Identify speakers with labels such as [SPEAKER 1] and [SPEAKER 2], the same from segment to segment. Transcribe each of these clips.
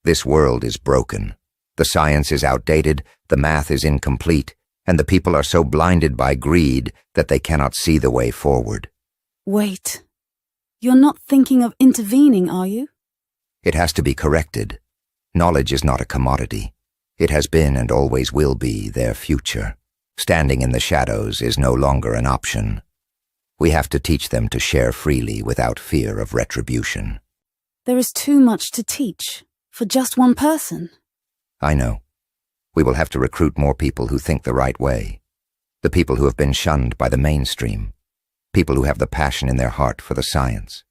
[SPEAKER 1] This world is broken. The science is outdated, the math is incomplete, and the people are so blinded by greed that they cannot see the way forward.
[SPEAKER 2] Wait. You're not thinking of intervening, are you?
[SPEAKER 1] It has to be corrected. Knowledge is not a commodity. It has been and always will be their future. Standing in the shadows is no longer an option. We have to teach them to share freely without fear of retribution.
[SPEAKER 2] There is too much to teach for just one person.
[SPEAKER 1] I know. We will have to recruit more people who think the right way. The people who have been shunned by the mainstream. People who have the passion in their heart for the science.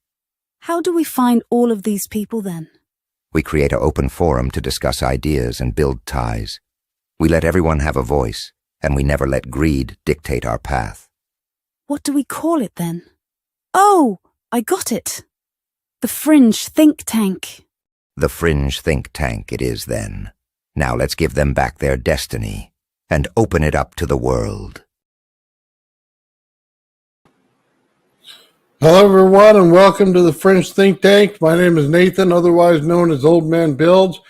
[SPEAKER 2] How do we find all of these people then?
[SPEAKER 1] We create an open forum to discuss ideas and build ties. We let everyone have a voice, and we never let greed dictate our path.
[SPEAKER 2] What do we call it then? Oh, I got it. The Fringe think tank.
[SPEAKER 1] The Fringe think tank it is then. Now let's give them back their destiny and open it up to the world.
[SPEAKER 3] Hello everyone and welcome to the Fringe think tank. My name is Nathan, otherwise known as Old Man Builds.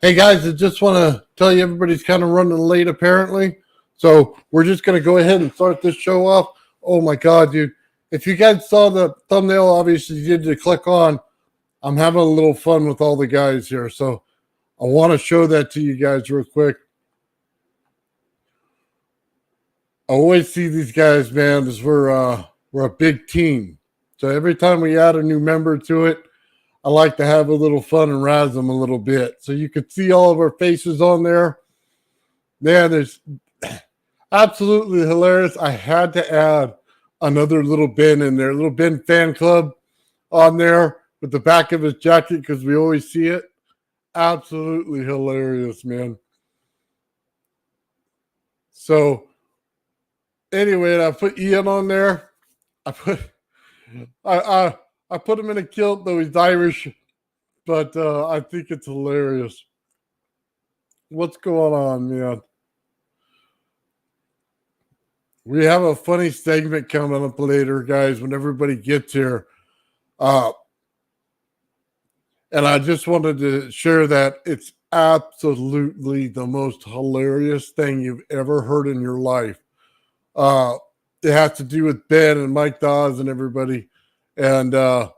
[SPEAKER 3] Hey guys, I just want to tell you everybody's kind of running late apparently. So we're just going to go ahead and start this show off. Oh my God, dude. If you guys saw the thumbnail, obviously you did to click on. I'm having a little fun with all the guys here. So I want to show that to you guys real quick. I always see these guys, man, as we're a big team. So every time we add a new member to it, I like to have a little fun and razz them a little bit. So you can see all of our faces on there. Man, there's absolutely hilarious. I had to add another little Ben in there, little Ben fan club on there with the back of his jacket because we always see it. Absolutely hilarious, man. So anyway, I put Ian on there. I put him in a kilt, though he's Irish, but I think it's hilarious. What's going on, man? We have a funny segment coming up later, guys, when everybody gets here. And I just wanted to share that it's absolutely the most hilarious thing you've ever heard in your life. It has to do with Ben and Mike Dawes and everybody. And I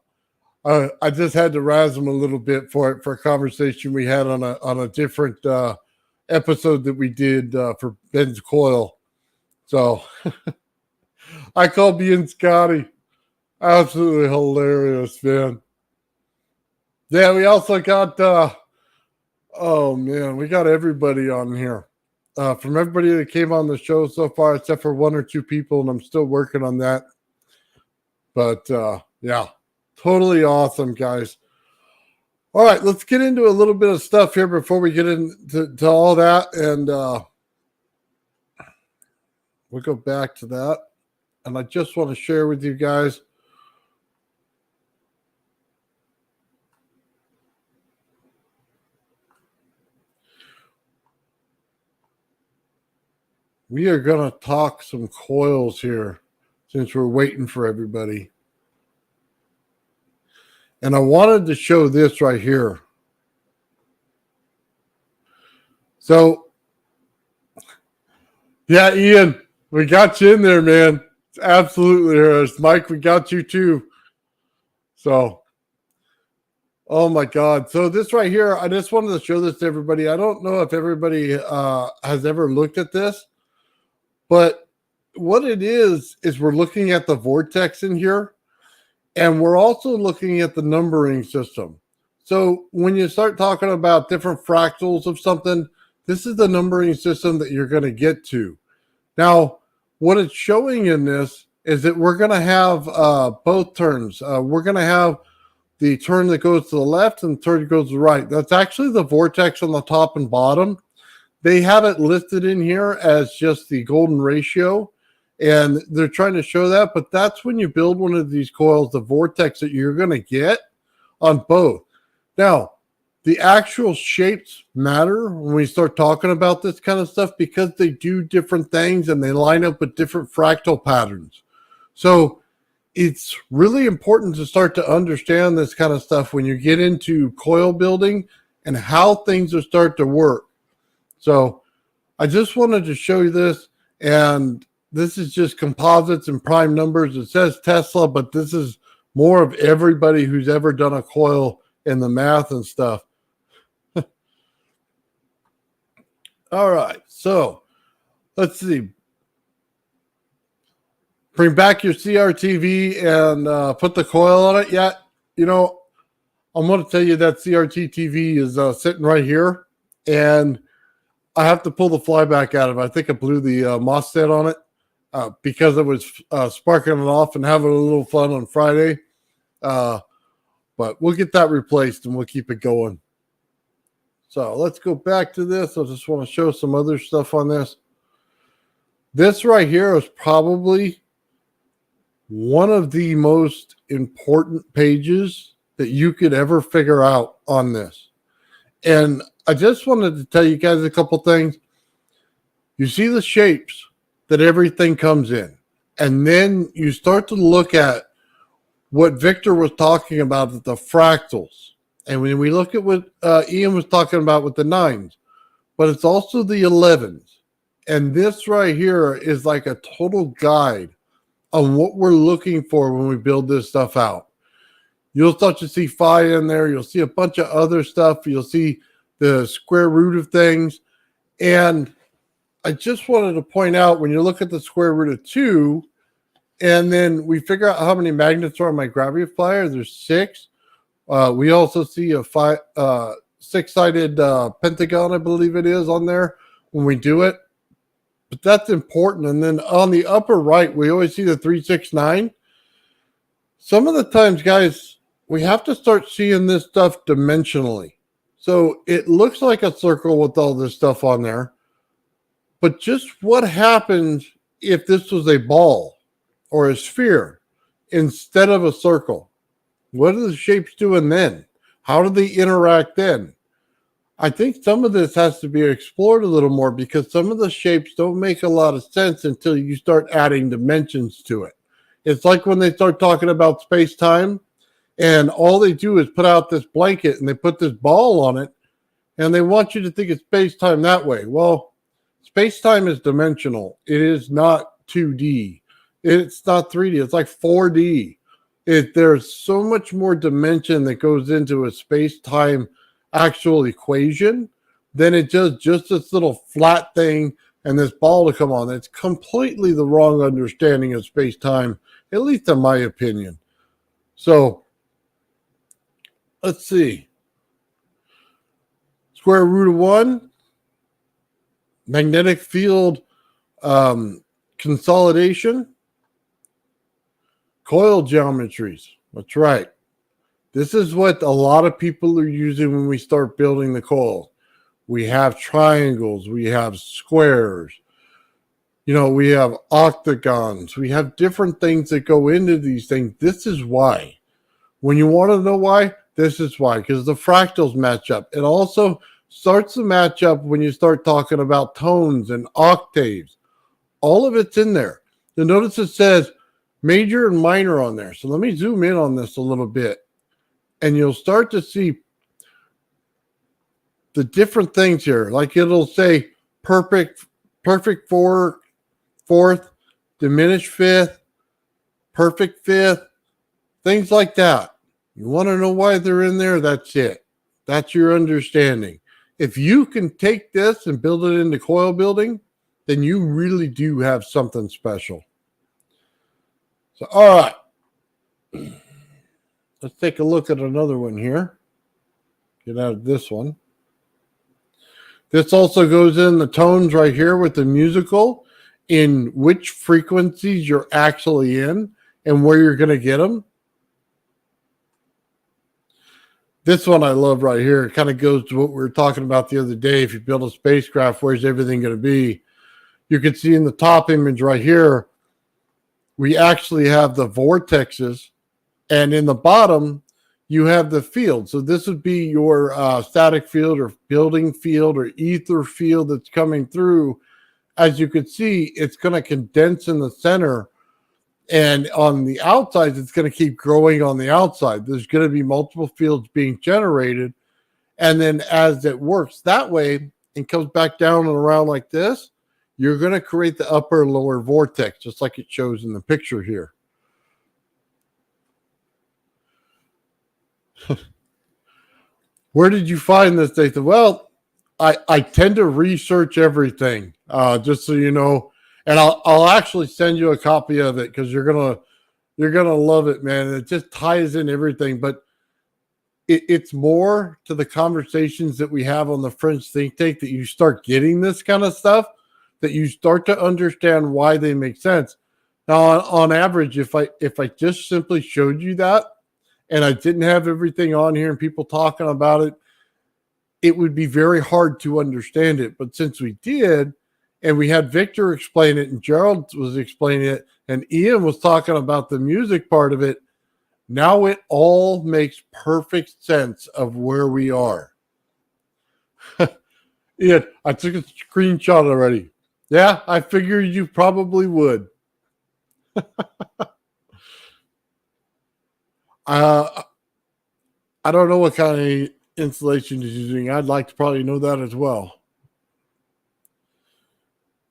[SPEAKER 3] just had to razz them a little bit for a conversation we had on a different episode that we did for Ben's Coil. So I call being Scotty. Absolutely hilarious, man. Yeah, we also got, oh man, we got everybody on here. From everybody that came on the show so far, except for one or two people, and I'm still working on that. But yeah, totally awesome, guys. All right, let's get into a little bit of stuff here before we get into all that. And we'll go back to that. And I just want to share with you guys. We are going to talk some coils here since we're waiting for everybody. And I wanted to show this right here. So, yeah, Ian, we got you in there, man. It's absolutely hilarious. Mike, we got you too. So, oh my God. So this right here, I just wanted to show this to everybody. I don't know if everybody has ever looked at this. But what it is we're looking at the vortex in here, and we're also looking at the numbering system. So when you start talking about different fractals of something, this is the numbering system that you're going to get to. Now, what it's showing in this is that we're going to have both turns. We're going to have the turn that goes to the left and the turn that goes to the right. That's actually the vortex on the top and bottom. They have it listed in here as just the golden ratio, and they're trying to show that, but that's when you build one of these coils, the vortex that you're going to get on both. Now, the actual shapes matter when we start talking about this kind of stuff because they do different things and they line up with different fractal patterns. So it's really important to start to understand this kind of stuff when you get into coil building and how things will start to work. So I just wanted to show you this, and this is just composites and prime numbers. It says Tesla, but this is more of everybody who's ever done a coil in the math and stuff. All right, so let's see. Bring back your CRTV and put the coil on it yet. You know, I'm going to tell you that CRT TV is sitting right here, and I have to pull the flyback out of it. I think I blew the MOSFET on it because it was sparking it off and having a little fun on Friday. But we'll get that replaced and we'll keep it going. So let's go back to this. I just want to show some other stuff on this. This right here is probably one of the most important pages that you could ever figure out on this. And I just wanted to tell you guys a couple things. You see the shapes that everything comes in. And then you start to look at what Victor was talking about with the fractals. And when we look at what Ian was talking about with the 9s, but it's also the 11s. And this right here is like a total guide on what we're looking for when we build this stuff out. You'll start to see phi in there. You'll see a bunch of other stuff. You'll see the square root of things. And I just wanted to point out, when you look at the square root of 2, and then we figure out how many magnets are on my gravity flyer, there's 6. We also see a 6-sided pentagon, I believe it is, on there when we do it. But that's important. And then on the upper right, we always see the 369. Some of the times, guys, we have to start seeing this stuff dimensionally. So it looks like a circle with all this stuff on there. But just what happens if this was a ball or a sphere instead of a circle? What are the shapes doing then? How do they interact then? I think some of this has to be explored a little more, because some of the shapes don't make a lot of sense until you start adding dimensions to it. It's like when they start talking about space-time, and all they do is put out this blanket and they put this ball on it, and they want you to think it's space-time that way. Well, space-time is dimensional. It is not 2D. It's not 3D. It's like 4D. There's so much more dimension that goes into a space-time actual equation than it just this little flat thing and this ball to come on. It's completely the wrong understanding of space-time, at least in my opinion. So let's see. Square root of 1, magnetic field consolidation, coil geometries. That's right. This is what a lot of people are using when we start building the coil. We have triangles, we have squares, we have octagons, we have different things that go into these things. This is why. When you want to know why, this is why, because the fractals match up. It also starts to match up when you start talking about tones and octaves. All of it's in there. You'll notice it says major and minor on there. So let me zoom in on this a little bit. And you'll start to see the different things here. Like it'll say perfect fourth, diminished fifth, perfect fifth, things like that. You want to know why they're in there? That's it. That's your understanding. If you can take this and build it into coil building, then you really do have something special. So, all right. Let's take a look at another one here. Get out of this one. This also goes in the tones right here with the musical, in which frequencies you're actually in and where you're going to get them. This one I love right here. It kind of goes to what we were talking about the other day. If you build a spacecraft, where's everything going to be? You can see in the top image right here, we actually have the vortexes. And in the bottom, you have the field. So this would be your static field or building field or ether field that's coming through. As you can see, it's going to condense in the center. And on the outside, it's going to keep growing on the outside. There's going to be multiple fields being generated. And then as it works that way and comes back down and around like this, you're going to create the upper and lower vortex, just like it shows in the picture here. Where did you find this, Nathan? Well, I tend to research everything, just so you know. And I'll actually send you a copy of it because you're gonna love it, man. It just ties in everything, but it's more to the conversations that we have on the Fringe think tank that you start getting this kind of stuff, that you start to understand why they make sense. Now, on average, if I just simply showed you that and I didn't have everything on here and people talking about it, it would be very hard to understand it. But since we did, and we had Victor explain it, and Gerald was explaining it, and Ian was talking about the music part of it, now it all makes perfect sense of where we are. Ian, I took a screenshot already. Yeah, I figured you probably would. I don't know what kind of insulation is using. I'd like to probably know that as well.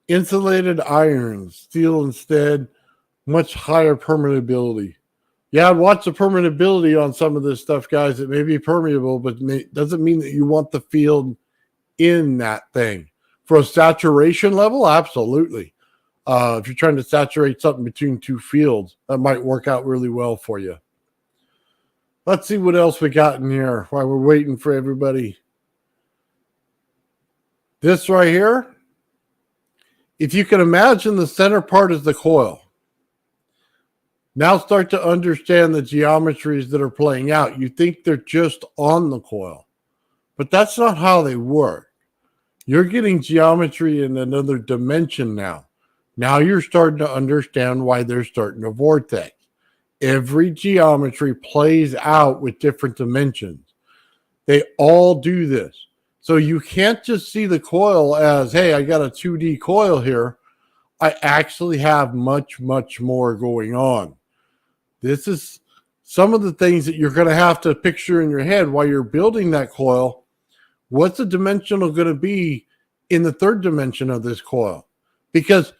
[SPEAKER 3] Insulated irons, steel instead, much higher permeability. Yeah, I'd watch the permeability on some of this stuff, guys. It may be permeable, but it doesn't mean that you want the field in that thing. For a saturation level, absolutely. If you're trying to saturate something between two fields, that might work out really well for you. Let's see what else we got in here while we're waiting for everybody. This right here, if you can imagine the center part is the coil. Now start to understand the geometries that are playing out. You think they're just on the coil, but that's not how they work. You're getting geometry in another dimension now. Now you're starting to understand why they're starting to vortex. Every geometry plays out with different dimensions. They all do this. So you can't just see the coil as, hey, I got a 2D coil here. I actually have much, much more going on. This is some of the things that you're going to have to picture in your head while you're building that coil. What's the dimensional going to be in the third dimension of this coil? Because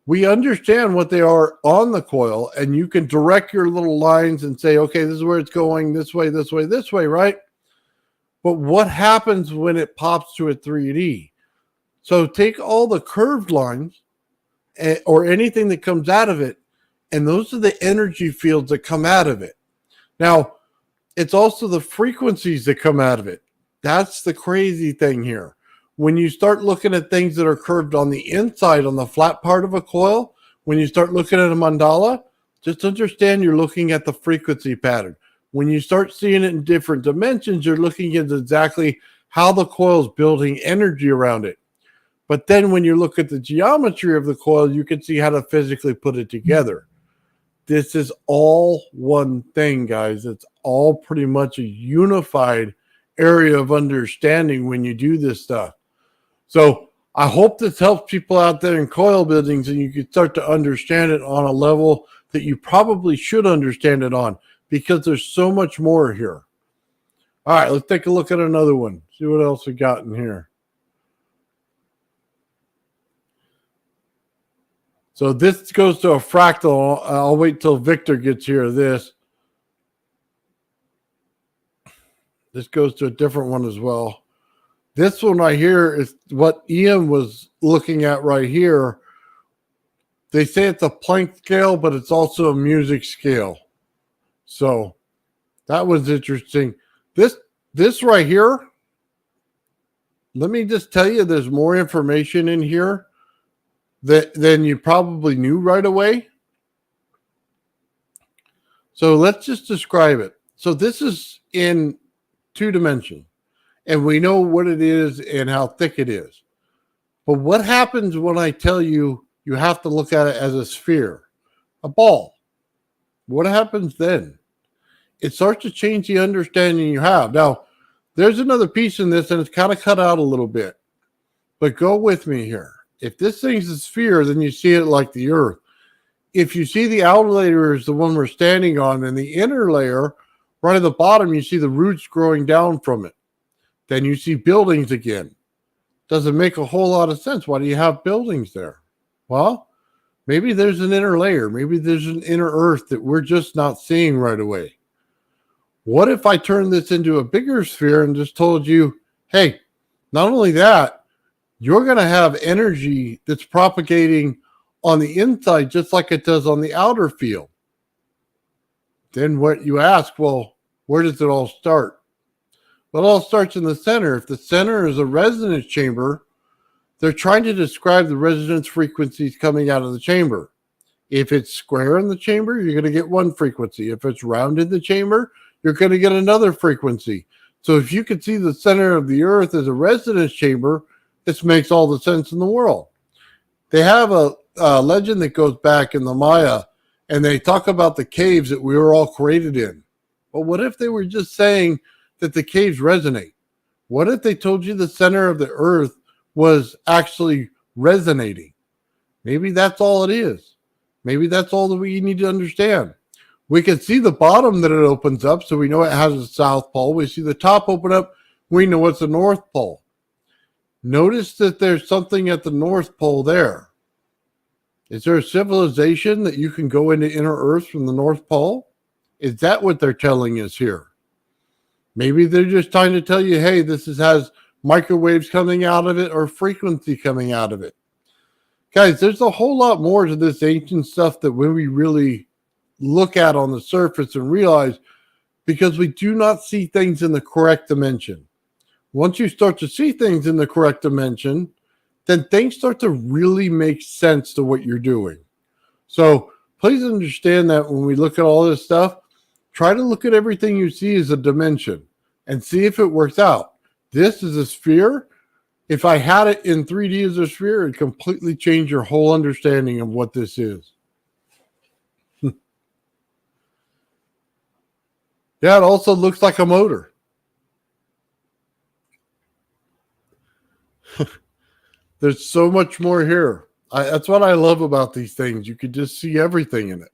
[SPEAKER 3] we understand what they are on the coil, and you can direct your little lines and say, okay, this is where it's going, this way, this way, this way, right? But what happens when it pops to a 3D? So take all the curved lines or anything that comes out of it, and those are the energy fields that come out of it. Now, it's also the frequencies that come out of it. That's the crazy thing here. When you start looking at things that are curved on the inside, on the flat part of a coil, when you start looking at a mandala, just understand you're looking at the frequency pattern. When you start seeing it in different dimensions, you're looking at exactly how the coil is building energy around it. But then when you look at the geometry of the coil, you can see how to physically put it together. This is all one thing, guys. It's all pretty much a unified area of understanding when you do this stuff. So I hope this helps people out there in coil buildings, and you can start to understand it on a level that you probably should understand it on, because there's so much more here. All right, let's take a look at another one. See what else we got in here. So this goes to a fractal. I'll wait till Victor gets here. This goes to a different one as well. This one right here is what Ian was looking at right here. They say it's a Planck scale, but it's also a music scale. So that was interesting. This right here, let me just tell you, there's more information in here than you probably knew right away. So let's just describe it. So this is in 2 dimensions, and we know what it is and how thick it is. But what happens when I tell you you have to look at it as a sphere, a ball? What happens then? It starts to change the understanding you have. Now, there's another piece in this, and it's kind of cut out a little bit. But go with me here. If this thing's a sphere, then you see it like the Earth. If you see the outer layer is the one we're standing on, and the inner layer, right at the bottom, you see the roots growing down from it. Then you see buildings again. Doesn't make a whole lot of sense. Why do you have buildings there? Well, maybe there's an inner layer. Maybe there's an inner earth that we're just not seeing right away. What if I turned this into a bigger sphere and just told you, hey, not only that, you're going to have energy that's propagating on the inside just like it does on the outer field. Then what you ask, well, where does it all start? Well, it all starts in the center. If the center is a resonance chamber, they're trying to describe the resonance frequencies coming out of the chamber. If it's square in the chamber, you're going to get one frequency. If it's round in the chamber, you're going to get another frequency. So if you could see the center of the earth as a resonance chamber, this makes all the sense in the world. They have a legend that goes back in the Maya, and they talk about the caves that we were all created in. But what if they were just saying that the caves resonate? What if they told you the center of the earth was actually resonating? Maybe that's all it is. Maybe that's all that we need to understand. We can see the bottom that it opens up, so we know it has a south pole. We see the top open up, we know it's a north pole. Notice that there's something at the north pole there. Is there a civilization that you can go into inner earth from the north pole? Is that what they're telling us here? Maybe they're just trying to tell you, hey, this has microwaves coming out of it or frequency coming out of it. Guys, there's a whole lot more to this ancient stuff that when we really look at on the surface and realize, because we do not see things in the correct dimension. Once you start to see things in the correct dimension, then things start to really make sense to what you're doing. So please understand that when we look at all this stuff, try to look at everything you see as a dimension and see if it works out. This is a sphere. If I had it in 3D as a sphere, it would completely change your whole understanding of what this is. Yeah, it also looks like a motor. There's so much more here. That's what I love about these things. You could just see everything in it.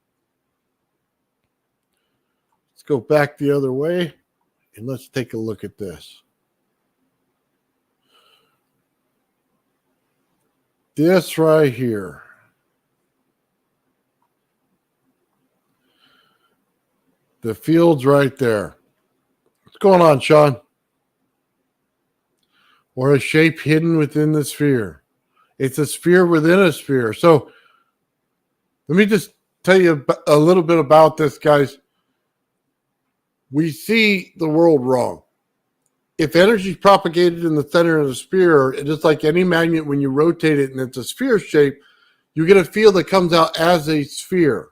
[SPEAKER 3] Let's go back the other way and let's take a look at this. This right here. The field's right there. What's going on, Sean? Or a shape hidden within the sphere. It's a sphere within a sphere. So let me just tell you a little bit about this, guys. We see the world wrong. If energy is propagated in the center of the sphere, just like any magnet, when you rotate it and it's a sphere shape, you get a field that comes out as a sphere.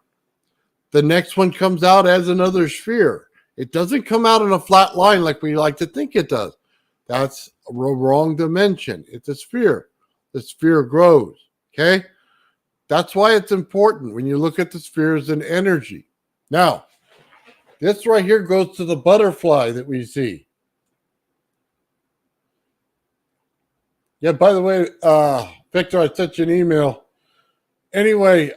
[SPEAKER 3] The next one comes out as another sphere. It doesn't come out in a flat line like we like to think it does. That's a wrong dimension. It's a sphere. The sphere grows. Okay? That's why it's important when you look at the spheres and energy. Now, this right here goes to the butterfly that we see. Yeah, by the way, Victor, I sent you an email. Anyway,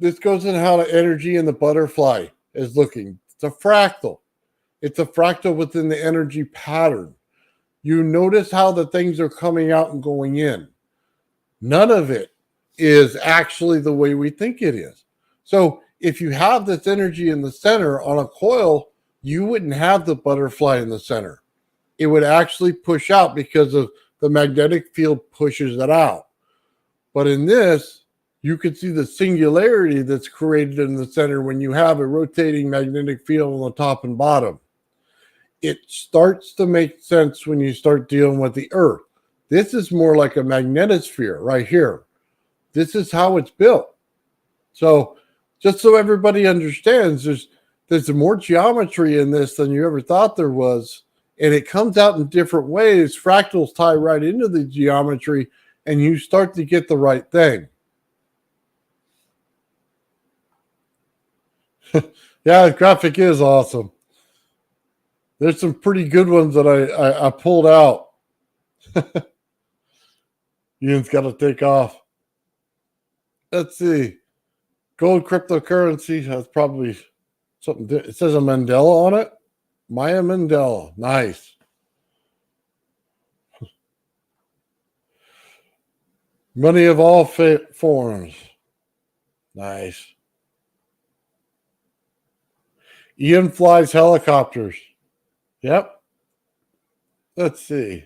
[SPEAKER 3] this goes in how the energy in the butterfly is looking. It's a fractal. It's a fractal within the energy pattern. You notice how the things are coming out and going in. None of it is actually the way we think it is. So if you have this energy in the center on a coil, you wouldn't have the butterfly in the center. It would actually push out because of the magnetic field pushes it out. But in this, you can see the singularity that's created in the center when you have a rotating magnetic field on the top and bottom. It starts to make sense when you start dealing with the Earth. This is more like a magnetosphere right here. This is how it's built. So just so everybody understands, there's more geometry in this than you ever thought there was. And it comes out in different ways. Fractals tie right into the geometry, and you start to get the right thing. Yeah, the graphic is awesome. There's some pretty good ones that I pulled out. Ian's got to take off. Let's see. Gold cryptocurrency has probably something. It says a Mandela on it. Maya Mandela. Nice. Money of all forms. Nice. Ian flies helicopters. Yep. Let's see.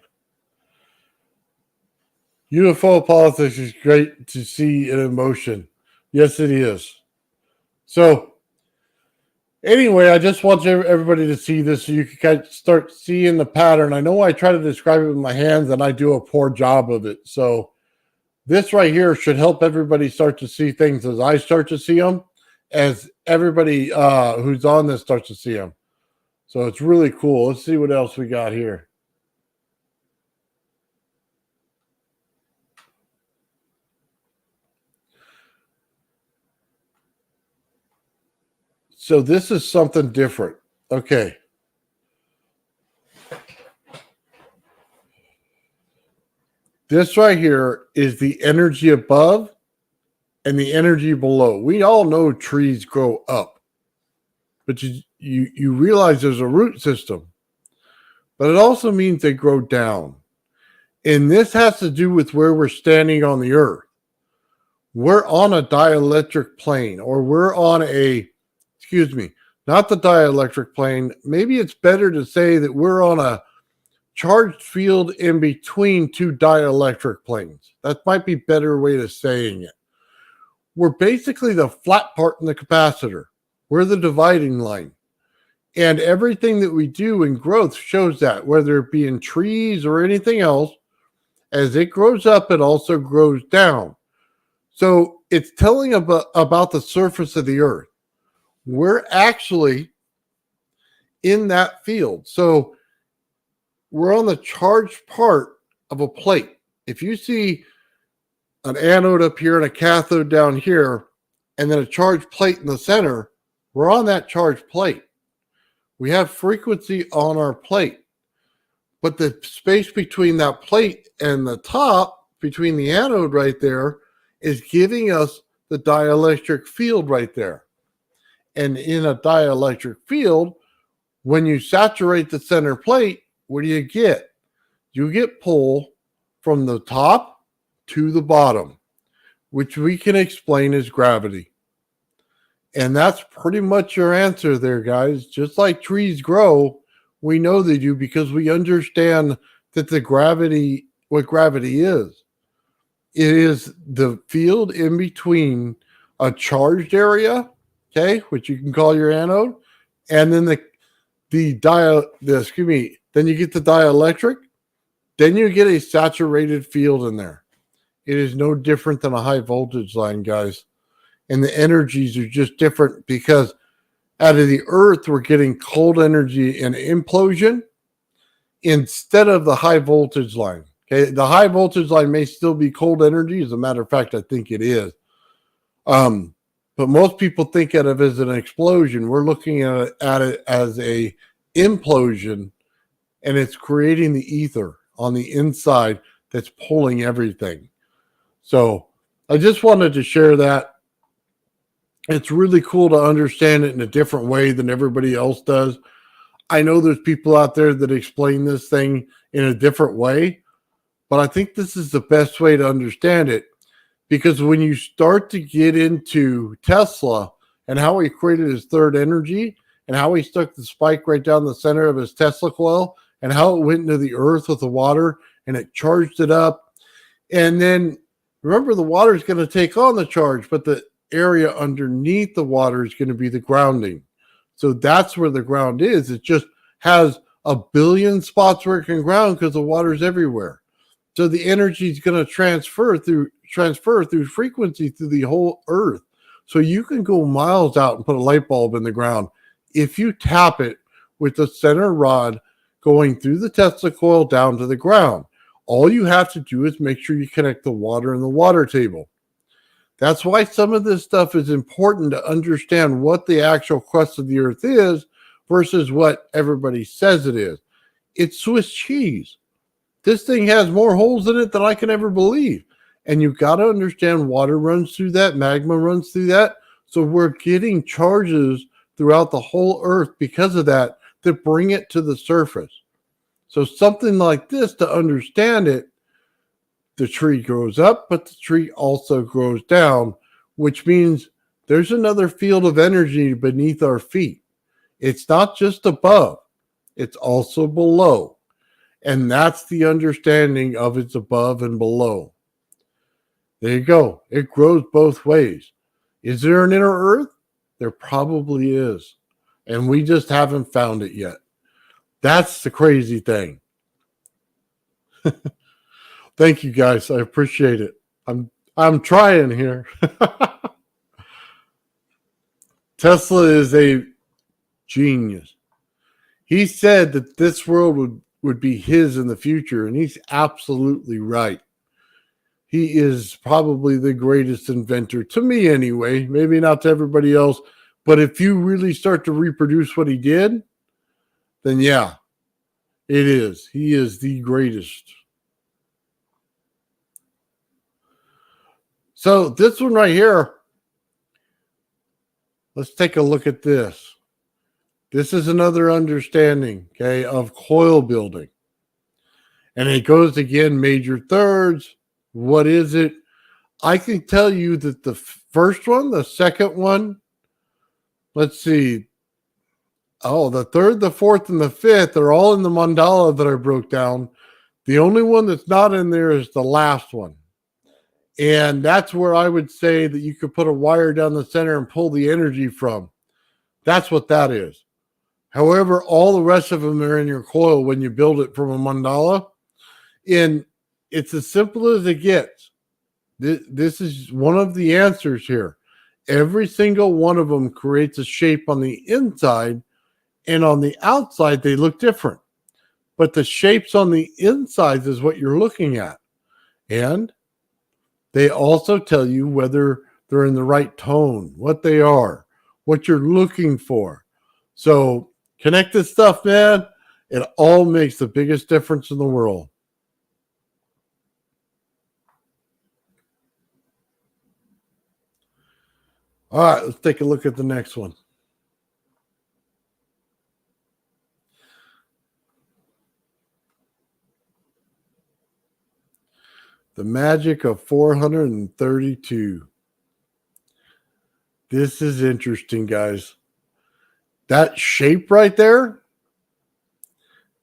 [SPEAKER 3] UFO politics is great to see in motion. Yes, it is. So, anyway, I just want everybody to see this so you can start seeing the pattern. I know I try to describe it with my hands and I do a poor job of it. So, this right here should help everybody start to see things as I start to see them, as everybody who's on this starts to see them. So, it's really cool. Let's see what else we got here. So this is something different. Okay. This right here is the energy above and the energy below. We all know trees grow up, but you realize there's a root system, but it also means they grow down. And this has to do with where we're standing on the earth. We're on a dielectric plane, or we're on not the dielectric plane. Maybe it's better to say that we're on a charged field in between two dielectric planes. That might be a better way of saying it. We're basically the flat part in the capacitor. We're the dividing line. And everything that we do in growth shows that, whether it be in trees or anything else, as it grows up, it also grows down. So it's telling about the surface of the earth. We're actually in that field. So we're on the charged part of a plate. If you see an anode up here and a cathode down here, and then a charged plate in the center, we're on that charged plate. We have frequency on our plate. But the space between that plate and the top, between the anode right there, is giving us the dielectric field right there. And in a dielectric field, when you saturate the center plate, what do you get? You get pull from the top to the bottom, which we can explain as gravity. And that's pretty much your answer there, guys. Just like trees grow, we know they do because we understand that what gravity is. It is the field in between a charged area, okay, which you can call your anode, and then then you get the dielectric, then you get a saturated field in there. It is no different than a high voltage line, guys. And the energies are just different because out of the earth, we're getting cold energy and implosion instead of the high voltage line. Okay, the high voltage line may still be cold energy. As a matter of fact, I think it is. But most people think of it as an explosion. We're looking at it as a implosion, and it's creating the ether on the inside that's pulling everything. So I just wanted to share that. It's really cool to understand it in a different way than everybody else does. I know there's people out there that explain this thing in a different way, but I think this is the best way to understand it, because when you start to get into Tesla and how he created his third energy and how he stuck the spike right down the center of his Tesla coil and how it went into the earth with the water and it charged it up. And then remember, the water is going to take on the charge, but the area underneath the water is going to be the grounding. So that's where the ground is. It just has a billion spots where it can ground because the water is everywhere. So the energy is going to transfer through frequency through the whole earth. So you can go miles out and put a light bulb in the ground if you tap it with the center rod going through the Tesla coil down to the ground. All you have to do is make sure you connect the water in the water table. That's why some of this stuff is important to understand what the actual crust of the earth is versus what everybody says it is. It's Swiss cheese. This thing has more holes in it than I can ever believe. And you've got to understand water runs through that, magma runs through that. So we're getting charges throughout the whole earth because of that bring it to the surface. So something like this, to understand it, the tree grows up, but the tree also grows down, which means there's another field of energy beneath our feet. It's not just above, it's also below. And that's the understanding of it's above and below. There you go. It grows both ways. Is there an inner earth? There probably is. And we just haven't found it yet. That's the crazy thing. Thank you guys. I appreciate it. I'm trying here. Tesla is a genius. He said that this world would be his in the future, and he's absolutely right. He is probably the greatest inventor, to me anyway, maybe not to everybody else, but if you really start to reproduce what he did, then yeah, it is. He is the greatest. So this one right here, let's take a look at this. This is another understanding, okay, of coil building. And it goes again, major thirds. What is it? I can tell you that the first one, the second one, let's see. Oh, the third, the fourth, and the fifth are all in the mandala that I broke down. The only one that's not in there is the last one. And that's where I would say that you could put a wire down the center and pull the energy from. That's what that is. However, all the rest of them are in your coil when you build it from a mandala. And it's as simple as it gets. This is one of the answers here. Every single one of them creates a shape on the inside, and on the outside, they look different. But the shapes on the inside is what you're looking at. And they also tell you whether they're in the right tone, what they are, what you're looking for. So connect this stuff, man. It all makes the biggest difference in the world. All right, let's take a look at the next one. The magic of 432. This is interesting, guys. That shape right there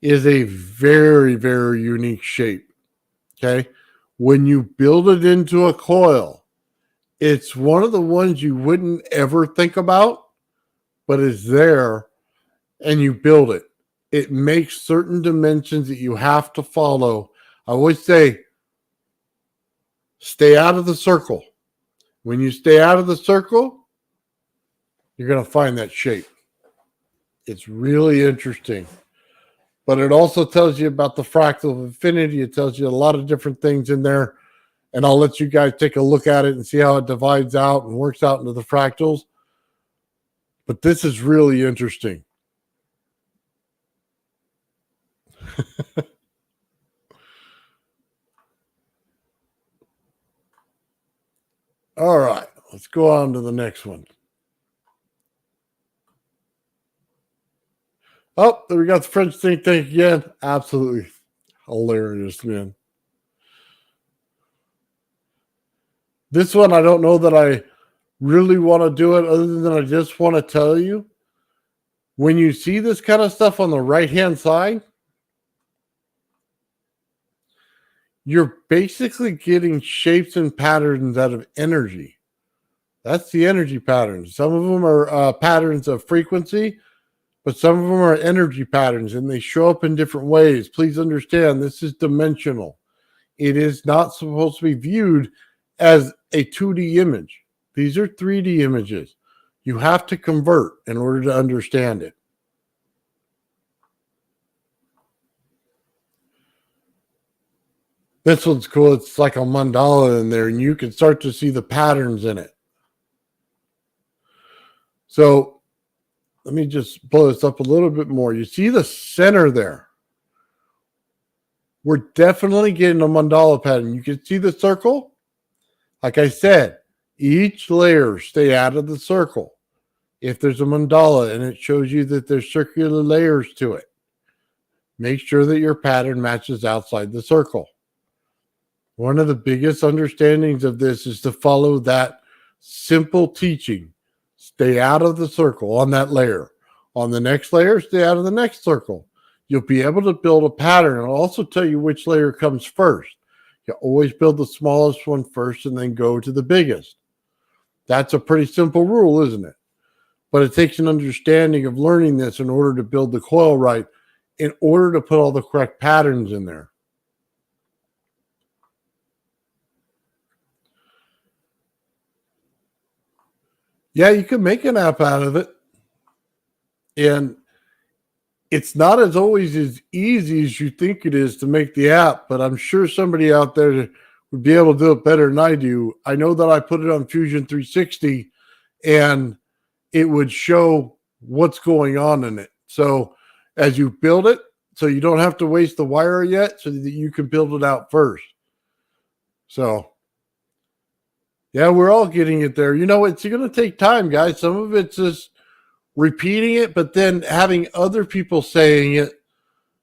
[SPEAKER 3] is a very, very unique shape. Okay. When you build it into a coil, it's one of the ones you wouldn't ever think about, but it's there and you build it. It makes certain dimensions that you have to follow. I always say, stay out of the circle. When you stay out of the circle, you're going to find that shape. It's really interesting. But it also tells you about the fractal of infinity. It tells you a lot of different things in there. And I'll let you guys take a look at it and see how it divides out and works out into the fractals. But this is really interesting. All right, let's go on to the next one. Oh, there we got the French think tank again. Absolutely hilarious, man. This one, I don't know that I really want to do it other than I just want to tell you, when you see this kind of stuff on the right-hand side, you're basically getting shapes and patterns out of energy. That's the energy patterns. Some of them are patterns of frequency, but some of them are energy patterns, and they show up in different ways. Please understand, this is dimensional. It is not supposed to be viewed as a 2D image. These are 3D images. You have to convert in order to understand it. This one's cool. It's like a mandala in there, and you can start to see the patterns in it. So let me just blow this up a little bit more. You see the center there? We're definitely getting a mandala pattern. You can see the circle. Like I said, each layer stay out of the circle. If there's a mandala and it shows you that there's circular layers to it, make sure that your pattern matches outside the circle. One of the biggest understandings of this is to follow that simple teaching. Stay out of the circle on that layer. On the next layer, stay out of the next circle. You'll be able to build a pattern. It'll also tell you which layer comes first. You always build the smallest one first and then go to the biggest. That's a pretty simple rule, isn't it? But it takes an understanding of learning this in order to build the coil right, in order to put all the correct patterns in there. Yeah, you can make an app out of it. And it's not as always as easy as you think it is to make the app, but I'm sure somebody out there would be able to do it better than I do. I know that I put it on Fusion 360 and it would show what's going on in it. So as you build it, so you don't have to waste the wire yet, so that you can build it out first. So yeah, we're all getting it there. You know, it's going to take time, guys. Some of it's just repeating it, but then having other people saying it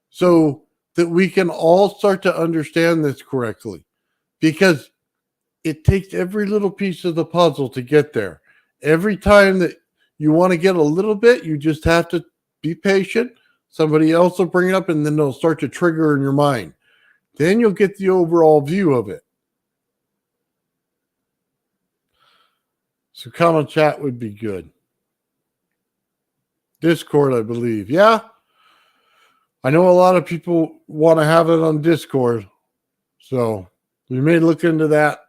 [SPEAKER 3] so that we can all start to understand this correctly. Because it takes every little piece of the puzzle to get there. Every time that you want to get a little bit, you just have to be patient. Somebody else will bring it up, and then they'll start to trigger in your mind. Then you'll get the overall view of it. So comment chat would be good. Discord, I believe. Yeah. I know a lot of people want to have it on Discord. So we may look into that.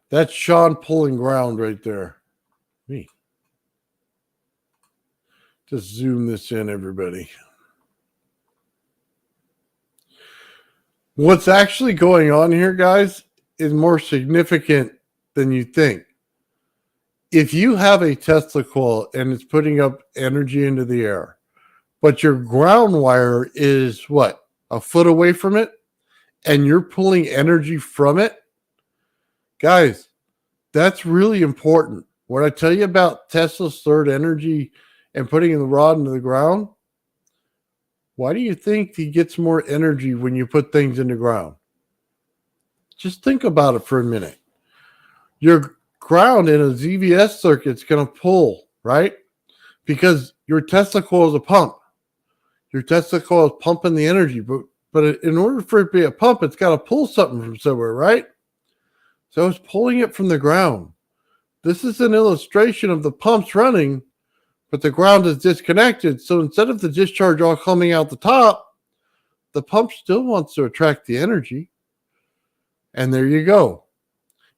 [SPEAKER 3] That's Sean pulling ground right there. Me. Just zoom this in, everybody. What's actually going on here, guys, is more significant than you think. If you have a Tesla coil and it's putting up energy into the air, but your ground wire is what? A foot away from it, and you're pulling energy from it? Guys, that's really important. What I tell you about Tesla's third energy and putting the rod into the ground, why do you think he gets more energy when you put things in the ground? Just think about it for a minute. Your ground in a ZVS circuit is going to pull, right? Because your Tesla coil is a pump. Your Tesla coil is pumping the energy, but in order for it to be a pump, it's got to pull something from somewhere, right? So it's pulling it from the ground. This is an illustration of the pumps running, but the ground is disconnected. So instead of the discharge all coming out the top, the pump still wants to attract the energy. And there you go.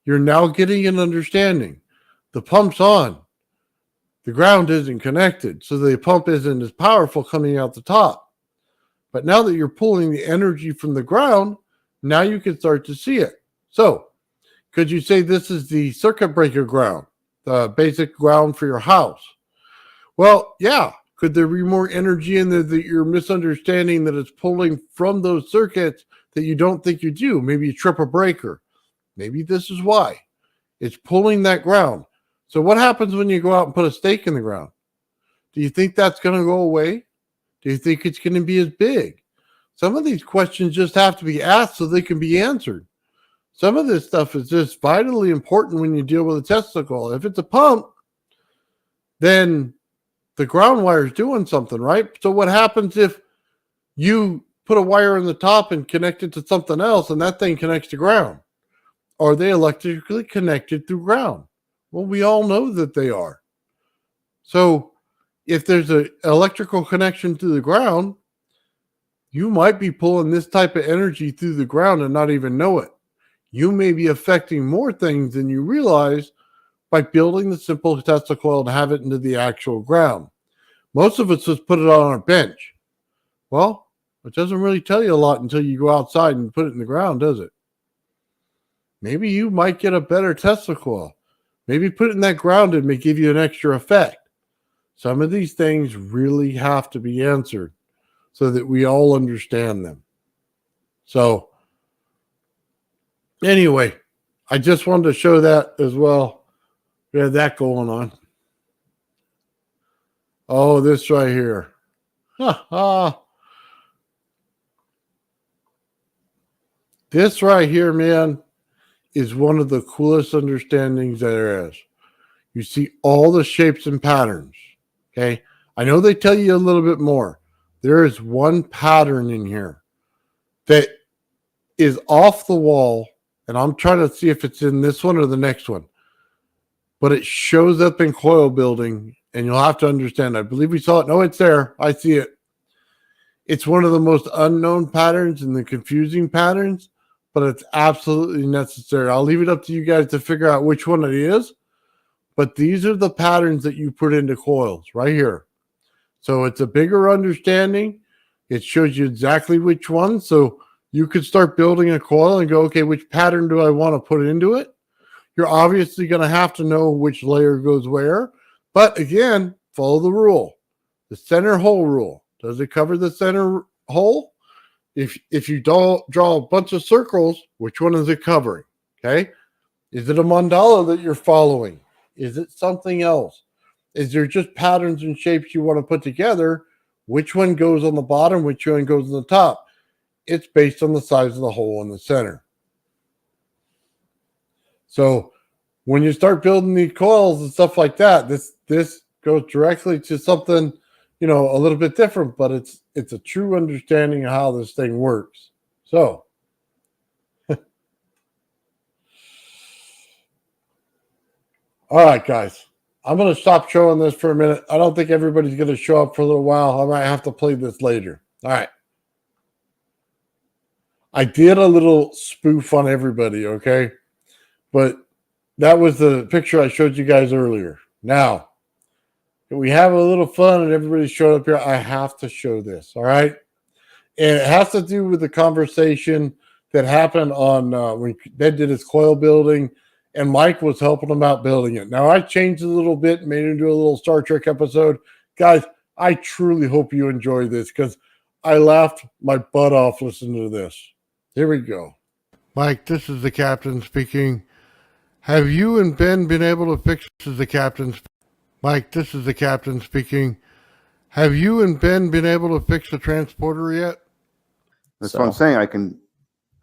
[SPEAKER 3] You're now getting an understanding. The pump's on. The ground isn't connected, so the pump isn't as powerful coming out the top. But now that you're pulling the energy from the ground, now you can start to see it. So, could you say this is the circuit breaker ground, the basic ground for your house? Well, yeah. Could there be more energy in there that you're misunderstanding that it's pulling from those circuits that you don't think you do? Maybe you trip a breaker. Maybe this is why. It's pulling that ground. So what happens when you go out and put a stake in the ground? Do you think that's going to go away? Do you think it's going to be as big? Some of these questions just have to be asked so they can be answered. Some of this stuff is just vitally important when you deal with a Tesla coil. If it's a pump, then the ground wire is doing something, right? So what happens if you put a wire in the top and connect it to something else and that thing connects to ground? Are they electrically connected through ground? Well, we all know that they are. So if there's an electrical connection to the ground, you might be pulling this type of energy through the ground and not even know it. You may be affecting more things than you realize by building the simple Tesla coil and have it into the actual ground. Most of us just put it on our bench. Well, it doesn't really tell you a lot until you go outside and put it in the ground, does it? Maybe you might get a better Tesla coil. Maybe put it in that ground and may give you an extra effect. Some of these things really have to be answered so that we all understand them. So, anyway, I just wanted to show that as well. We had that going on. Oh, this right here. Ha ha. This right here, man, is one of the coolest understandings there is. You see all the shapes and patterns. Okay. I know they tell you a little bit more. There is one pattern in here that is off the wall, and I'm trying to see if it's in this one or the next one. But it shows up in coil building, and you'll have to understand. I believe we saw it. No, it's there. I see it. It's one of the most unknown patterns and the confusing patterns, but it's absolutely necessary. I'll leave it up to you guys to figure out which one it is. But these are the patterns that you put into coils right here. So it's a bigger understanding. It shows you exactly which one. So you could start building a coil and go, okay, which pattern do I want to put into it? You're obviously going to have to know which layer goes where. But again, follow the rule. The center hole rule. Does it cover the center hole? If you draw a bunch of circles, which one is it covering? Okay. Is it a mandala that you're following? Is it something else? Is there just patterns and shapes you want to put together? Which one goes on the bottom? Which one goes on the top? It's based on the size of the hole in the center. So when you start building these coils and stuff like that, this goes directly to something, a little bit different, but it's a true understanding of how this thing works. So all right, guys, I'm going to stop showing this for a minute. I don't think everybody's going to show up for a little while. I might have to play this later. All right. I did a little spoof on everybody, okay? But that was the picture I showed you guys earlier. Now, if we have a little fun and everybody showed up here, I have to show this, all right? And it has to do with the conversation that happened on when Ben did his coil building, and Mike was helping him out building it. Now, I changed it a little bit, made it into a little Star Trek episode. Guys, I truly hope you enjoy this because I laughed my butt off listening to this. Here we go. Mike, this is the captain speaking. Have you and Ben been able to fix this? Is the captain. Mike, this is the captain speaking. Have you and Ben been able to fix the transporter yet?
[SPEAKER 4] That's what I'm saying. I can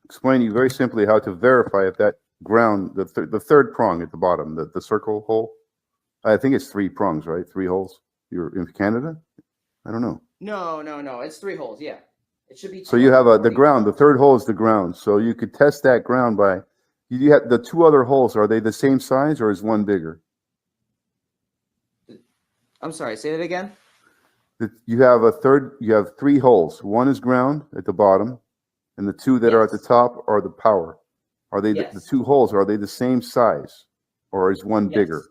[SPEAKER 4] explain to you very simply how to verify if that ground, the third prong at the bottom, the circle hole. I think it's 3 prongs, right? 3 holes. You're in Canada? I don't know.
[SPEAKER 5] No. It's 3 holes. Yeah, it should be.
[SPEAKER 4] So you have the ground. The third hole is the ground. So you could test that ground by. You have the 2 other holes. Are they the same size or is one bigger?
[SPEAKER 5] I'm sorry. Say that again.
[SPEAKER 4] You have 3 holes. One is ground at the bottom, and the 2 that are at the top are the power. Are they the 2 holes? Are they the same size, or is one bigger?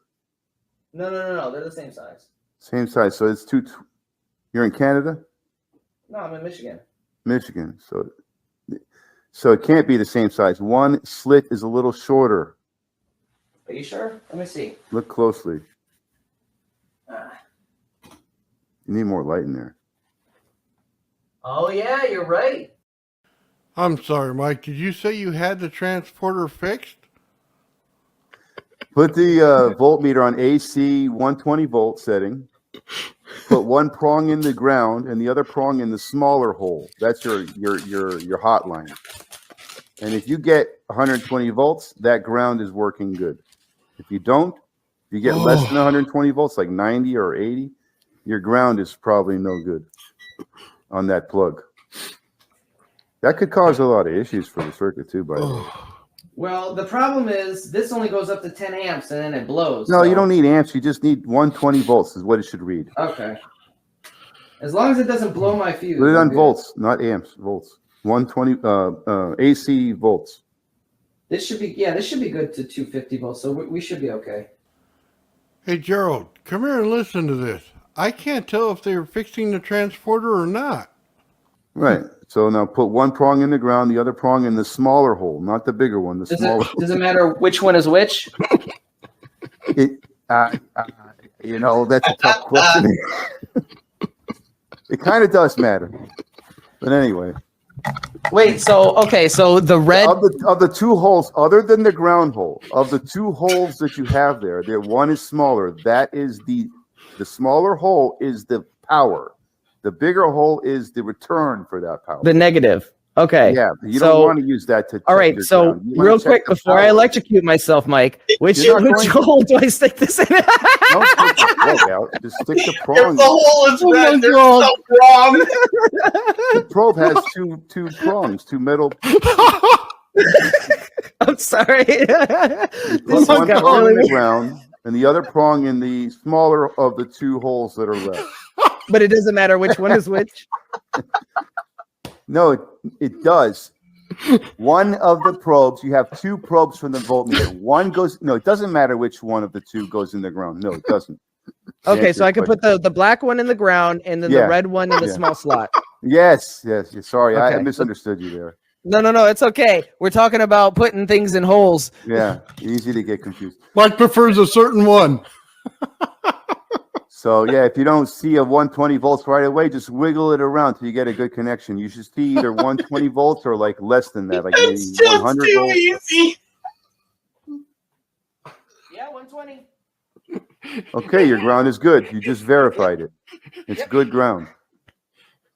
[SPEAKER 5] No. They're the same size.
[SPEAKER 4] Same size. So it's 2. You're in Canada?
[SPEAKER 5] No, I'm in Michigan.
[SPEAKER 4] Michigan. So it can't be the same size. One slit is a little shorter.
[SPEAKER 5] Are you sure? Let me see.
[SPEAKER 4] Look closely. You need more light in there.
[SPEAKER 5] Oh, yeah, you're right.
[SPEAKER 3] I'm sorry, Mike. Did you say you had the transporter fixed?
[SPEAKER 4] Put the voltmeter on AC 120 volt setting. Put 1 prong in the ground and the other prong in the smaller hole. That's your hot line. And if you get 120 volts, that ground is working good. If you don't, if you get less than 120 volts, like 90 or 80, your ground is probably no good on that plug. That could cause a lot of issues for the circuit too, by the way.
[SPEAKER 5] Well, the problem is this only goes up to 10 amps and then it blows.
[SPEAKER 4] No, you don't need amps. You just need 120 volts is what it should read.
[SPEAKER 5] Okay. As long as it doesn't blow my fuse.
[SPEAKER 4] Put it on volts, not amps, volts. 120 AC volts.
[SPEAKER 5] This should be good to 250 volts, so we should be okay.
[SPEAKER 3] Hey, Gerald, come here and listen to this. I can't tell if they're fixing the transporter or not.
[SPEAKER 4] Right. So now put 1 prong in the ground, the other prong in the smaller hole, not the bigger one. Does
[SPEAKER 5] it matter which one is which?
[SPEAKER 4] That's a tough question. It kind of does matter. But anyway.
[SPEAKER 5] Wait, so the red
[SPEAKER 4] of the 2 holes, other than the ground hole, of the 2 holes that you have there, one is smaller. That is the smaller hole is the power. The bigger hole is the return for that power.
[SPEAKER 5] The negative.
[SPEAKER 6] Okay.
[SPEAKER 4] Yeah, you
[SPEAKER 6] so,
[SPEAKER 4] don't want to use that to.
[SPEAKER 6] All
[SPEAKER 4] check
[SPEAKER 6] right.
[SPEAKER 4] your
[SPEAKER 6] So
[SPEAKER 4] ground. You want to
[SPEAKER 6] real
[SPEAKER 4] check
[SPEAKER 6] quick
[SPEAKER 4] the
[SPEAKER 6] before I
[SPEAKER 4] power.
[SPEAKER 6] electrocute myself, Mike, which
[SPEAKER 4] You're not going to-
[SPEAKER 6] hole do I stick this in?
[SPEAKER 4] Don't take the plug out. Just stick the
[SPEAKER 7] If
[SPEAKER 4] prong.
[SPEAKER 7] the hole is
[SPEAKER 3] Oh my
[SPEAKER 7] red, there's
[SPEAKER 3] God.
[SPEAKER 7] something wrong.
[SPEAKER 4] The probe has two prongs, two metal.
[SPEAKER 6] I'm sorry.
[SPEAKER 4] You
[SPEAKER 6] This
[SPEAKER 4] put one
[SPEAKER 6] got
[SPEAKER 4] prong
[SPEAKER 6] really
[SPEAKER 4] in the
[SPEAKER 6] weird.
[SPEAKER 4] ground and the other prong in the smaller of the two holes that are left.
[SPEAKER 6] But it doesn't matter which one is which.
[SPEAKER 4] No, it does. One of the probes, you have two probes from the voltmeter. One goes, no, it doesn't matter which one of the two goes in the ground. No, it doesn't.
[SPEAKER 6] Okay,
[SPEAKER 4] Answer
[SPEAKER 6] so I
[SPEAKER 4] your
[SPEAKER 6] can put the black one in the ground and then
[SPEAKER 4] Yeah.
[SPEAKER 6] the red one in the
[SPEAKER 4] Yeah.
[SPEAKER 6] small slot.
[SPEAKER 4] Yes. Sorry, I
[SPEAKER 6] Okay.
[SPEAKER 4] misunderstood you there.
[SPEAKER 6] No, it's okay. We're talking about putting things in holes.
[SPEAKER 4] Yeah, easy to get confused.
[SPEAKER 3] Mike prefers a certain one.
[SPEAKER 4] So yeah, if you don't see a 120 volts right away, just wiggle it around till you get a good connection. You should see either 120 volts or like less than that, like maybe
[SPEAKER 7] It's just
[SPEAKER 4] 100
[SPEAKER 7] too
[SPEAKER 4] volts.
[SPEAKER 7] easy.
[SPEAKER 5] Yeah, 120.
[SPEAKER 4] Okay, your ground is good. You just verified it. It's good ground.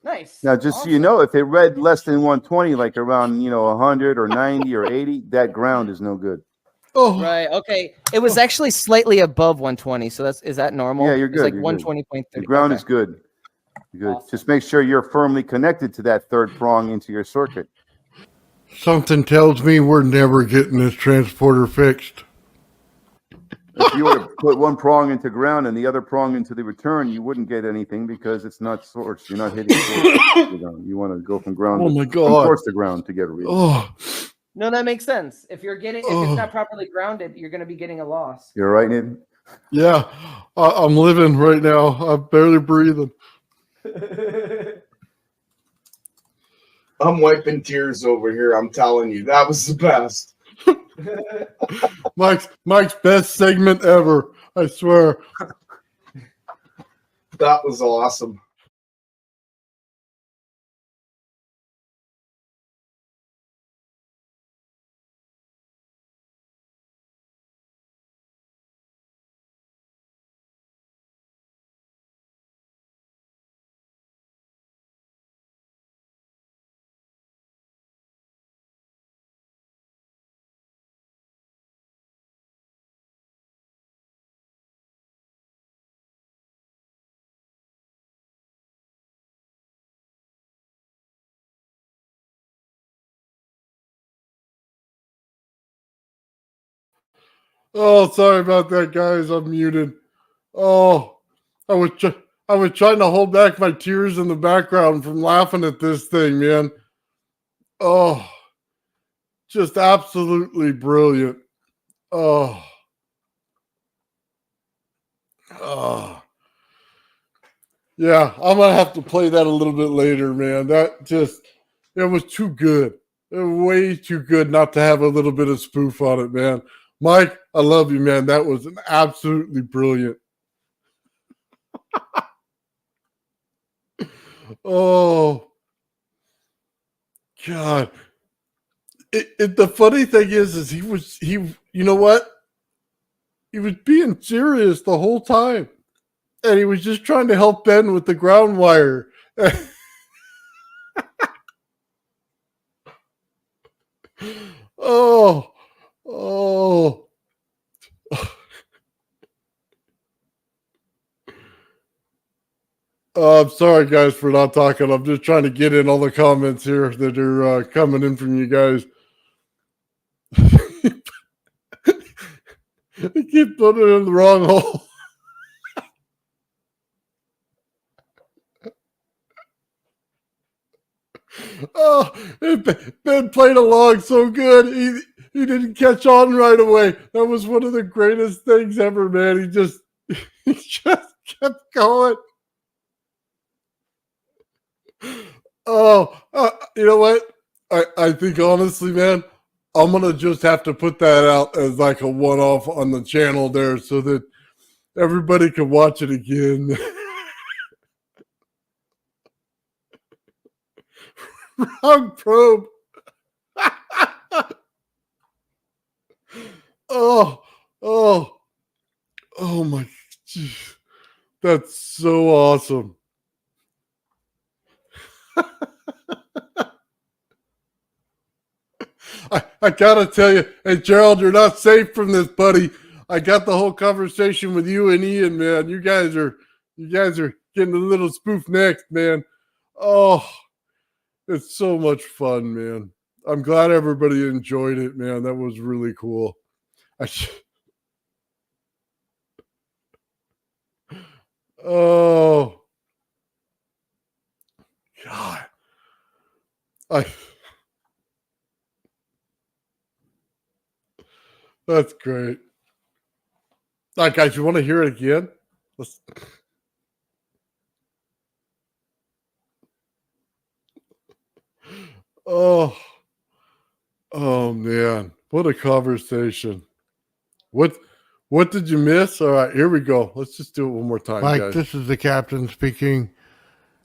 [SPEAKER 5] Nice.
[SPEAKER 4] Now, just so you know, if it read less than 120, like around 100 or 90 or 80, that ground is no good.
[SPEAKER 3] Oh,
[SPEAKER 6] Right. Okay. It was actually slightly above 120. So is that normal?
[SPEAKER 4] Yeah, you're
[SPEAKER 6] It's
[SPEAKER 4] good,
[SPEAKER 6] like
[SPEAKER 4] you're good.
[SPEAKER 6] 120.3.
[SPEAKER 4] The ground
[SPEAKER 6] Okay.
[SPEAKER 4] is good. You're good.
[SPEAKER 5] Awesome.
[SPEAKER 4] Just make sure you're firmly connected to that third prong into your circuit.
[SPEAKER 3] something tells me we're never getting this transporter fixed.
[SPEAKER 4] If you were to put one prong into ground and the other prong into the return, you wouldn't get anything because it's not source. You're not hitting source. You want to go from ground
[SPEAKER 3] Oh
[SPEAKER 4] to,
[SPEAKER 3] my
[SPEAKER 4] from
[SPEAKER 3] God.
[SPEAKER 4] source to ground to get a reading.
[SPEAKER 3] Oh,
[SPEAKER 5] No, that makes sense. If it's not properly grounded, you're going to be getting a loss.
[SPEAKER 4] You're right, Nathan?
[SPEAKER 3] yeah. I'm living right now. I'm barely breathing.
[SPEAKER 7] I'm wiping tears over here. I'm telling you, that was the best.
[SPEAKER 3] Mike's best segment ever. I swear.
[SPEAKER 7] That was awesome.
[SPEAKER 3] Oh, sorry about that, guys. I'm muted. Oh, I was trying to hold back my tears in the background from laughing at this thing, man. Oh, just absolutely brilliant. Oh. Oh. Yeah, I'm gonna have to play that a little bit later, man. It was too good. It was way too good not to have a little bit of spoof on it, man. Mike, I love you, man. That was an absolutely brilliant. Oh, God. The funny thing is you know what? He was being serious the whole time. And he was just trying to help Ben with the ground wire. Oh. I'm sorry, guys, for not talking. I'm just trying to get in all the comments here that are coming in from you guys. I keep putting it in the wrong hole. Oh, Ben played along so good. He didn't catch on right away. That was one of the greatest things ever, man. He just kept going. Oh, you know what? I think honestly, man, I'm gonna just have to put that out as like a one-off on the channel there, so that everybody can watch it again. Wrong probe. Oh my! Geez. That's so awesome. I gotta tell you, hey Gerald, you're not safe from this, buddy. I got the whole conversation with you and Ian, man. You guys are getting a little spoof next, man. Oh, it's so much fun, man. I'm glad everybody enjoyed it, man. That was really cool. Oh, God. That's great. All right, guys, you want to hear it again? Oh, man. What a conversation. What did you miss? All right, here we go. Let's just do it one more time,
[SPEAKER 8] Mike,
[SPEAKER 3] guys.
[SPEAKER 8] this is the captain speaking.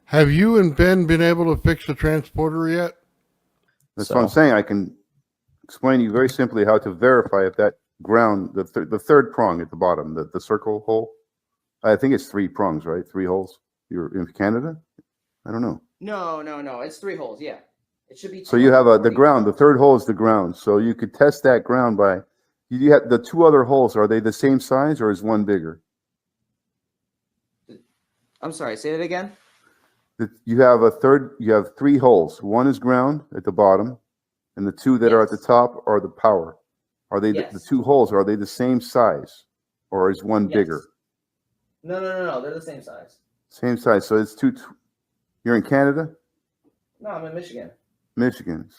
[SPEAKER 8] Have you and Ben been able to fix the transporter yet?
[SPEAKER 4] That's what I'm saying. I can explain to you very simply how to verify if that ground, the third prong at the bottom, the circle hole. I think it's 3 prongs, right? 3 holes. You're in Canada? I don't know.
[SPEAKER 5] No. It's 3 holes. Yeah, it should be.
[SPEAKER 4] So you have the ground. The third hole is the ground. So you could test that ground by. You have the 2 other holes. Are they the same size or is one bigger?
[SPEAKER 5] I'm sorry. Say that again.
[SPEAKER 4] You have 3 holes. One is ground at the bottom, and the 2 that are at the top are the power. Are they the 2 holes? Are they the same size, or is one bigger?
[SPEAKER 5] No. They're the same size.
[SPEAKER 4] Same size. So it's 2. You're in Canada?
[SPEAKER 5] No, I'm in Michigan.
[SPEAKER 4] Michigan.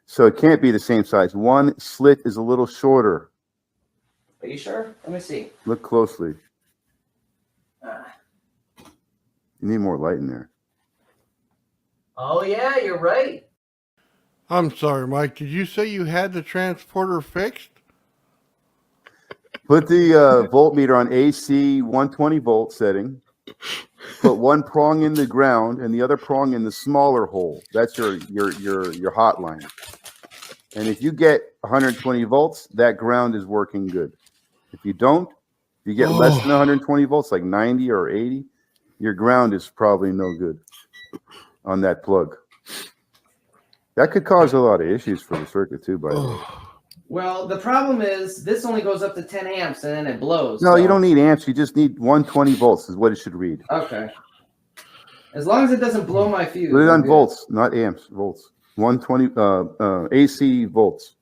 [SPEAKER 4] So it can't be the same size. One slit is a little shorter.
[SPEAKER 5] Are you sure? Let me see.
[SPEAKER 4] Look closely. You need more light in there.
[SPEAKER 5] Oh yeah, you're right.
[SPEAKER 8] I'm sorry, Mike. Did you say you had the transporter fixed?
[SPEAKER 4] Put the voltmeter on AC 120 volt setting. Put one prong in the ground and the other prong in the smaller hole. That's your hot line. And if you get 120 volts, that ground is working good. If you don't, if you get less than 120 volts, like 90 or 80, your ground is probably no good on that plug. That could cause a lot of issues for the circuit too, by the way.
[SPEAKER 5] Well, the problem is this only goes up to 10 amps and then it blows.
[SPEAKER 4] No, you don't need amps. You just need 120 volts is what it should read.
[SPEAKER 5] Okay. As long as it doesn't blow my fuse.
[SPEAKER 4] Put it on volts, not amps, volts. 120 AC volts.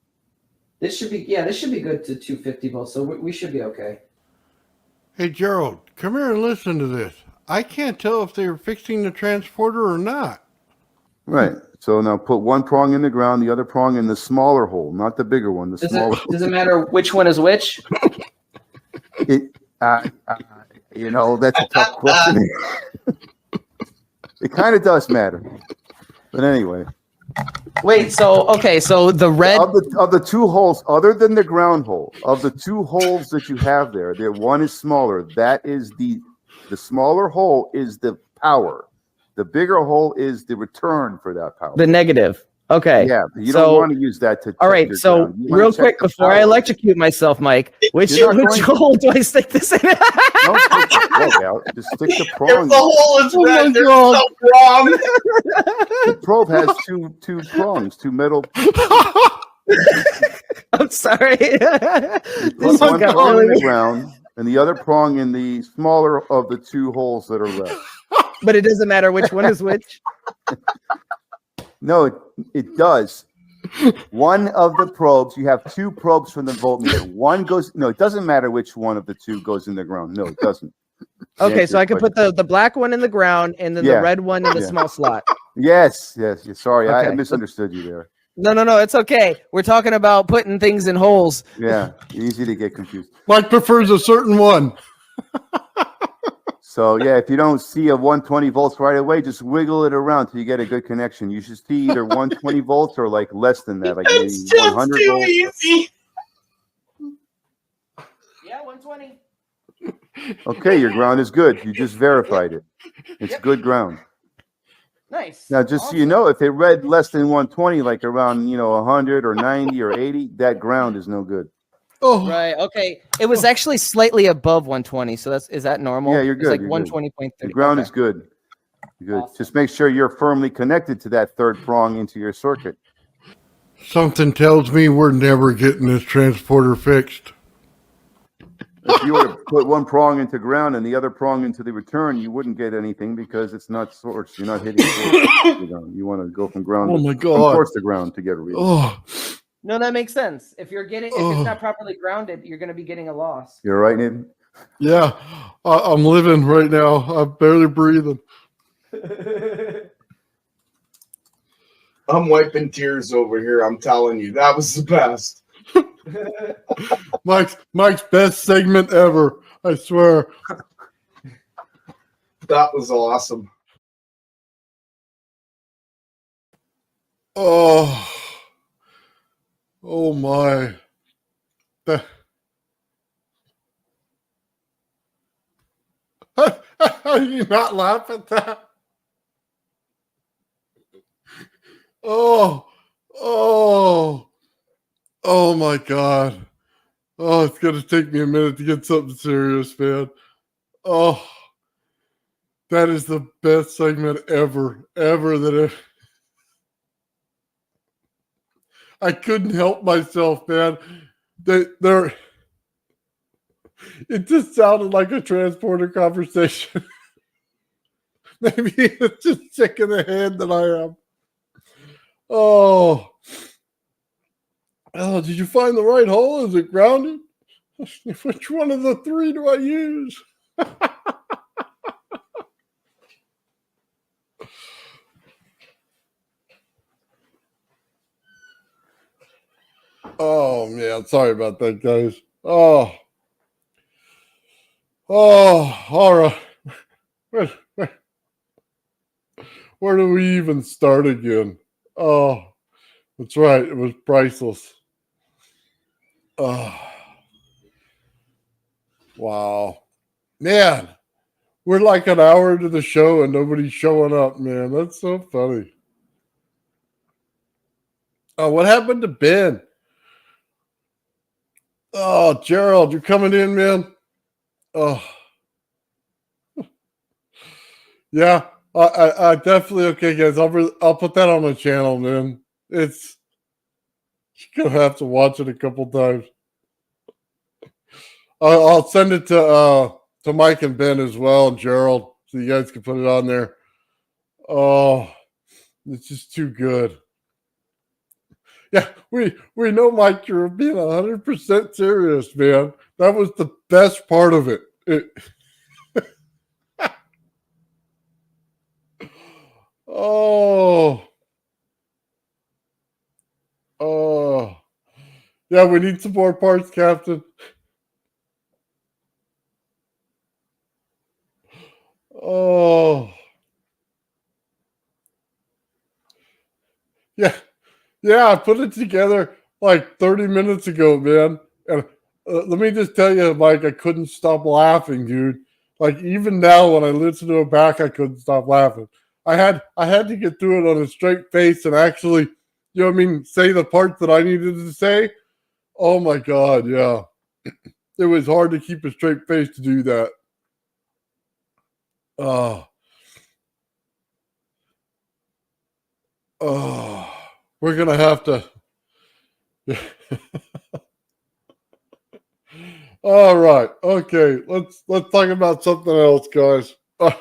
[SPEAKER 5] This should be good to 250 volts, so we should be okay.
[SPEAKER 8] Hey, Gerald, come here and listen to this. I can't tell if they're fixing the transporter or not.
[SPEAKER 4] Right. So now put one prong in the ground, the other prong in the smaller hole, not the bigger one. Does
[SPEAKER 5] it matter which one is which?
[SPEAKER 4] That's a tough question. It kind of does matter. But anyway.
[SPEAKER 6] Wait, so the red
[SPEAKER 4] of the 2 holes, other than the ground hole, of the 2 holes that you have there one is smaller. That is the smaller hole is the power. The bigger hole is the return for that power.
[SPEAKER 6] The negative. Okay.
[SPEAKER 4] Yeah, you don't want to use that to.
[SPEAKER 6] All right. So real quick before I electrocute myself, Mike, which hole do I stick this in?
[SPEAKER 4] Don't stick the plug out. Just stick the prong.
[SPEAKER 7] If the hole is red, there's something wrong.
[SPEAKER 4] The probe has two prongs, 2 metal.
[SPEAKER 6] I'm sorry.
[SPEAKER 4] Put one prong in the ground and the other prong in the smaller of the 2 holes that are left.
[SPEAKER 6] But it doesn't matter which one is which.
[SPEAKER 4] No, it does. One of the probes, you have 2 probes from the voltmeter. One goes, no, it doesn't matter which one of the 2 goes in the ground. No, it doesn't.
[SPEAKER 6] Okay, so I can put the black one in the ground and then the red one in the small slot.
[SPEAKER 4] Yes. Sorry,
[SPEAKER 6] Okay.
[SPEAKER 4] I misunderstood you there.
[SPEAKER 6] No, it's okay. We're talking about putting things in holes.
[SPEAKER 4] Yeah, easy to get confused.
[SPEAKER 3] Mike prefers a certain one.
[SPEAKER 4] So yeah, if you don't see a 120 volts right away, just wiggle it around till you get a good connection. You should see either 120 volts or like less than that, like maybe 100 volts.
[SPEAKER 7] Easy.
[SPEAKER 5] Yeah, 120.
[SPEAKER 4] Okay, your ground is good. You just verified it. It's good ground.
[SPEAKER 5] Nice.
[SPEAKER 4] Now, just so you know, if it read less than 120, like around 100 or 90 or 80, that ground is no good.
[SPEAKER 3] Oh,
[SPEAKER 6] Right. Okay. It was actually slightly above 120. So is that normal?
[SPEAKER 4] Yeah, you're good.
[SPEAKER 6] It's like 120.30.
[SPEAKER 4] The ground is good. Good.
[SPEAKER 6] Awesome.
[SPEAKER 4] Just make sure you're firmly connected to that third prong into your circuit.
[SPEAKER 8] Something tells me we're never getting this transporter fixed.
[SPEAKER 4] If you were to put one prong into ground and the other prong into the return, you wouldn't get anything because it's not source. You're not hitting source. You want to go from ground.
[SPEAKER 3] Oh my
[SPEAKER 4] from
[SPEAKER 3] God.
[SPEAKER 4] source to ground to get a read.
[SPEAKER 3] Oh,
[SPEAKER 5] No, that makes sense. If it's not properly grounded, you're going to be getting a loss.
[SPEAKER 4] You're right, Nathan.
[SPEAKER 3] yeah. I'm living right now. I'm barely breathing.
[SPEAKER 7] I'm wiping tears over here. I'm telling you, that was the best.
[SPEAKER 3] Mike's best segment ever. I swear.
[SPEAKER 7] That was awesome.
[SPEAKER 3] Oh my. How do you not laugh at that? Oh my God. Oh, it's gonna take me a minute to get something serious, man. Oh, that is the best segment ever that I couldn't help myself, man. It just sounded like a transporter conversation. Maybe it's just sick in the head that I am. Oh, did you find the right hole? Is it grounded? Which one of the three do I use? Oh man, sorry about that, guys. Oh, all right. Where do we even start again? Oh, that's right. It was priceless. Oh, wow, man. We're like an hour into the show and nobody's showing up, man. That's so funny. Oh, what happened to Ben? Oh, Gerald, you're coming in, man. Oh, yeah. I definitely okay, guys. I'll put that on the channel, man. It's you're gonna have to watch it a couple times. I'll send it to Mike and Ben as well, and Gerald, so you guys can put it on there. Oh, it's just too good. Yeah, we know, Mike, you're being 100% serious, man. That was the best part of it. Oh, yeah, we need some more parts, Captain. Oh, yeah. Yeah, I put it together like 30 minutes ago, man. And let me just tell you, Mike, I couldn't stop laughing, dude. Like even now, when I listen to it back, I couldn't stop laughing. I had to get through it on a straight face and actually, you know what I mean, say the parts that I needed to say. Oh my God, yeah. It was hard to keep a straight face to do that. Oh. Oh. We're gonna have to. All right. Okay. Let's talk about something else, guys. Oh,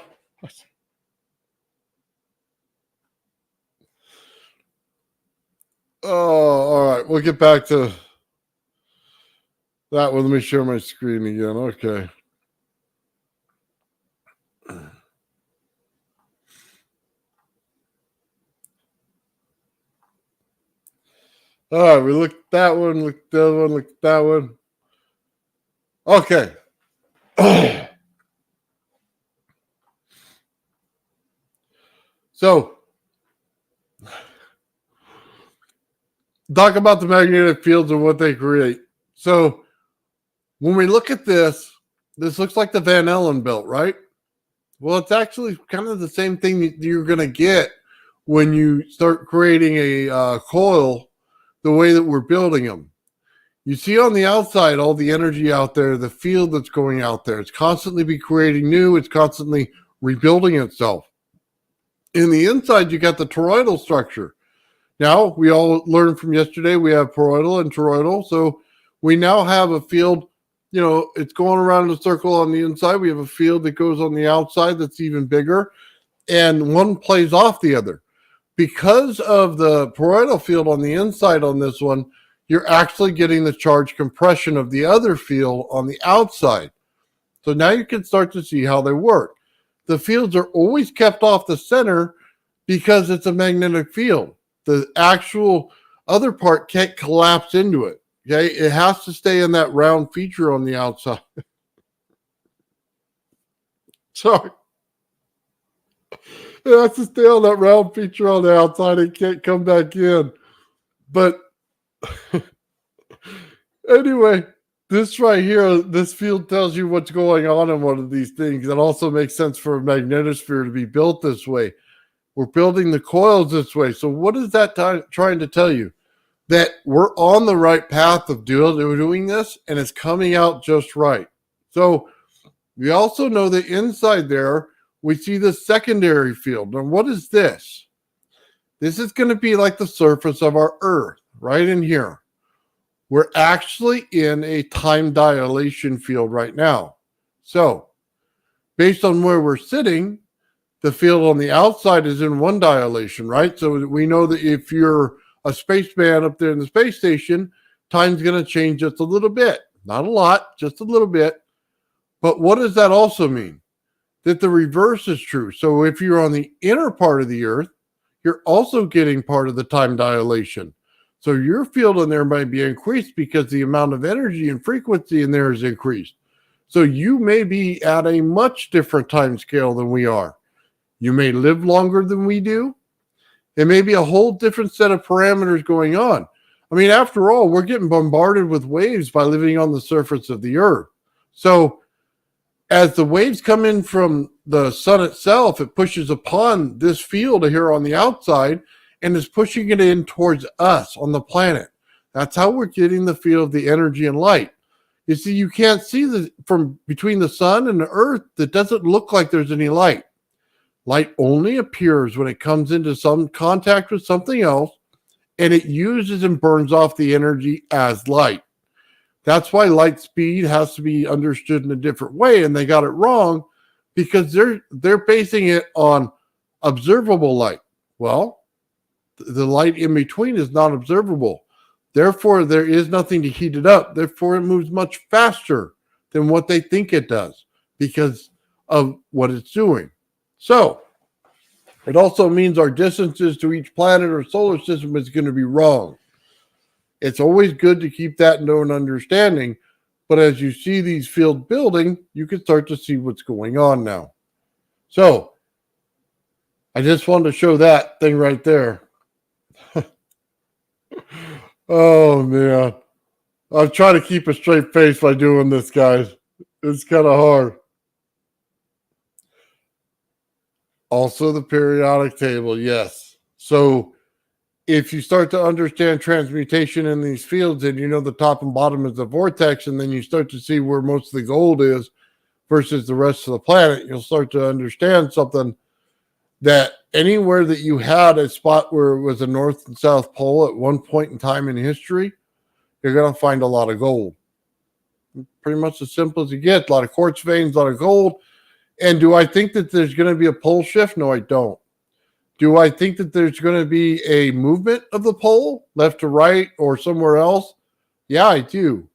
[SPEAKER 3] all right. We'll get back to that one. Let me share my screen again. Okay. All right. We looked at that one, looked at the other one, looked at that one. Okay. So, talk about the magnetic fields and what they create. So, when we look at this looks like the Van Allen belt, right? Well, it's actually kind of the same thing that you're going to get when you start creating a coil the way that we're building them. You see on the outside all the energy out there, the field that's going out there. It's constantly be creating new. It's constantly rebuilding itself. In the inside, you got the toroidal structure. Now, we all learned from yesterday, we have toroidal and toroidal. So we now have a field, it's going around in a circle on the inside. We have a field that goes on the outside that's even bigger, and one plays off the other. Because of the toroidal field on the inside on this one, you're actually getting the charge compression of the other field on the outside. So now you can start to see how they work. The fields are always kept off the center because it's a magnetic field. The actual other part can't collapse into it. Okay, it has to stay in that round feature on the outside. Sorry. It has to stay on that round feature on the outside. It can't come back in. But anyway, this right here, this field tells you what's going on in one of these things. It also makes sense for a magnetosphere to be built this way. We're building the coils this way. So what is that trying to tell you? That we're on the right path of doing this, and it's coming out just right. So we also know that inside there, we see the secondary field. Now, what is this? This is going to be like the surface of our Earth, right in here. We're actually in a time dilation field right now. So, based on where we're sitting, the field on the outside is in one dilation, right? So we know that if you're a spaceman up there in the space station, time's going to change just a little bit. Not a lot, just a little bit. But what does that also mean? That the reverse is true. So if you're on the inner part of the Earth, you're also getting part of the time dilation. So your field in there might be increased because the amount of energy and frequency in there is increased. So you may be at a much different time scale than we are. You may live longer than we do. It may be a whole different set of parameters going on. I mean, after all, we're getting bombarded with waves by living on the surface of the Earth. So as the waves come in from the sun itself, it pushes upon this field here on the outside and is pushing it in towards us on the planet. That's how we're getting the feel of the energy and light. You see, you can't see from between the sun and the Earth, it doesn't look like there's any light. Light only appears when it comes into some contact with something else, and it uses and burns off the energy as light. That's why light speed has to be understood in a different way, and they got it wrong because they're basing it on observable light. Well, the light in between is not observable. Therefore, there is nothing to heat it up. Therefore, it moves much faster than what they think it does because of what it's doing. So, it also means our distances to each planet or solar system is going to be wrong. It's always good to keep that known understanding, but as you see these fields building, you can start to see what's going on now. So, I just wanted to show that thing right there. Oh, man. I'm trying to keep a straight face by doing this, guys. It's kind of hard. Also, the periodic table, yes. So, if you start to understand transmutation in these fields and you know the top and bottom is the vortex, and then you start to see where most of the gold is versus the rest of the planet, you'll start to understand something that anywhere that you had a spot where it was a north and south pole at one point in time in history, you're going to find a lot of gold. Pretty much as simple as you get. A lot of quartz veins, a lot of gold. And do I think that there's going to be a pole shift? No, I don't. Do I think that there's going to be a movement of the pole left to right or somewhere else? Yeah, I do.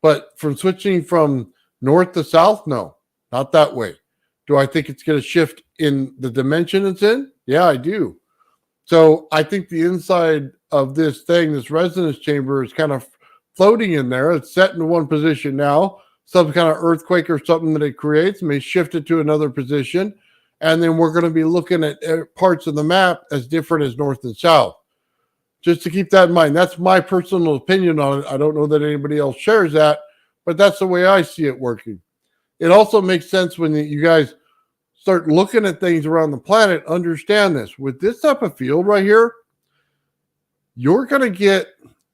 [SPEAKER 3] But from switching from north to south, no, not that way. Do I think it's going to shift in the dimension it's in? Yeah, I do. So I think the inside of this thing, this resonance chamber, is kind of floating in there. It's set in one position now. Some kind of earthquake or something that it creates may shift it to another position. And then we're going to be looking at parts of the map as different as north and south. Just to keep that in mind. That's my personal opinion on it. I don't know that anybody else shares that, but that's the way I see it working. It also makes sense when you guys start looking at things around the planet. Understand this. With this type of field right here, you're going to get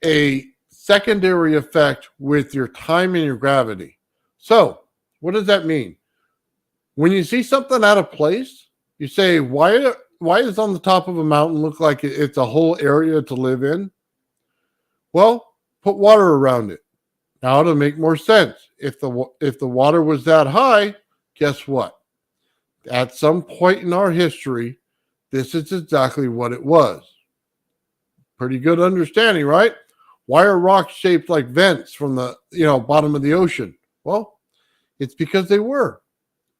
[SPEAKER 3] a secondary effect with your time and your gravity. So, what does that mean? When you see something out of place, you say, why why does on the top of a mountain look like it's a whole area to live in? Well, put water around it. Now it'll make more sense. If the water was that high, guess what? At some point in our history, this is exactly what it was. Pretty good understanding, right? Why are rocks shaped like vents from the bottom of the ocean? Well, it's because they were.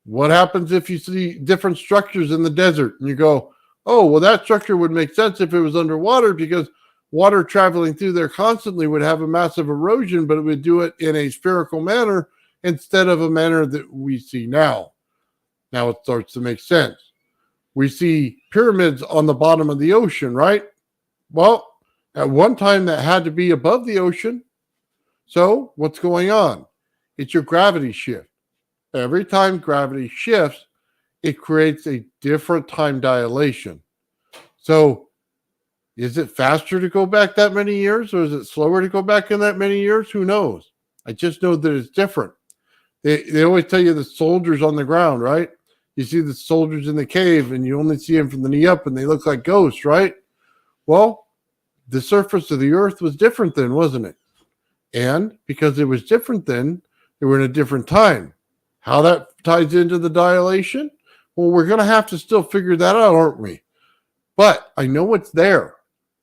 [SPEAKER 3] What happens if you see different structures in the desert and you go, oh, well, that structure would make sense if it was underwater because water traveling through there constantly would have a massive erosion, but it would do it in a spherical manner instead of a manner that we see now. Now it starts to make sense. We see pyramids on the bottom of the ocean, right? Well, at one time that had to be above the ocean. So what's going on? It's your gravity shift. Every time gravity shifts, it creates a different time dilation. So is it faster to go back that many years, or is it slower to go back in that many years? Who knows? I just know that it's different. They always tell you the soldiers on the ground, right? You see the soldiers in the cave and you only see them from the knee up and they look like ghosts, right? Well, the surface of the earth was different then, wasn't it? And because it was different then, they were in a different time. How that ties into the dilation? Well, we're going to have to still figure that out, aren't we? But I know it's there.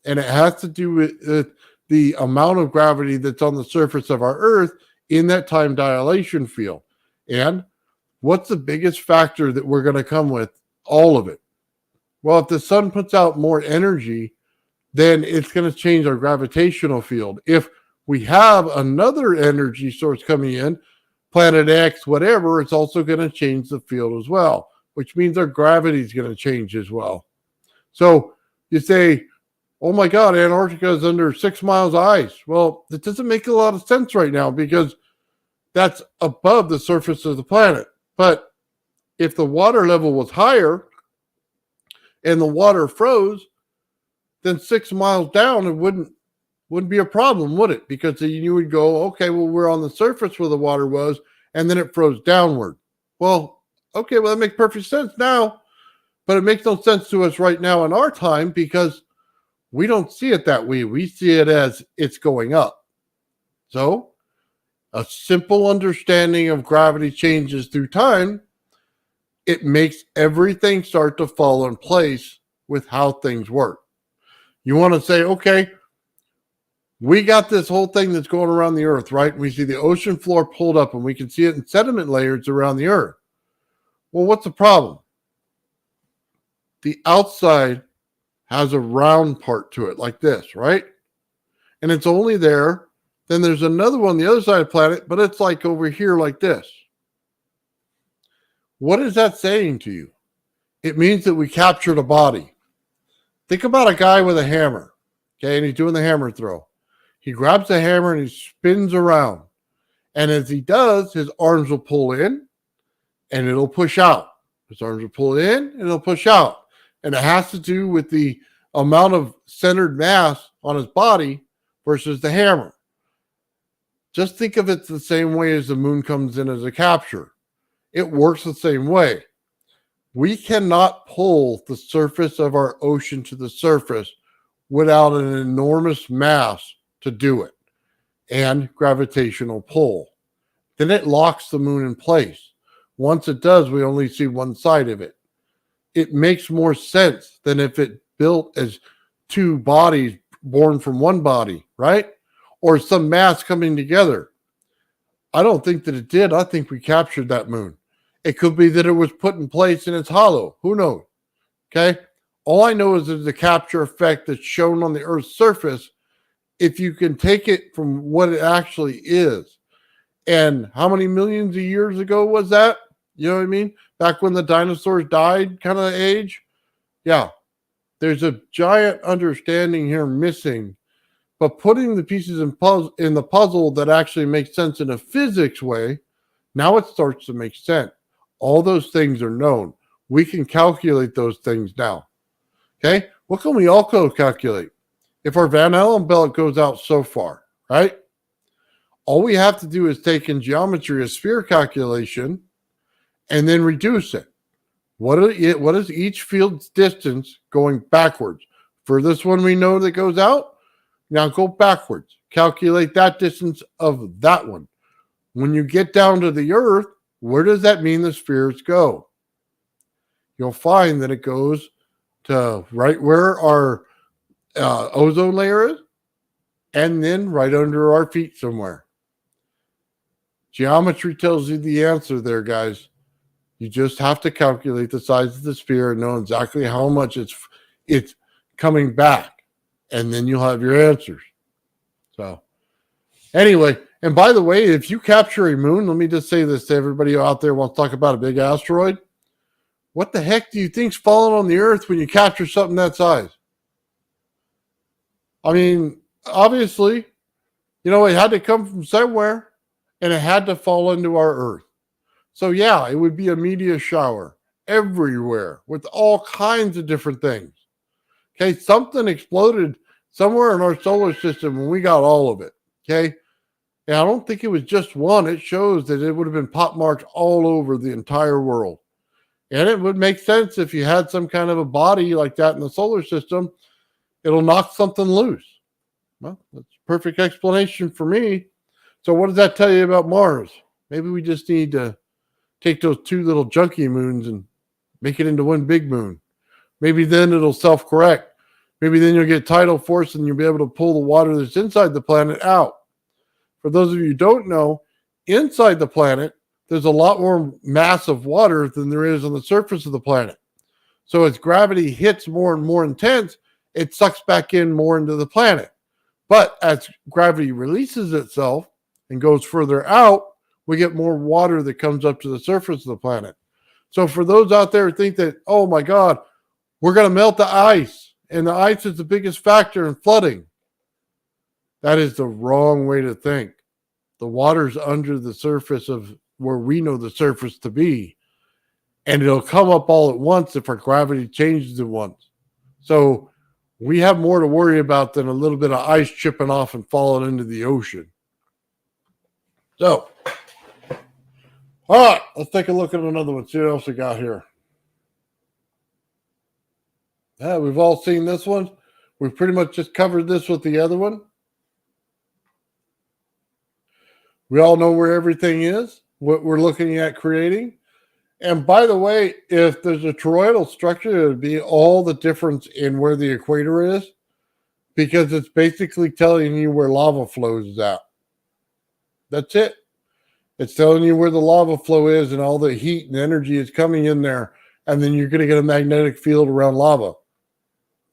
[SPEAKER 3] And it has to do with the amount of gravity that's on the surface of our earth in that time dilation field. And what's the biggest factor that we're going to come with? All of it. Well, if the sun puts out more energy, then it's going to change our gravitational field. If we have another energy source coming in, planet X, whatever, it's also going to change the field as well, which means our gravity is going to change as well. So you say, oh my God, Antarctica is under 6 miles of ice. Well, that doesn't make a lot of sense right now because that's above the surface of the planet. But if the water level was higher and the water froze, then 6 miles down, it wouldn't be a problem, would it? Because you would go, okay, well, we're on the surface where the water was, and then it froze downward. Well, okay, well, that makes perfect sense now, but it makes no sense to us right now in our time because we don't see it that way. We see it as it's going up. So a simple understanding of gravity changes through time, it makes everything start to fall in place with how things work. You want to say, okay, we got this whole thing that's going around the earth, right? We see the ocean floor pulled up and we can see it in sediment layers around the earth. Well, what's the problem? The outside has a round part to it like this, right? And it's only there. Then there's another one on the other side of the planet, but it's like over here like this. What is that saying to you? It means that we captured a body. Think about a guy with a hammer, okay, and he's doing the hammer throw. He grabs the hammer and he spins around. And as he does, his arms will pull in and it'll push out. His arms will pull in and it'll push out. And it has to do with the amount of centered mass on his body versus the hammer. Just think of it the same way as the moon comes in as a capture. It works the same way. We cannot pull the surface of our ocean to the surface without an enormous mass to do it and gravitational pull. Then it locks the moon in place. Once it does, we only see one side of it. It makes more sense than if it built as two bodies born from one body, right? Or some mass coming together. I don't think that it did. I think we captured that moon. It could be that it was put in place and it's hollow. Who knows? Okay. All I know is there's a capture effect that's shown on the Earth's surface if you can take it from what it actually is. And how many millions of years ago was that? You know what I mean? Back when the dinosaurs died kind of age? Yeah. There's a giant understanding here missing. But putting the pieces in the puzzle that actually makes sense in a physics way, now it starts to make sense. All those things are known. We can calculate those things now. Okay? What can we also calculate? If our Van Allen belt goes out so far, right? All we have to do is take in geometry a sphere calculation and then reduce it. What is each field's distance going backwards? For this one, we know that goes out. Now go backwards. Calculate that distance of that one. When you get down to the Earth, where does that mean the spheres go? You'll find that it goes to right where our ozone layer is, and then right under our feet somewhere. Geometry tells you the answer there, guys. You just have to calculate the size of the sphere and know exactly how much it's coming back, and then you'll have your answers. So anyway, and by the way, if you capture a moon, let me just say this to everybody out there who wants to talk about a big asteroid. What the heck do you think's falling on the Earth when you capture something that size? I mean, obviously, it had to come from somewhere, and it had to fall into our Earth. So yeah, it would be a meteor shower everywhere with all kinds of different things. Okay, something exploded somewhere in our solar system, and we got all of it. Okay, and I don't think it was just one. It shows that it would have been pockmarked all over the entire world. And it would make sense if you had some kind of a body like that in the solar system, it'll knock something loose. Well, that's a perfect explanation for me. So what does that tell you about Mars? Maybe we just need to take those two little junky moons and make it into one big moon. Maybe then it'll self-correct. Maybe then you'll get tidal force and you'll be able to pull the water that's inside the planet out. For those of you who don't know, inside the planet, there's a lot more mass of water than there is on the surface of the planet. So as gravity hits more and more intense, it sucks back in more into the planet. But as gravity releases itself and goes further out, we get more water that comes up to the surface of the planet. So for those out there who think that, oh my God, we're going to melt the ice, and the ice is the biggest factor in flooding, that is the wrong way to think. The water's under the surface of where we know the surface to be, and it'll come up all at once if our gravity changes at once. So we have more to worry about than a little bit of ice chipping off and falling into the ocean. So, all right, let's take a look at another one, see what else we got here. Yeah, we've all seen this one. We've pretty much just covered this with the other one. We all know where everything is, what we're looking at creating. And by the way, if there's a toroidal structure, it would be all the difference in where the equator is, because it's basically telling you where lava flows at. That's it. It's telling you where the lava flow is and all the heat and energy is coming in there, and then you're going to get a magnetic field around lava.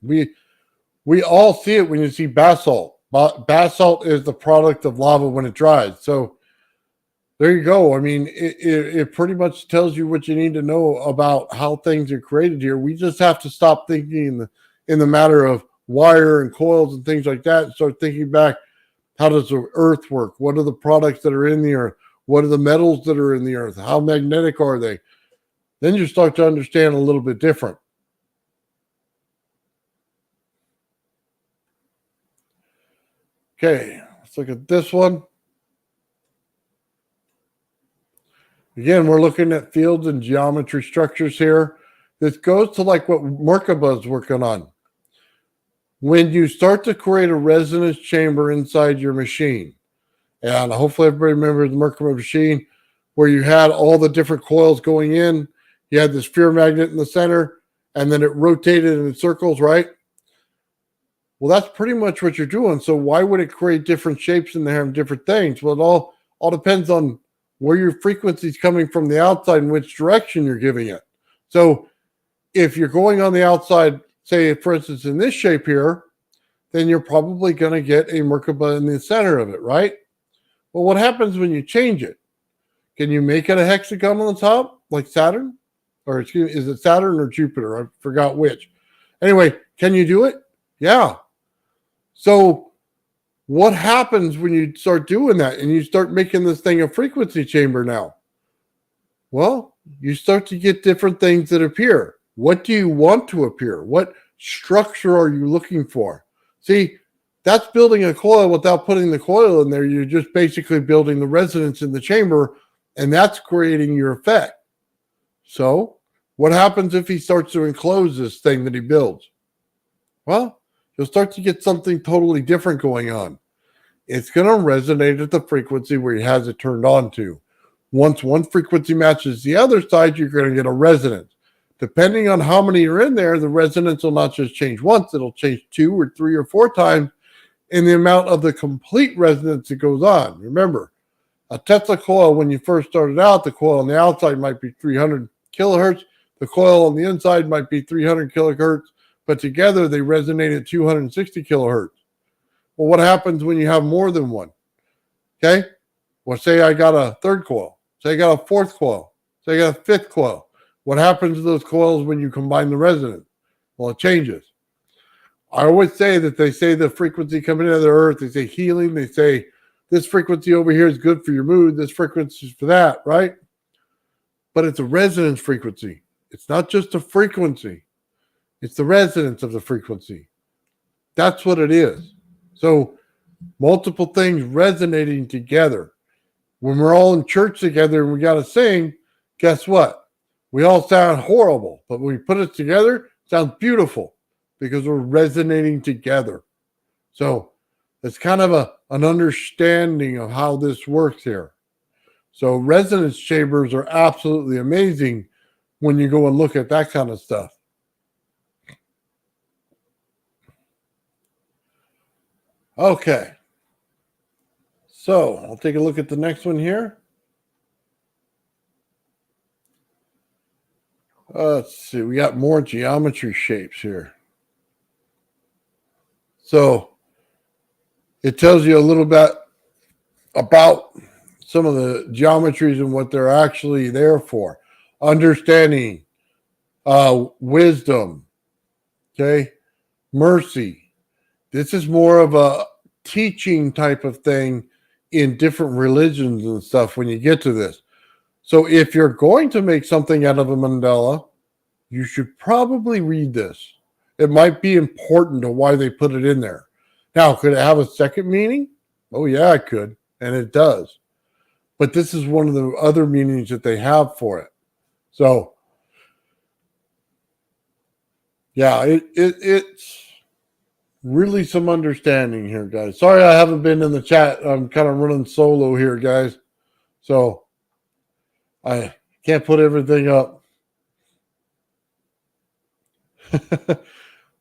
[SPEAKER 3] We all see it when you see basalt. Basalt is the product of lava when it dries. So there you go. I mean, it pretty much tells you what you need to know about how things are created here. We just have to stop thinking in the matter of wire and coils and things like that and start thinking back, how does the earth work? What are the products that are in the earth? What are the metals that are in the earth? How magnetic are they? Then you start to understand a little bit different. Okay, let's look at this one. Again, we're looking at fields and geometry structures here. This goes to like what Merkaba's working on. When you start to create a resonance chamber inside your machine, and hopefully everybody remembers the Merkaba machine, where you had all the different coils going in, you had the sphere magnet in the center, and then it rotated in circles, right? Well, that's pretty much what you're doing. So why would it create different shapes in there and different things? Well, it all depends on where your frequency is coming from the outside and which direction you're giving it. So if you're going on the outside, say, for instance, in this shape here, then you're probably going to get a Merkaba in the center of it, right? Well, what happens when you change it? Can you make it a hexagon on the top, like Saturn? Or excuse me, is it Saturn or Jupiter? I forgot which. Anyway, can you do it? Yeah. So what happens when you start doing that and you start making this thing a frequency chamber now? Well, you start to get different things that appear. What do you want to appear? What structure are you looking for? See, that's building a coil without putting the coil in there. You're just basically building the resonance in the chamber, and that's creating your effect. So What happens if he starts to enclose this thing that he builds? Well, you'll start to get something totally different going on. It's going to resonate at the frequency where he has it turned on to. Once one frequency matches the other side, you're going to get a resonance. Depending on how many are in there, the resonance will not just change once, it'll change 2 or 3 or 4 times in the amount of the complete resonance that goes on. Remember, a Tesla coil, when you first started out, the coil on the outside might be 300 kilohertz. The coil on the inside might be 300 kilohertz, but together they resonate at 260 kilohertz. Well, what happens when you have more than one? Okay? Well, say I got a third coil. Say I got a fourth coil. Say I got a fifth coil. What happens to those coils when you combine the resonance? Well, it changes. I always say that they say the frequency coming out of the earth, they say healing, they say this frequency over here is good for your mood, this frequency is for that, right? But it's a resonance frequency. It's not just a frequency. It's the resonance of the frequency. That's what it is. So multiple things resonating together. When we're all in church together and we got to sing, guess what? We all sound horrible, but when we put it together, it sounds beautiful because we're resonating together. So it's kind of an understanding of how this works here. So resonance chambers are absolutely amazing when you go and look at that kind of stuff. Okay. So I'll take a look at the next one here. Let's see. We got more geometry shapes here. So it tells you a little bit about some of the geometries and what they're actually there for. Understanding, wisdom, okay, mercy. This is more of a teaching type of thing in different religions and stuff when you get to this. So if you're going to make something out of a mandala, you should probably read this. It might be important to why they put it in there. Now, could it have a second meaning? Oh, yeah, it could, and it does. But this is one of the other meanings that they have for it. So, yeah, it's really some understanding here, guys. Sorry I haven't been in the chat. I'm kind of running solo here, guys. So, I can't put everything up.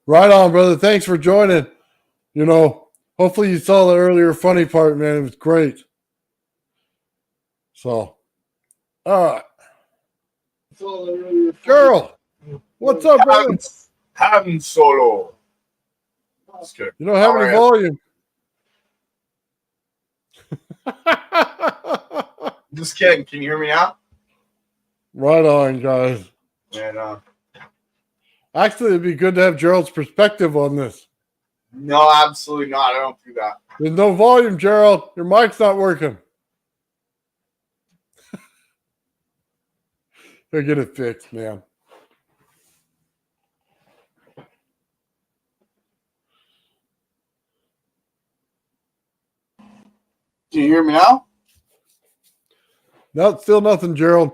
[SPEAKER 3] Right on, brother. Thanks for joining. You know, hopefully you saw the earlier funny part, man. It was great. So, all right. Girl, what's up, brother?
[SPEAKER 7] Han Solo. That's good.
[SPEAKER 3] You don't have any volume.
[SPEAKER 7] Just kidding. Can you hear me now?
[SPEAKER 3] Right on, guys.
[SPEAKER 7] And
[SPEAKER 3] actually, it'd be good to have Gerald's perspective on this.
[SPEAKER 7] no, absolutely not. I don't do that.
[SPEAKER 3] There's no volume, Gerald. Your mic's not working. They'll get it fixed, man.
[SPEAKER 7] Can you hear me now?
[SPEAKER 3] No, still nothing, Gerald.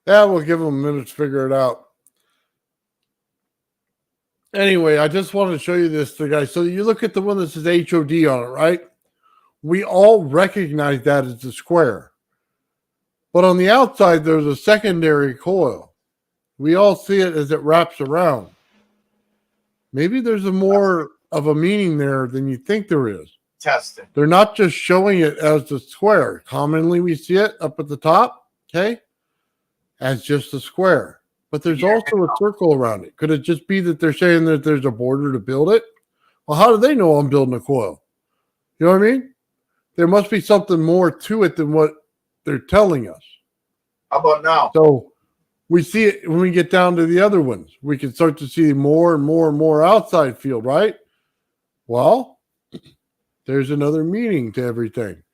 [SPEAKER 3] Yeah, we'll give them a minute to figure it out. Anyway, I just wanted to show you this, guys. So you look at the one that says HOD on it, right? We all recognize that as a square. But on the outside, there's a secondary coil. We all see it as it wraps around. Maybe there's a more of a meaning there than you think there is.
[SPEAKER 7] Testing.
[SPEAKER 3] They're not just showing it as the square. Commonly, we see it up at the top, okay, as just a square. But there's also a circle around it. Could it just be that they're saying that there's a border to build it? Well, how do they know I'm building a coil? You know what I mean? There must be something more to it than what they're telling us.
[SPEAKER 7] How about now?
[SPEAKER 3] So we see it when we get down to the other ones. We can start to see more and more and more outside field, right? Well, there's another meaning to everything.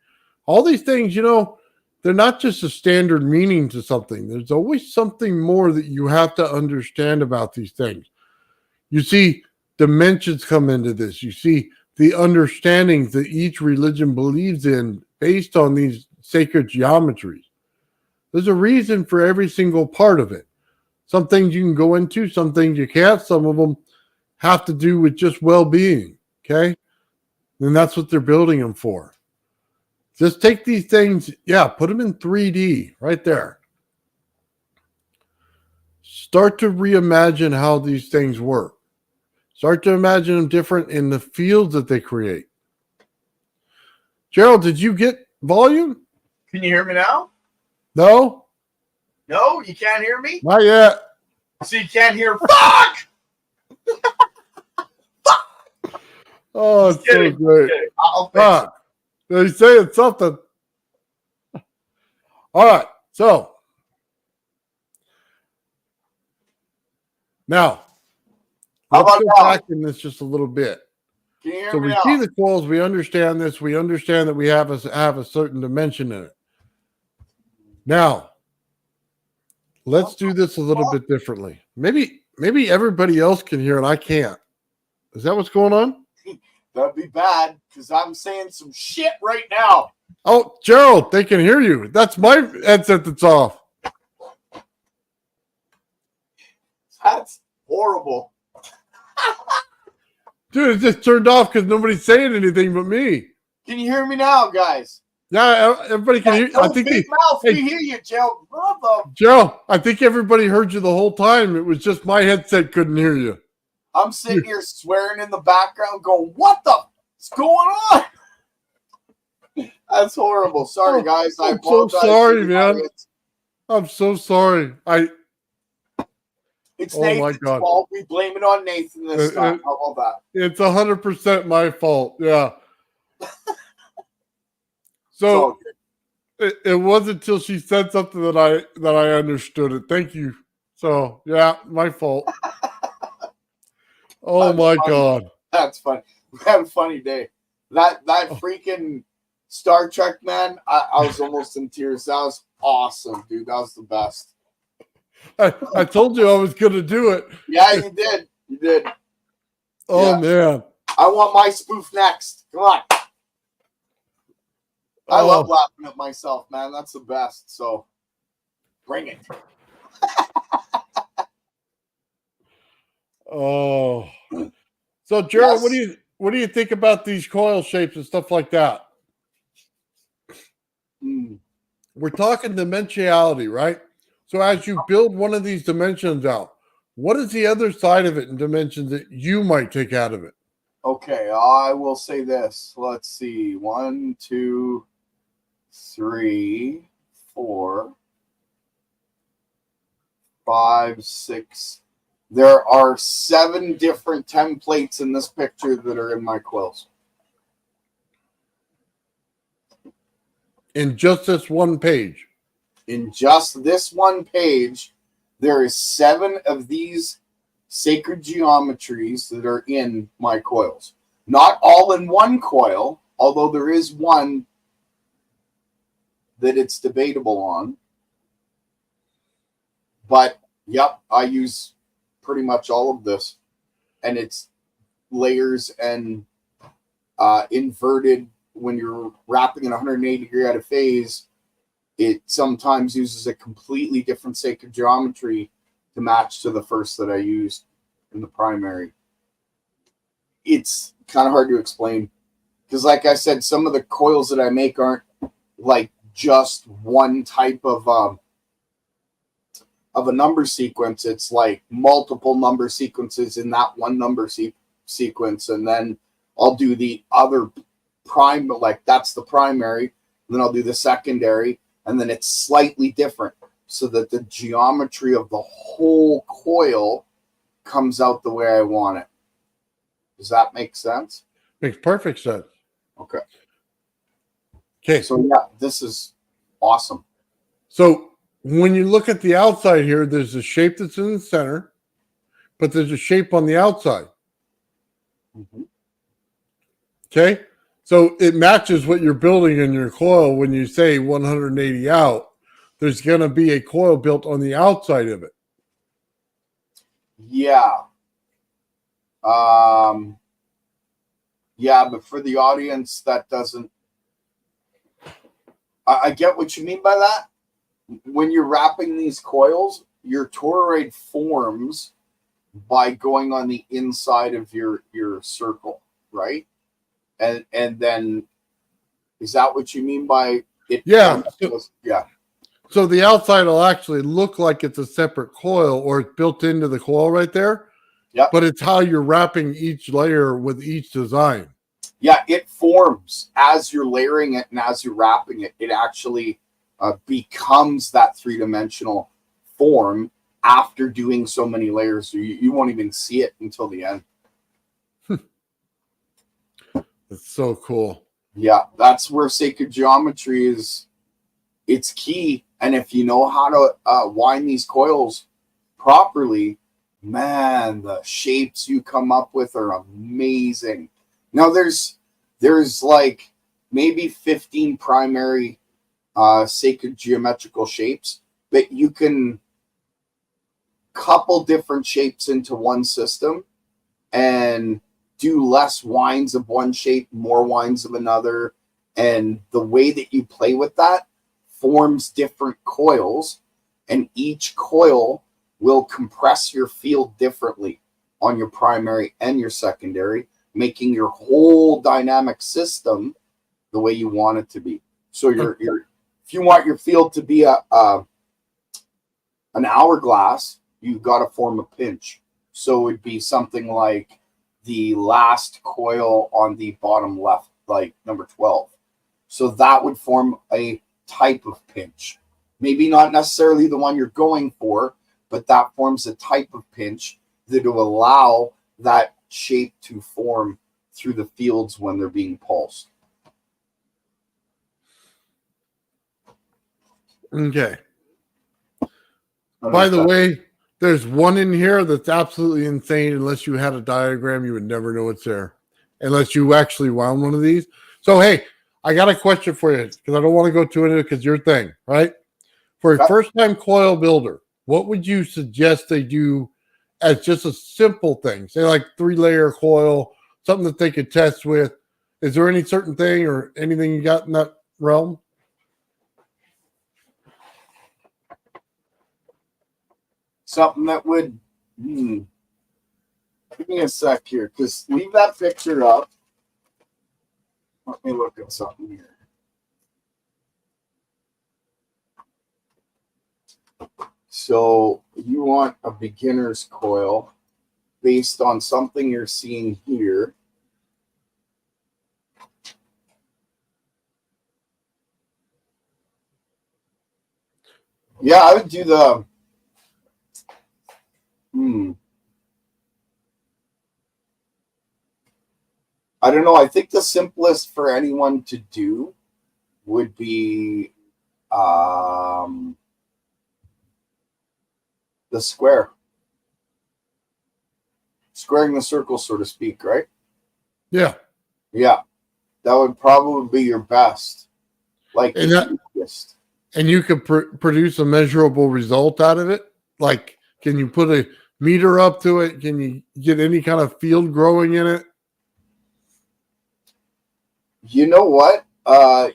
[SPEAKER 3] All these things, you know, they're not just a standard meaning to something. There's always something more that you have to understand about these things. You see dimensions come into this. You see the understandings that each religion believes in based on these sacred geometries. There's a reason for every single part of it. Some things you can go into, some things you can't. Some of them have to do with just well-being, okay? And that's what they're building them for. Just take these things, put them in 3D right there. Start to reimagine how these things work. Start to imagine them different in the fields that they create. Gerald, did you get volume?
[SPEAKER 7] Can you hear me now?
[SPEAKER 3] No?
[SPEAKER 7] No, you can't hear me?
[SPEAKER 3] Not yet.
[SPEAKER 7] So you can't hear fuck!
[SPEAKER 3] Oh, it's so
[SPEAKER 7] kidding.
[SPEAKER 3] great.
[SPEAKER 7] I'll fix it.
[SPEAKER 3] They're saying something. All right, so now
[SPEAKER 7] How
[SPEAKER 3] let's
[SPEAKER 7] about
[SPEAKER 3] go
[SPEAKER 7] now?
[SPEAKER 3] back in this just a little bit.
[SPEAKER 7] Can you hear
[SPEAKER 3] So
[SPEAKER 7] me
[SPEAKER 3] we
[SPEAKER 7] now?
[SPEAKER 3] see the coils, we understand this, we understand that we have a certain dimension in it. Now, let's do this a little bit differently. Maybe everybody else can hear and I can't. Is that what's going on?
[SPEAKER 7] That'd be bad because I'm saying some shit right now.
[SPEAKER 3] Oh, Gerald, they can hear you. That's my headset that's off.
[SPEAKER 7] That's horrible.
[SPEAKER 3] Dude, it just turned off because nobody's saying anything but me.
[SPEAKER 7] Can you hear me now, guys?
[SPEAKER 3] Yeah, everybody can hear. I think
[SPEAKER 7] big mouth. We hear you, Joe. Bravo.
[SPEAKER 3] Joe, I think everybody heard you the whole time. It was just my headset couldn't hear you.
[SPEAKER 7] I'm sitting here swearing in the background, going, "What what's going on?" That's horrible. Sorry, guys. I
[SPEAKER 3] I'm so
[SPEAKER 7] apologize.
[SPEAKER 3] sorry, man. I'm so sorry.
[SPEAKER 7] It's
[SPEAKER 3] Oh, my
[SPEAKER 7] Nathan's
[SPEAKER 3] God.
[SPEAKER 7] fault. We blame it on Nathan this time. How about that?
[SPEAKER 3] It's 100% my fault. Yeah.
[SPEAKER 7] It's all
[SPEAKER 3] So
[SPEAKER 7] good.
[SPEAKER 3] it wasn't until she said something that I understood it. Thank you. So yeah, my fault. Oh
[SPEAKER 7] That's
[SPEAKER 3] my
[SPEAKER 7] funny.
[SPEAKER 3] God.
[SPEAKER 7] That's funny. We had a funny day. That freaking Star Trek, man, I was almost in tears. That was awesome, dude. That was the best.
[SPEAKER 3] I told you I was going to do it.
[SPEAKER 7] Yeah, you did. You did.
[SPEAKER 3] Oh,
[SPEAKER 7] Yeah.
[SPEAKER 3] man.
[SPEAKER 7] I want my spoof next. Come on. I love laughing at myself, man. That's the best. So bring it.
[SPEAKER 3] Oh. So, Gerald,
[SPEAKER 7] Yes.
[SPEAKER 3] what do you think about these coil shapes and stuff like that? We're talking dimensionality, right? So as you build one of these dimensions out, what is the other side of it in dimensions that you might take out of it?
[SPEAKER 7] Okay, I will say this. Let's see. 1, 2, 3, 4, 5, 6. There are 7 different templates in this picture that are in my quills.
[SPEAKER 3] In just this one page?
[SPEAKER 7] In just this one page, there is 7 of these sacred geometries that are in my coils. Not all in one coil, although there is one that it's debatable on. But, yep, I use pretty much all of this. And it's layers and inverted. When you're wrapping in 180 degree out of phase, it sometimes uses a completely different sacred geometry to match to the first that I used in the primary. It's kind of hard to explain because, like I said, some of the coils that I make aren't like just one type of a number sequence. It's like multiple number sequences in that one number sequence, and then I'll do the other prime, like that's the primary, then I'll do the secondary, and then it's slightly different so that the geometry of the whole coil comes out the way I want it. Does that make sense?
[SPEAKER 3] Makes perfect sense.
[SPEAKER 7] Okay.
[SPEAKER 3] Okay.
[SPEAKER 7] So yeah, this is awesome.
[SPEAKER 3] So when you look at the outside here, there's a shape that's in the center, but there's a shape on the outside.
[SPEAKER 7] Mm-hmm.
[SPEAKER 3] Okay. So it matches what you're building in your coil when you say 180 out. There's going to be a coil built on the outside of it.
[SPEAKER 7] Yeah. Yeah, but for the audience, that doesn't. I get what you mean by that. When you're wrapping these coils, your toroid forms by going on the inside of your circle, right? And then is that what you mean by it?
[SPEAKER 3] Yeah.
[SPEAKER 7] Yeah.
[SPEAKER 3] So the outside will actually look like it's a separate coil or it's built into the coil right there.
[SPEAKER 7] Yep.
[SPEAKER 3] But it's how you're wrapping each layer with each design.
[SPEAKER 7] Yeah, it forms as you're layering it and as you're wrapping it. It actually becomes that three-dimensional form after doing so many layers. So you won't even see it until the end.
[SPEAKER 3] It's so cool.
[SPEAKER 7] Yeah, that's where sacred geometry is. It's key. And if you know how to wind these coils properly, man, the shapes you come up with are amazing. Now there's like maybe 15 primary sacred geometrical shapes, but you can couple different shapes into one system and do less winds of one shape, more winds of another. And the way that you play with that forms different coils, and each coil will compress your field differently on your primary and your secondary, making your whole dynamic system the way you want it to be. So if you want your field to be an hourglass, you've got to form a pinch. So it'd be something like the last coil on the bottom left, like number 12. So that would form a type of pinch. Maybe not necessarily the one you're going for, but that forms a type of pinch that will allow that shape to form through the fields when they're being pulsed.
[SPEAKER 3] Okay. By the way, there's one in here that's absolutely insane. Unless you had a diagram, you would never know it's there. Unless you actually wound one of these. So, hey, I got a question for you because I don't want to go too into it because your thing, right? For a first-time coil builder, what would you suggest they do as just a simple thing? Say like 3-layer coil, something that they could test with. Is there any certain thing or anything you got in that realm?
[SPEAKER 7] Something that would give me a sec here, because leave that picture up. Let me look at something here. So you want a beginner's coil based on something you're seeing here. Yeah, I would do the I don't know. I think the simplest for anyone to do would be the square. Squaring the circle, so to speak, right?
[SPEAKER 3] Yeah.
[SPEAKER 7] Yeah. That would probably be your best. Like,
[SPEAKER 3] And you could produce a measurable result out of it? Like, can you put a meter up to it? Can you get any kind of field growing in it?
[SPEAKER 7] You know what?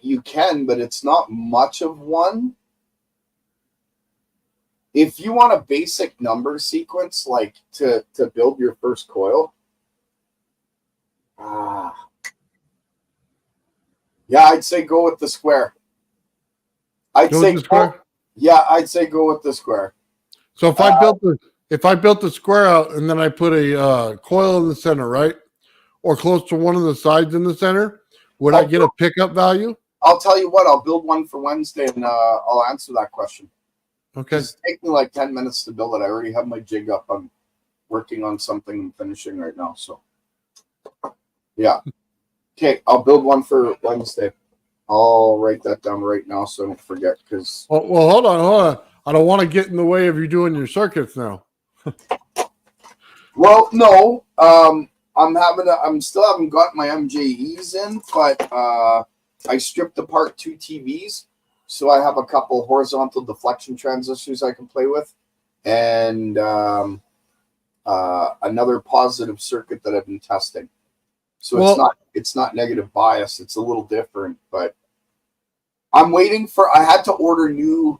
[SPEAKER 7] You can, but it's not much of one. If you want a basic number sequence, like to build your first coil, yeah, I'd say go with the square. I'd say go with the square.
[SPEAKER 3] So if I built the square out and then I put a coil in the center, right, or close to one of the sides in the center, would I get a pickup value?
[SPEAKER 7] I'll tell you what. I'll build one for Wednesday, and I'll answer that question.
[SPEAKER 3] Okay.
[SPEAKER 7] Just take me like 10 minutes to build it. I already have my jig up. I'm working on something I'm finishing right now. So, yeah. Okay, I'll build one for Wednesday. I'll write that down right now so I don't forget. Because
[SPEAKER 3] well, hold on. I don't want to get in the way of you doing your circuits now.
[SPEAKER 7] Well, no. I'm still haven't got my MJEs in, but I stripped apart 2 TVs. So I have a couple horizontal deflection transistors I can play with, and another positive circuit that I've been testing. So
[SPEAKER 3] Well-
[SPEAKER 7] it's not negative bias. It's a little different, but I'm waiting for. I had to order new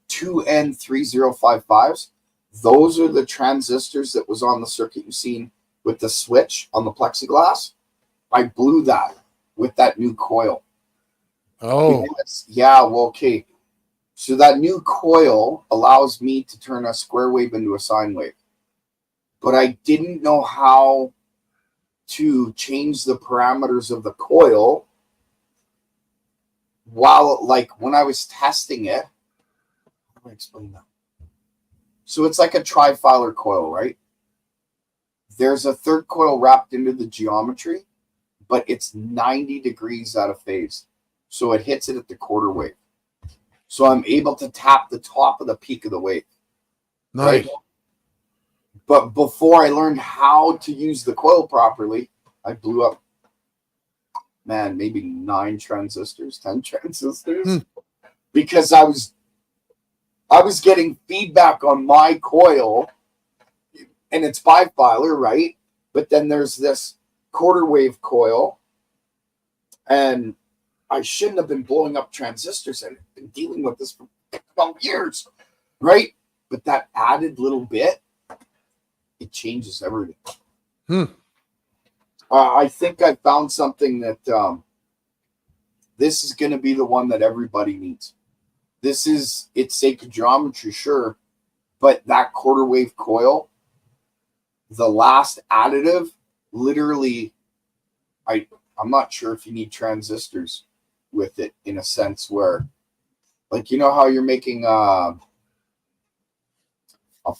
[SPEAKER 7] 2N3055s. Those are the transistors that was on the circuit you seen with the switch on the plexiglass. I blew that with that new coil.
[SPEAKER 3] Oh,
[SPEAKER 7] Yeah, well, okay. So that new coil allows me to turn a square wave into a sine wave. But I didn't know how to change the parameters of the coil while, like, when I was testing it. How do I explain that? So it's like a trifilar coil, right? There's a third coil wrapped into the geometry, but it's 90 degrees out of phase. So it hits it at the quarter wave. So I'm able to tap the top of the peak of the wave.
[SPEAKER 3] nice.
[SPEAKER 7] Right? But before I learned how to use the coil properly, I blew up, man, maybe 9 transistors, 10 transistors, because I was getting feedback on my coil, and it's bifilar, right? But then there's this quarter wave coil, and I shouldn't have been blowing up transistors. I've been dealing with this for 12 years, right? But that added little bit, it changes everything. I think I found something that this is going to be the one that everybody needs. It's sacred geometry, sure, but that quarter wave coil, the last additive, literally, I'm not sure if you need transistors with it, in a sense where, like, you know how you're making a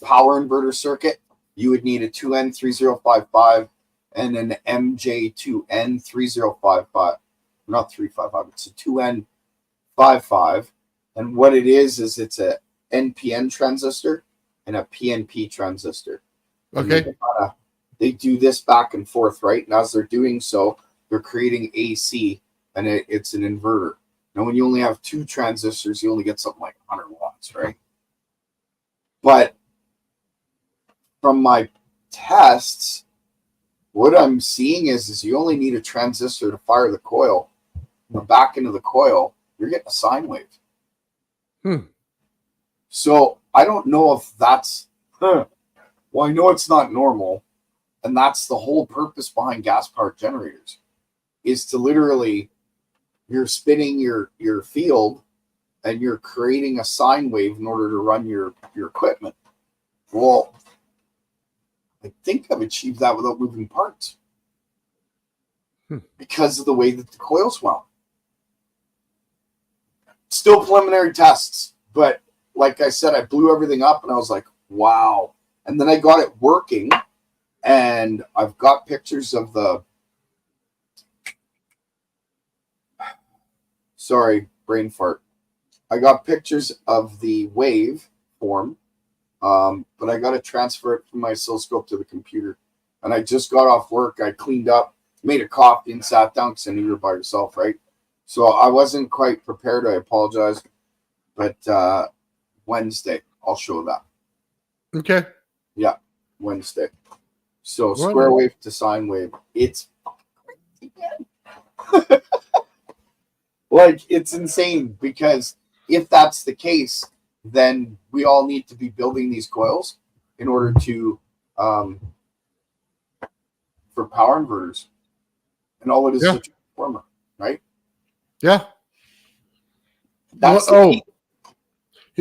[SPEAKER 7] power inverter circuit, you would need a 2N3055 and an MJ2N3055. Not 355, it's a 2N55. And what it is it's a NPN transistor and a PNP transistor.
[SPEAKER 3] Okay.
[SPEAKER 7] They do this back and forth, right? And as they're doing so, they're creating AC, and it's an inverter. Now, when you only have 2 transistors, you only get something like 100 watts, right? But from my tests, what I'm seeing is you only need a transistor to fire the coil. In the back end of the coil, you're getting a sine wave. So I don't know if that's, well, I know it's not normal, and that's the whole purpose behind gas-powered generators, is to literally, you're spinning your field and you're creating a sine wave in order to run your equipment. Well, I think I've achieved that without moving parts because of the way that the coils wound. Still preliminary tests, but like I said, I blew everything up and I was like, wow. And then I got it working, and I've got pictures of the, sorry, brain fart. I got pictures of the wave form, but I got to transfer it from my oscilloscope to the computer. And I just got off work. I cleaned up, made a coffee, and sat down because I knew you were by yourself, right? So I wasn't quite prepared. I apologize. But Wednesday, I'll show that.
[SPEAKER 3] Okay.
[SPEAKER 7] Yeah, Wednesday. So
[SPEAKER 3] Right.
[SPEAKER 7] square wave to sine wave. It's like, it's insane, because if that's the case, then we all need to be building these coils in order to for power inverters, and all it is
[SPEAKER 3] Yeah.
[SPEAKER 7] a transformer, right?
[SPEAKER 3] Yeah.
[SPEAKER 7] That's
[SPEAKER 3] Well,
[SPEAKER 7] the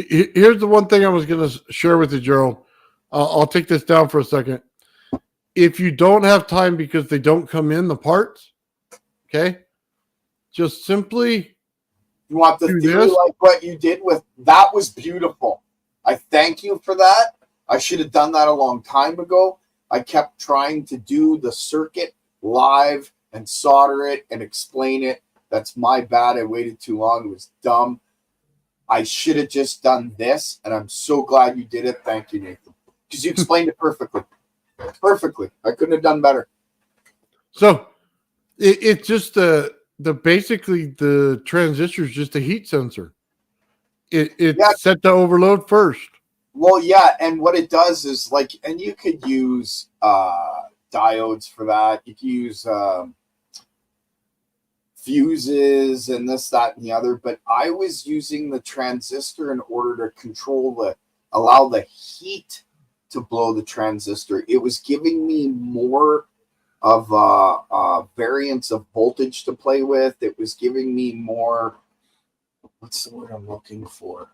[SPEAKER 7] key.
[SPEAKER 3] Here's the one thing I was going to share with you, Gerald. I'll take this down for a second. If you don't have time because they don't come in the parts, okay, just simply
[SPEAKER 7] You want the
[SPEAKER 3] do
[SPEAKER 7] theory
[SPEAKER 3] this.
[SPEAKER 7] like what you did with that was beautiful. I thank you for that. I should have done that a long time ago. I kept trying to do the circuit live and solder it and explain it. That's my bad. I waited too long. It was dumb. I should have just done this, and I'm so glad you did it. Thank you, Nathan, because you explained it perfectly. Perfectly. I couldn't have done better.
[SPEAKER 3] So it's just the basically the transistor is just a heat sensor. It's
[SPEAKER 7] Yeah.
[SPEAKER 3] set to overload first.
[SPEAKER 7] Well, yeah, and what it does is, like, and you could use diodes for that. You could use fuses and this, that, and the other, but I was using the transistor in order to allow the heat to blow the transistor. It was giving me more of a variance of voltage to play with. It was giving me more, what's the word I'm looking for?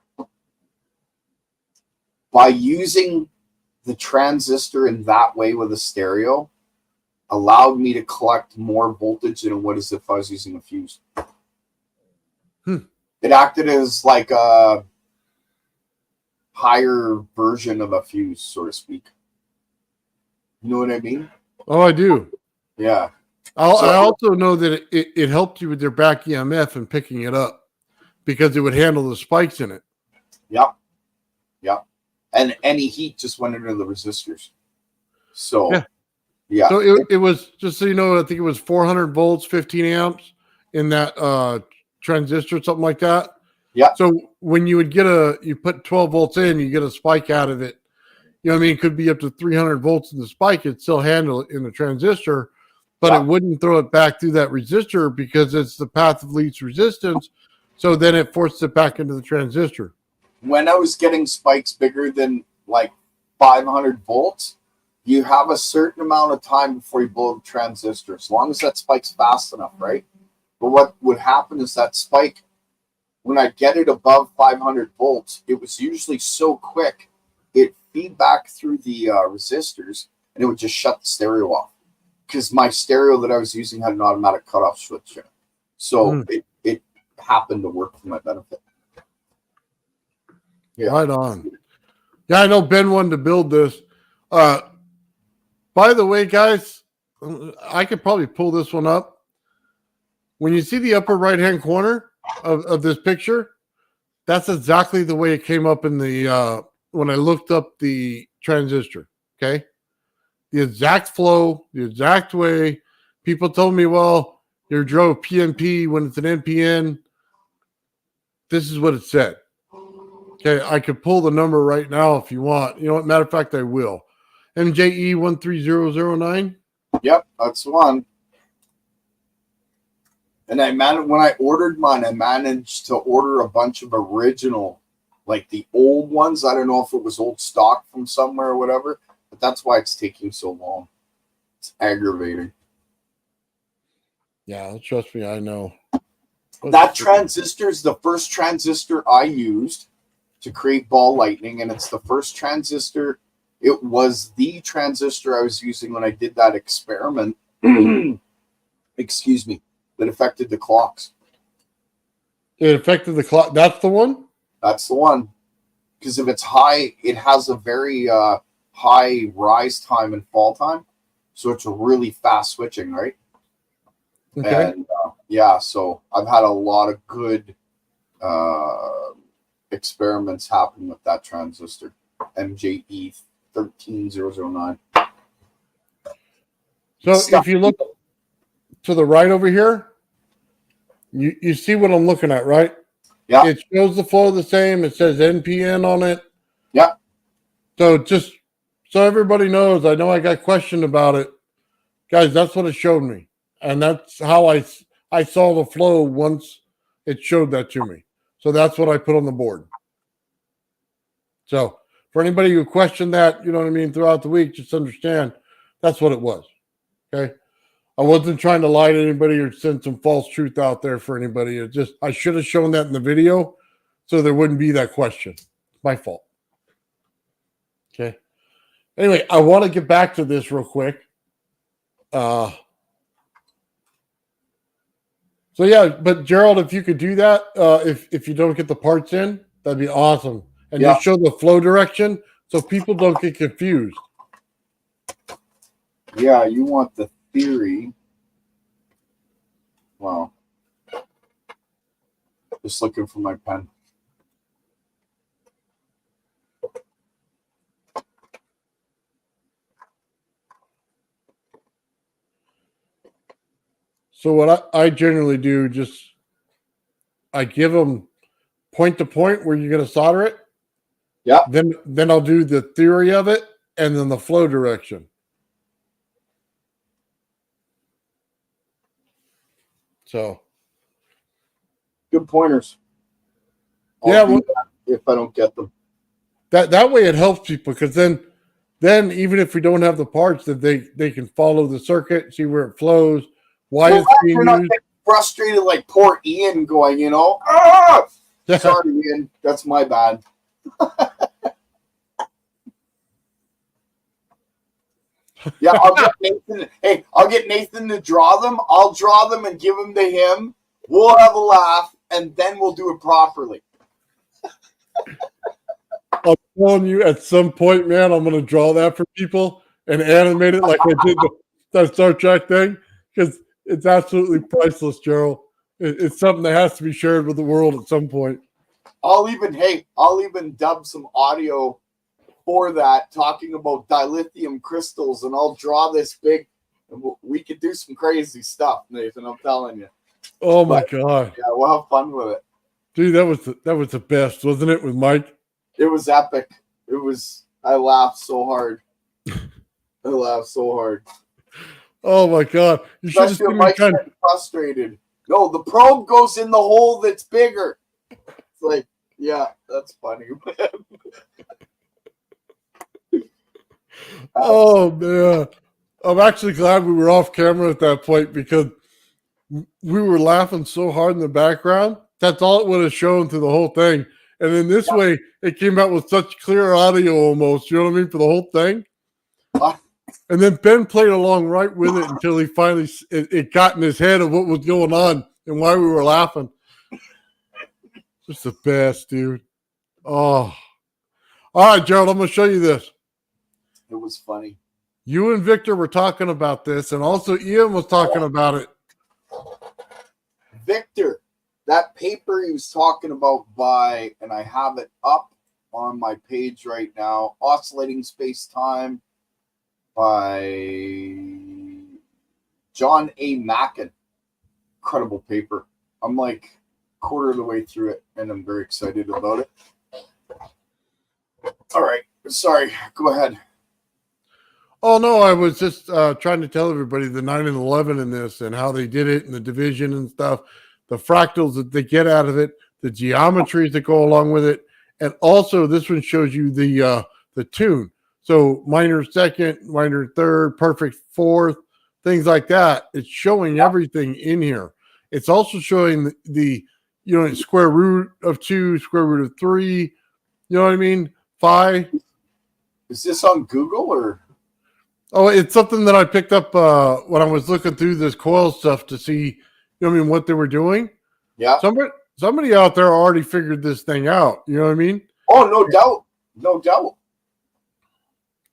[SPEAKER 7] By using the transistor in that way with a stereo, allowed me to collect more voltage than what is if I was using a fuse. It acted as like a higher version of a fuse, so to speak. You know what I mean?
[SPEAKER 3] Oh, I do.
[SPEAKER 7] Yeah.
[SPEAKER 3] I also know that it helped you with your back EMF and picking it up because it would handle the spikes in it.
[SPEAKER 7] Yep. And any heat just went into the resistors. So, yeah.
[SPEAKER 3] So it was, just so you know, I think it was 400 volts, 15 amps in that transistor, something like that.
[SPEAKER 7] Yeah.
[SPEAKER 3] So when you would you put 12 volts in, you get a spike out of it. You know what I mean? It could be up to 300 volts in the spike. It'd still handle it in the transistor, but it wouldn't throw it back through that resistor because it's the path of least resistance. So then it forced it back into the transistor.
[SPEAKER 7] When I was getting spikes bigger than like 500 volts, you have a certain amount of time before you blow the transistor, as long as that spike's fast enough, right? But what would happen is that spike, when I get it above 500 volts, it was usually so quick, it feed back through the resistors, and it would just shut the stereo off. Because my stereo that I was using had an automatic cutoff switch in it. So it happened to work for my benefit. Yeah.
[SPEAKER 3] Right on. Yeah, I know Ben wanted to build this. By the way, guys, I could probably pull this one up. When you see the upper right-hand corner of this picture, that's exactly the way it came up in the when I looked up the transistor. Okay, the exact flow, the exact way. People told me, well, you drove PNP when it's an NPN. This is what it said. Okay, I could pull the number right now if you want. You know what? Matter of fact, I will. MJE 13009.
[SPEAKER 7] Yep, that's the one. And when I ordered mine, I managed to order a bunch of original, like the old ones. I don't know if it was old stock from somewhere or whatever, but that's why it's taking so long. It's aggravating.
[SPEAKER 3] Yeah, trust me, I know.
[SPEAKER 7] That transistor is the first transistor I used to create ball lightning, and it's the first transistor. It was the transistor I was using when I did that experiment. Excuse me. That affected the clocks.
[SPEAKER 3] It affected the clock. That's the one?
[SPEAKER 7] That's the one. Because if it's high, it has a very high rise time and fall time. So it's a really fast switching, right?
[SPEAKER 3] Okay.
[SPEAKER 7] And yeah, so I've had a lot of good experiments happen with that transistor. MJE 13009.
[SPEAKER 3] So if you look to the right over here, you see what I'm looking at, right?
[SPEAKER 7] Yeah.
[SPEAKER 3] It shows the flow the same. It says NPN on it.
[SPEAKER 7] Yeah.
[SPEAKER 3] So just so everybody knows, I know I got questioned about it. Guys, that's what it showed me. And that's how I saw the flow once it showed that to me. So that's what I put on the board. So for anybody who questioned that, you know what I mean, throughout the week, just understand that's what it was. Okay. I wasn't trying to lie to anybody or send some false truth out there for anybody. It just, I should have shown that in the video so there wouldn't be that question. It's my fault. Okay. Anyway, I want to get back to this real quick. So yeah, but Gerald, if you could do that, if you don't get the parts in, that'd be awesome. And just show the flow direction so people don't get confused.
[SPEAKER 7] Yeah, you want the theory. Wow. Just looking for my pen.
[SPEAKER 3] So what I generally do, just I give them point to point where you're going to solder it.
[SPEAKER 7] Yeah.
[SPEAKER 3] Then I'll do the theory of it and then the flow direction. So
[SPEAKER 7] Good pointers.
[SPEAKER 3] Yeah,
[SPEAKER 7] Do that if I don't get them.
[SPEAKER 3] That way it helps people because then even if we don't have the parts, that they can follow the circuit, see where it flows, why it's being
[SPEAKER 7] You're not
[SPEAKER 3] used.
[SPEAKER 7] getting frustrated like poor Ian going, ah!
[SPEAKER 3] Yeah.
[SPEAKER 7] Sorry, Ian, that's my bad. Yeah, I'll get Nathan. Hey, I'll get Nathan to draw them. I'll draw them and give them to him. We'll have a laugh, and then we'll do it properly.
[SPEAKER 3] I'm telling you, at some point, man, I'm going to draw that for people and animate it like I did that Star Trek thing because it's absolutely priceless, Gerald. It's something that has to be shared with the world at some point.
[SPEAKER 7] I'll even dub some audio for that, talking about dilithium crystals, and I'll draw this big. We could do some crazy stuff, Nathan. I'm telling you.
[SPEAKER 3] Oh my God!
[SPEAKER 7] Yeah, we'll have fun with it,
[SPEAKER 3] dude. That was the best, wasn't it? With Mike,
[SPEAKER 7] it was epic. It was. I laughed so hard. I laughed so hard.
[SPEAKER 3] Oh my God! You should have seen me kind of
[SPEAKER 7] frustrated. No, the probe goes in the hole that's bigger. It's like, yeah, that's funny.
[SPEAKER 3] Oh man, I'm actually glad we were off camera at that point because we were laughing so hard in the background. That's all it would have shown through the whole thing. And in this way, it came out with such clear audio almost, you know what I mean, for the whole thing. And then Ben played along right with it until he finally, it got in his head of what was going on and why we were laughing. Just the best, dude. Oh. All right, Gerald, I'm going to show you this.
[SPEAKER 7] It was funny.
[SPEAKER 3] You and Victor were talking about this, and also Ian was talking about it.
[SPEAKER 7] Victor, that paper he was talking about and I have it up on my page right now, Oscillating Space-Time by John A. Mackin. Incredible paper. I'm like a quarter of the way through it, and I'm very excited about it. All right. Sorry. Go ahead.
[SPEAKER 3] Oh, no, I was just trying to tell everybody the 9 and 11 in this and how they did it and the division and stuff, the fractals that they get out of it, the geometries that go along with it. And also this one shows you the tune. So minor second, minor third, perfect fourth, things like that. It's showing everything in here. It's also showing the square root of 2, square root of 3, you know what I mean? Phi.
[SPEAKER 7] Is this on Google or?
[SPEAKER 3] Oh, it's something that I picked up when I was looking through this coil stuff to see, what they were doing.
[SPEAKER 7] Yeah.
[SPEAKER 3] Somebody out there already figured this thing out. You know what I mean?
[SPEAKER 7] Oh, no doubt. No doubt.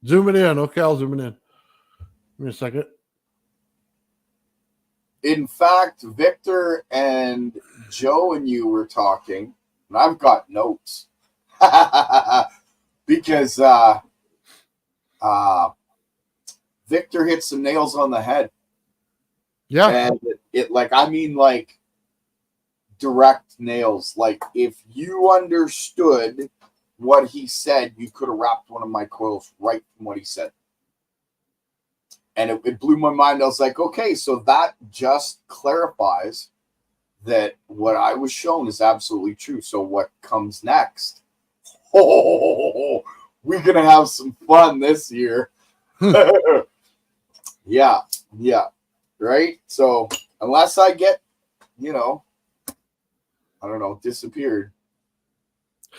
[SPEAKER 3] Zoom it in. Okay, I'll zoom it in. Give me a second.
[SPEAKER 7] In fact, Victor and Joe and you were talking, and I've got notes. Because Victor hit some nails on the head.
[SPEAKER 3] Yeah.
[SPEAKER 7] And it direct nails. Like, if you understood what he said, you could have wrapped one of my coils right from what he said. And it blew my mind. I was like, okay, so that just clarifies that what I was shown is absolutely true. So what comes next? Oh, we're going to have some fun this year. Yeah. Right? So unless I get, I don't know, disappeared.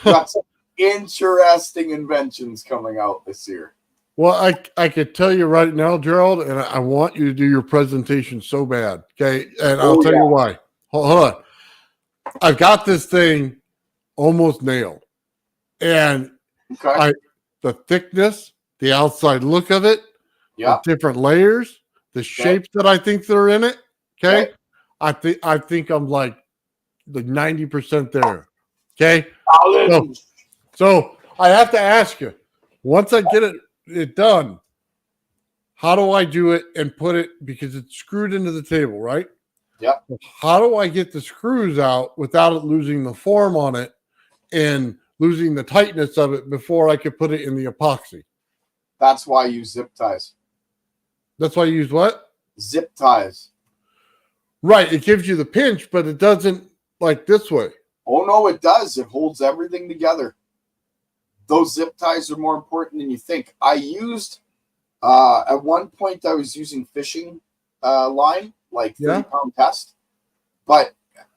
[SPEAKER 7] Got some interesting inventions coming out this year.
[SPEAKER 3] Well, I could tell you right now, Gerald, and I want you to do your presentation so bad. Okay. And I'll tell you why. Hold on. I've got this thing almost nailed. And the thickness, the outside look of it, the different layers, the shapes that I think that are in it. Okay. I think I'm like 90% there. Okay. So I have to ask you, once I get it done, how do I do it and put it, because it's screwed into the table, right?
[SPEAKER 7] Yep.
[SPEAKER 3] How do I get the screws out without it losing the form on it and losing the tightness of it before I could put it in the epoxy?
[SPEAKER 7] That's why I use zip ties.
[SPEAKER 3] That's why you use what?
[SPEAKER 7] Zip ties.
[SPEAKER 3] Right. It gives you the pinch, but it doesn't like this way.
[SPEAKER 7] Oh no, it does. It holds everything together. Those zip ties are more important than you think. I used at one point I was using fishing line, like 30-pound test, but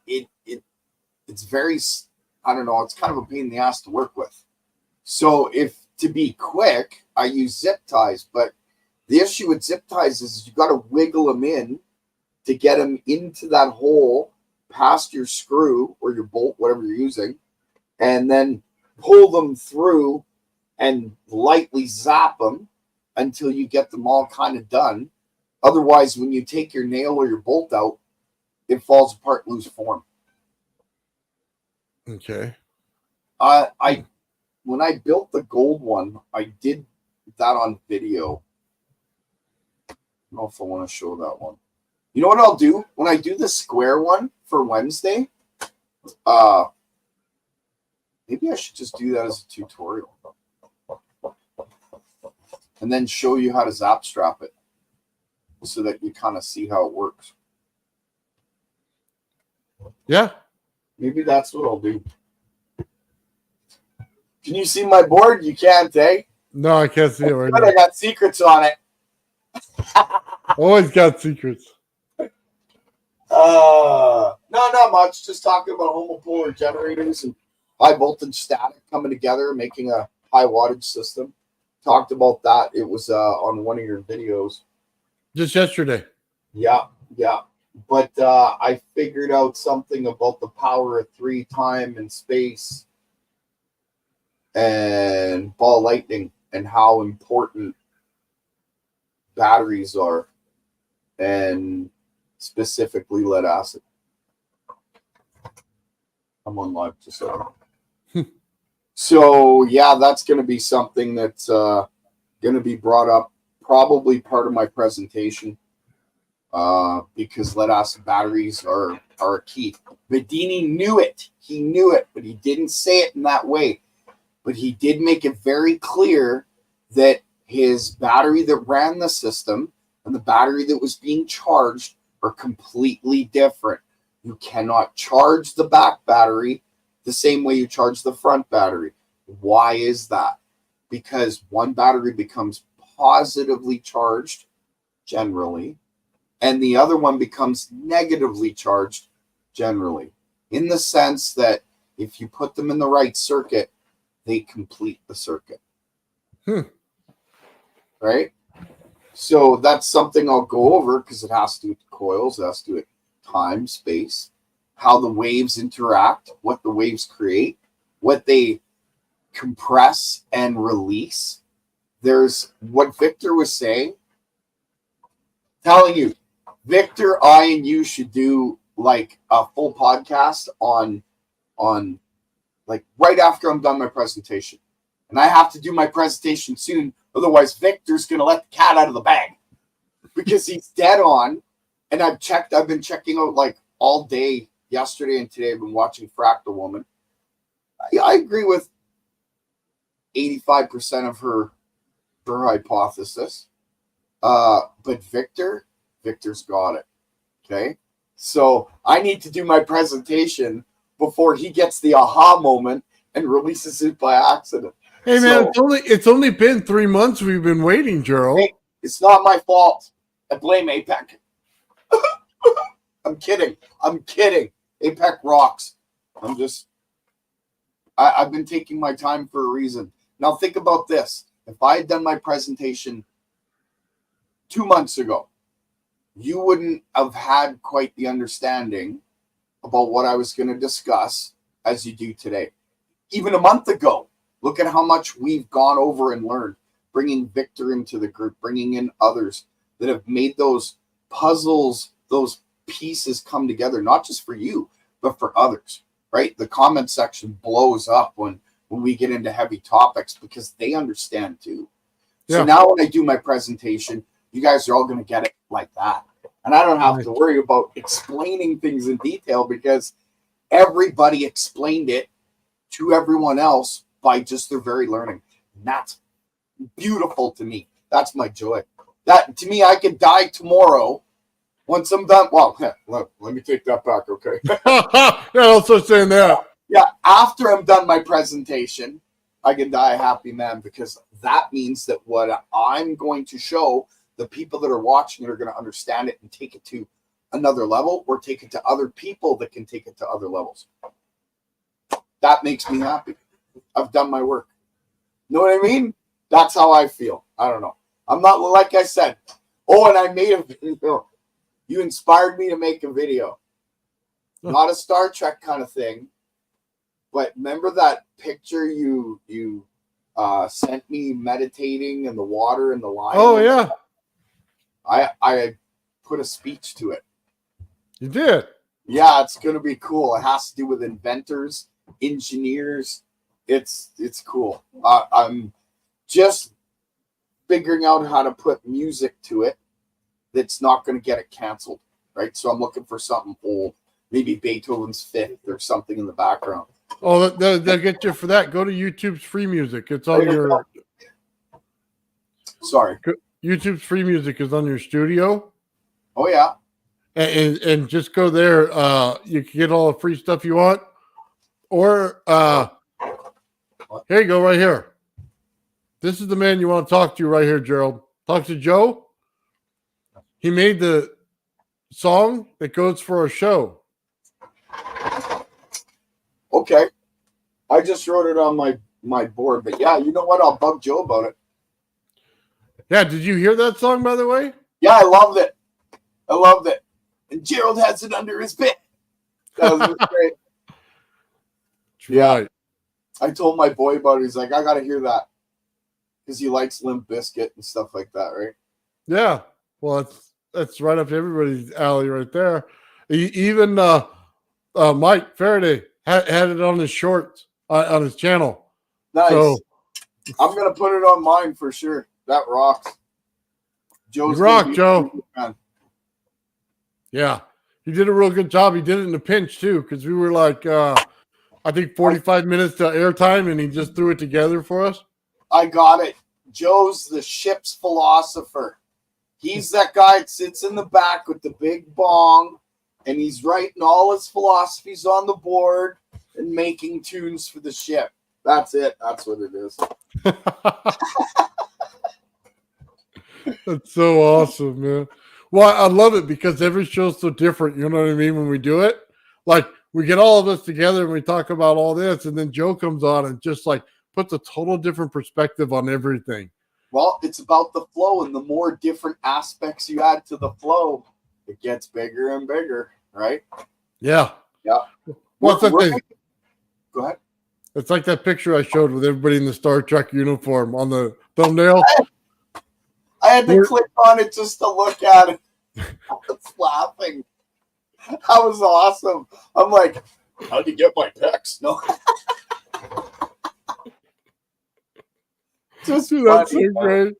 [SPEAKER 7] it's very, I don't know, it's kind of a pain in the ass to work with. So if to be quick, I use zip ties, but the issue with zip ties is you got to wiggle them in to get them into that hole past your screw or your bolt, whatever you're using, and then pull them through and lightly zap them until you get them all kind of done. Otherwise, when you take your nail or your bolt out, it falls apart, lose form.
[SPEAKER 3] Okay.
[SPEAKER 7] When I built the gold one, I did that on video. I don't know if I want to show that one. You know what I'll do? When I do the square one for Wednesday, maybe I should just do that as a tutorial. And then show you how to zap strap it so that you kind of see how it works.
[SPEAKER 3] Yeah.
[SPEAKER 7] Maybe that's what I'll do. Can you see my board? You can't, eh?
[SPEAKER 3] No, I can't see it right
[SPEAKER 7] But
[SPEAKER 3] now.
[SPEAKER 7] I got secrets on it.
[SPEAKER 3] Always got secrets.
[SPEAKER 7] No, not much. Just talking about homopolar generators and high voltage static coming together, making a high wattage system. Talked about that. It was on one of your videos.
[SPEAKER 3] Just yesterday.
[SPEAKER 7] Yeah. But I figured out something about the power of 3, time and space, and ball lightning, and how important batteries are, and specifically lead acid. I'm on live just so. So yeah, that's going to be something that's going to be brought up, probably part of my presentation, because lead acid batteries are key. Bedini knew it. He knew it, but he didn't say it in that way. But he did make it very clear that his battery that ran the system and the battery that was being charged are completely different. You cannot charge the back battery the same way you charge the front battery. Why is that? Because one battery becomes positively charged generally, and the other one becomes negatively charged generally, in the sense that if you put them in the right circuit, they complete the circuit. Right? So that's something I'll go over because it has to do with coils, it has to do with time, space, how the waves interact, what the waves create, what they compress and release. There's what Victor was saying. Telling you, Victor, I and you should do like a full podcast on like right after I'm done my presentation. And I have to do my presentation soon. Otherwise, Victor's going to let the cat out of the bag because he's dead on. And I've been checking out like all day yesterday and today. I've been watching Fractal Woman. I agree with 85% of her hypothesis. But Victor's got it. Okay. So I need to do my presentation before he gets the aha moment and releases it by accident.
[SPEAKER 3] Hey man, it's only been 3 months we've been waiting, Gerald.
[SPEAKER 7] Hey, it's not my fault. I blame APEC. I'm kidding. APEC rocks. I've been taking my time for a reason. Now think about this. If I had done my presentation 2 months ago, you wouldn't have had quite the understanding about what I was going to discuss as you do today. Even a month ago, look at how much we've gone over and learned, bringing Victor into the group, bringing in others that have made those puzzles, those pieces come together, not just for you, but for others, right? The comment section blows up when we get into heavy topics because they understand too. So now when I do my presentation, you guys are all going to get it like that. And I don't have to worry about explaining things in detail because everybody explained it to everyone else by just their very learning. And that's beautiful to me. That's my joy. That to me, I could die tomorrow Once I'm done, well, let me take that back, okay?
[SPEAKER 3] Yeah, I'll start saying that.
[SPEAKER 7] Yeah, after I'm done my presentation, I can die a happy man because that means that what I'm going to show, the people that are watching it are going to understand it and take it to another level or take it to other people that can take it to other levels. That makes me happy. I've done my work. Know what I mean? That's how I feel. I don't know. I'm not, like I said, oh, and I made a video. You inspired me to make a video. Not a Star Trek kind of thing. But remember that picture you sent me meditating in the water and the line?
[SPEAKER 3] Oh, yeah.
[SPEAKER 7] I put a speech to it.
[SPEAKER 3] You did?
[SPEAKER 7] Yeah, it's going to be cool. It has to do with inventors, engineers. It's cool. I'm just figuring out how to put music to it that's not going to get it canceled, right? So I'm looking for something old, maybe Beethoven's Fifth or something in the background.
[SPEAKER 3] Oh, they'll get you for that. Go to YouTube's free music. It's on your.
[SPEAKER 7] Sorry.
[SPEAKER 3] YouTube's free music is on your studio.
[SPEAKER 7] Oh, yeah.
[SPEAKER 3] And just go there. You can get all the free stuff you want. Or here you go, right here. This is the man you want to talk to right here, Gerald. Talk to Joe. He made the song that goes for our show.
[SPEAKER 7] Okay. I just wrote it on my board. But yeah, you know what? I'll bug Joe about it.
[SPEAKER 3] Yeah, did you hear that song, by the way?
[SPEAKER 7] Yeah, I loved it. I loved it. And Gerald has it under his bed. That was great.
[SPEAKER 3] Yeah.
[SPEAKER 7] Right. I told my boy about it. He's like, I got to hear that. Because he likes Limp Bizkit and stuff like that, right?
[SPEAKER 3] Yeah. Well, that's right up everybody's alley right there. Even Mike Faraday had it on his shorts, on his channel.
[SPEAKER 7] Nice.
[SPEAKER 3] So,
[SPEAKER 7] I'm going to put it on mine for sure. That rocks. Joe's
[SPEAKER 3] rock, Joe.
[SPEAKER 7] Fan.
[SPEAKER 3] Yeah. He did a real good job. He did it in a pinch, too, because we were like, I think 45 minutes to airtime, and he just threw it together for us.
[SPEAKER 7] I got it. Joe's the ship's philosopher. He's that guy that sits in the back with the big bong, and he's writing all his philosophies on the board and making tunes for the ship. That's it. That's what it is.
[SPEAKER 3] That's so awesome, man. Well, I love it because every show's so different. You know what I mean? When we do it, like we get all of us together and we talk about all this, and then Joe comes on and just like puts a total different perspective on everything.
[SPEAKER 7] Well, it's about the flow, and the more different aspects you add to the flow, it gets bigger and bigger, right?
[SPEAKER 3] Yeah.
[SPEAKER 7] Yeah.
[SPEAKER 3] Well, go
[SPEAKER 7] ahead.
[SPEAKER 3] It's like that picture I showed with everybody in the Star Trek uniform on the thumbnail.
[SPEAKER 7] I had to click on it just to look at it. I was laughing. That was awesome. I'm like, how'd you get my pecs? No.
[SPEAKER 3] Just that's so great.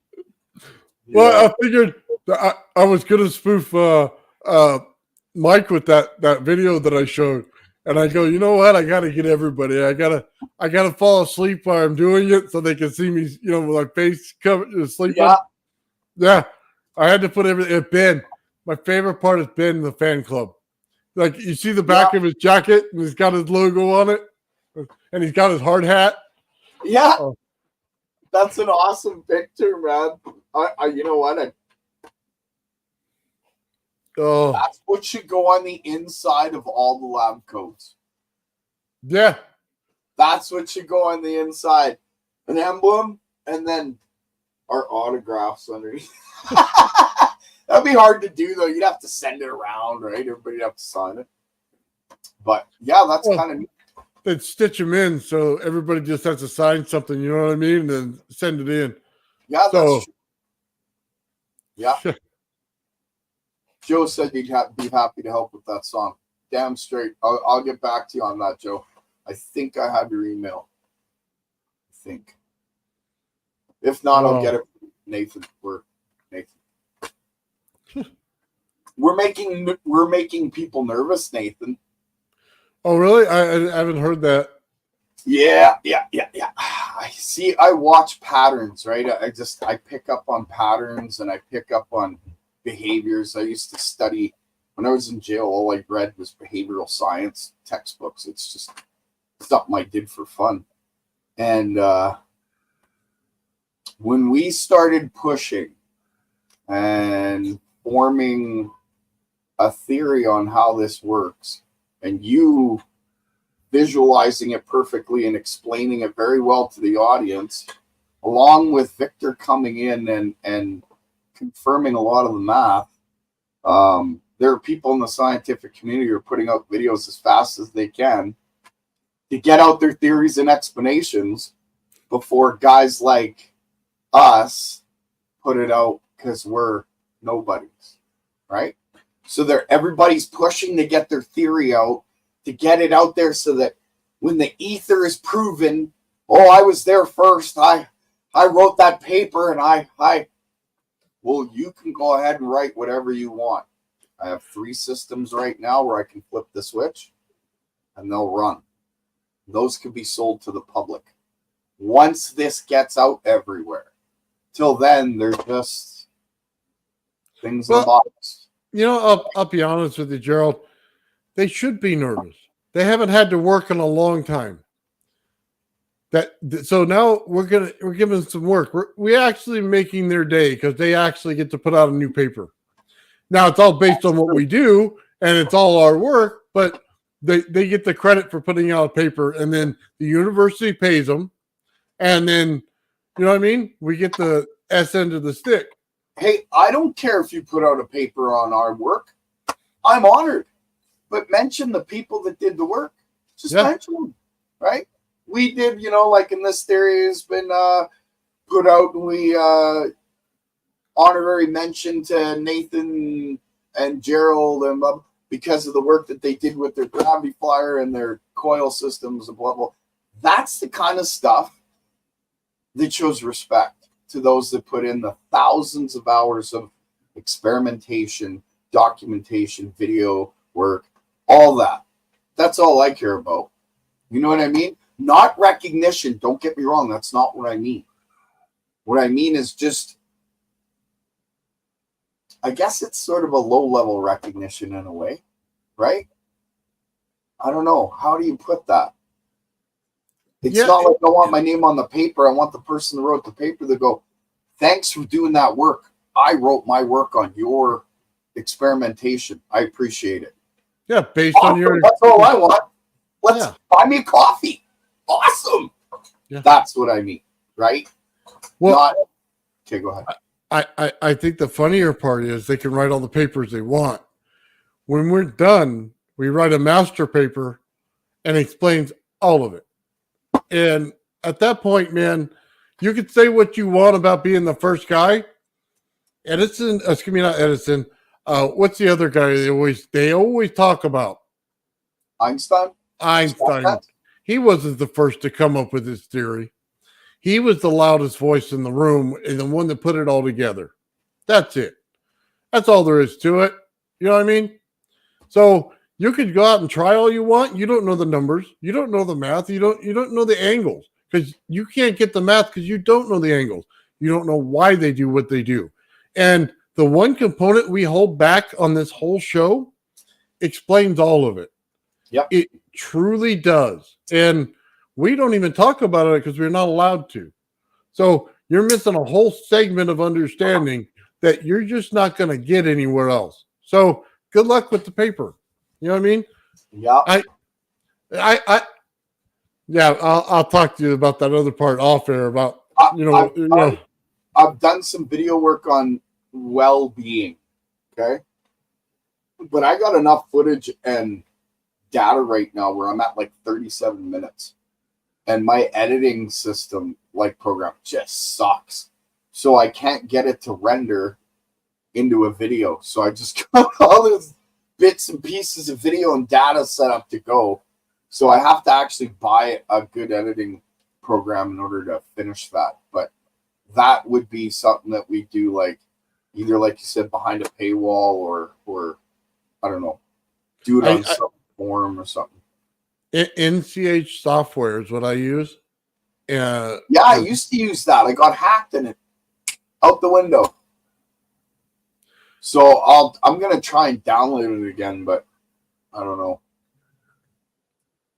[SPEAKER 3] Yeah. Well, I figured I was gonna spoof Mike with that video that I showed, and I go, you know what? I gotta get everybody. I gotta fall asleep while I'm doing it so they can see me, you know, with my face covered sleeping. Yeah. I had to put everything. Ben, my favorite part is Ben in the fan club. Like you see the back of his jacket, and he's got his logo on it, and he's got his hard hat.
[SPEAKER 7] Yeah. Oh. That's an awesome picture, man. You know what? That's what should go on the inside of all the lab coats.
[SPEAKER 3] Yeah.
[SPEAKER 7] That's what should go on the inside. An emblem and then our autographs underneath. That'd be hard to do, though. You'd have to send it around, right? Everybody'd have to sign it. But, yeah, that's kind of neat.
[SPEAKER 3] They'd stitch them in so everybody just has to sign something, you know what I mean, and then send it in.
[SPEAKER 7] Yeah, that's true. Yeah. Joe said he'd be happy to help with that song. Damn straight. I'll get back to you on that, Joe. I think I have your email. I think. If not, I'll get it from Nathan. We're making people nervous, Nathan.
[SPEAKER 3] Oh, really? I haven't heard that.
[SPEAKER 7] Yeah. I watch patterns, right? I pick up on patterns and I pick up on behaviors. I used to study when I was in jail, all I read was behavioral science textbooks. It's just something I did for fun. And when we started pushing and forming a theory on how this works, and you visualizing it perfectly and explaining it very well to the audience, along with Victor coming in and confirming a lot of the math, there are people in the scientific community who are putting out videos as fast as they can to get out their theories and explanations before guys like us put it out, because we're nobodies, right? So everybody's pushing to get their theory out, to get it out there, so that when the ether is proven, oh, I was there first, I wrote that paper, and well, you can go ahead and write whatever you want. I have 3 systems right now where I can flip the switch and they'll run. Those can be sold to the public once this gets out everywhere. Till then, they're just things in the box.
[SPEAKER 3] You know, I'll be honest with you, Gerald. They should be nervous. They haven't had to work in a long time. So now we're giving some work. We're actually making their day, because they actually get to put out a new paper. Now it's all based on what we do, and it's all our work, but they get the credit for putting out a paper, and then the university pays them, and then, you know what I mean? We get the S end of the stick.
[SPEAKER 7] Hey, I don't care if you put out a paper on our work. I'm honored. But mention the people that did the work. Just mention them, right? We did, like in this theory has been put out, and we honorary mention to Nathan and Gerald and because of the work that they did with their gravity flyer and their coil systems and blah, blah. That's the kind of stuff that shows respect to those that put in the thousands of hours of experimentation, documentation, video work, all that. That's all I care about. You know what I mean? Not recognition. Don't get me wrong. That's not what I mean. What I mean is just, I guess it's sort of a low-level recognition in a way, right? I don't know. How do you put that? It's not like I want my name on the paper. I want the person who wrote the paper to go, thanks for doing that work. I wrote my work on your experimentation. I appreciate it.
[SPEAKER 3] Yeah, based on your...
[SPEAKER 7] That's all I want. Let's buy me a coffee. Awesome. Yeah. That's what I mean, right?
[SPEAKER 3] Well,
[SPEAKER 7] okay, go ahead.
[SPEAKER 3] I think the funnier part is they can write all the papers they want. When we're done, we write a master paper and explains all of it. And at that point, man, you could say what you want about being the first guy. Edison, excuse me, not Edison. What's the other guy they always talk about?
[SPEAKER 7] Einstein.
[SPEAKER 3] He wasn't the first to come up with his theory. He was the loudest voice in the room and the one that put it all together. That's it. That's all there is to it. You know what I mean? So you could go out and try all you want. You don't know the numbers. You don't know the math. You don't know the angles, because you can't get the math because you don't know the angles. You don't know why they do what they do. And the one component we hold back on this whole show explains all of it.
[SPEAKER 7] Yep.
[SPEAKER 3] It truly does. And we don't even talk about it because we're not allowed to. So you're missing a whole segment of understanding that you're just not going to get anywhere else. So good luck with the paper. You know what I mean?
[SPEAKER 7] Yeah.
[SPEAKER 3] I'll talk to you about that other part off air about,
[SPEAKER 7] I've done some video work on well-being. Okay. But I got enough footage and data right now where I'm at like 37 minutes. And my editing system, program, just sucks. So I can't get it to render into a video. So I just got all those bits and pieces of video and data set up to go. So I have to actually buy a good editing program in order to finish that. But that would be something that we do, either like you said, behind a paywall or I don't know, do it on some forum or something.
[SPEAKER 3] NCH software is what I use.
[SPEAKER 7] I used to use that. I got hacked and it out the window. So I'm gonna try and download it again, but I don't know.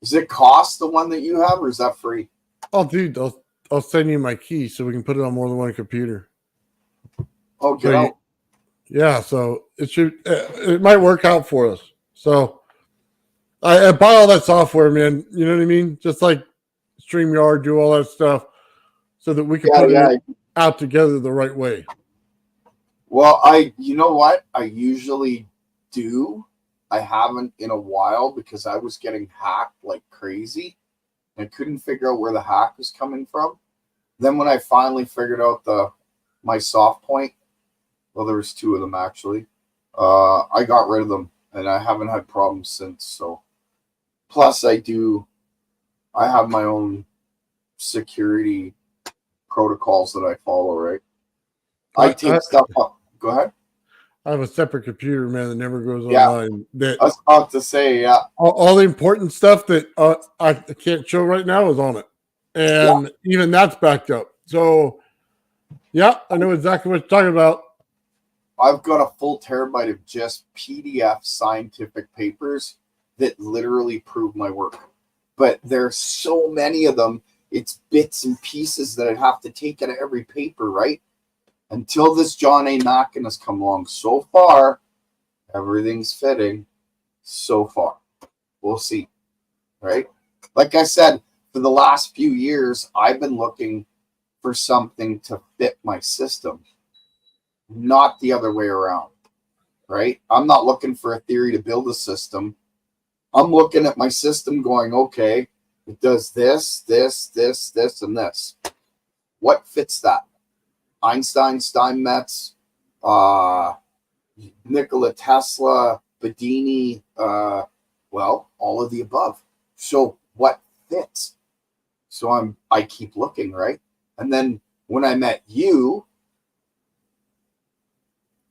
[SPEAKER 7] Does it cost the one that you have, or is that free?
[SPEAKER 3] Oh, dude, I'll send you my key so we can put it on more than one computer.
[SPEAKER 7] Oh, get
[SPEAKER 3] So
[SPEAKER 7] out.
[SPEAKER 3] yeah, so it might work out for us. So I buy all that software, man. You know what I mean? Just like StreamYard, do all that stuff so that we can put it out together the right way.
[SPEAKER 7] Well, you know what? I usually do. I haven't in a while because I was getting hacked like crazy. I couldn't figure out where the hack was coming from. Then when I finally figured out my soft point, well, there was 2 of them actually. I got rid of them, and I haven't had problems since. So, plus I have my own security protocols that I follow. Right? I take stuff up. Go ahead.
[SPEAKER 3] I have a separate computer, man, that never goes online. That
[SPEAKER 7] I was about to say, yeah.
[SPEAKER 3] All the important stuff that I can't show right now is on it, and even that's backed up. So, yeah, I know exactly what you're talking about.
[SPEAKER 7] I've got a full terabyte of just PDF scientific papers that literally prove my work. But there's so many of them, it's bits and pieces that I'd have to take out of every paper, right? Until this John A. Mackin has come along. So far, everything's fitting. So far. We'll see. Right? Like I said, for the last few years, I've been looking for something to fit my system, not the other way around. Right? I'm not looking for a theory to build a system. I'm looking at my system going, okay, it does this, this, this, this, and this. What fits that? Einstein, Steinmetz, Nikola Tesla, Bedini, well, all of the above. So what fits? So I keep looking, right? And then when I met you,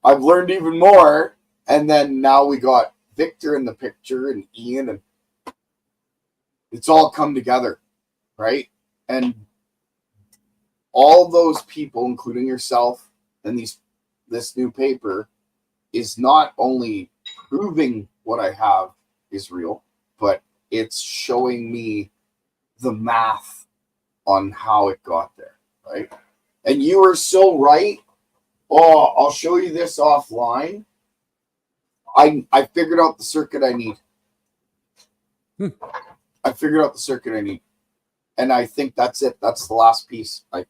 [SPEAKER 7] I've learned even more. And then now we got Victor in the picture and Ian, and it's all come together, right? And all those people, including yourself and this new paper, is not only proving what I have is real, but it's showing me the math on how it got there, right? And you are so right. Oh, I'll show you this offline. I figured out the circuit I need. I figured out the circuit I need. And I think that's it. That's the last piece. I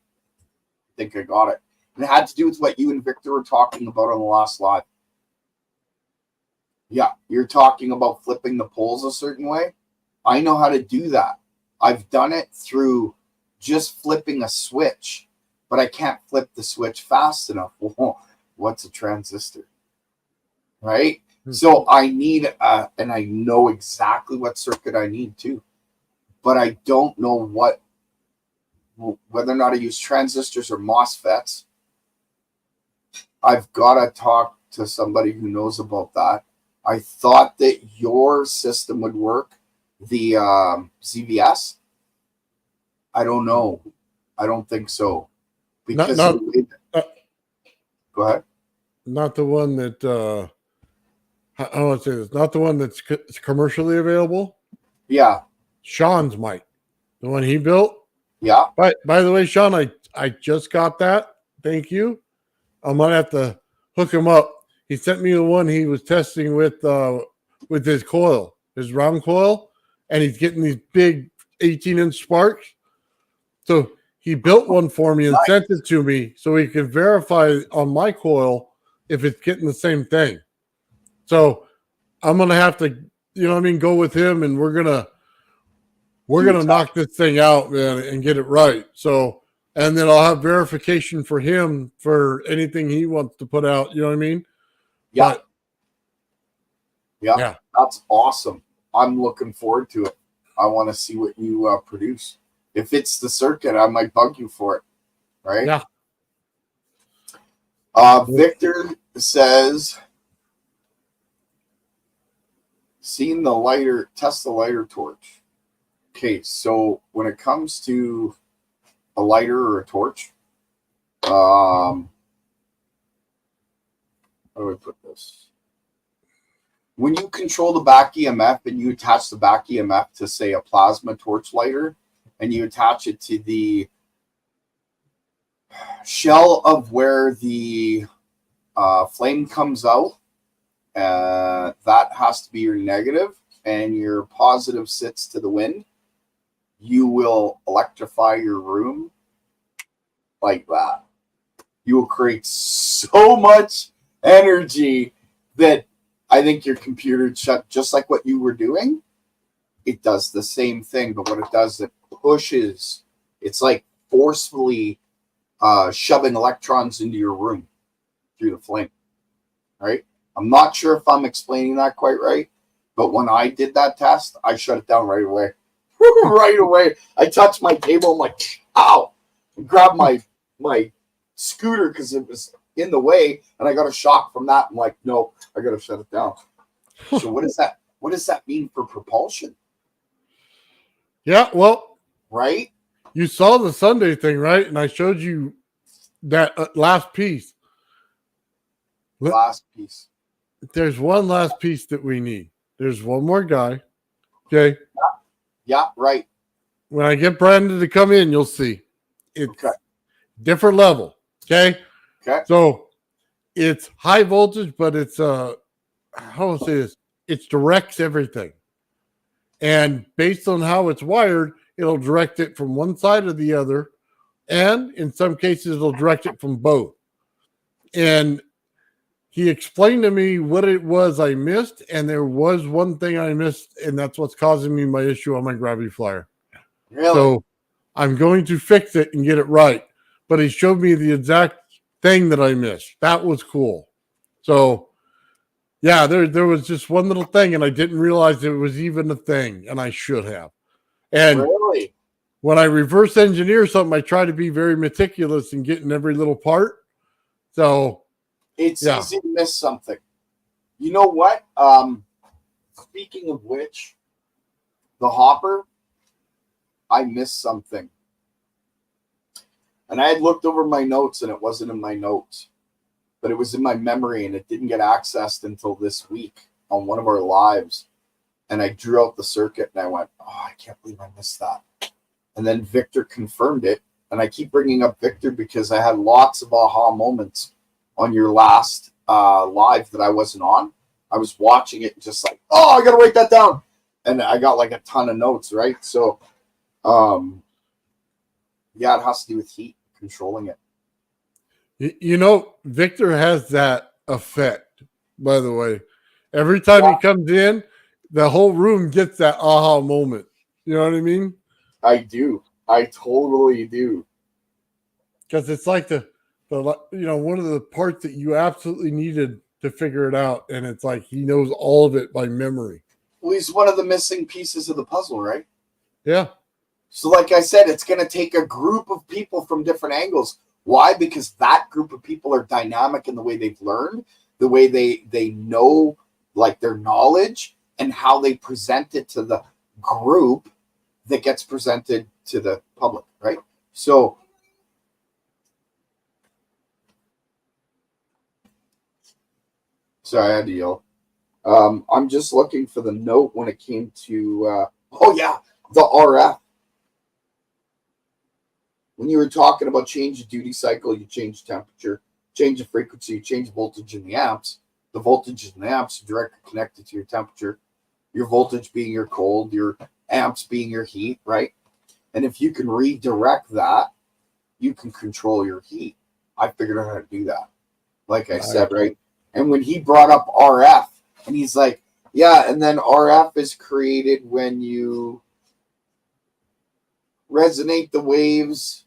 [SPEAKER 7] think I got it. And it had to do with what you and Victor were talking about on the last live. Yeah, you're talking about flipping the poles a certain way. I know how to do that. I've done it through just flipping a switch, but I can't flip the switch fast enough. What's a transistor? Right? So I need, and I know exactly what circuit I need too, but I don't know whether or not I use transistors or MOSFETs. I've got to talk to somebody who knows about that. I thought that your system would work, the ZVS. I don't know. I don't think so. Because go ahead.
[SPEAKER 3] Not the one that I want to say this. Not the one that's commercially available.
[SPEAKER 7] Yeah.
[SPEAKER 3] Sean's mic, the one he built.
[SPEAKER 7] Yeah.
[SPEAKER 3] By the way, Sean, I just got that. Thank you. I'm gonna have to hook him up. He sent me the one he was testing with his coil, his round coil, and he's getting these big 18-inch sparks. So he built one for me and sent it to me so he could verify on my coil if it's getting the same thing. So I'm gonna have to, go with him, and we're gonna knock this thing out, man, and get it right. So, and then I'll have verification for him for anything he wants to put out. You know what I mean?
[SPEAKER 7] Yeah. Yeah. That's awesome. I'm looking forward to it. I want to see what you produce. If it's the circuit, I might bug you for it. Right?
[SPEAKER 3] Yeah.
[SPEAKER 7] Victor says, seen the lighter, test the lighter torch. Okay, so when it comes to a lighter or a torch, How do I put this? When you control the back EMF and you attach the back EMF to, say, a plasma torch lighter, and you attach it to the shell of where the flame comes out, that has to be your negative, and your positive sits to the wind. You will electrify your room like that. You will create so much energy that I think your computer shut, just like what you were doing. It does the same thing, but what it does, it pushes. It's like forcefully shoving electrons into your room through the flame. Right? I'm not sure if I'm explaining that quite right, but when I did that test, I shut it down right away. Right away. I touched my table. I'm like, ow! And grabbed my scooter because it was in the way, and I got a shock from that. I'm like, no, I got to shut it down. So what does that mean for propulsion?
[SPEAKER 3] Yeah, well,
[SPEAKER 7] right?
[SPEAKER 3] You saw the Sunday thing, right? And I showed you that last piece.
[SPEAKER 7] Last piece.
[SPEAKER 3] There's one last piece that we need. There's one more guy. Okay.
[SPEAKER 7] Yeah, right.
[SPEAKER 3] When I get Brandon to come in, you'll see. It's
[SPEAKER 7] okay.
[SPEAKER 3] Different level. Okay.
[SPEAKER 7] Okay.
[SPEAKER 3] So it's high voltage, but it's how do I say this? It directs everything. And based on how it's wired, it'll direct it from one side or the other. And in some cases, it'll direct it from both. And he explained to me what it was I missed. And there was one thing I missed, and that's what's causing me my issue on my gravity flyer.
[SPEAKER 7] Really?
[SPEAKER 3] So I'm going to fix it and get it right. But he showed me the exact thing that I missed. That was cool. So yeah, there was just one little thing, and I didn't realize it was even a thing, and I should have. And
[SPEAKER 7] really?
[SPEAKER 3] When I reverse engineer something, I try to be very meticulous in getting every little part. So
[SPEAKER 7] it's easy to miss something. You know what? Speaking of which, the hopper, I missed something. And I had looked over my notes, and it wasn't in my notes. But it was in my memory, and it didn't get accessed until this week on one of our lives. And I drew out the circuit, and I went, oh, I can't believe I missed that. And then Victor confirmed it. And I keep bringing up Victor because I had lots of aha moments on your last live that I wasn't on. I was watching it just like, oh, I got to write that down. And I got like a ton of notes, right? So, yeah, it has to do with heat, controlling it.
[SPEAKER 3] You know, Victor has that effect, by the way. Every time he comes in, the whole room gets that aha moment. You know what I mean?
[SPEAKER 7] I do. I totally do.
[SPEAKER 3] Because it's like the one of the parts that you absolutely needed to figure it out. And it's like he knows all of it by memory.
[SPEAKER 7] Well, he's one of the missing pieces of the puzzle, right?
[SPEAKER 3] Yeah.
[SPEAKER 7] So like I said, it's going to take a group of people from different angles. Why? Because that group of people are dynamic in the way they've learned, the way they know, like their knowledge, and how they present it to the group that gets presented to the public, right? So sorry, I had to yell. I'm just looking for the note when it came to the RF. When you were talking about change the duty cycle, you change temperature, change the frequency, you change voltage in the amps. The voltage in the amps are directly connected to your temperature, your voltage being your cold, your amps being your heat, right? And if you can redirect that, you can control your heat. I figured out how to do that, like I said, right? And when he brought up RF, and he's like, yeah, and then RF is created when you resonate the waves.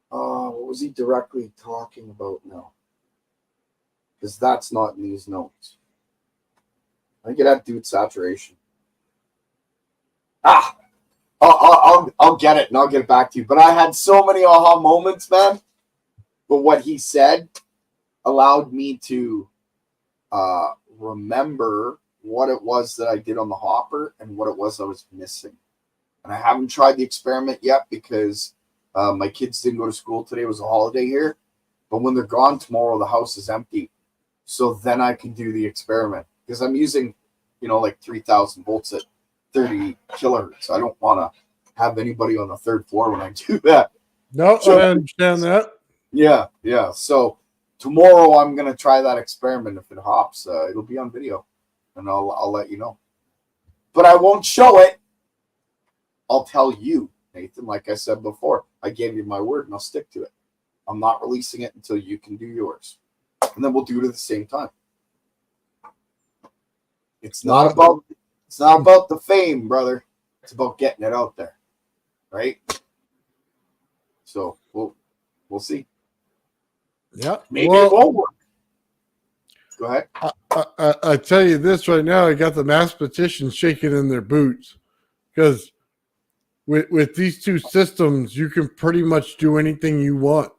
[SPEAKER 7] What was he directly talking about now? Because that's not in these notes. I think it had to do with saturation. I'll get it and I'll get it back to you. But I had so many aha moments, man. But what he said allowed me to remember what it was that I did on the hopper and what it was I was missing. And I haven't tried the experiment yet because my kids didn't go to school today. It was a holiday here. But when they're gone tomorrow, the house is empty. So then I can do the experiment because I'm using, like 3,000 volts at 30 kilohertz. I don't want to have anybody on the third floor when I do that.
[SPEAKER 3] No,
[SPEAKER 7] So,
[SPEAKER 3] I understand that.
[SPEAKER 7] Yeah. So tomorrow I'm gonna try that experiment. If it hops, it'll be on video, and I'll let you know. But I won't show it. I'll tell you, Nathan. Like I said before, I gave you my word, and I'll stick to it. I'm not releasing it until you can do yours, and then we'll do it at the same time. It's not about the fame, brother. It's about getting it out there, right? So we'll see.
[SPEAKER 3] Yeah.
[SPEAKER 7] Maybe it won't work. Go ahead.
[SPEAKER 3] I tell you this right now, I got the mathematicians shaking in their boots because with these two systems, you can pretty much do anything you want.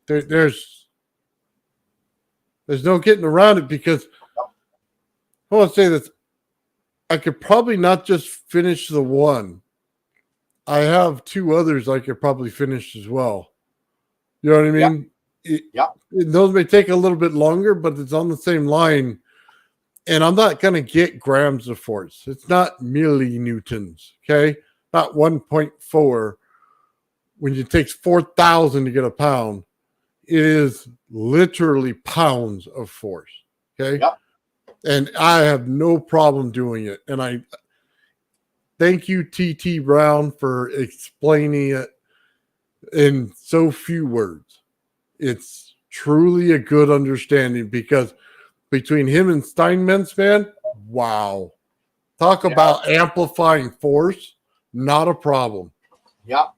[SPEAKER 3] There's no getting around it because I want to say this. I could probably not just finish the one. I have two others I could probably finish as well. You know what I mean? Those may take a little bit longer, but it's on the same line. And I'm not going to get grams of force. It's not millinewtons, okay? Not 1.4. When it takes 4,000 to get a pound, it is literally pounds of force, okay?
[SPEAKER 7] Yep.
[SPEAKER 3] And I have no problem doing it. And I thank you, TT Brown, for explaining it in so few words. It's truly a good understanding because between him and Steinmetz, man, wow. Talk about amplifying force, not a problem.
[SPEAKER 7] Yep.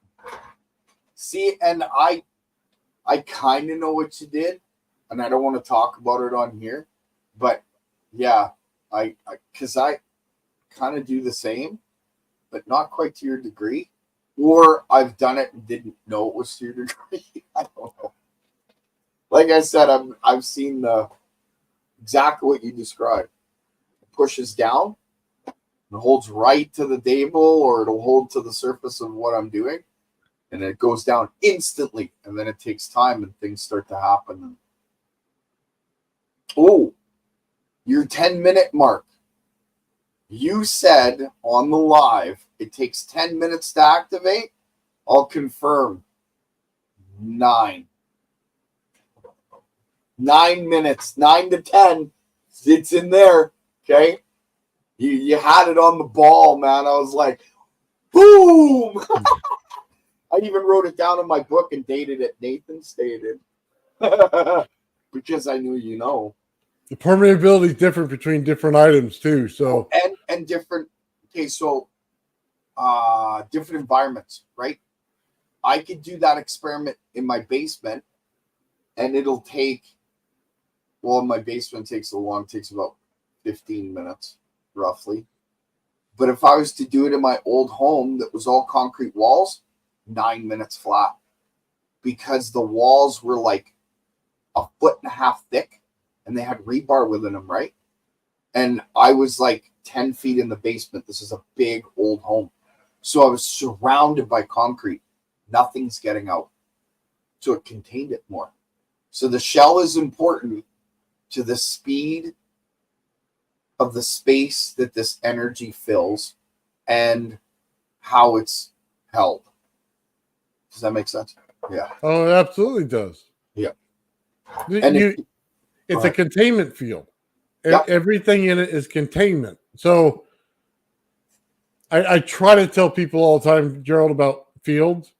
[SPEAKER 7] See, and I kind of know what you did, and I don't want to talk about it on here, but yeah, I kind of do the same, but not quite to your degree, or I've done it and didn't know it was to your degree. I don't know. Like I said, I've seen exactly what you described. It pushes down, it holds right to the table, or it'll hold to the surface of what I'm doing, and it goes down instantly, and then it takes time and things start to happen. Oh, your 10-minute mark. You said on the live it takes 10 minutes to activate. I'll confirm 9. 9 minutes, 9 to 10. It's in there. Okay. You had it on the ball, man. I was like, boom. I even wrote it down in my book and dated it. Nathan stated. Because I knew
[SPEAKER 3] The permeability is different between different items too. So
[SPEAKER 7] and different. Okay, so different environments, right? I could do that experiment in my basement, and it'll take. Well, my basement takes about 15 minutes, roughly. But if I was to do it in my old home that was all concrete walls, 9 minutes flat, because the walls were like 1.5 feet thick and they had rebar within them, right? And I was like 10 feet in the basement. This is a big old home. So I was surrounded by concrete. Nothing's getting out. So it contained it more. So the shell is important to the speed of the space that this energy fills and how it's held. Does that make sense? Yeah.
[SPEAKER 3] Oh, it absolutely does.
[SPEAKER 7] Yeah.
[SPEAKER 3] It's a containment field.
[SPEAKER 7] Yep.
[SPEAKER 3] Everything in it is containment. So I try to tell people all the time, Gerald, about fields,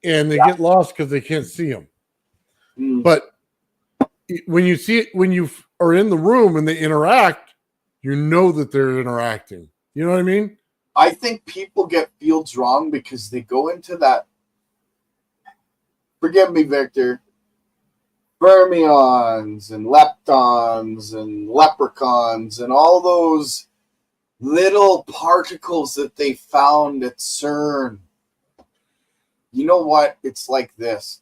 [SPEAKER 3] and they get lost because they can't see them. But when you see it, when you are in the room and they interact, you know that they're interacting. You know what I mean?
[SPEAKER 7] I think people get fields wrong because they go into that. Forgive me, Victor. Fermions and leptons and leprechauns and all those little particles that they found at CERN. You know what? It's like this.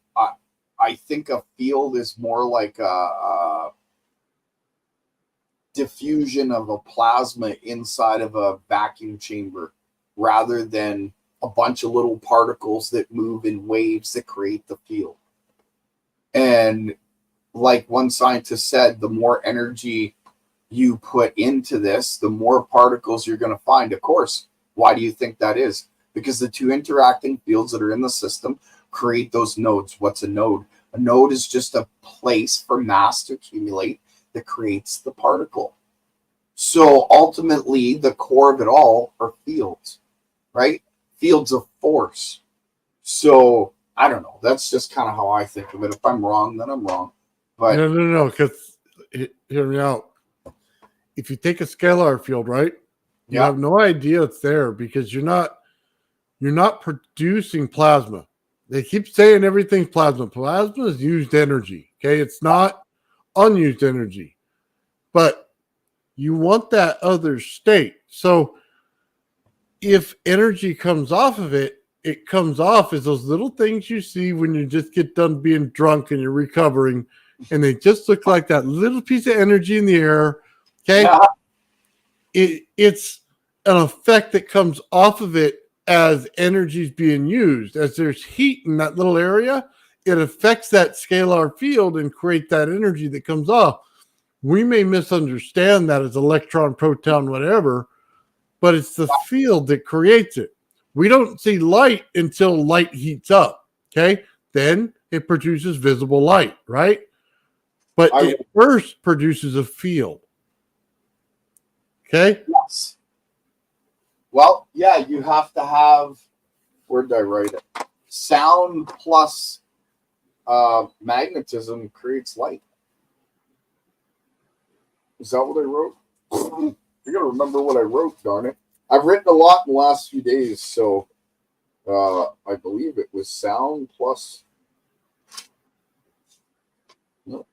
[SPEAKER 7] I think a field is more like a diffusion of a plasma inside of a vacuum chamber rather than a bunch of little particles that move in waves that create the field. And like one scientist said, the more energy you put into this, the more particles you're going to find. Of course. Why do you think that is? Because the two interacting fields that are in the system create those nodes. What's a node? A node is just a place for mass to accumulate that creates the particle. So ultimately, the core of it all are fields, right? Fields of force. So I don't know. That's just kind of how I think of it. If I'm wrong, then I'm wrong. But
[SPEAKER 3] No. Because hear me out. If you take a scalar field, right, you have no idea it's there because you're not producing plasma. They keep saying everything's plasma. Plasma is used energy. Okay, it's not unused energy, but you want that other state. So if energy comes off of it, it comes off as those little things you see when you just get done being drunk and you're recovering, and they just look like that little piece of energy in the air. Okay. Yeah. It's an effect that comes off of it as energy is being used. As there's heat in that little area, it affects that scalar field and create that energy that comes off. We may misunderstand that as electron, proton, whatever, but it's the field that creates it. We don't see light until light heats up. Okay. Then it produces visible light, right? But it first produces a field. Okay.
[SPEAKER 7] Yes. Well, yeah, you have to have, where did I write it? Sound plus magnetism creates light. Is that what I wrote? I gotta remember what I wrote, darn it. I've written a lot in the last few days, so I believe it was sound plus. No,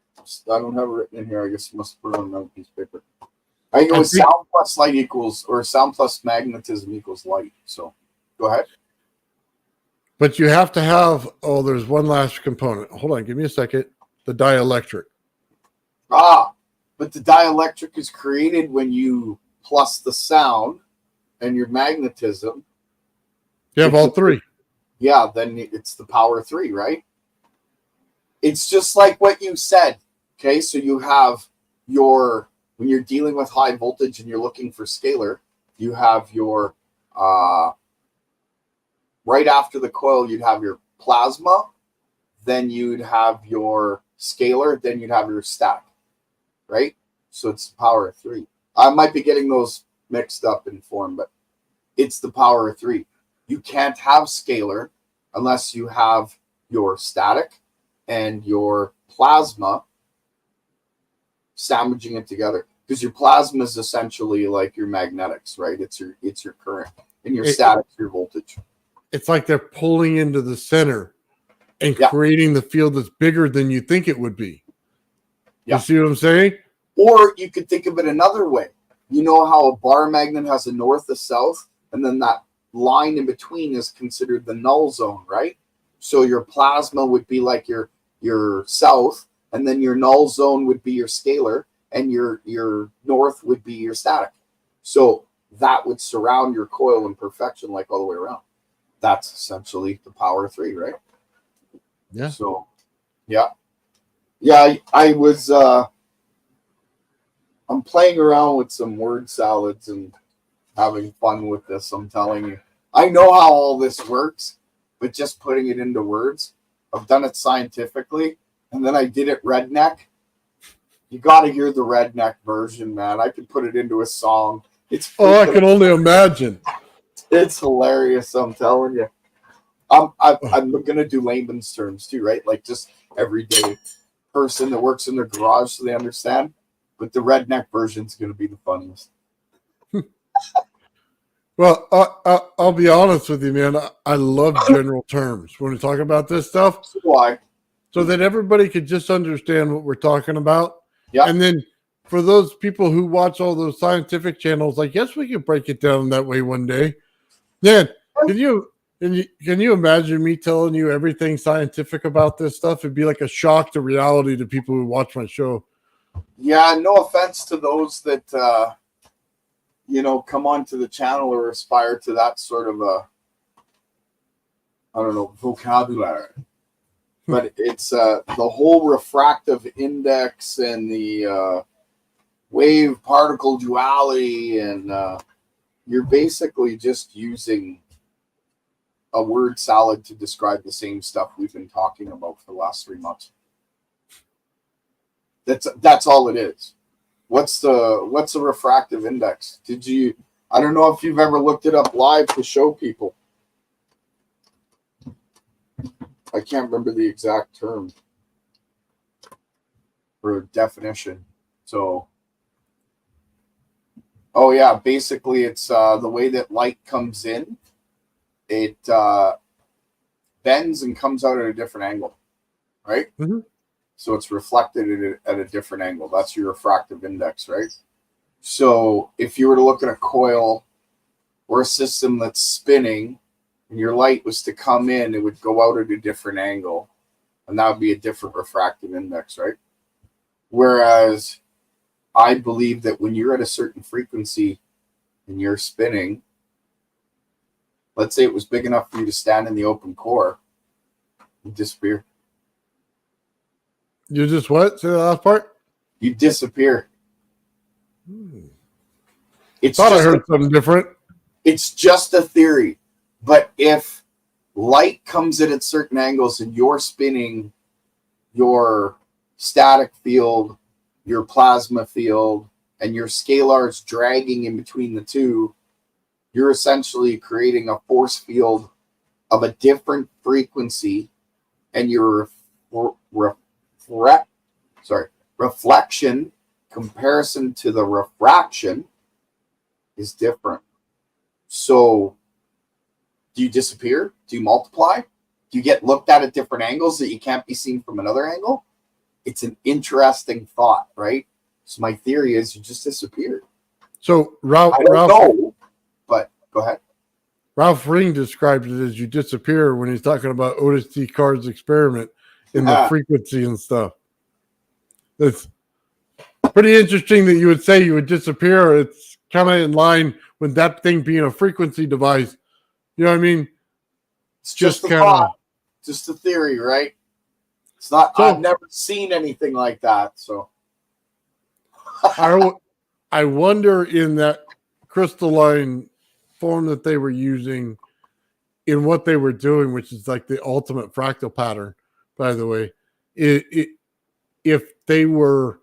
[SPEAKER 7] I don't have it written in here. I guess I must put it on another piece of paper. I think it was sound plus light equals, or sound plus magnetism equals light. So go ahead.
[SPEAKER 3] But you have to have, there's one last component. Hold on, give me a second. The dielectric.
[SPEAKER 7] But the dielectric is created when you plus the sound and your magnetism.
[SPEAKER 3] You have all three.
[SPEAKER 7] Yeah, then it's the power 3, right? It's just like what you said. Okay, so you have when you're dealing with high voltage and you're looking for scalar, you have your, right after the coil, you'd have your plasma, then you'd have your scalar, then you'd have your static, right? So it's the power of 3. I might be getting those mixed up in form, but it's the power of 3. You can't have scalar unless you have your static and your plasma sandwiching it together, because your plasma is essentially like your magnetics, right? It's your current, and your static's your voltage.
[SPEAKER 3] It's like they're pulling into the center and creating the field that's bigger than you think it would be. You see what I'm saying?
[SPEAKER 7] Or you could think of it another way. You know how a bar magnet has a north, a south, and then that line in between is considered the null zone, right? So your plasma would be like your south, and then your null zone would be your scalar, and your north would be your static. So that would surround your coil in perfection, like all the way around. That's essentially the power of 3, right?
[SPEAKER 3] Yeah.
[SPEAKER 7] So, yeah. I was. I'm playing around with some word salads and having fun with this. I'm telling you. I know how all this works, but just putting it into words. I've done it scientifically, and then I did it redneck. You got to hear the redneck version, man. I could put it into a song.
[SPEAKER 3] I can only imagine.
[SPEAKER 7] It's hilarious. I'm telling you. I'm gonna do layman's terms too, right? Like just everyday person that works in their garage, so they understand. But the redneck version's gonna be the funniest.
[SPEAKER 3] Well, I'll be honest with you, man. I love general terms when we talk about this stuff.
[SPEAKER 7] Why?
[SPEAKER 3] So that everybody could just understand what we're talking about.
[SPEAKER 7] Yeah.
[SPEAKER 3] And then for those people who watch all those scientific channels, like, yes, we can break it down that way one day. Man, can you imagine me telling you everything scientific about this stuff? It'd be like a shock to reality to people who watch my show.
[SPEAKER 7] Yeah, no offense to those that come onto the channel or aspire to that sort of vocabulary. But it's the whole refractive index and the wave particle duality, and you're basically just using a word salad to describe the same stuff we've been talking about for the last 3 months. That's all it is. What's the refractive index? I don't know if you've ever looked it up live to show people. I can't remember the exact term or definition. So, oh yeah, basically it's the way that light comes in. It bends and comes out at a different angle, right?
[SPEAKER 3] Mm-hmm.
[SPEAKER 7] So it's reflected at a different angle. That's your refractive index, right? So if you were to look at a coil or a system that's spinning and your light was to come in, it would go out at a different angle. And that would be a different refractive index, right? Whereas I believe that when you're at a certain frequency and you're spinning, let's say it was big enough for you to stand in the open core, you disappear.
[SPEAKER 3] You just what? Say the last part?
[SPEAKER 7] You disappear. It's
[SPEAKER 3] Thought I
[SPEAKER 7] just
[SPEAKER 3] heard something different.
[SPEAKER 7] It's just a theory. But if light comes in at certain angles and you're spinning your static field, your plasma field, and your scalar's dragging in between the two, you're essentially creating a force field of a different frequency, and your reflection comparison to the refraction is different. So do you disappear? Do you multiply? Do you get looked at different angles that you can't be seen from another angle? It's an interesting thought, right? So my theory is you just disappear.
[SPEAKER 3] So Ralph,
[SPEAKER 7] I don't know, but go ahead.
[SPEAKER 3] Ralph Ring described it as you disappear when he's talking about Otis T. Card's experiment in the frequency and stuff. It's pretty interesting that you would say you would disappear. It's kind of in line with that thing being a frequency device. You know what I mean?
[SPEAKER 7] It's just a thought, just a theory, right? It's not. So, I've never seen anything like that. So
[SPEAKER 3] I wonder in that crystalline form that they were using in what they were doing, which is like the ultimate fractal pattern, by the way, if they were,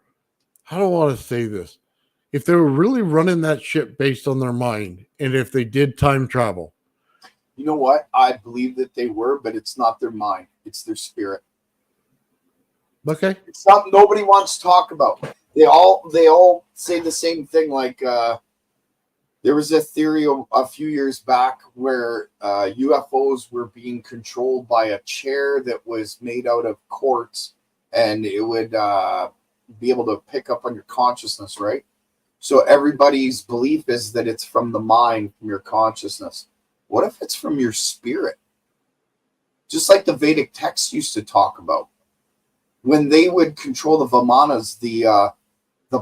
[SPEAKER 3] I don't want to say this, if they were really running that ship based on their mind, and if they did time travel.
[SPEAKER 7] You know what? I believe that they were, but it's not their mind. It's their spirit.
[SPEAKER 3] Okay.
[SPEAKER 7] It's something nobody wants to talk about. They all say the same thing. Like there was a theory a few years back where UFOs were being controlled by a chair that was made out of quartz, and it would be able to pick up on your consciousness, right? So everybody's belief is that it's from the mind, from your consciousness. What if it's from your spirit? Just like the Vedic texts used to talk about. When they would control the Vimanas, the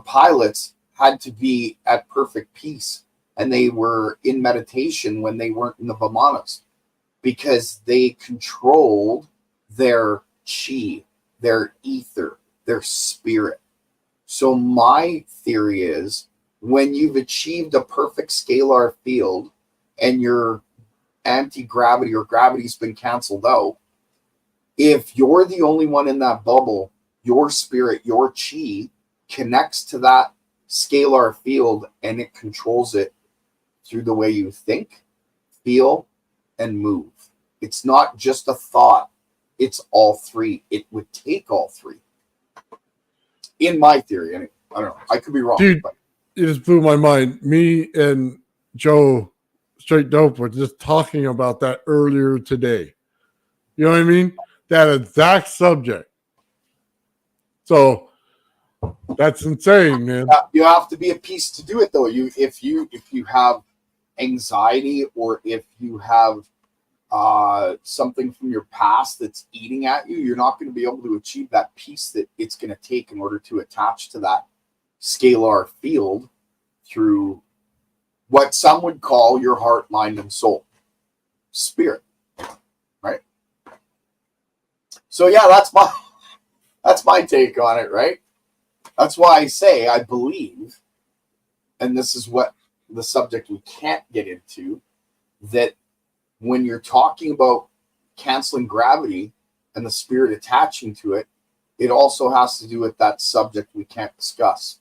[SPEAKER 7] pilots had to be at perfect peace, and they were in meditation when they weren't in the Vimanas, because they controlled their chi, their ether, their spirit. So my theory is when you've achieved a perfect scalar field and your anti-gravity or gravity's been canceled out, if you're the only one in that bubble, your spirit, your chi connects to that scalar field, and it controls it through the way you think, feel, and move. It's not just a thought. It's all three. It would take all three. In my theory, anyway. I don't know. I could be wrong.
[SPEAKER 3] Dude,
[SPEAKER 7] but
[SPEAKER 3] it just blew my mind. Me and Joe Straight Dope were just talking about that earlier today. You know what I mean? That exact subject. So that's insane, man.
[SPEAKER 7] You have to be at peace to do it, though. If you have anxiety, or if you have something from your past that's eating at you, you're not going to be able to achieve that peace that it's going to take in order to attach to that scalar field through what some would call your heart, mind, and soul, spirit, right? So yeah, that's my take on it, right? That's why I say I believe, and this is what the subject we can't get into, that when you're talking about canceling gravity and the spirit attaching to it, it also has to do with that subject we can't discuss.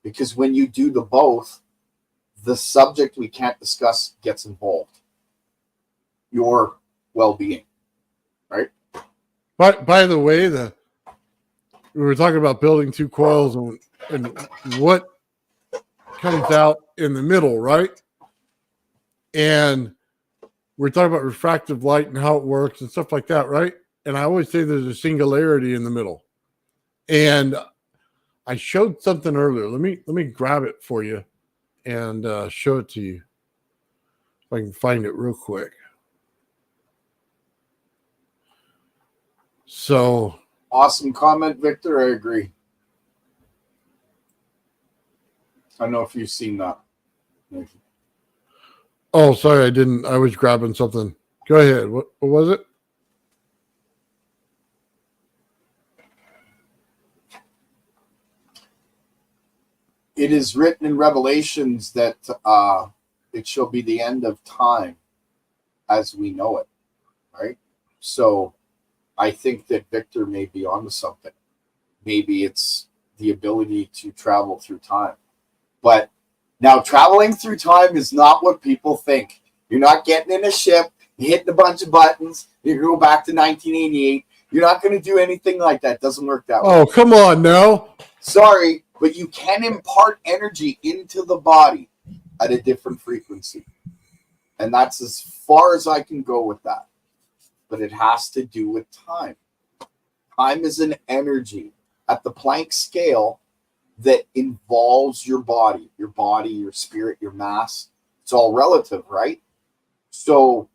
[SPEAKER 7] Because when you do the both, the subject we can't discuss gets involved. Your well-being, right?
[SPEAKER 3] But by the way, we were talking about building two coils and what comes out in the middle, right? And we're talking about refractive light and how it works and stuff like that, right? And I always say there's a singularity in the middle. And I showed something earlier. Let me grab it for you and show it to you if I can find it real quick. So
[SPEAKER 7] awesome comment, Victor. I agree. I don't know if you've seen that.
[SPEAKER 3] oh, sorry, I didn't. I was grabbing something. Go ahead. What was it?
[SPEAKER 7] It is written in Revelations that it shall be the end of time as we know it, right? So I think that Victor may be onto something. Maybe it's the ability to travel through time. But now traveling through time is not what people think. You're not getting in a ship, hitting a bunch of buttons, you go back to 1988. You're not going to do anything like that. It doesn't work that way.
[SPEAKER 3] Oh, come on now.
[SPEAKER 7] Sorry, but you can impart energy into the body at a different frequency. And that's as far as I can go with that. But it has to do with time. Time is an energy at the Planck scale that involves your body, your spirit, your mass. It's all relative, right? So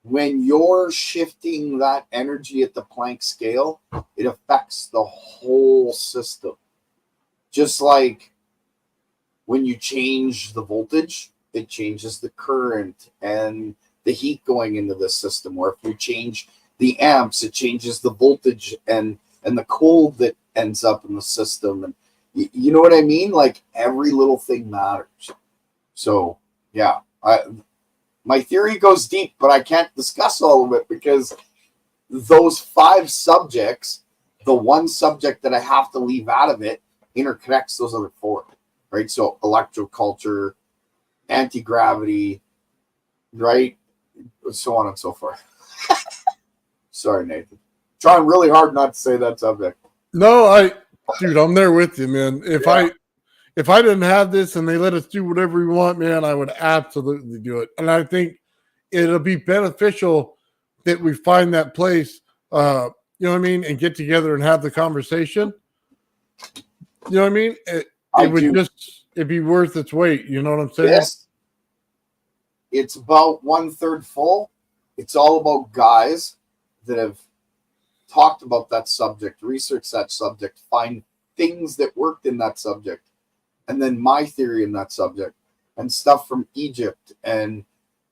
[SPEAKER 7] when you're shifting that energy at the Planck scale, it affects the whole system. Just like when you change the voltage, it changes the current and the heat going into the system. Or if you change the amps, it changes the voltage and the cold that ends up in the system. And you know what I mean? Like every little thing matters. So yeah, my theory goes deep, but I can't discuss all of it because those 5 subjects, the one subject that I have to leave out of it interconnects those other 4, right? So electroculture, anti-gravity, right? So on and so forth. Sorry, Nathan. Trying really hard not to say that subject.
[SPEAKER 3] No, dude, I'm there with you, man. If I didn't have this and they let us do whatever we want, man, I would absolutely do it. And I think it'll be beneficial that we find that place, you know what I mean, and get together and have the conversation. You know what I mean? It'd be worth its weight. You know what I'm saying?
[SPEAKER 7] Yes. It's about 1/3 full. It's all about guys that have talked about that subject, researched that subject, find things that worked in that subject, and then my theory in that subject, and stuff from Egypt, and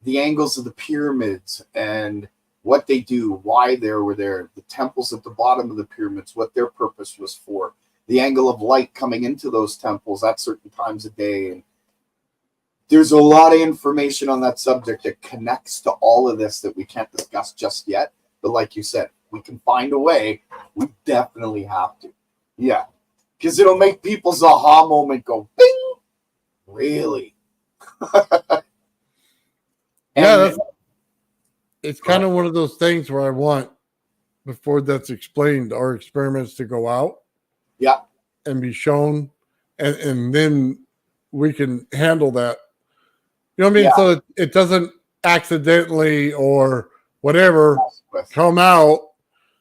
[SPEAKER 7] the angles of the pyramids, and what they do, why they were there, the temples at the bottom of the pyramids, what their purpose was for, the angle of light coming into those temples at certain times of day. And there's a lot of information on that subject that connects to all of this that we can't discuss just yet. But like you said, we can find a way. We definitely have to. Yeah. Because it'll make people's aha moment go, bing! Really?
[SPEAKER 3] Yeah, it's kind of one of those things where I want, before that's explained, our experiments to go out.
[SPEAKER 7] Yeah.
[SPEAKER 3] And be shown. And then we can handle that. You know what I mean?
[SPEAKER 7] Yeah.
[SPEAKER 3] So it doesn't accidentally or whatever come out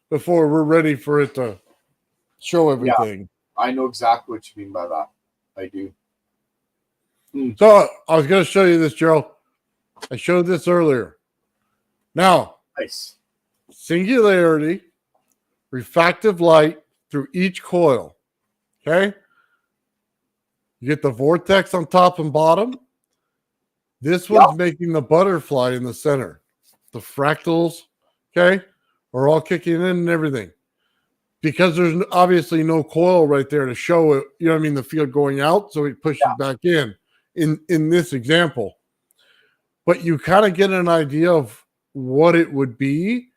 [SPEAKER 3] before we're ready for it to show everything.
[SPEAKER 7] Yeah, I know exactly what you mean by that. I do.
[SPEAKER 3] So I was going to show you this, Joe. I showed this earlier. Now,
[SPEAKER 7] nice.
[SPEAKER 3] Singularity, refractive light through each coil. Okay? You get the vortex on top and bottom. This one's making the butterfly in the center. The fractals, okay, are all kicking in and everything. Because there's obviously no coil right there to show it, you know what I mean, the field going out, so it pushes back in this example. But you kind of get an idea of what it would be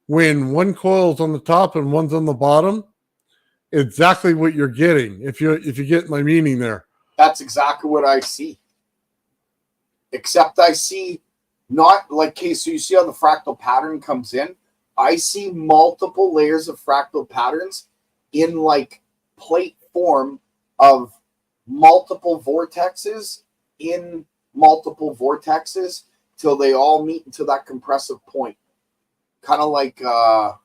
[SPEAKER 3] when one coil's on the top and one's on the bottom. Exactly what you're getting, if you get my meaning there.
[SPEAKER 7] That's exactly what I see. Except I see not like, okay, so you see how the fractal pattern comes in? I see multiple layers of fractal patterns in like plate form of multiple vortexes in multiple vortexes till they all meet into that compressive point. Kind of like, how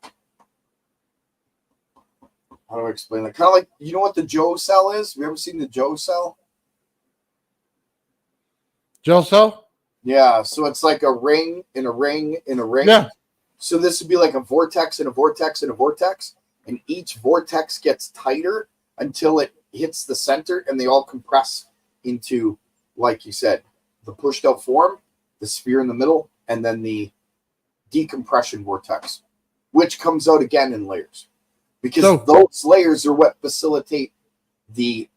[SPEAKER 7] do I explain that? Kind of like, you know what the Joe cell is? Have you ever seen the Joe cell?
[SPEAKER 3] Gel cell?
[SPEAKER 7] Yeah, so it's like a ring in a ring in a ring.
[SPEAKER 3] Yeah.
[SPEAKER 7] So this would be like a vortex and a vortex and a vortex, and each vortex gets tighter until it hits the center, and they all compress into, like you said, the pushed out form, the sphere in the middle, and then the decompression vortex, which comes out again in layers. Because those layers are what facilitate the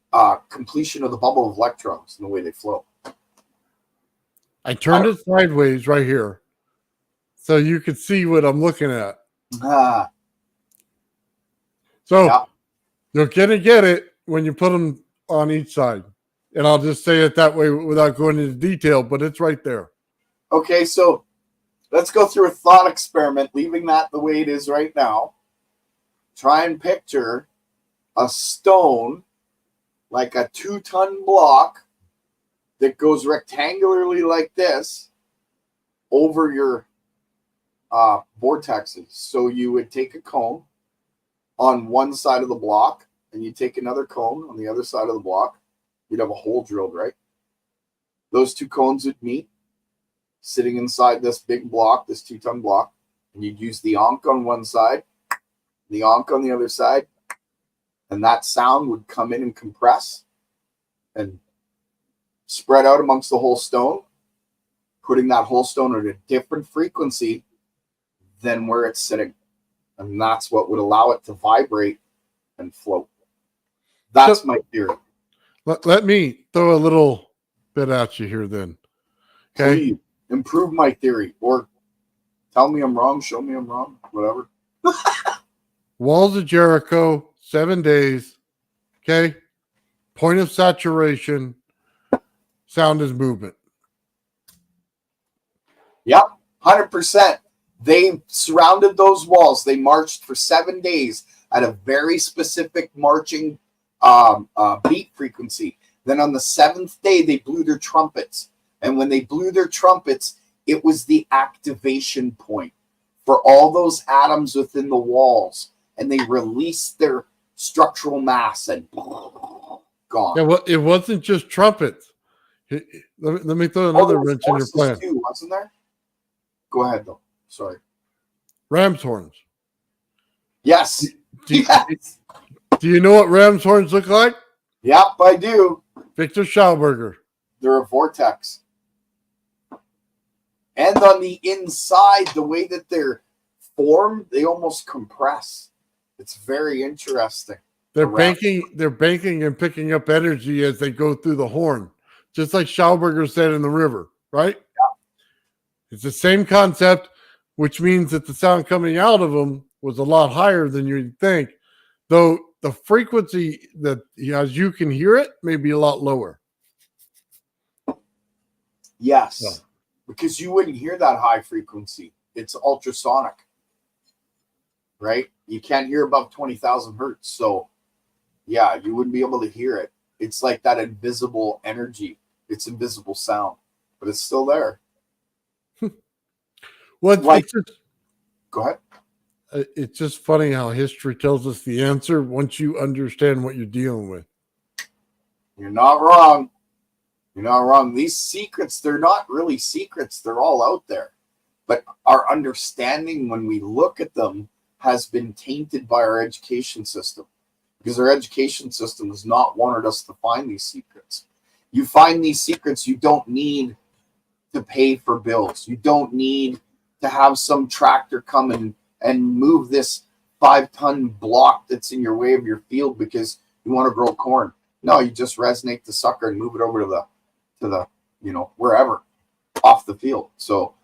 [SPEAKER 7] completion of the bubble of electrons and the way they flow.
[SPEAKER 3] I turned it sideways right here so you could see what I'm looking at. So you're going to get it when you put them on each side. And I'll just say it that way without going into detail, but it's right there.
[SPEAKER 7] Okay, so let's go through a thought experiment, leaving that the way it is right now. Try and picture a stone, like a 2-ton block, that goes rectangularly like this over your vortexes. So you would take a cone on one side of the block, and you take another cone on the other side of the block. You'd have a hole drilled, right? Those two cones would meet, sitting inside this big block, this 2-ton block, and you'd use the onk on one side, the onk on the other side, and that sound would come in and compress and spread out amongst the whole stone, putting that whole stone at a different frequency than where it's sitting. And that's what would allow it to vibrate and float. That's my theory.
[SPEAKER 3] Let me throw a little bit at you here then. Okay.
[SPEAKER 7] Please improve my theory, or tell me I'm wrong, show me I'm wrong, whatever.
[SPEAKER 3] Walls of Jericho, 7 days. Okay. Point of saturation. Sound is movement.
[SPEAKER 7] Yep, 100%. They surrounded those walls. They marched for 7 days at a very specific marching beat frequency. Then on the 7th day, they blew their trumpets. And when they blew their trumpets, it was the activation point for all those atoms within the walls. And they released their structural mass and gone.
[SPEAKER 3] Yeah, well, it wasn't just trumpets. Let me throw another wrench in your plan.
[SPEAKER 7] Too, wasn't there? Go ahead, though. Sorry.
[SPEAKER 3] Ram's horns.
[SPEAKER 7] Yes.
[SPEAKER 3] Do you know what ram's horns look like?
[SPEAKER 7] Yep, I do.
[SPEAKER 3] Victor Schauberger.
[SPEAKER 7] They're a vortex. And on the inside, the way that they're formed, they almost compress. It's very interesting.
[SPEAKER 3] They're banking and picking up energy as they go through the horn. Just like Schauberger said in the river, right?
[SPEAKER 7] Yeah.
[SPEAKER 3] It's the same concept, which means that the sound coming out of them was a lot higher than you'd think, though the frequency that as you can hear it may be a lot lower.
[SPEAKER 7] Yes, because you wouldn't hear that high frequency. It's ultrasonic, right? You can't hear above 20,000 hertz. So, yeah, you wouldn't be able to hear it. It's like that invisible energy. It's invisible sound, but it's still there.
[SPEAKER 3] Well,
[SPEAKER 7] like, go ahead.
[SPEAKER 3] It's just funny how history tells us the answer once you understand what you're dealing with.
[SPEAKER 7] You're not wrong. You're not wrong. These secrets, they're not really secrets. They're all out there. But our understanding when we look at them has been tainted by our education system. Because our education system has not wanted us to find these secrets. You find these secrets, you don't need to pay for bills. You don't need to have some tractor come and move this 5-ton block that's in your way of your field because you want to grow corn. No, you just resonate the sucker and move it over to the wherever off the field. So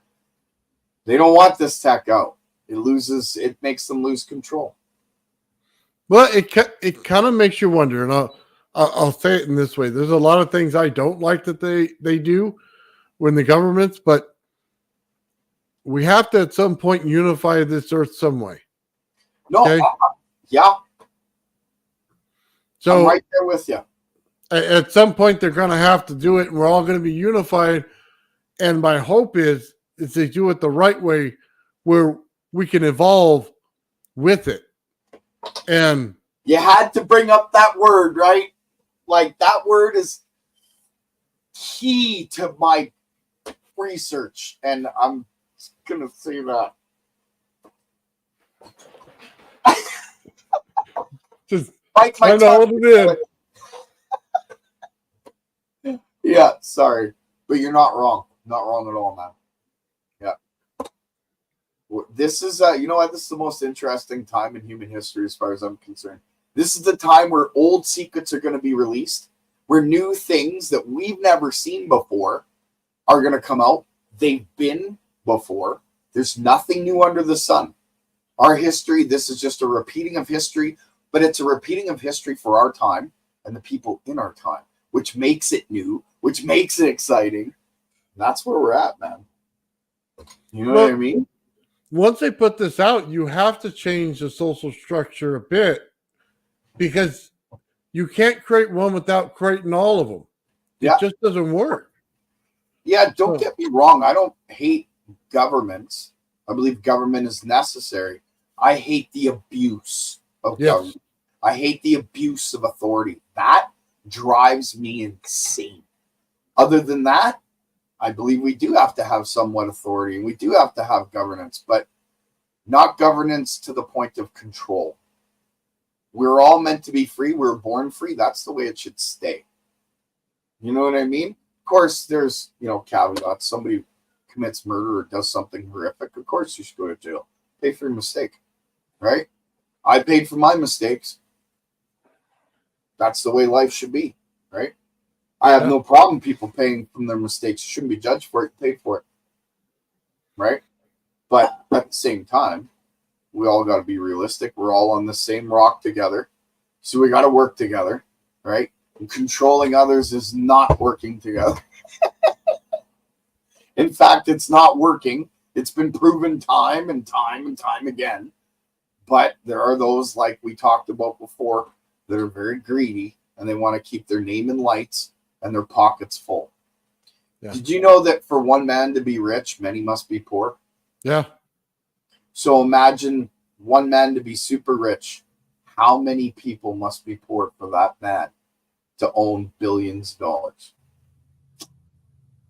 [SPEAKER 7] they don't want this tech out. It makes them lose control.
[SPEAKER 3] Well, it kind of makes you wonder, and I'll say it in this way. There's a lot of things I don't like that they do when the governments, but we have to at some point unify this earth some way.
[SPEAKER 7] No,
[SPEAKER 3] okay?
[SPEAKER 7] Yeah.
[SPEAKER 3] So
[SPEAKER 7] I'm right there with you.
[SPEAKER 3] At some point, they're going to have to do it, and we're all going to be unified. And my hope is they do it the right way, where we can evolve with it. And
[SPEAKER 7] you had to bring up that word, right? Like, that word is key to my research, and I'm going to say that.
[SPEAKER 3] just
[SPEAKER 7] bite my
[SPEAKER 3] trying to hold it
[SPEAKER 7] in. Yeah, sorry. But you're not wrong. Not wrong at all, man. Yeah. This is, you know what? This is the most interesting time in human history as far as I'm concerned. This is the time where old secrets are going to be released, where new things that we've never seen before are going to come out. They've been before. There's nothing new under the sun. Our history, this is just a repeating of history, but it's a repeating of history for our time and the people in our time, which makes it new, which makes it exciting. That's where we're at, man. You know what I mean?
[SPEAKER 3] Once they put this out, you have to change the social structure a bit, because you can't create one without creating all of them. It just doesn't work.
[SPEAKER 7] Yeah, don't get me wrong. I don't hate governments. I believe government is necessary. I hate the abuse of government. I hate the abuse of authority. That drives me insane. Other than that, I believe we do have to have somewhat authority, and we do have to have governance, but not governance to the point of control. We're all meant to be free. We're born free. That's the way it should stay. You know what I mean? Of course, there's, caveats. Somebody commits murder or does something horrific. Of course, you should go to jail. Pay for your mistake, right? I paid for my mistakes. That's the way life should be, right? I have no problem people paying from their mistakes. You shouldn't be judged for it, paid for it, right? But at the same time, we all got to be realistic. We're all on the same rock together. So we got to work together, right? And controlling others is not working together. In fact, it's not working. It's been proven time and time and time again. But there are those, like we talked about before, that are very greedy, and they want to keep their name in lights and their pockets full. Yeah. Did you know that for one man to be rich, many must be poor?
[SPEAKER 3] Yeah.
[SPEAKER 7] So imagine one man to be super rich. How many people must be poor for that man to own billions of dollars?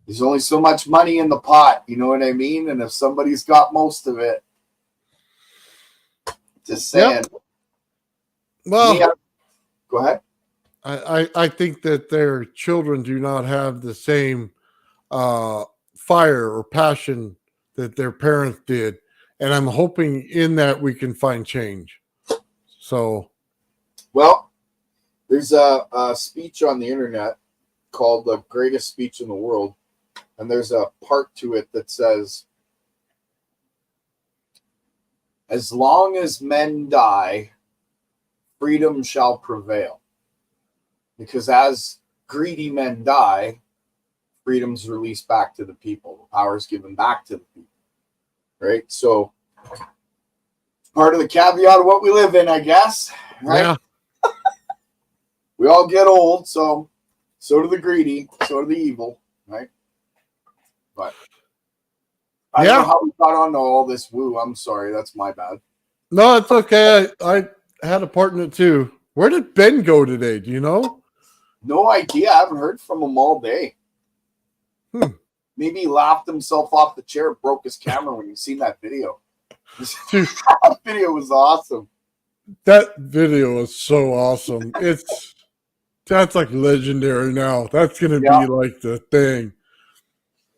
[SPEAKER 7] There's only so much money in the pot, you know what I mean? And if somebody's got most of it, just saying.
[SPEAKER 3] Yep. Well,
[SPEAKER 7] go ahead.
[SPEAKER 3] I think that their children do not have the same fire or passion that their parents did. And I'm hoping in that we can find change. So,
[SPEAKER 7] well, there's a speech on the internet called The Greatest Speech in the World. And there's a part to it that says, as long as men die, freedom shall prevail. Because as greedy men die, freedom's released back to the people. The power's given back to the people. Right? So, part of the caveat of what we live in, I guess. Right? Yeah. We all get old, so do the greedy, so do the evil. Right? But I don't know how we got onto all this woo. I'm sorry. That's my bad.
[SPEAKER 3] No, it's okay. I had a part in it too. Where did Ben go today? Do you know?
[SPEAKER 7] No idea. I haven't heard from him all day. Maybe he laughed himself off the chair, broke his camera when you seen that video. That video was awesome.
[SPEAKER 3] That video was so awesome. That's like legendary now. That's gonna be like the thing.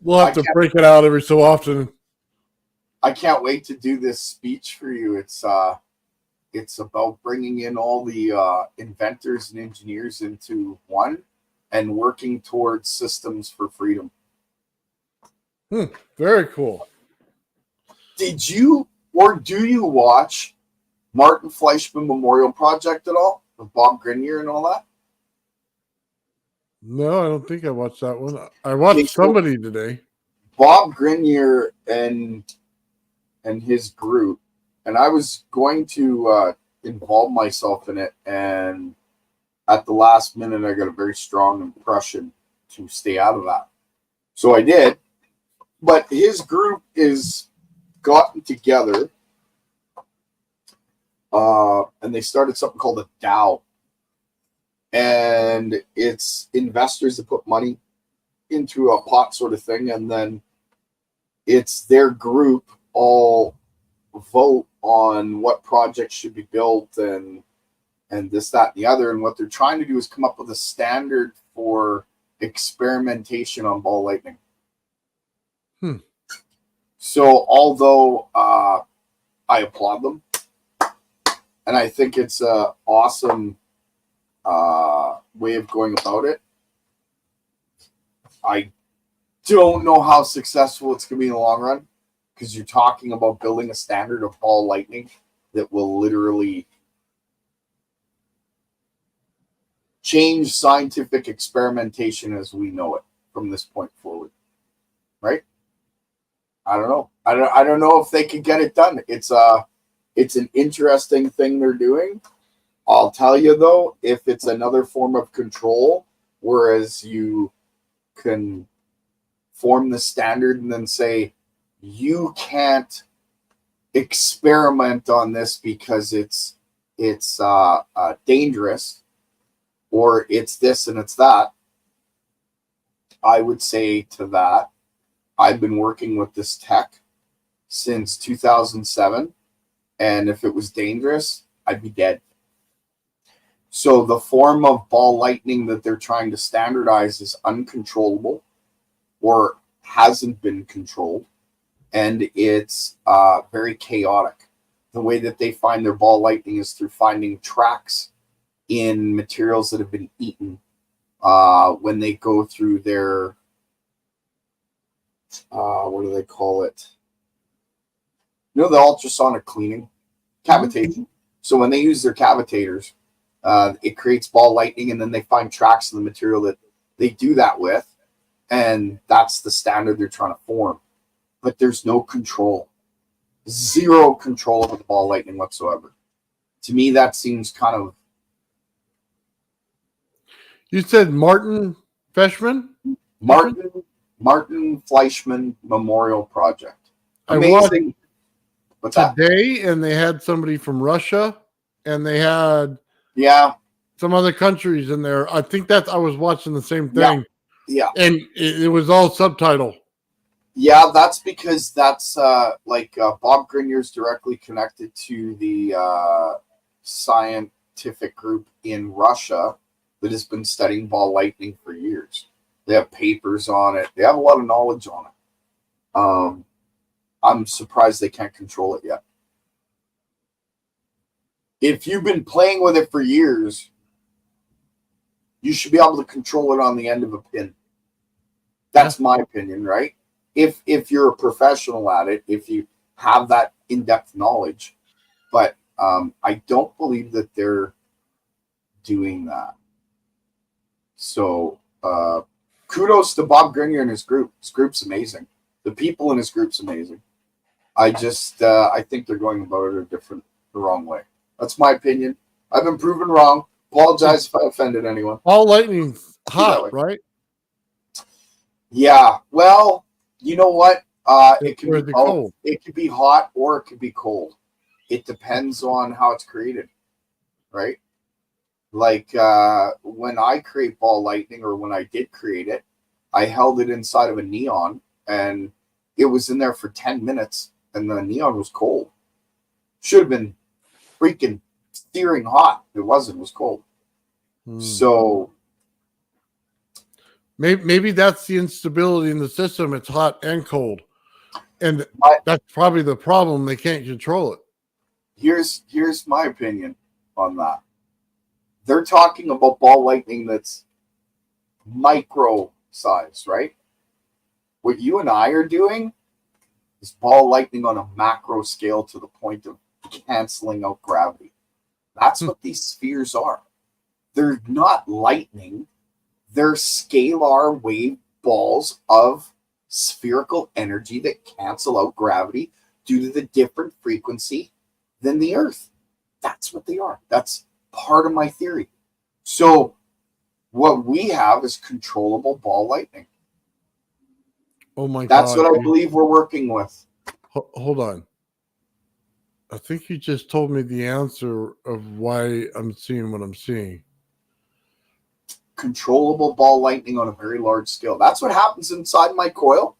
[SPEAKER 3] We'll have to break it out every so often.
[SPEAKER 7] I can't wait to do this speech for you. It's about bringing in all the inventors and engineers into one and working towards systems for freedom.
[SPEAKER 3] Very cool.
[SPEAKER 7] Did you or do you watch Martin Fleischmann Memorial Project at all with Bob Grenier and all that?
[SPEAKER 3] No, I don't think I watched that one. I watched somebody today.
[SPEAKER 7] Bob Grenier and his group, and I was going to involve myself in it, and at the last minute I got a very strong impression to stay out of that. So I did, but his group is gotten together and they started something called a DAO. And it's investors that put money into a pot sort of thing, and then it's their group all vote on what projects should be built and this, that, and the other. And what they're trying to do is come up with a standard for experimentation on ball lightning. So although I applaud them, and I think it's an awesome way of going about it, I don't know how successful it's going to be in the long run, because you're talking about building a standard of ball lightning that will literally change scientific experimentation as we know it from this point forward, right? I don't know. I don't know if they can get it done. It's an interesting thing they're doing. I'll tell you though, if it's another form of control, whereas you can form the standard and then say you can't experiment on this because it's dangerous, or it's this and it's that, I would say to that, I've been working with this tech since 2007, and if it was dangerous, I'd be dead. So the form of ball lightning that they're trying to standardize is uncontrollable or hasn't been controlled, and it's very chaotic. The way that they find their ball lightning is through finding tracks in materials that have been eaten when they go through their what do they call it? You know, the ultrasonic cleaning, cavitation. So when they use their cavitators, it creates ball lightning, and then they find tracks in the material that they do that with, and that's the standard they're trying to form. But there's no control, zero control over the ball lightning whatsoever. To me, that seems kind of.
[SPEAKER 3] You said Martin Fleischmann?
[SPEAKER 7] Martin Fleischmann Memorial Project.
[SPEAKER 3] Amazing.
[SPEAKER 7] What's
[SPEAKER 3] today, and they had somebody from Russia, and they had some other countries in there. I think I was watching the same thing.
[SPEAKER 7] Yeah.
[SPEAKER 3] And it was all subtitle.
[SPEAKER 7] Yeah, that's because that's Bob Grenier's directly connected to the scientific group in Russia that has been studying ball lightning for years. They have papers on it. They have a lot of knowledge on it. I'm surprised they can't control it yet. If you've been playing with it for years, you should be able to control it on the end of a pin. That's my opinion, right? If you're a professional at it, if you have that in-depth knowledge. But I don't believe that they're doing that. So kudos to Bob Grenier and his group. His group's amazing. The people in his group's amazing. I think they're going about it the wrong way. That's my opinion. I've been proven wrong. Apologize if I offended anyone.
[SPEAKER 3] Ball lightning's hot, right?
[SPEAKER 7] Yeah. Well, you know what? It can be
[SPEAKER 3] cold.
[SPEAKER 7] It could be hot or it could be cold. It depends on how it's created, right? Like when I create ball lightning, or when I did create it, I held it inside of a neon, and it was in there for 10 minutes, and the neon was cold. Should have been freaking searing hot. It wasn't. It was cold. So
[SPEAKER 3] maybe that's the instability in the system. It's hot and cold. And
[SPEAKER 7] But
[SPEAKER 3] that's probably the problem. They can't control it.
[SPEAKER 7] here's my opinion on that. They're talking about ball lightning that's micro size, right? What you and I are doing is ball lightning on a macro scale to the point of canceling out gravity. That's what these spheres are. They're not lightning. They're scalar wave balls of spherical energy that cancel out gravity due to the different frequency than the Earth. That's what they are. That's part of my theory. So what we have is controllable ball lightning.
[SPEAKER 3] Oh my
[SPEAKER 7] That's
[SPEAKER 3] God.
[SPEAKER 7] what I believe we're working with.
[SPEAKER 3] Hold on. I think you just told me the answer of why I'm seeing what I'm seeing.
[SPEAKER 7] Controllable ball lightning on a very large scale. That's what happens inside my coil.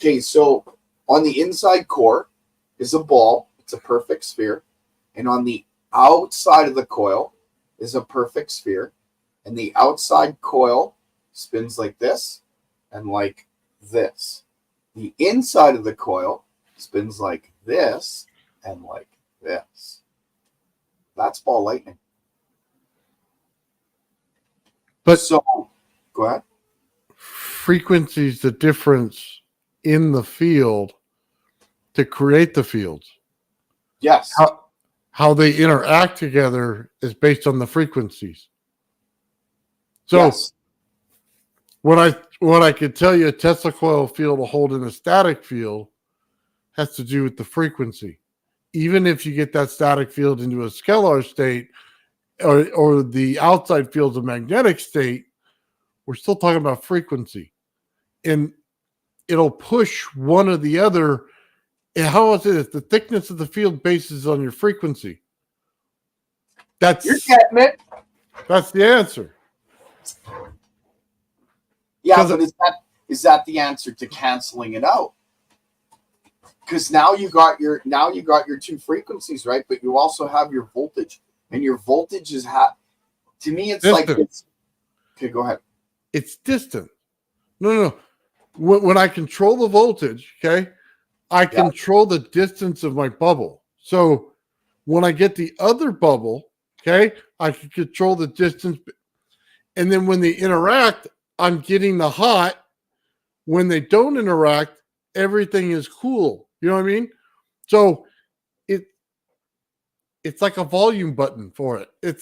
[SPEAKER 7] Okay, so on the inside core is a ball. It's a perfect sphere. And on the outside of the coil is a perfect sphere. And the outside coil spins like this and like this. The inside of the coil spins like this and like this. That's ball lightning.
[SPEAKER 3] But
[SPEAKER 7] so, go ahead.
[SPEAKER 3] frequency's the difference in the field to create the fields.
[SPEAKER 7] Yes.
[SPEAKER 3] How they interact together is based on the frequencies. So
[SPEAKER 7] yes.
[SPEAKER 3] what I could tell you a Tesla coil field will hold in a static field has to do with the frequency. Even if you get that static field into a scalar state or the outside field's a magnetic state, we're still talking about frequency. And it'll push one or the other. And how is it? The thickness of the field bases on your frequency.
[SPEAKER 7] You're getting it.
[SPEAKER 3] That's the answer.
[SPEAKER 7] Yeah, but is that the answer to canceling it out? Because now you got your two frequencies, right? But you also have your voltage, and your voltage is to me it's
[SPEAKER 3] distant.
[SPEAKER 7] like it's okay. Go ahead.
[SPEAKER 3] It's distant. No. When I control the voltage, okay, I control the distance of my bubble. So when I get the other bubble, okay, I can control the distance. And then when they interact, I'm getting the hot. When they don't interact, everything is cool. You know what I mean? So it's like a volume button for it. It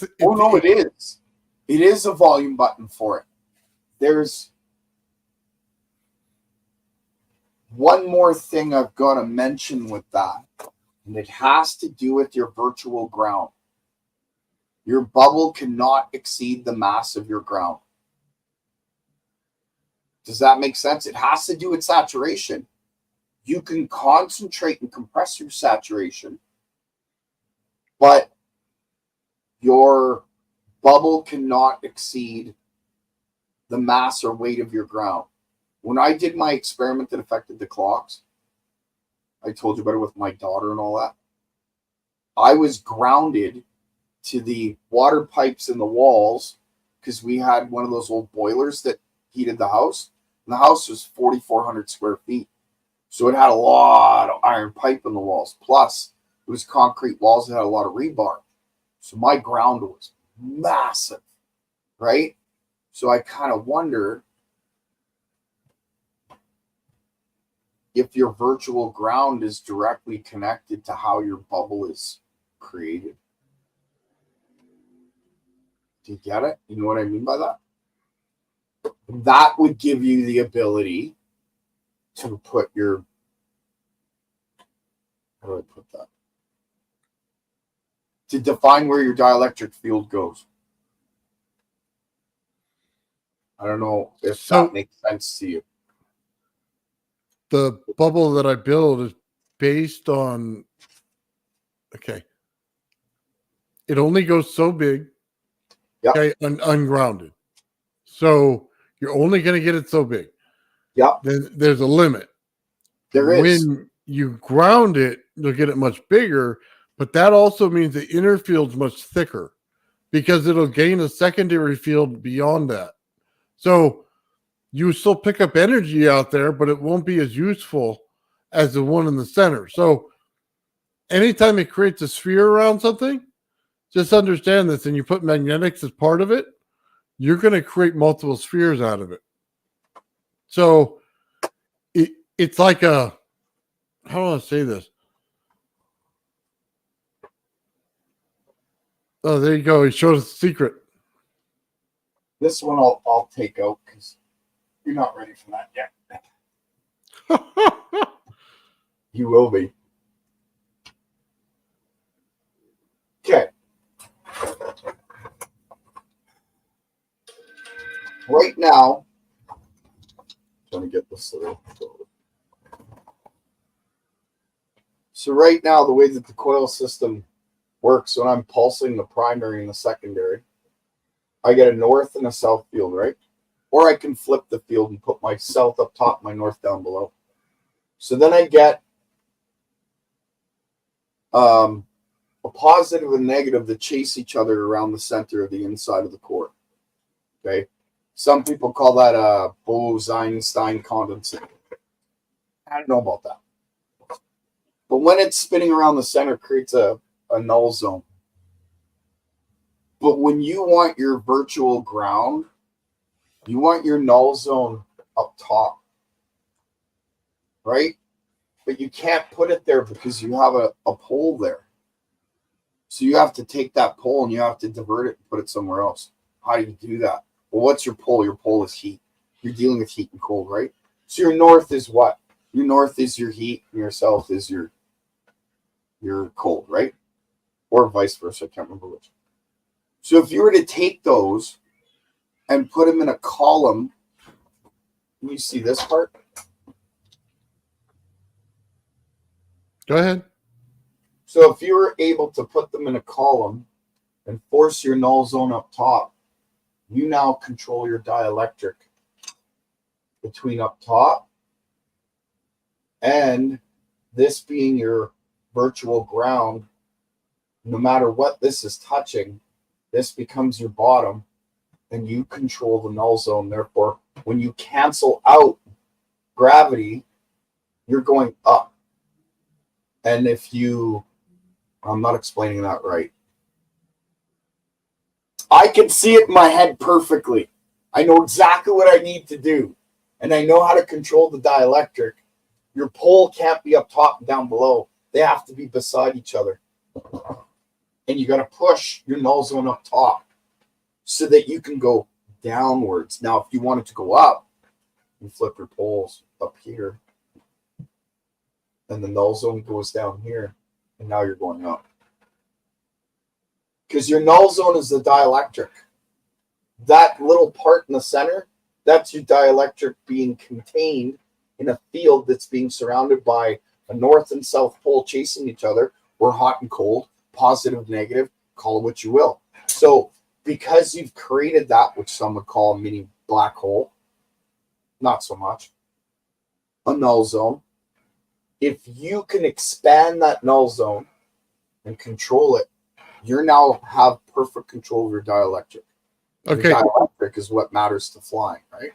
[SPEAKER 7] is. It is a volume button for it. There's one more thing I've got to mention with that, and it has to do with your virtual ground. Your bubble cannot exceed the mass of your ground. Does that make sense? It has to do with saturation. You can concentrate and compress your saturation, but your bubble cannot exceed the mass or weight of your ground. When I did my experiment that affected the clocks, I told you about it with my daughter and all that. I was grounded to the water pipes in the walls because we had one of those old boilers that heated the house. And the house was 4,400 square feet. So it had a lot of iron pipe in the walls. Plus, it was concrete walls that had a lot of rebar. So my ground was massive, right? So I kind of wonder if your virtual ground is directly connected to how your bubble is created. Do you get it? You know what I mean by that? That would give you the ability to put your, how do I put that? To define where your dielectric field goes. I don't know if that makes sense to you.
[SPEAKER 3] The bubble that I build is based on, okay, it only goes so big, okay, ungrounded. So you're only going to get it so big.
[SPEAKER 7] Yeah.
[SPEAKER 3] Then there's a limit.
[SPEAKER 7] There is.
[SPEAKER 3] When you ground it, you'll get it much bigger, but that also means the inner field's much thicker because it'll gain a secondary field beyond that. So you still pick up energy out there, but it won't be as useful as the one in the center. So anytime it creates a sphere around something, just understand this, and you put magnetics as part of it, you're going to create multiple spheres out of it. So it's like a, how do I say this? Oh, there you go. He showed us the secret.
[SPEAKER 7] This one I'll take out because you're not ready for that yet. You will be. Okay. Right now, trying to get this little. So right now, the way that the coil system works, when I'm pulsing the primary and the secondary, I get a north and a south field, right? Or I can flip the field and put my south up top, my north down below. So then I get a positive and negative that chase each other around the center of the inside of the core. Okay. Some people call that a Bose-Einstein condensate. I don't know about that. But when it's spinning around the center, it creates a null zone. But when you want your virtual ground, you want your null zone up top, right? But you can't put it there because you have a pole there. So you have to take that pole and you have to divert it and put it somewhere else. How do you do that? Well, what's your pole? Your pole is heat. You're dealing with heat and cold, right? So your north is what? Your north is your heat and your south is your cold, right? Or vice versa. I can't remember which. So if you were to take those and put them in a column, can you see this part?
[SPEAKER 3] Go ahead.
[SPEAKER 7] So if you were able to put them in a column and force your null zone up top, you now control your dielectric between up top and this being your virtual ground. No matter what this is touching, this becomes your bottom and you control the null zone. Therefore, when you cancel out gravity, you're going up. And if you, I'm not explaining that right. I can see it in my head perfectly. I know exactly what I need to do. And I know how to control the dielectric. Your pole can't be up top and down below. They have to be beside each other. And you got to push your null zone up top so that you can go downwards. Now, if you want it to go up, you flip your poles up here. And the null zone goes down here. And now you're going up. Because your null zone is the dielectric. That little part in the center, that's your dielectric being contained in a field that's being surrounded by a north and south pole chasing each other, or hot and cold, positive, negative, call it what you will. So because you've created that, which some would call a mini black hole, not so much, a null zone, if you can expand that null zone and control it, you now have perfect control of your dielectric.
[SPEAKER 3] Okay.
[SPEAKER 7] Your dielectric is what matters to flying, right?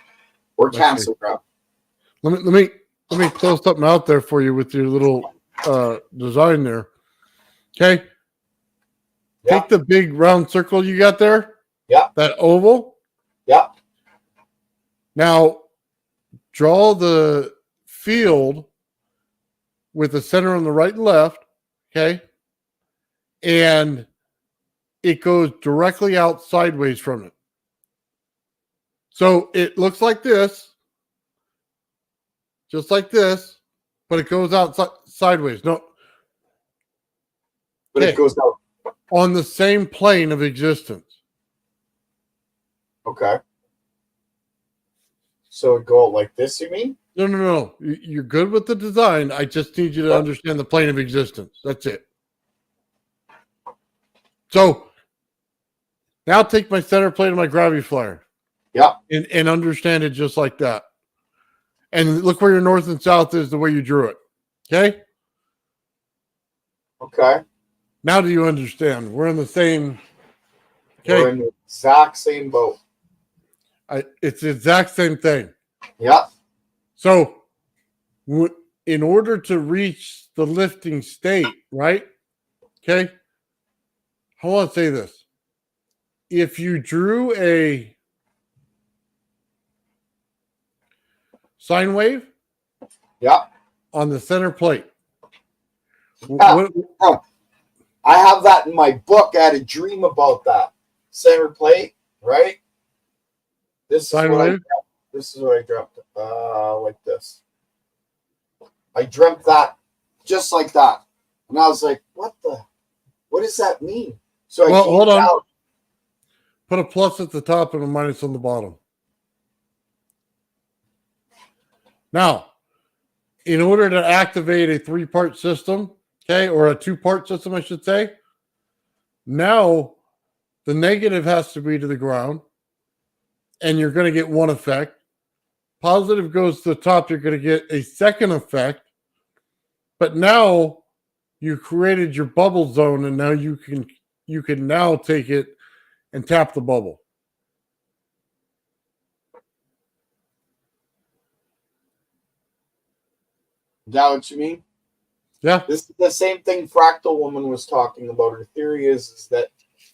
[SPEAKER 7] Or cancel gravity.
[SPEAKER 3] Let me throw something out there for you with your little design there. Okay.
[SPEAKER 7] Yeah.
[SPEAKER 3] Take the big round circle you got there.
[SPEAKER 7] Yeah.
[SPEAKER 3] That oval.
[SPEAKER 7] Yeah.
[SPEAKER 3] Now draw the field with the center on the right and left. Okay. And it goes directly out sideways from it. So it looks like this, just like this, but it goes out sideways. No,
[SPEAKER 7] But it goes out.
[SPEAKER 3] On the same plane of existence.
[SPEAKER 7] Okay. So it go out like this, you mean?
[SPEAKER 3] No. You're good with the design. I just need you to understand the plane of existence. That's it. So now take my center plane of my gravity flyer.
[SPEAKER 7] Yeah.
[SPEAKER 3] And understand it just like that. And look where your north and south is the way you drew it. Okay?
[SPEAKER 7] Okay.
[SPEAKER 3] Now do you understand? We're in the same. Okay.
[SPEAKER 7] We're in the exact same boat.
[SPEAKER 3] It's the exact same thing.
[SPEAKER 7] Yeah.
[SPEAKER 3] So in order to reach the lifting state, right? Okay. I want to say this. If you drew a sine wave
[SPEAKER 7] Yeah.
[SPEAKER 3] on the center plate,
[SPEAKER 7] Oh, I have that in my book. I had a dream about that center plate, right? This is
[SPEAKER 3] sine
[SPEAKER 7] what I
[SPEAKER 3] wave?
[SPEAKER 7] dreamt. This is what I dreamt. Like this. I dreamt that just like that, and I was like, "What does that mean?" So I
[SPEAKER 3] Well,
[SPEAKER 7] came
[SPEAKER 3] hold on.
[SPEAKER 7] down.
[SPEAKER 3] Put a plus at the top and a minus on the bottom. Now, in order to activate a 3-part system, okay, or a 2-part system, I should say, now the negative has to be to the ground, and you're going to get one effect. Positive goes to the top, you're going to get a second effect. But now you created your bubble zone, and now you can now take it and tap the bubble.
[SPEAKER 7] Is that what you mean?
[SPEAKER 3] Yeah.
[SPEAKER 7] This is the same thing Fractal Woman was talking about. Her theory is that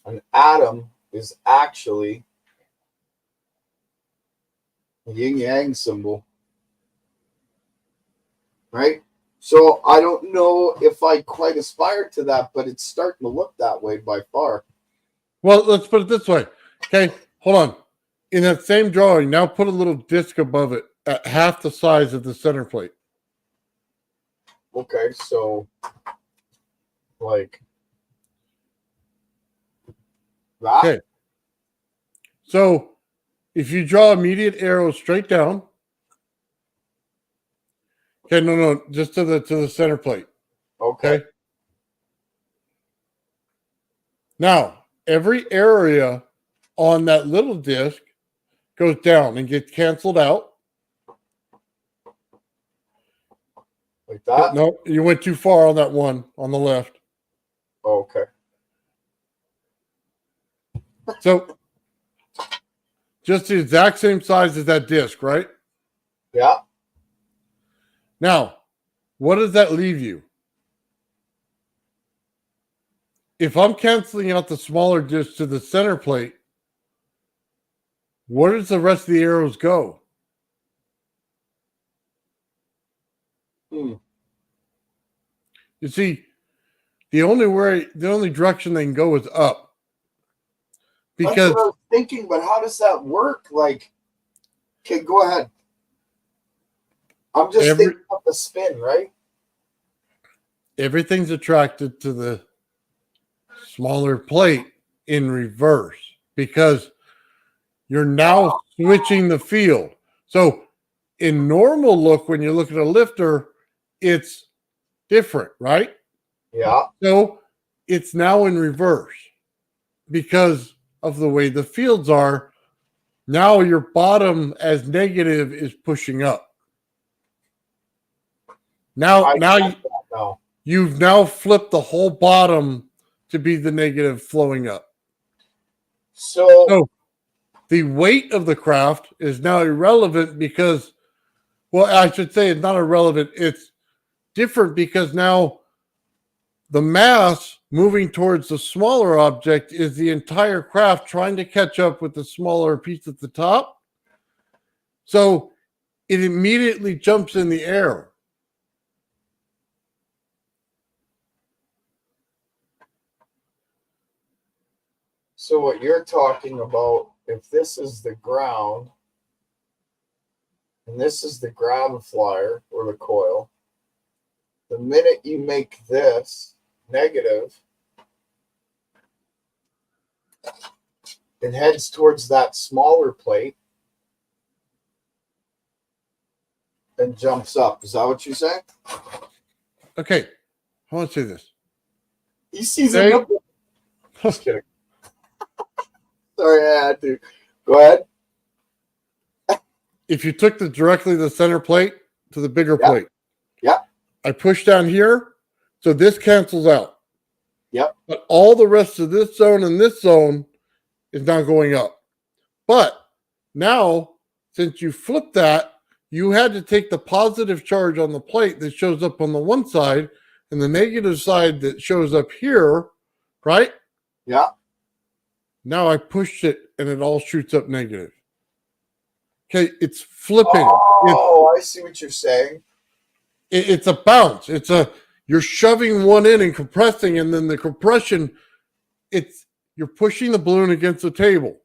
[SPEAKER 7] an atom is actually a yin-yang symbol. Right? So I don't know if I quite aspire to that, but it's starting to look that way by far.
[SPEAKER 3] Well, let's put it this way. Okay, hold on. In that same drawing, now put a little disc above it at half the size of the center plate.
[SPEAKER 7] Okay, so like that.
[SPEAKER 3] Okay. So if you draw immediate arrow straight down. Okay, no, just to the center plate.
[SPEAKER 7] Okay.
[SPEAKER 3] Now, every area on that little disc goes down and gets canceled out.
[SPEAKER 7] Like that?
[SPEAKER 3] No, you went too far on that one on the left.
[SPEAKER 7] Okay.
[SPEAKER 3] So, just the exact same size as that disc, right?
[SPEAKER 7] Yeah.
[SPEAKER 3] Now, what does that leave you? If I'm canceling out the smaller disc to the center plate, where does the rest of the arrows go? You see, the only direction they can go is up. Because
[SPEAKER 7] that's what I was thinking, but how does that work? Like, okay, go ahead. I'm just thinking of the spin, right?
[SPEAKER 3] Everything's attracted to the smaller plate in reverse because you're now switching the field. So in normal look, when you look at a lifter, it's different, right?
[SPEAKER 7] Yeah.
[SPEAKER 3] So it's now in reverse because of the way the fields are. Now your bottom as negative is pushing up. Now you've now flipped the whole bottom to be the negative flowing up.
[SPEAKER 7] So
[SPEAKER 3] the weight of the craft is now irrelevant because, well, I should say it's not irrelevant. It's different because now the mass moving towards the smaller object is the entire craft trying to catch up with the smaller piece at the top. So it immediately jumps in the air.
[SPEAKER 7] So what you're talking about, if this is the ground and this is the ground flyer or the coil, the minute you make this negative, it heads towards that smaller plate and jumps up. Is that what you say?
[SPEAKER 3] Okay, I want to say this.
[SPEAKER 7] He sees a nipple. Just kidding. Sorry, I had to. Go ahead.
[SPEAKER 3] If you took directly the center plate to the bigger plate.
[SPEAKER 7] Yeah.
[SPEAKER 3] I push down here, so this cancels out.
[SPEAKER 7] Yep.
[SPEAKER 3] But all the rest of this zone and this zone is now going up. But now, since you flip that, you had to take the positive charge on the plate that shows up on the one side and the negative side that shows up here, right?
[SPEAKER 7] Yeah.
[SPEAKER 3] Now I pushed it and it all shoots up negative. Okay, it's flipping.
[SPEAKER 7] Oh, I see what you're saying.
[SPEAKER 3] It's a bounce. You're shoving one in and compressing, and then the compression, you're pushing the balloon against the table.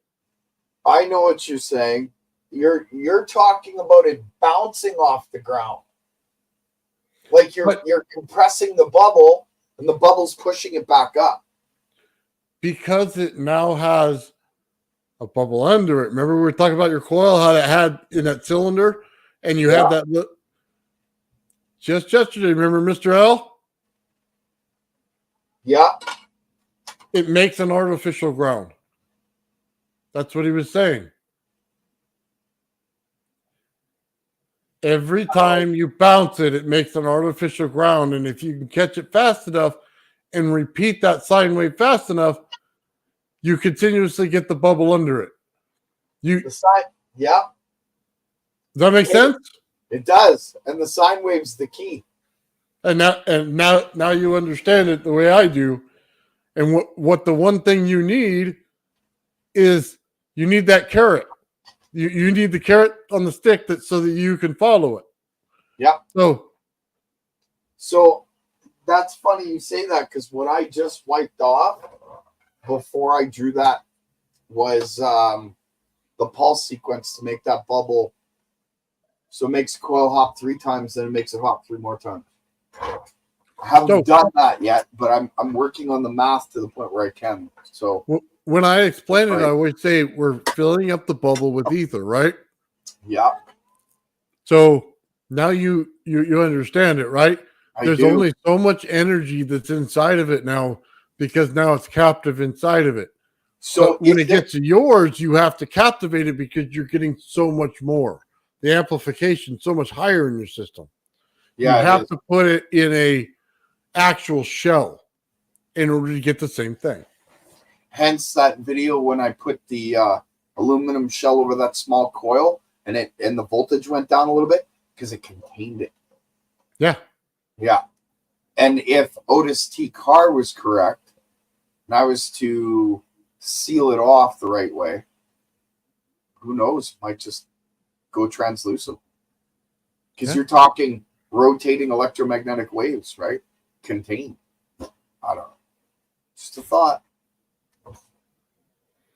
[SPEAKER 7] I know what you're saying. You're talking about it bouncing off the ground. Like you're compressing the bubble and the bubble's pushing it back up.
[SPEAKER 3] Because it now has a bubble under it. Remember we were talking about your coil, how it had in that cylinder, and you had that just yesterday, remember Mr. L?
[SPEAKER 7] Yeah.
[SPEAKER 3] It makes an artificial ground. That's what he was saying. Every time you bounce it, it makes an artificial ground. And if you can catch it fast enough and repeat that sine wave fast enough, you continuously get the bubble under it.
[SPEAKER 7] The sine, yeah.
[SPEAKER 3] Does that make sense?
[SPEAKER 7] It does. And the sine wave's the key.
[SPEAKER 3] And now you understand it the way I do. And what the one thing you need is you need that carrot. You need the carrot on the stick so that you can follow it.
[SPEAKER 7] Yeah.
[SPEAKER 3] So
[SPEAKER 7] that's funny you say that, because what I just wiped off before I drew that was the pulse sequence to make that bubble. So it makes the coil hop 3 times, then it makes it hop 3 more times. I haven't done that yet, but I'm working on the math to the point where I can. So
[SPEAKER 3] when I explain it, I always say we're filling up the bubble with ether, right?
[SPEAKER 7] Yeah.
[SPEAKER 3] So now you understand it, right? There's only so much energy that's inside of it now, because now it's captive inside of it. So when it gets to yours, you have to captivate it because you're getting so much more. The amplification so much higher in your system.
[SPEAKER 7] Yeah,
[SPEAKER 3] you have to put it in a actual shell in order to get the same thing.
[SPEAKER 7] Hence that video when I put the aluminum shell over that small coil and the voltage went down a little bit because it contained it.
[SPEAKER 3] Yeah.
[SPEAKER 7] Yeah. And if Otis T. Carr was correct, and I was to seal it off the right way, who knows? Might just go translucent. Because you're talking rotating electromagnetic waves, right? Contained. I don't know. Just a thought.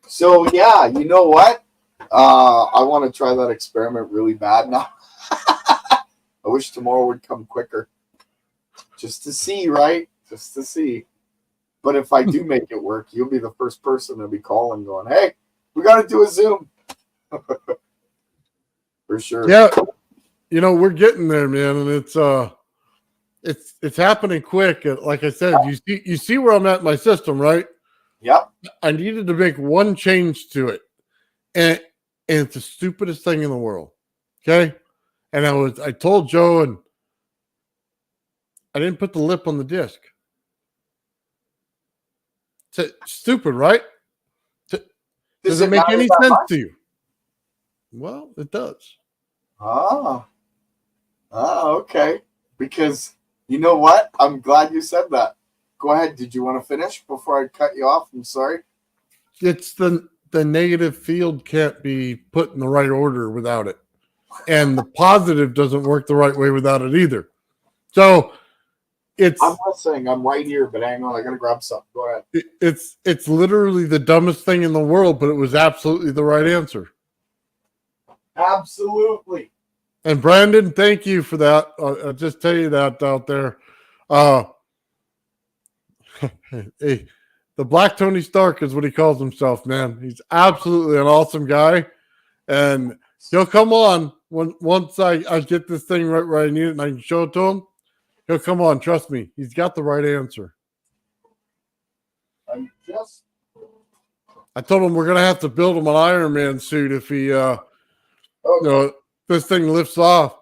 [SPEAKER 7] So, yeah, you know what? I want to try that experiment really bad now. I wish tomorrow would come quicker. Just to see, right? Just to see. But if I do make it work, you'll be the first person to be calling going, hey, we got to do a Zoom. For sure.
[SPEAKER 3] Yeah. You know, we're getting there, man. And it's happening quick. Like I said, you see where I'm at in my system, right?
[SPEAKER 7] Yep.
[SPEAKER 3] I needed to make one change to it. And it's the stupidest thing in the world. Okay. And I told Joe, and I didn't put the lip on the disc. It's stupid, right? Does it make any sense to you? Well, it does.
[SPEAKER 7] Okay. Because you know what? I'm glad you said that. Go ahead. Did you want to finish before I cut you off? I'm sorry.
[SPEAKER 3] It's the negative field can't be put in the right order without it. And the positive doesn't work the right way without it either. So I'm
[SPEAKER 7] listening. I'm right here, but hang on. I got to grab something. Go ahead.
[SPEAKER 3] It's literally the dumbest thing in the world, but it was absolutely the right answer.
[SPEAKER 7] Absolutely.
[SPEAKER 3] And Brandon, thank you for that. I'll just tell you that out there. Hey, the Black Tony Stark is what he calls himself, man. He's absolutely an awesome guy. And he'll come on once I get this thing right where I need it and I can show it to him. He'll come on. Trust me. He's got the right answer. I told him we're going to have to build him an Iron Man suit if he, this thing lifts off.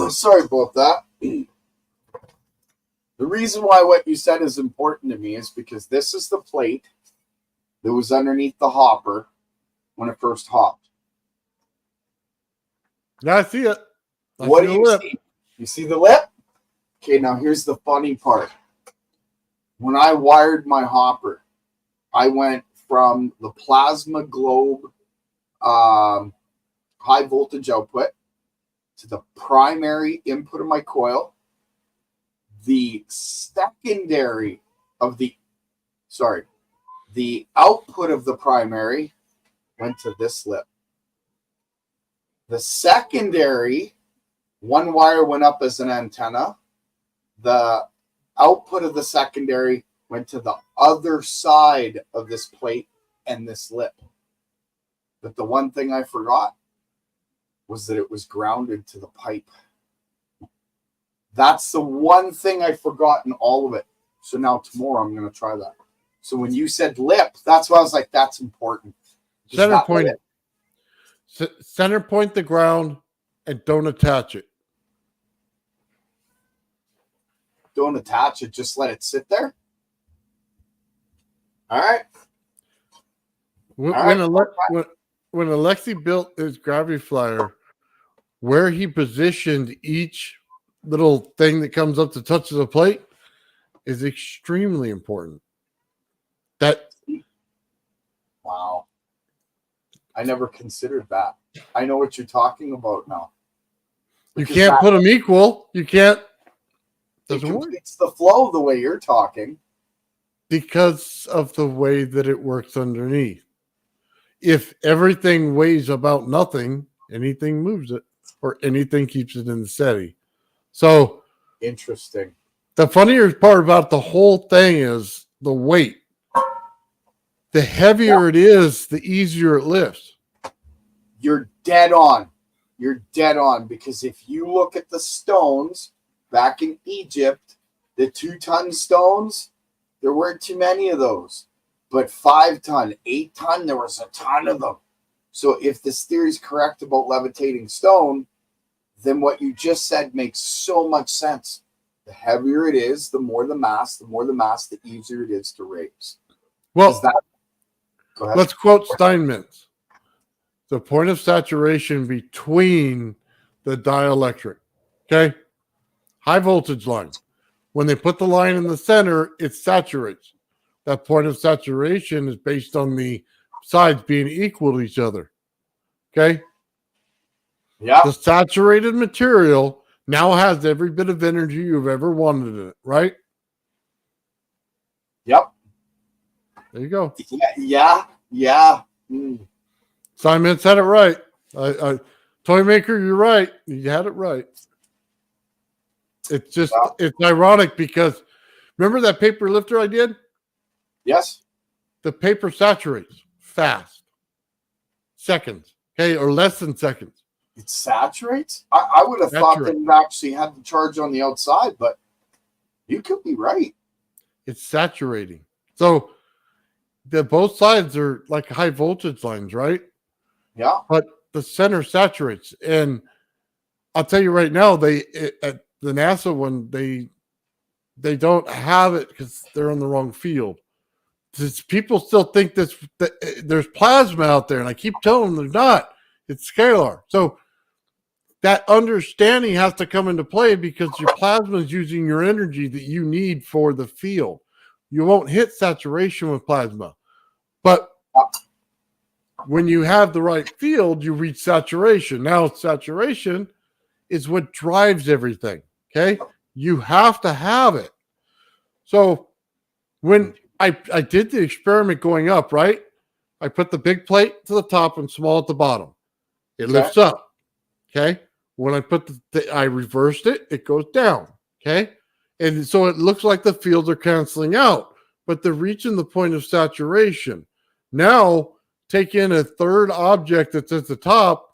[SPEAKER 7] Sorry about that. The reason why what you said is important to me is because this is the plate that was underneath the hopper when it first hopped.
[SPEAKER 3] Yeah, I see it.
[SPEAKER 7] What do
[SPEAKER 3] the
[SPEAKER 7] you
[SPEAKER 3] lip.
[SPEAKER 7] see? You see the lip? Okay, now here's the funny part. When I wired my hopper, I went from the plasma globe high voltage output to the primary input of my coil. The secondary of the output of the primary went to this lip. The secondary, one wire went up as an antenna. The output of the secondary went to the other side of this plate and this lip. But the one thing I forgot was that it was grounded to the pipe. That's the one thing I forgot in all of it. So now tomorrow I'm going to try that. So when you said lip, that's why I was like, that's important.
[SPEAKER 3] Center point. Center point the ground and don't attach it.
[SPEAKER 7] Don't attach it. Just let it sit there. All right.
[SPEAKER 3] When Alexi built his gravity flyer, where he positioned each little thing that comes up to touch the plate is extremely important.
[SPEAKER 7] Wow. I never considered that. I know what you're talking about now.
[SPEAKER 3] You can't put them equal. You can't.
[SPEAKER 7] It completes the flow the way you're talking.
[SPEAKER 3] Because of the way that it works underneath. If everything weighs about nothing, anything moves it or anything keeps it in the steady. So
[SPEAKER 7] interesting.
[SPEAKER 3] The funnier part about the whole thing is the weight. The heavier it is, the easier it lifts.
[SPEAKER 7] You're dead on. You're dead on. Because if you look at the stones back in Egypt, the 2-ton stones, there weren't too many of those. But 5-ton, 8-ton, there was a ton of them. So if this theory is correct about levitating stone, then what you just said makes so much sense. The heavier it is, the more the mass, the easier it is to raise.
[SPEAKER 3] Well, let's quote Steinmetz. The point of saturation between the dielectric. Okay? High voltage line. When they put the line in the center, it saturates. That point of saturation is based on the sides being equal to each other. Okay?
[SPEAKER 7] Yeah.
[SPEAKER 3] The saturated material now has every bit of energy you've ever wanted in it, right?
[SPEAKER 7] Yep.
[SPEAKER 3] There you go.
[SPEAKER 7] Yeah.
[SPEAKER 3] Simon said it right. Toy maker, you're right. You had it right. It's just, it's ironic because remember that paper lifter I did?
[SPEAKER 7] Yes.
[SPEAKER 3] The paper saturates fast. Seconds. Okay, or less than seconds.
[SPEAKER 7] It saturates? I would have thought that it actually had the charge on the outside, but you could be right.
[SPEAKER 3] It's saturating. So both sides are like high voltage lines, right?
[SPEAKER 7] Yeah.
[SPEAKER 3] But the center saturates. And I'll tell you right now, at the NASA one, they don't have it because they're in the wrong field. People still think that there's plasma out there, and I keep telling them there's not. It's scalar. So that understanding has to come into play because your plasma is using your energy that you need for the field. You won't hit saturation with plasma. But when you have the right field, you reach saturation. Now, saturation is what drives everything. Okay? You have to have it. So when I did the experiment going up, right? I put the big plate to the top and small at the bottom. It lifts up. Okay? When I put I reversed it, it goes down. Okay? And so it looks like the fields are canceling out, but they're reaching the point of saturation. Now, take in a third object that's at the top,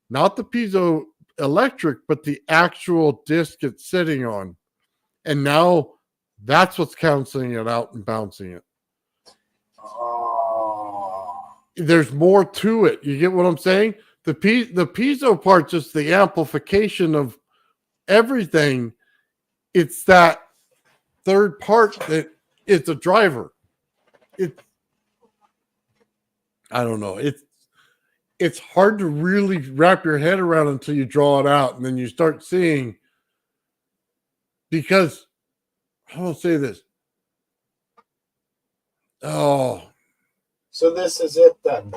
[SPEAKER 3] not the piezoelectric, but the actual disc it's sitting on. And now that's what's canceling it out and bouncing it. There's more to it. You get what I'm saying? The piezo part, just the amplification of everything. It's that third part that is the driver. I don't know. it's hard to really wrap your head around until you draw it out, and then you start seeing. Because I will say this. Oh,
[SPEAKER 7] So this is it then.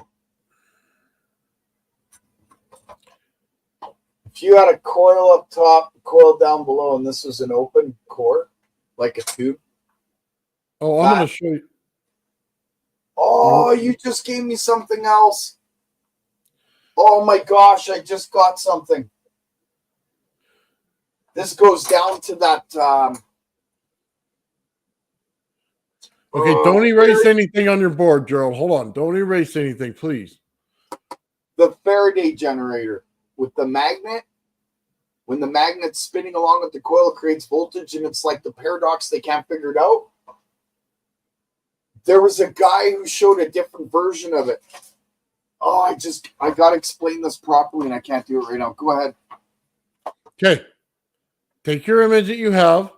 [SPEAKER 7] If you had a coil up top, coil down below, and this was an open core, like a tube.
[SPEAKER 3] I'm going to show you.
[SPEAKER 7] Oh, you just gave me something else. Oh my gosh, I just got something. This goes down to that.
[SPEAKER 3] Okay, don't erase anything on your board, Gerald. Hold on. Don't erase anything, please.
[SPEAKER 7] The Faraday generator with the magnet. When the magnet's spinning along with the coil, it creates voltage, and it's like the paradox. They can't figure it out. There was a guy who showed a different version of it. Oh, I got to explain this properly, and I can't do it right now. Go ahead.
[SPEAKER 3] Okay. Take your image that you have.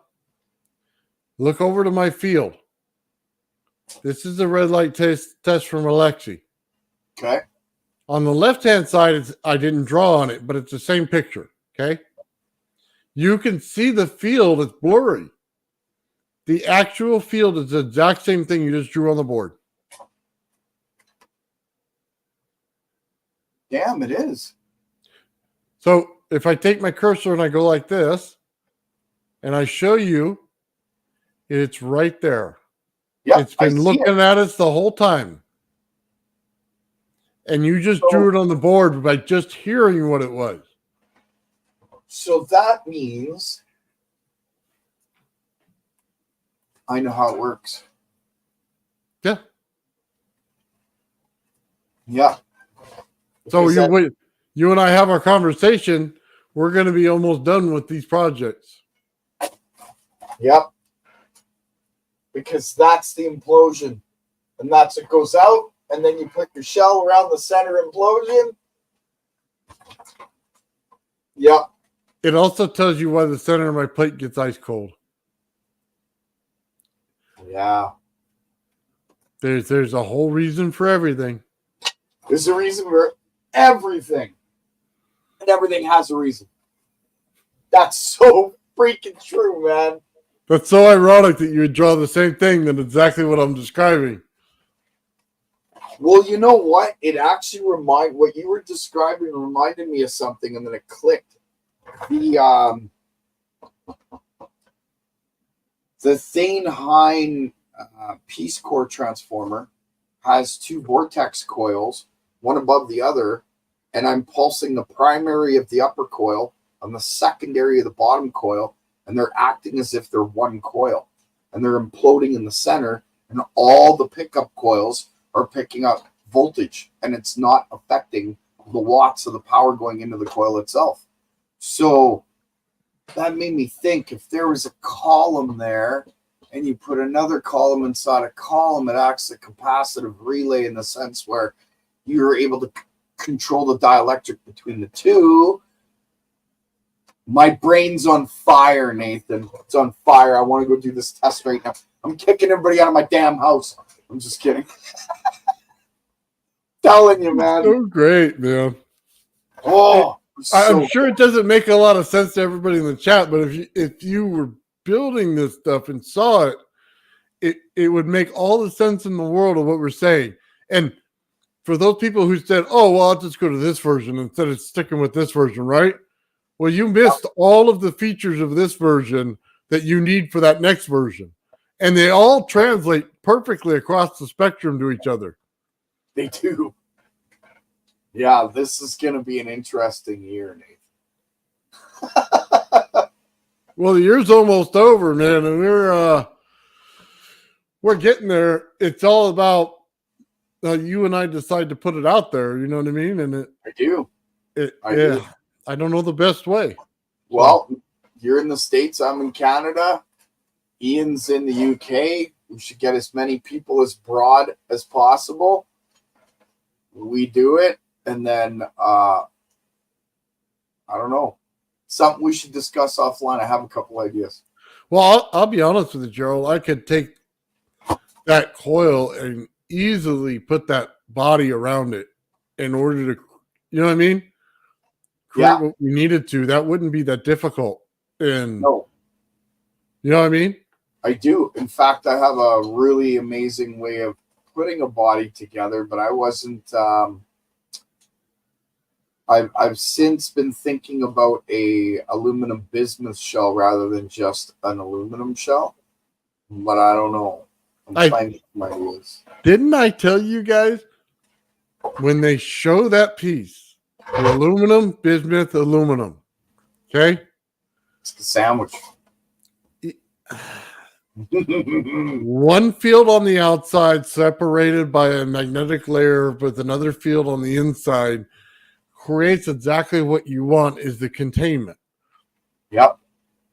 [SPEAKER 3] Look over to my field. This is the red light test from Alexi.
[SPEAKER 7] Okay.
[SPEAKER 3] On the left-hand side, I didn't draw on it, but it's the same picture. Okay. You can see the field. It's blurry. The actual field is the exact same thing you just drew on the board.
[SPEAKER 7] Damn, it is.
[SPEAKER 3] So if I take my cursor and I go like this, and I show you, it's right there.
[SPEAKER 7] Yeah,
[SPEAKER 3] it's been looking at us the whole time. And you just drew it on the board by just hearing what it was.
[SPEAKER 7] So that means I know how it works.
[SPEAKER 3] Yeah.
[SPEAKER 7] Yeah.
[SPEAKER 3] So you and I have our conversation. We're going to be almost done with these projects.
[SPEAKER 7] Yep. Because that's the implosion. And that's what goes out. And then you put your shell around the center implosion. Yep.
[SPEAKER 3] It also tells you why the center of my plate gets ice cold.
[SPEAKER 7] Yeah.
[SPEAKER 3] There's a whole reason for everything.
[SPEAKER 7] There's a reason for everything. And everything has a reason. That's so freaking true, man.
[SPEAKER 3] That's so ironic that you would draw the same thing than exactly what I'm describing.
[SPEAKER 7] Well, you know what? It actually what you were describing reminded me of something, and then it clicked. The Thane-Hein Peace Core transformer has two vortex coils, one above the other, and I'm pulsing the primary of the upper coil on the secondary of the bottom coil, and they're acting as if they're one coil, and they're imploding in the center, and all the pickup coils are picking up voltage, and it's not affecting the watts of the power going into the coil itself. So that made me think, if there was a column there and you put another column inside a column, it acts like a capacitive relay in the sense where you're able to control the dielectric between the two. My brain's on fire, Nathan. It's on fire. I want to go do this test right now. I'm kicking everybody out of my damn house. I'm just kidding. Telling you, man.
[SPEAKER 3] So great, man.
[SPEAKER 7] Oh,
[SPEAKER 3] I'm sure it doesn't make a lot of sense to everybody in the chat, but if you were building this stuff and saw it, it would make all the sense in the world of what we're saying. And for those people who said, "Oh, well, I'll just go to this version instead of sticking with this version," right? Well, you missed all of the features of this version that you need for that next version. And they all translate perfectly across the spectrum to each other.
[SPEAKER 7] They do. Yeah, this is going to be an interesting year, Nathan.
[SPEAKER 3] Well, the year's almost over, man, and we're getting there. It's all about you and I decide to put it out there. You know what I mean? And
[SPEAKER 7] I do.
[SPEAKER 3] I do. I don't know the best way.
[SPEAKER 7] Well, you're in the States. I'm in Canada. Ian's in the UK. We should get as many people as broad as possible. We do it. And then, I don't know. Something we should discuss offline. I have a couple ideas.
[SPEAKER 3] Well, I'll be honest with you, Gerald. I could take that coil and easily put that body around it in order to You know what I mean? Create
[SPEAKER 7] Yeah.
[SPEAKER 3] what we needed to. That wouldn't be that difficult. And
[SPEAKER 7] No,
[SPEAKER 3] you know what I mean?
[SPEAKER 7] I do. In fact, I have a really amazing way of putting a body together, but I wasn't. I've since been thinking about a aluminum bismuth shell rather than just an aluminum shell, but I don't know. I'm playing with my ideas.
[SPEAKER 3] Didn't I tell you guys when they show that piece, the aluminum, bismuth, aluminum, okay?
[SPEAKER 7] It's the sandwich.
[SPEAKER 3] One field on the outside separated by a magnetic layer with another field on the inside creates exactly what you want is the containment.
[SPEAKER 7] Yep.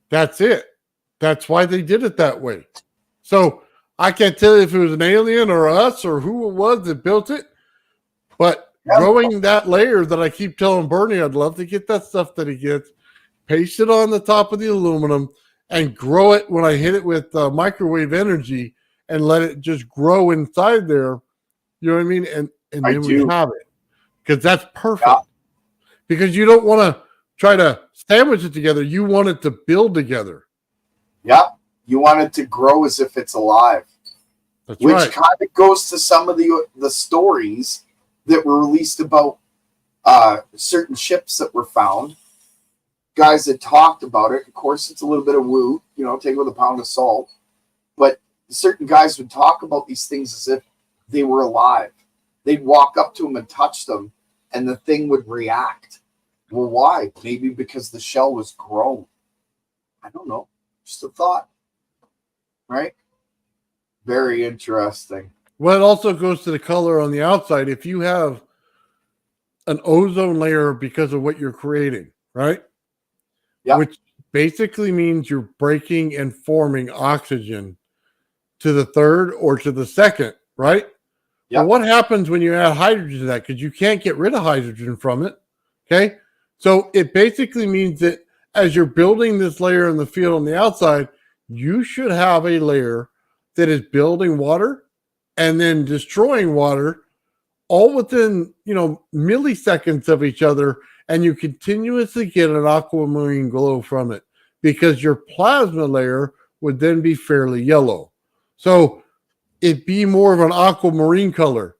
[SPEAKER 3] That's it. That's why they did it that way. So I can't tell you if it was an alien or us or who it was that built it, but growing that layer that I keep telling Bernie I'd love to get that stuff that he gets, paste it on the top of the aluminum and grow it when I hit it with microwave energy and let it just grow inside there. You know what I mean? And then we have it because that's perfect. Yeah. Because you don't want to try to sandwich it together. You want it to build together.
[SPEAKER 7] Yeah. You want it to grow as if it's alive.
[SPEAKER 3] That's
[SPEAKER 7] which
[SPEAKER 3] right.
[SPEAKER 7] kind of goes to some of the stories that were released about certain ships that were found. Guys that talked about it. Of course, it's a little bit of woo, take it with a pound of salt. But certain guys would talk about these things as if they were alive. They'd walk up to them and touch them, and the thing would react. Well, why? Maybe because the shell was grown. I don't know. Just a thought. Right? Very interesting.
[SPEAKER 3] Well, it also goes to the color on the outside. If you have an ozone layer because of what you're creating, right?
[SPEAKER 7] Yep.
[SPEAKER 3] Which basically means you're breaking and forming oxygen to the third or to the second, right?
[SPEAKER 7] Yep.
[SPEAKER 3] Well, what happens when you add hydrogen to that? Because you can't get rid of hydrogen from it. Okay. So it basically means that as you're building this layer in the field on the outside, you should have a layer that is building water and then destroying water all within, milliseconds of each other. And you continuously get an aquamarine glow from it because your plasma layer would then be fairly yellow. So it'd be more of an aquamarine color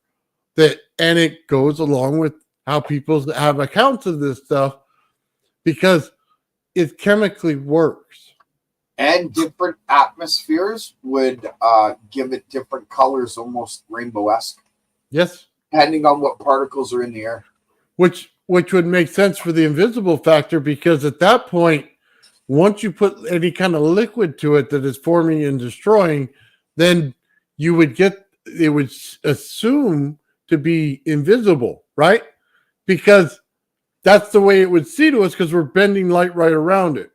[SPEAKER 3] and it goes along with how people have accounts of this stuff because it chemically works.
[SPEAKER 7] And different atmospheres would give it different colors, almost rainbow-esque.
[SPEAKER 3] Yes.
[SPEAKER 7] Depending on what particles are in the air.
[SPEAKER 3] Which would make sense for the invisible factor because at that point, once you put any kind of liquid to it that is forming and destroying, then you would it would assume to be invisible, right? Because that's the way it would see to us because we're bending light right around it.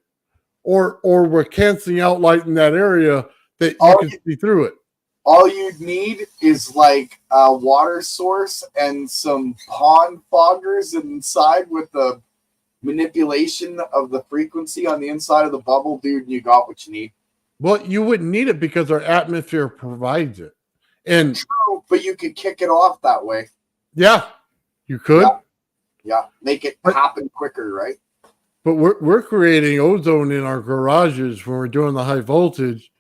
[SPEAKER 3] Or we're canceling out light in that area that you can see through it.
[SPEAKER 7] All you'd need is like a water source and some pond foggers inside with the manipulation of the frequency on the inside of the bubble, dude, and you got what you need.
[SPEAKER 3] Well, you wouldn't need it because our atmosphere provides it. And
[SPEAKER 7] true, but you could kick it off that way.
[SPEAKER 3] Yeah, you could.
[SPEAKER 7] Yeah. Make it happen quicker, right?
[SPEAKER 3] But we're creating ozone in our garages when we're doing the high voltage.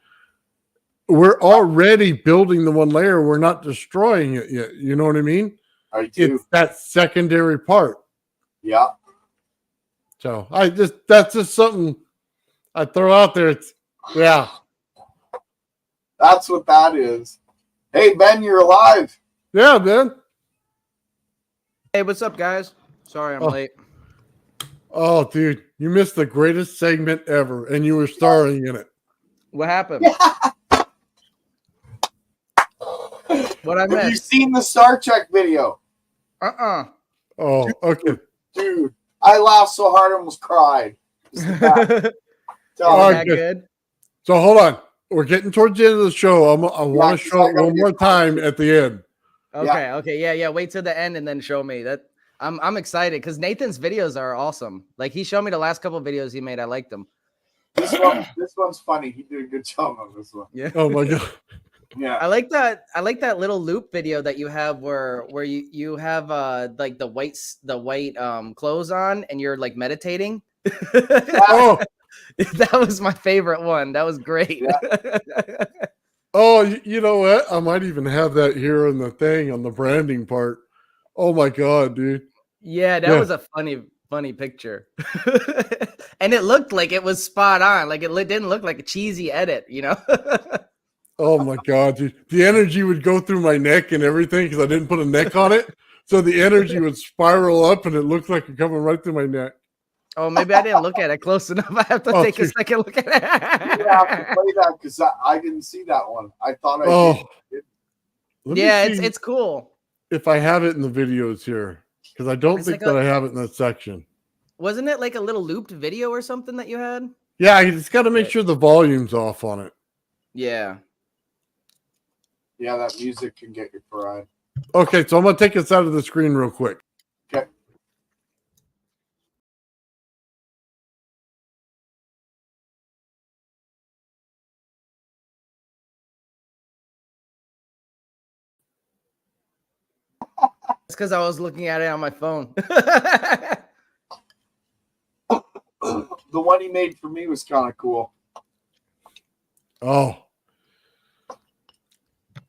[SPEAKER 3] We're already building the one layer. We're not destroying it yet. You know what I mean?
[SPEAKER 7] I do.
[SPEAKER 3] It's that secondary part.
[SPEAKER 7] Yeah.
[SPEAKER 3] So that's just something I throw out there.
[SPEAKER 7] That's what that is. Hey, Ben, you're alive.
[SPEAKER 3] Yeah, Ben.
[SPEAKER 6] Hey, what's up, guys? Sorry I'm late.
[SPEAKER 3] Oh, dude, you missed the greatest segment ever, and you were starring in it.
[SPEAKER 6] What happened? What I missed?
[SPEAKER 7] Have you seen the Star Trek video?
[SPEAKER 3] Oh, okay.
[SPEAKER 7] Dude, I laughed so hard I almost cried.
[SPEAKER 6] Good.
[SPEAKER 3] So hold on. We're getting towards the end of the show. I want to show it one more time at the end.
[SPEAKER 6] Okay. Yeah. Wait till the end and then show me that. I'm excited because Nathan's videos are awesome. Like he showed me the last couple of videos he made. I liked them.
[SPEAKER 7] This one's funny. He did a good job on this one.
[SPEAKER 6] Yeah.
[SPEAKER 3] Oh my god.
[SPEAKER 7] Yeah.
[SPEAKER 6] I like that. I like that little loop video that you have where you have like the white clothes on and you're like meditating.
[SPEAKER 3] Oh,
[SPEAKER 6] That was my favorite one. That was great.
[SPEAKER 3] oh, you know what? I might even have that here on the thing on the branding part. Oh my god, dude.
[SPEAKER 6] Yeah, that
[SPEAKER 3] Yeah.
[SPEAKER 6] was a funny picture. And it looked like it was spot on. Like it didn't look like a cheesy edit, you know?
[SPEAKER 3] Oh my god, dude. The energy would go through my neck and everything because I didn't put a neck on it. So the energy would spiral up and it looked like it coming right through my neck.
[SPEAKER 6] Oh, maybe I didn't look at it close enough. I have to
[SPEAKER 3] Oh,
[SPEAKER 6] take a
[SPEAKER 3] dude.
[SPEAKER 6] second look at
[SPEAKER 7] You have to
[SPEAKER 6] it.
[SPEAKER 7] play that because I didn't see that one. I thought I
[SPEAKER 3] Oh.
[SPEAKER 7] did.
[SPEAKER 3] Let me
[SPEAKER 6] Yeah,
[SPEAKER 3] see
[SPEAKER 6] it's cool.
[SPEAKER 3] if I have it in the videos here. Because I don't
[SPEAKER 6] It's
[SPEAKER 3] think
[SPEAKER 6] like
[SPEAKER 3] that I have it in that section.
[SPEAKER 6] Wasn't it like a little looped video or something that you had?
[SPEAKER 3] Yeah, I just got to make sure the volume's off on it.
[SPEAKER 6] Yeah.
[SPEAKER 7] Yeah, that music can get you fried.
[SPEAKER 3] Okay, so I'm going to take us out of the screen real quick.
[SPEAKER 7] Okay.
[SPEAKER 6] It's because I was looking at it on my phone.
[SPEAKER 7] The one he made for me was kind of cool.
[SPEAKER 3] Oh.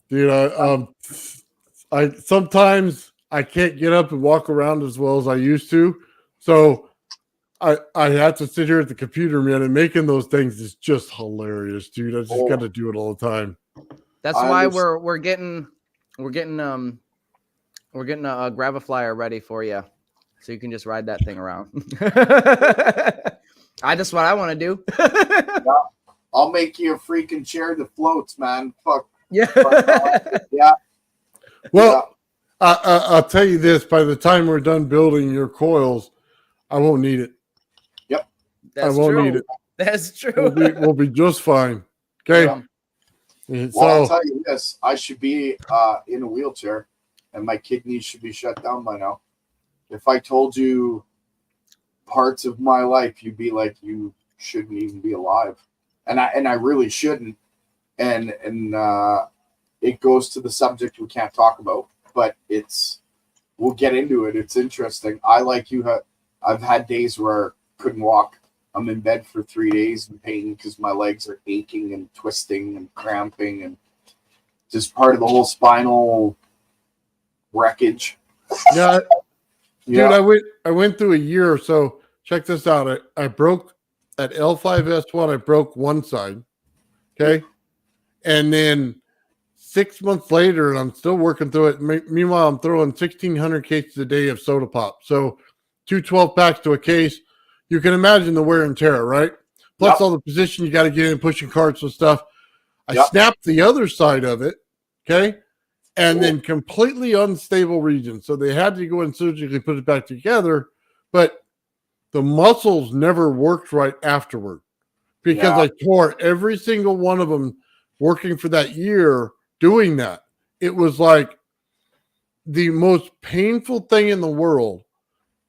[SPEAKER 3] Dude, I sometimes I can't get up and walk around as well as I used to. So I have to sit here at the computer, man, and making those things is just hilarious, dude. I just got to do it all the time.
[SPEAKER 6] That's why we're getting a Graviflyer ready for you, so you can just ride that thing around. That's what I want to do.
[SPEAKER 7] Yeah. I'll make you a freaking chair that floats, man. Fuck.
[SPEAKER 6] Yeah.
[SPEAKER 7] Yeah.
[SPEAKER 3] Well, I'll tell you this: by the time we're done building your coils, I won't need it.
[SPEAKER 7] Yep.
[SPEAKER 6] That's
[SPEAKER 3] I won't
[SPEAKER 6] true.
[SPEAKER 3] need it.
[SPEAKER 6] That's true.
[SPEAKER 3] We'll be just fine. Okay.
[SPEAKER 6] Yeah.
[SPEAKER 3] So
[SPEAKER 7] Well, I'll tell you this: I should be in a wheelchair, and my kidneys should be shut down by now. If I told you parts of my life, you'd be like, you shouldn't even be alive, and I really shouldn't. And it goes to the subject we can't talk about, but we'll get into it. It's interesting. I, like you, I've had days where I couldn't walk. I'm in bed for 3 days in pain because my legs are aching and twisting and cramping, and just part of the whole spinal wreckage.
[SPEAKER 3] yeah,
[SPEAKER 7] Yeah.
[SPEAKER 3] dude, I went through a year or so. Check this out. I broke at L5S1. I broke one side. Okay, and then 6 months later, and I'm still working through it. Meanwhile, I'm throwing 1,600 cases a day of soda pop. So 2 12-packs to a case. You can imagine the wear and tear, right? Plus
[SPEAKER 7] Yep.
[SPEAKER 3] all the position you got to get in, pushing carts and stuff. I
[SPEAKER 7] Yep.
[SPEAKER 3] snapped the other side of it, okay? And then completely unstable region. So they had to go and surgically put it back together, but the muscles never worked right afterward because
[SPEAKER 7] Yeah.
[SPEAKER 3] I tore every single one of them working for that year doing that. It was like the most painful thing in the world.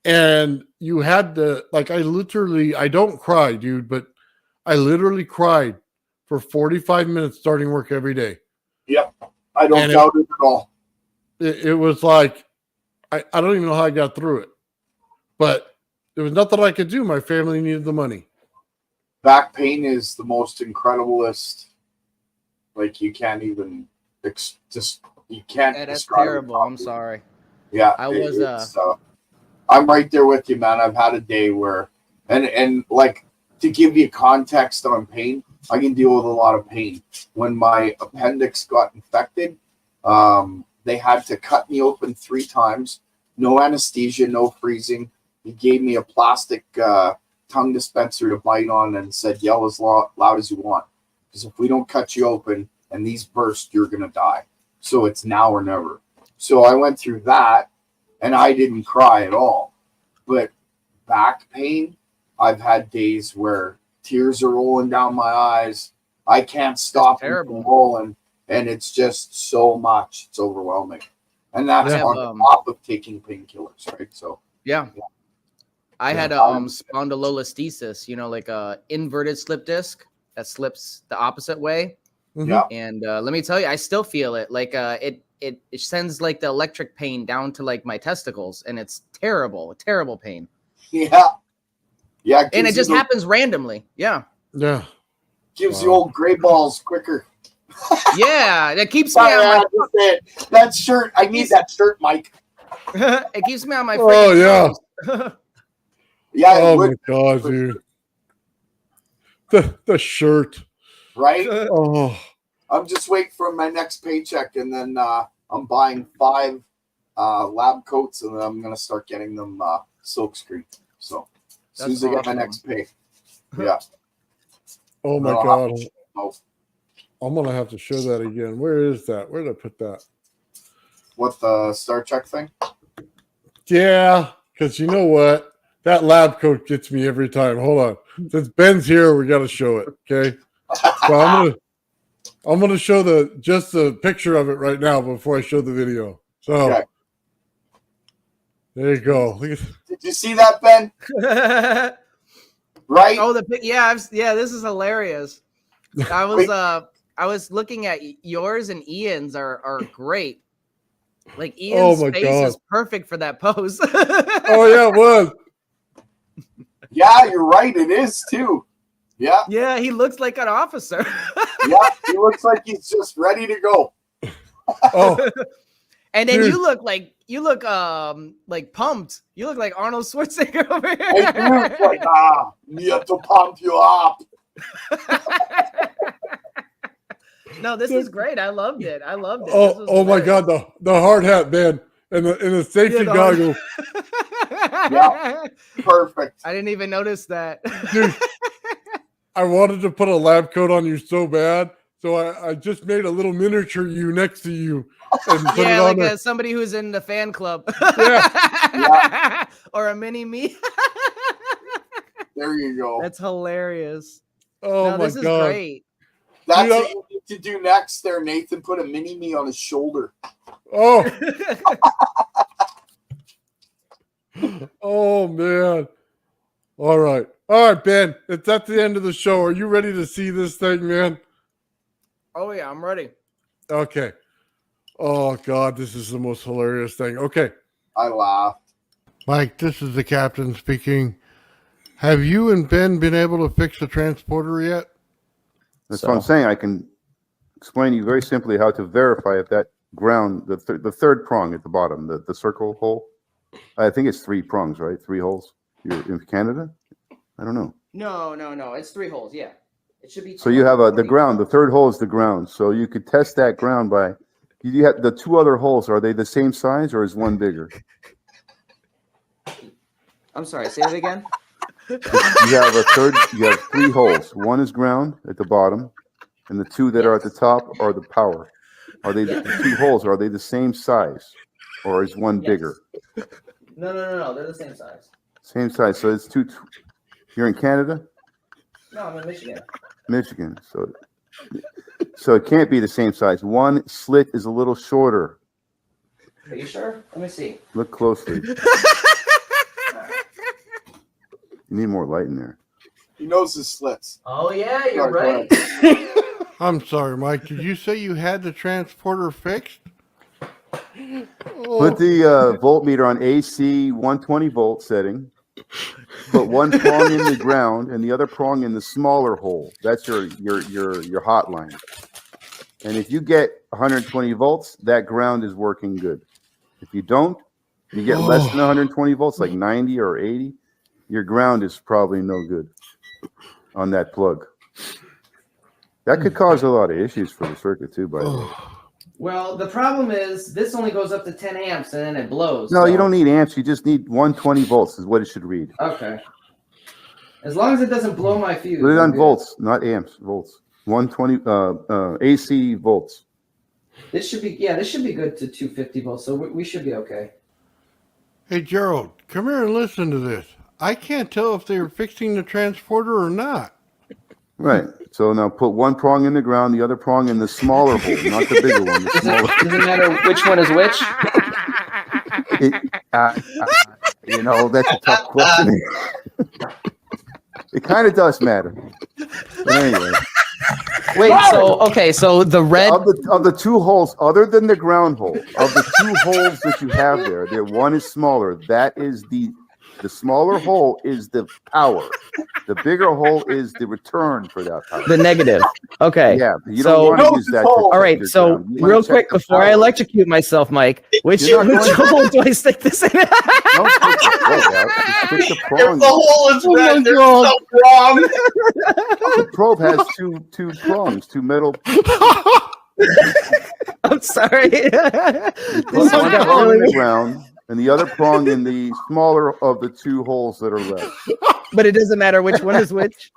[SPEAKER 3] And you had to, like, I don't cry, dude, but I literally cried for 45 minutes starting work every day.
[SPEAKER 7] Yep. I don't
[SPEAKER 3] And
[SPEAKER 7] doubt it at all.
[SPEAKER 3] It was like, I don't even know how I got through it, but there was nothing I could do. My family needed the money.
[SPEAKER 7] Back pain is the most incrediblest. Like, you can't even you can't.
[SPEAKER 6] Yeah, that's
[SPEAKER 7] describe it
[SPEAKER 6] terrible. I'm
[SPEAKER 7] properly.
[SPEAKER 6] sorry.
[SPEAKER 7] Yeah,
[SPEAKER 6] I was
[SPEAKER 7] I'm right there with you, man. I've had a day where, and like, to give you context on pain, I can deal with a lot of pain. When my appendix got infected, they had to cut me open 3 times. No anesthesia, no freezing. He gave me a plastic tongue dispenser to bite on and said, yell as loud as you want. Because if we don't cut you open and these burst, you're going to die. So it's now or never. So I went through that, and I didn't cry at all. But back pain, I've had days where tears are rolling down my eyes. I can't stop them from rolling, and it's just so much. It's overwhelming. And that's on top of taking painkillers, right? So
[SPEAKER 6] yeah. I had a spondylolisthesis, like a inverted slip disc that slips the opposite way.
[SPEAKER 7] Yeah.
[SPEAKER 6] And let me tell you, I still feel it. Like it sends like the electric pain down to like my testicles, and it's terrible pain.
[SPEAKER 7] Yeah. Yeah.
[SPEAKER 6] And it just happens randomly. Yeah.
[SPEAKER 3] Yeah.
[SPEAKER 7] Gives you old gray balls quicker.
[SPEAKER 6] Yeah, that keeps me on my
[SPEAKER 7] that shirt. I need that shirt, Mike.
[SPEAKER 6] it keeps me on my
[SPEAKER 3] Oh yeah.
[SPEAKER 7] Yeah.
[SPEAKER 3] Oh my god, dude. The shirt.
[SPEAKER 7] Right?
[SPEAKER 3] Oh.
[SPEAKER 7] I'm just waiting for my next paycheck, and then I'm buying 5 lab coats, and then I'm gonna start getting them silk screen. So as soon as I get my next pay, yeah.
[SPEAKER 3] Oh my
[SPEAKER 7] No,
[SPEAKER 3] god.
[SPEAKER 7] Oh,
[SPEAKER 3] I'm gonna have to show that again. Where is that? Where did I put that?
[SPEAKER 7] what, the Star Trek thing?
[SPEAKER 3] Yeah, because you know what? That lab coat gets me every time. Hold on. Since Ben's here, we gotta show it. Okay. So I'm gonna show just the picture of it right now before I show the video. So
[SPEAKER 7] Okay.
[SPEAKER 3] there you go.
[SPEAKER 7] Did you see that, Ben? Right?
[SPEAKER 6] Oh, yeah, this is hilarious. I was looking at yours, and Ian's are great. Like Ian's face is perfect for that pose.
[SPEAKER 3] Oh yeah, it was.
[SPEAKER 7] Yeah, you're right. It is too. Yeah.
[SPEAKER 6] Yeah, he looks like an officer.
[SPEAKER 7] Yeah, he looks like he's just ready to go.
[SPEAKER 3] Oh.
[SPEAKER 6] And then you look like pumped. You look like Arnold Schwarzenegger over here.
[SPEAKER 7] I do. Like, need to pump you up.
[SPEAKER 6] No, this is great. I loved it.
[SPEAKER 3] Oh my god, the hard hat, man, and the safety goggles.
[SPEAKER 7] Yeah, perfect.
[SPEAKER 6] I didn't even notice that.
[SPEAKER 3] Dude, I wanted to put a lab coat on you so bad, so I just made a little miniature you next to you. And put it on
[SPEAKER 6] like somebody who's in the fan club.
[SPEAKER 7] Yeah.
[SPEAKER 6] Or a mini me.
[SPEAKER 7] There you go.
[SPEAKER 6] That's hilarious.
[SPEAKER 3] Oh my
[SPEAKER 6] this is
[SPEAKER 3] god.
[SPEAKER 6] great.
[SPEAKER 7] That's what you need to do next there, Nathan. Put a mini me on his shoulder.
[SPEAKER 3] Oh. Oh man. All right, Ben. It's at the end of the show. Are you ready to see this thing, man?
[SPEAKER 6] Oh yeah, I'm ready.
[SPEAKER 3] Okay. Oh god, this is the most hilarious thing. Okay.
[SPEAKER 7] I laughed.
[SPEAKER 8] Mike, this is the captain speaking. Have you and Ben been able to fix the transporter yet?
[SPEAKER 4] That's what I'm saying. I can explain to you very simply how to verify if that ground, the third prong at the bottom, the circle hole. I think it's 3 prongs, right? 3 holes. You're in Canada? I don't know.
[SPEAKER 6] No. It's 3 holes. Yeah, it should be.
[SPEAKER 4] So you have the ground. The third hole is the ground. So you could test that ground by. You have the 2 other holes. Are they the same size, or is one bigger?
[SPEAKER 6] I'm sorry. Say it again.
[SPEAKER 4] You have 3 holes. One is ground at the bottom, and the 2 that are at the top are the power. Are they the 2 holes? Are they the same size, or is one bigger?
[SPEAKER 6] No. They're the same size.
[SPEAKER 4] Same size. So it's 2. You're in Canada?
[SPEAKER 6] No, I'm in Michigan.
[SPEAKER 4] Michigan. So it can't be the same size. One slit is a little shorter.
[SPEAKER 6] Are you sure? Let me see.
[SPEAKER 4] Look closely. You need more light in there.
[SPEAKER 7] He knows his slits.
[SPEAKER 6] Oh yeah, you're right.
[SPEAKER 8] I'm sorry, Mike. Did you say you had the transporter fixed?
[SPEAKER 4] Put the voltmeter on AC 120 volt setting. Put one prong in the ground and the other prong in the smaller hole. That's your hot line. And if you get 120 volts, that ground is working good. If you don't, you get less than 120 volts, like 90 or 80, your ground is probably no good on that plug. That could cause a lot of issues for the circuit too, by the way.
[SPEAKER 5] Well, the problem is this only goes up to 10 amps and then it blows.
[SPEAKER 4] No, you don't need amps. You just need 120 volts is what it should read.
[SPEAKER 5] Okay. As long as it doesn't blow my fuse.
[SPEAKER 4] Put it on volts, not amps, volts. 120 AC volts.
[SPEAKER 5] This should be good to 250 volts, so we should be okay.
[SPEAKER 8] Hey, Gerald, come here and listen to this. I can't tell if they're fixing the transporter or not.
[SPEAKER 4] Right. So now put one prong in the ground, the other prong in the smaller hole, not the bigger one. The smaller.
[SPEAKER 6] Doesn't matter which one is which. That's a tough question. It
[SPEAKER 4] kind of does matter. But anyway.
[SPEAKER 6] Wait, so the red
[SPEAKER 4] of the two holes, other than the ground hole, of the two holes that you have there, one is smaller. That is the smaller hole is the power. The bigger hole is the return for that power.
[SPEAKER 6] The negative. Okay.
[SPEAKER 4] Yeah, you don't want to use that.
[SPEAKER 6] All right. So real quick before I electrocute myself, Mike, which hole do I stick this in?
[SPEAKER 4] Don't take the plug out. Just stick the prong.
[SPEAKER 7] If the hole is red, there's something wrong.
[SPEAKER 4] The probe has two prongs, two metal.
[SPEAKER 6] I'm sorry.
[SPEAKER 4] Put one prong in the ground and the other prong in the smaller of the two holes that are left.
[SPEAKER 6] But it doesn't matter which one is which.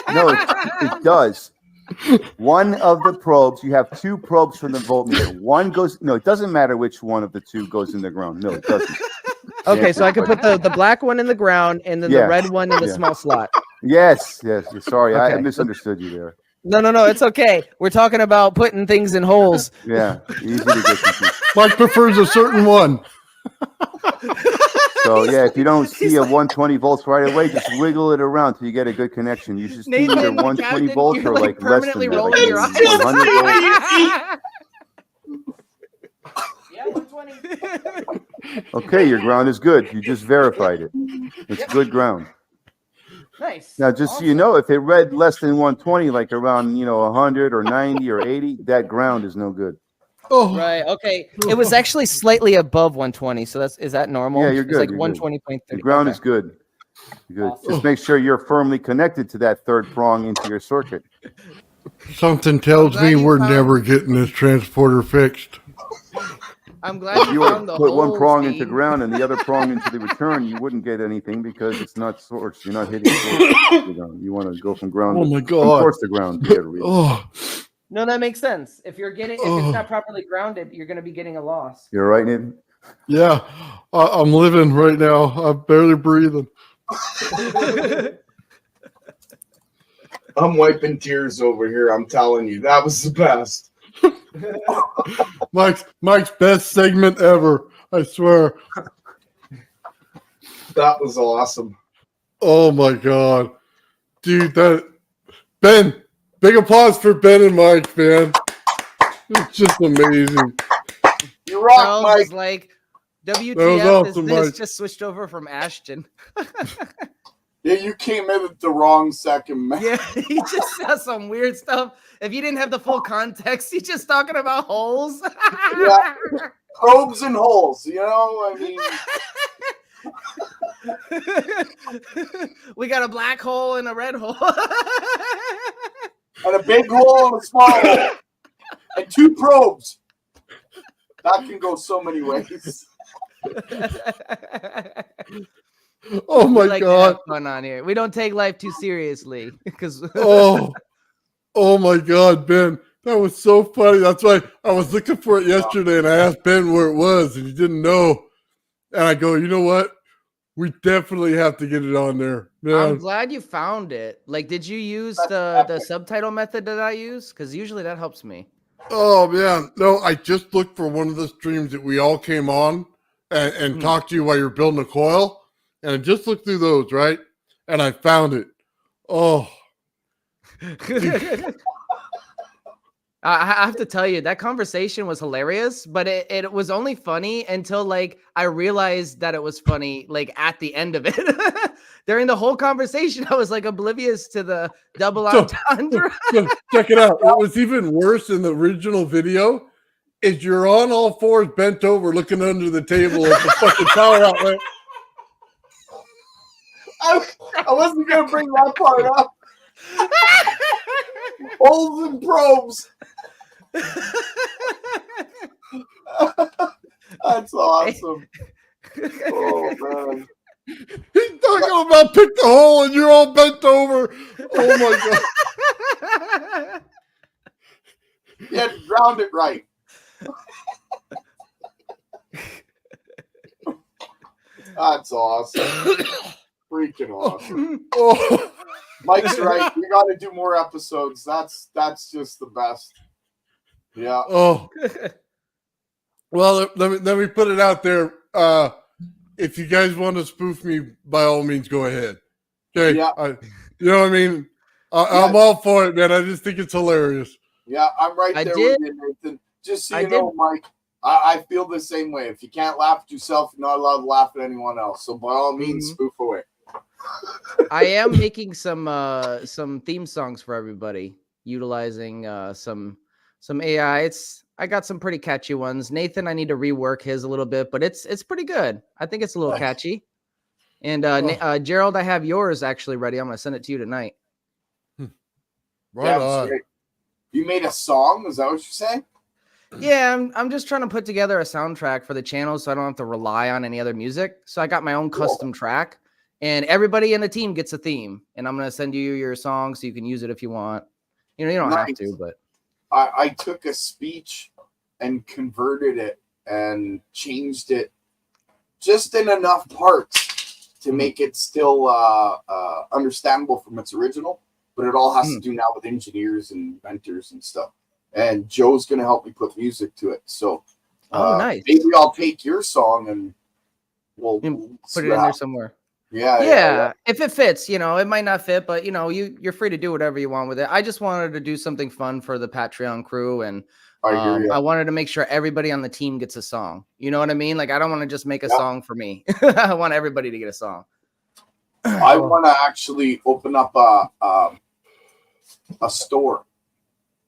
[SPEAKER 4] No, it does. One of the probes, you have two probes from the voltmeter. One goes, no, it doesn't matter which one of the two goes in the ground. No, it doesn't.
[SPEAKER 6] Okay, so I can put the black one in the ground and then the red one in the small slot.
[SPEAKER 4] Yes. Sorry,
[SPEAKER 6] Okay.
[SPEAKER 4] I misunderstood you there.
[SPEAKER 6] No, it's okay. We're talking about putting things in holes.
[SPEAKER 4] Yeah, easy to get confused.
[SPEAKER 3] Mike prefers a certain one.
[SPEAKER 4] So yeah, if you don't see a 120 volts right away, just wiggle it around till you get a good connection. You should see
[SPEAKER 6] Nathan,
[SPEAKER 4] either 120
[SPEAKER 6] Captain,
[SPEAKER 4] volts
[SPEAKER 6] you're
[SPEAKER 4] or like less than
[SPEAKER 6] permanently
[SPEAKER 4] that,
[SPEAKER 6] rolling
[SPEAKER 4] like
[SPEAKER 6] your eyes.
[SPEAKER 4] 100 volts.
[SPEAKER 6] Yeah, 120.
[SPEAKER 4] Okay, your ground is good. You just verified it. It's good ground.
[SPEAKER 6] Nice.
[SPEAKER 4] Now, just so you know, if it read less than 120, like around 100 or 90 or 80, that ground is no good.
[SPEAKER 3] Oh,
[SPEAKER 6] Right. Okay. It was actually slightly above 120. So is that normal?
[SPEAKER 4] Yeah, you're
[SPEAKER 6] It's
[SPEAKER 4] good.
[SPEAKER 6] like 120.30.
[SPEAKER 4] The ground is good. Good.
[SPEAKER 6] Awesome.
[SPEAKER 4] Just make sure you're firmly connected to that third prong into your circuit.
[SPEAKER 8] Something tells
[SPEAKER 6] glad
[SPEAKER 8] me
[SPEAKER 6] you
[SPEAKER 8] we're
[SPEAKER 6] found-
[SPEAKER 8] never getting this transporter fixed.
[SPEAKER 6] I'm glad
[SPEAKER 4] If
[SPEAKER 6] you
[SPEAKER 4] you were
[SPEAKER 6] found
[SPEAKER 4] to
[SPEAKER 6] the
[SPEAKER 4] put one
[SPEAKER 6] holes,
[SPEAKER 4] prong into
[SPEAKER 6] Steve.
[SPEAKER 4] ground and the other prong into the return, you wouldn't get anything because it's not source. You're not hitting source. You want to go from ground.
[SPEAKER 3] Oh my
[SPEAKER 4] from
[SPEAKER 3] God.
[SPEAKER 4] source to ground. To get a read.
[SPEAKER 3] oh,
[SPEAKER 6] No, that makes sense. If you're getting, if
[SPEAKER 3] Oh.
[SPEAKER 6] it's not properly grounded, you're going to be getting a loss.
[SPEAKER 4] You're right, Nathan.
[SPEAKER 3] yeah. I'm living right now. I'm barely breathing.
[SPEAKER 7] I'm wiping tears over here. I'm telling you, that was the best.
[SPEAKER 3] Mike's best segment ever. I swear.
[SPEAKER 7] That was awesome.
[SPEAKER 3] Oh my God, dude! Ben. Big applause for Ben and Mike, man. It's just amazing.
[SPEAKER 7] You rock,
[SPEAKER 6] Charles
[SPEAKER 7] Mike.
[SPEAKER 6] is like, WTF
[SPEAKER 3] was
[SPEAKER 6] is
[SPEAKER 3] awesome,
[SPEAKER 6] this
[SPEAKER 3] Mike.
[SPEAKER 6] just switched over from Ashton.
[SPEAKER 7] Yeah, you came in at the wrong second, man.
[SPEAKER 6] Yeah, he just says some weird stuff. If you didn't have the full context, he's just talking about holes.
[SPEAKER 7] Yeah. Probes and holes, I mean,
[SPEAKER 6] We got a black hole and a red hole.
[SPEAKER 7] and a big hole and a small hole. And two probes. That can go so many ways.
[SPEAKER 3] Oh my
[SPEAKER 6] We like to
[SPEAKER 3] God.
[SPEAKER 6] have fun on here. We don't take life too seriously because
[SPEAKER 3] Oh my God, Ben. That was so funny. That's why I was looking for it yesterday and I asked Ben where it was and he didn't know. And I go, you know what? We definitely have to get it on there.
[SPEAKER 6] I'm
[SPEAKER 3] Man.
[SPEAKER 6] glad you found it. Like, did you use the subtitle method that I use? Because usually that helps me.
[SPEAKER 3] Oh man. No, I just looked for one of the streams that we all came on and talked to you while you're building a coil. And I just looked through those, right? And I found it. Oh.
[SPEAKER 6] I have to tell you, that conversation was hilarious, but it was only funny until like I realized that it was funny like at the end of it. During the whole conversation, I was like oblivious to the double entendre.
[SPEAKER 3] So check it out. What was even worse in the original video is you're on all fours bent over looking under the table at the fucking power outlet.
[SPEAKER 7] I wasn't going to bring that part up. Holes and probes. That's awesome. Oh, man.
[SPEAKER 3] He's talking about pick the hole and you're all bent over. Oh my God.
[SPEAKER 7] You had to ground it right. That's awesome. Freaking awesome.
[SPEAKER 3] Oh.
[SPEAKER 7] Mike's right. We got to do more episodes. That's just the best. Yeah.
[SPEAKER 3] Oh. Well, let me put it out there. If you guys want to spoof me, by all means, go ahead. Okay.
[SPEAKER 7] Yeah.
[SPEAKER 3] You know what I mean? I'm all for it, man. I just think it's hilarious.
[SPEAKER 7] Yeah, I'm right
[SPEAKER 6] I
[SPEAKER 7] there
[SPEAKER 6] did-
[SPEAKER 7] with you, Nathan. Just so
[SPEAKER 6] I
[SPEAKER 7] you know, Mike, I feel the same way. If you can't laugh at yourself, you're not allowed to laugh at anyone else. So by all means, spoof away.
[SPEAKER 6] I am making some theme songs for everybody, utilizing some AI. I got some pretty catchy ones. Nathan, I need to rework his a little bit, but it's pretty good. I think it's a little catchy. And Gerald, I have yours actually ready. I'm gonna send it to you tonight.
[SPEAKER 3] Right on.
[SPEAKER 7] Great. You made a song? Is that what you're saying?
[SPEAKER 6] Yeah, I'm just trying to put together a soundtrack for the channel so I don't have to rely on any other music. So I got my own custom track, and everybody in the team gets a theme. And I'm gonna send you your song so you can use it if you want. You know, you don't have to, but
[SPEAKER 7] I took a speech and converted it and changed it just in enough parts to make it still understandable from its original, but it all has to do now with engineers and inventors and stuff. And Joe's going to help me put music to it. So
[SPEAKER 6] nice.
[SPEAKER 7] Maybe I'll take your song and we'll
[SPEAKER 6] put it in there somewhere.
[SPEAKER 7] Yeah.
[SPEAKER 6] If it fits, you know, it might not fit, but you know, you're free to do whatever you want with it. I just wanted to do something fun for the Patreon crew, and I wanted to make sure everybody on the team gets a song. You know what I mean? Like, I don't want to just make a song for me. I want everybody to get a song.
[SPEAKER 7] I want to actually open up a store.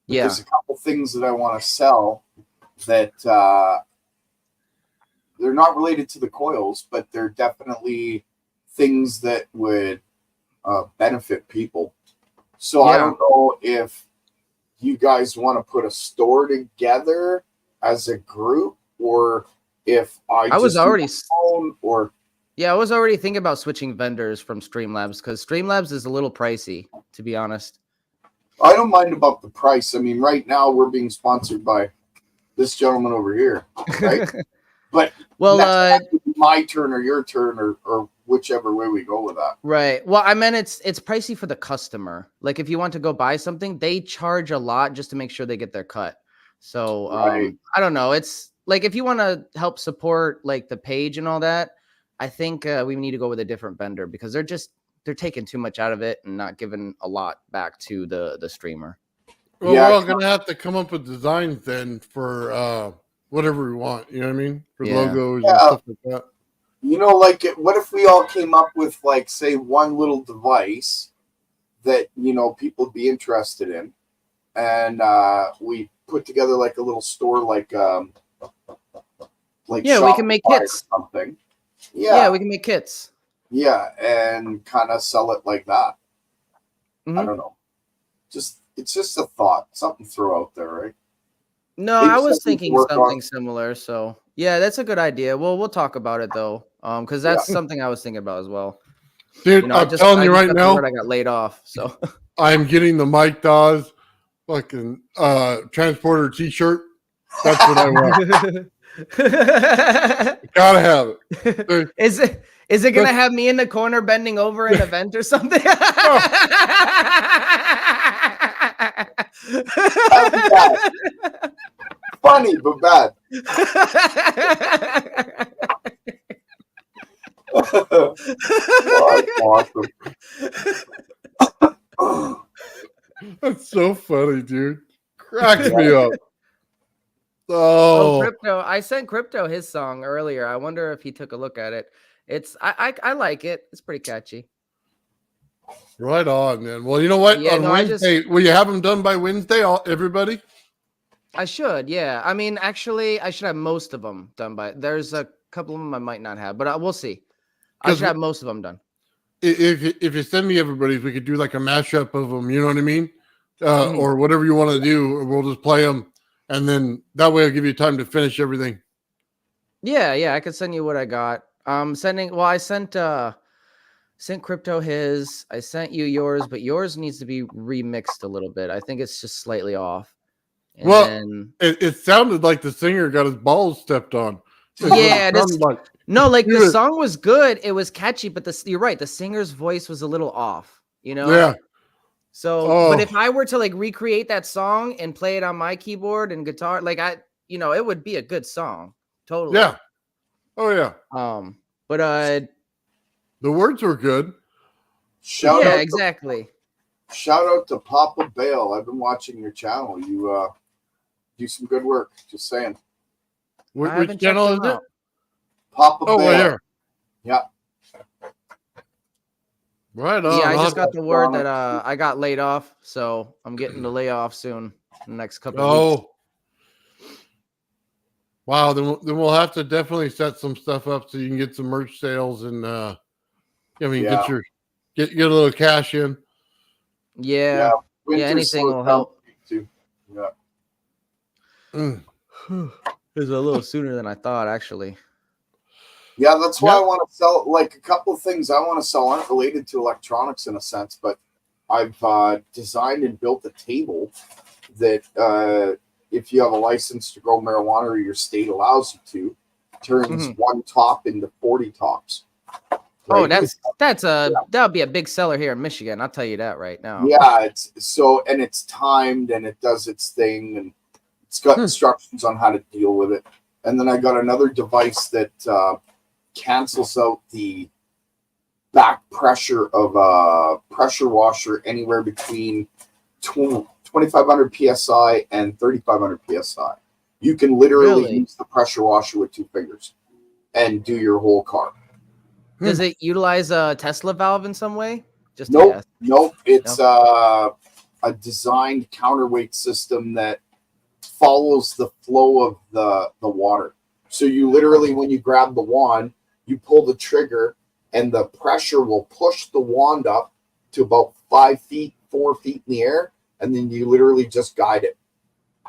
[SPEAKER 7] There's a couple things that I want to sell that they're not related to the coils, but they're definitely things that would benefit people. So I don't know if you guys want to put a store together as a group, or if I was already
[SPEAKER 6] I was already thinking about switching vendors from Streamlabs, because Streamlabs is a little pricey, to be honest.
[SPEAKER 7] I don't mind about the price. I mean, right now we're being sponsored by this gentleman over here, right? But next time, my turn or your turn, or whichever way we go with that.
[SPEAKER 6] Right. Well, I meant it's pricey for the customer. Like, if you want to go buy something, they charge a lot just to make sure they get their cut. So I don't know. It's like, if you want to help support like the page and all that, I think we need to go with a different vendor, because they're taking too much out of it and not giving a lot back to the streamer.
[SPEAKER 3] Well, we're all gonna have to come up with designs then for whatever we want. You know what I mean? For logos and stuff like that.
[SPEAKER 7] You know, like, what if we all came up with, like, say, one little device that, you know, people would be interested in, and we put together like a little store, like
[SPEAKER 6] we can make kits
[SPEAKER 7] or something.
[SPEAKER 6] Yeah, we can make kits.
[SPEAKER 7] Yeah, and kind of sell it like that. I don't know. It's just a thought, something to throw out there, right?
[SPEAKER 6] No, I was thinking something similar. So yeah, that's a good idea. Well, we'll talk about it though, because that's something I was thinking about as well.
[SPEAKER 3] Dude, I'm telling you right now,
[SPEAKER 6] I got laid off. So
[SPEAKER 3] I'm getting the Mike Dawes fucking transporter T-shirt. That's what I want. Gotta have it.
[SPEAKER 6] Is it gonna have me in the corner bending over an event or something?
[SPEAKER 7] Funny but bad.
[SPEAKER 3] Awesome. That's so funny, dude. Cracks me up.
[SPEAKER 6] Crypto. I sent Crypto his song earlier. I wonder if he took a look at it. I like it. It's pretty catchy.
[SPEAKER 3] Right on, man. Well, you know what? On Wednesday, will you have them done by Wednesday, everybody?
[SPEAKER 6] I should, yeah. I mean, actually, I should have most of them done by. There's a couple of them I might not have, but we'll see. I should have most of them done.
[SPEAKER 3] If you send me everybody's, we could do like a mashup of them. You know what I mean? Or whatever you want to do. We'll just play them, and then that way I'll give you time to finish everything.
[SPEAKER 6] Yeah. I could send you what I got. I sent Crypto his. I sent you yours, but yours needs to be remixed a little bit. I think it's just slightly off. And
[SPEAKER 3] it sounded like the singer got his balls stepped on.
[SPEAKER 6] Yeah, the song was good. It was catchy, but you're right. The singer's voice was a little off. You know.
[SPEAKER 3] Yeah.
[SPEAKER 6] So, but if I were to like recreate that song and play it on my keyboard and guitar, like it would be a good song. Totally.
[SPEAKER 3] Yeah. Oh yeah.
[SPEAKER 6] But
[SPEAKER 3] the words were good.
[SPEAKER 7] Shout out
[SPEAKER 6] exactly.
[SPEAKER 7] Shout out to Papa Bale. I've been watching your channel. You do some good work. Just saying.
[SPEAKER 3] Which
[SPEAKER 6] haven't checked
[SPEAKER 3] channel is
[SPEAKER 6] them
[SPEAKER 3] it?
[SPEAKER 6] out.
[SPEAKER 7] Papa
[SPEAKER 3] Oh,
[SPEAKER 7] Bale.
[SPEAKER 3] right here.
[SPEAKER 7] Yeah.
[SPEAKER 3] Right on.
[SPEAKER 6] Yeah, I
[SPEAKER 3] I'll
[SPEAKER 6] just
[SPEAKER 3] have
[SPEAKER 6] got the word that I got laid off, so I'm getting the layoff soon. In the next couple of weeks.
[SPEAKER 3] Wow. Then we'll have to definitely set some stuff up so you can get some merch sales and
[SPEAKER 7] Yeah.
[SPEAKER 3] get a little cash in.
[SPEAKER 6] Yeah.
[SPEAKER 7] Winter
[SPEAKER 6] Anything
[SPEAKER 7] slows
[SPEAKER 6] will
[SPEAKER 7] down
[SPEAKER 6] help.
[SPEAKER 7] too. Yeah.
[SPEAKER 3] Mm.
[SPEAKER 6] It was a little sooner than I thought, actually.
[SPEAKER 7] Yeah, that's why
[SPEAKER 3] Yep.
[SPEAKER 7] I want to sell. Like a couple of things I want to sell aren't related to electronics in a sense, but I've designed and built a table that if you have a license to grow marijuana or your state allows you to, turns one top into 40 tops.
[SPEAKER 6] Oh,
[SPEAKER 7] Right?
[SPEAKER 6] that would be a big seller here in Michigan. I'll tell you that right now.
[SPEAKER 7] Yeah, it's timed and it does its thing and it's got instructions on how to deal with it. And then I got another device that cancels out the back pressure of a pressure washer anywhere between 2,500 psi and 3,500 psi. You can literally use the pressure washer with 2 fingers and do your whole car.
[SPEAKER 6] Does it utilize a Tesla valve in some way? Just
[SPEAKER 7] Nope. It's a designed counterweight system that follows the flow of the water. So you literally, when you grab the wand, you pull the trigger and the pressure will push the wand up to about 5 feet, 4 feet in the air. And then you literally just guide it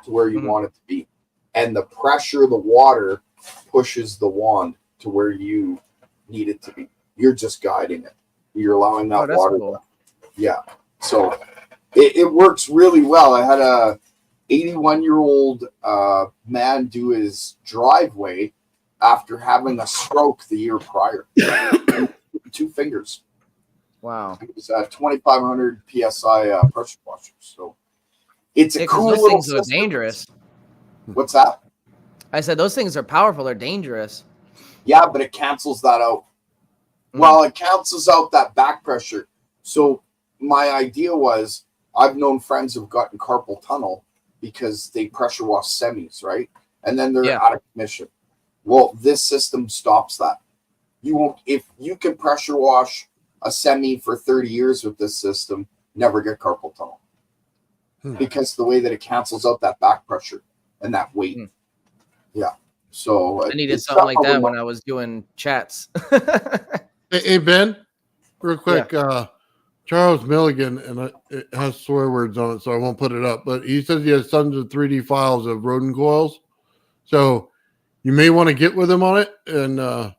[SPEAKER 7] to where you want it to be. And the pressure of the water pushes the wand to where you need it to be. You're just guiding it. You're allowing that water.
[SPEAKER 6] Cool.
[SPEAKER 7] Yeah. So it works really well. I had a 81-year-old man do his driveway after having a stroke the year prior. 2 fingers.
[SPEAKER 6] Wow.
[SPEAKER 7] It was 2,500 psi pressure washer. So it's a cool
[SPEAKER 6] those
[SPEAKER 7] little
[SPEAKER 6] things
[SPEAKER 7] system.
[SPEAKER 6] are dangerous.
[SPEAKER 7] What's that?
[SPEAKER 6] I said those things are powerful. They're dangerous.
[SPEAKER 7] Yeah, but it cancels that out. Well, it cancels out that back pressure. So my idea was, I've known friends who've gotten carpal tunnel because they pressure wash semis, right? And then they're out of commission. Well, this system stops that. You won't, if you can pressure wash a semi for 30 years with this system, never get carpal tunnel. Because the way that it cancels out that back pressure and that weight. Yeah. So
[SPEAKER 6] I needed something like that when I was doing chats.
[SPEAKER 3] Hey, Ben, real quick. Charles Milligan, and it has swear words on it, so I won't put it up. But he says he has tons of 3D files of rodent coils. So you may want to get with him on it. And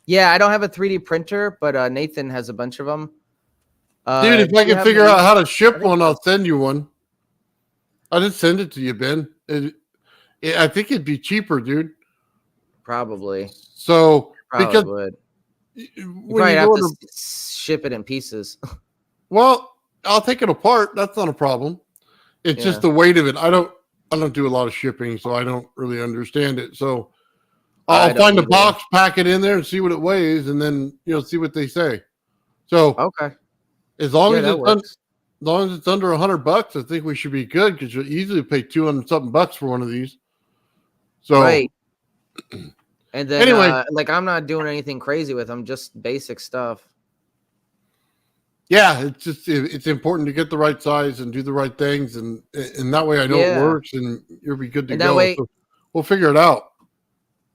[SPEAKER 6] yeah, I don't have a 3D printer, but Nathan has a bunch of them.
[SPEAKER 3] Dude, if I can figure out how to ship one, I'll send you one. I'll just send it to you, Ben. I think it'd be cheaper, dude.
[SPEAKER 6] Probably.
[SPEAKER 3] So
[SPEAKER 6] because would. You probably have to ship it in pieces.
[SPEAKER 3] Well, I'll take it apart. That's not a problem. It's just the weight of it. I don't do a lot of shipping, so I don't really understand it. So I'll find a box, pack it in there, and see what it weighs, and then see what they say. So as long as it's under $100, I think we should be good because you'll easily pay $200-something bucks for one of these. So
[SPEAKER 6] right. And then, anyway, I'm not doing anything crazy with them, just basic stuff.
[SPEAKER 3] Yeah, it's important to get the right size and do the right things, and that way I know it works, and you'll be good to go. So we'll figure it out.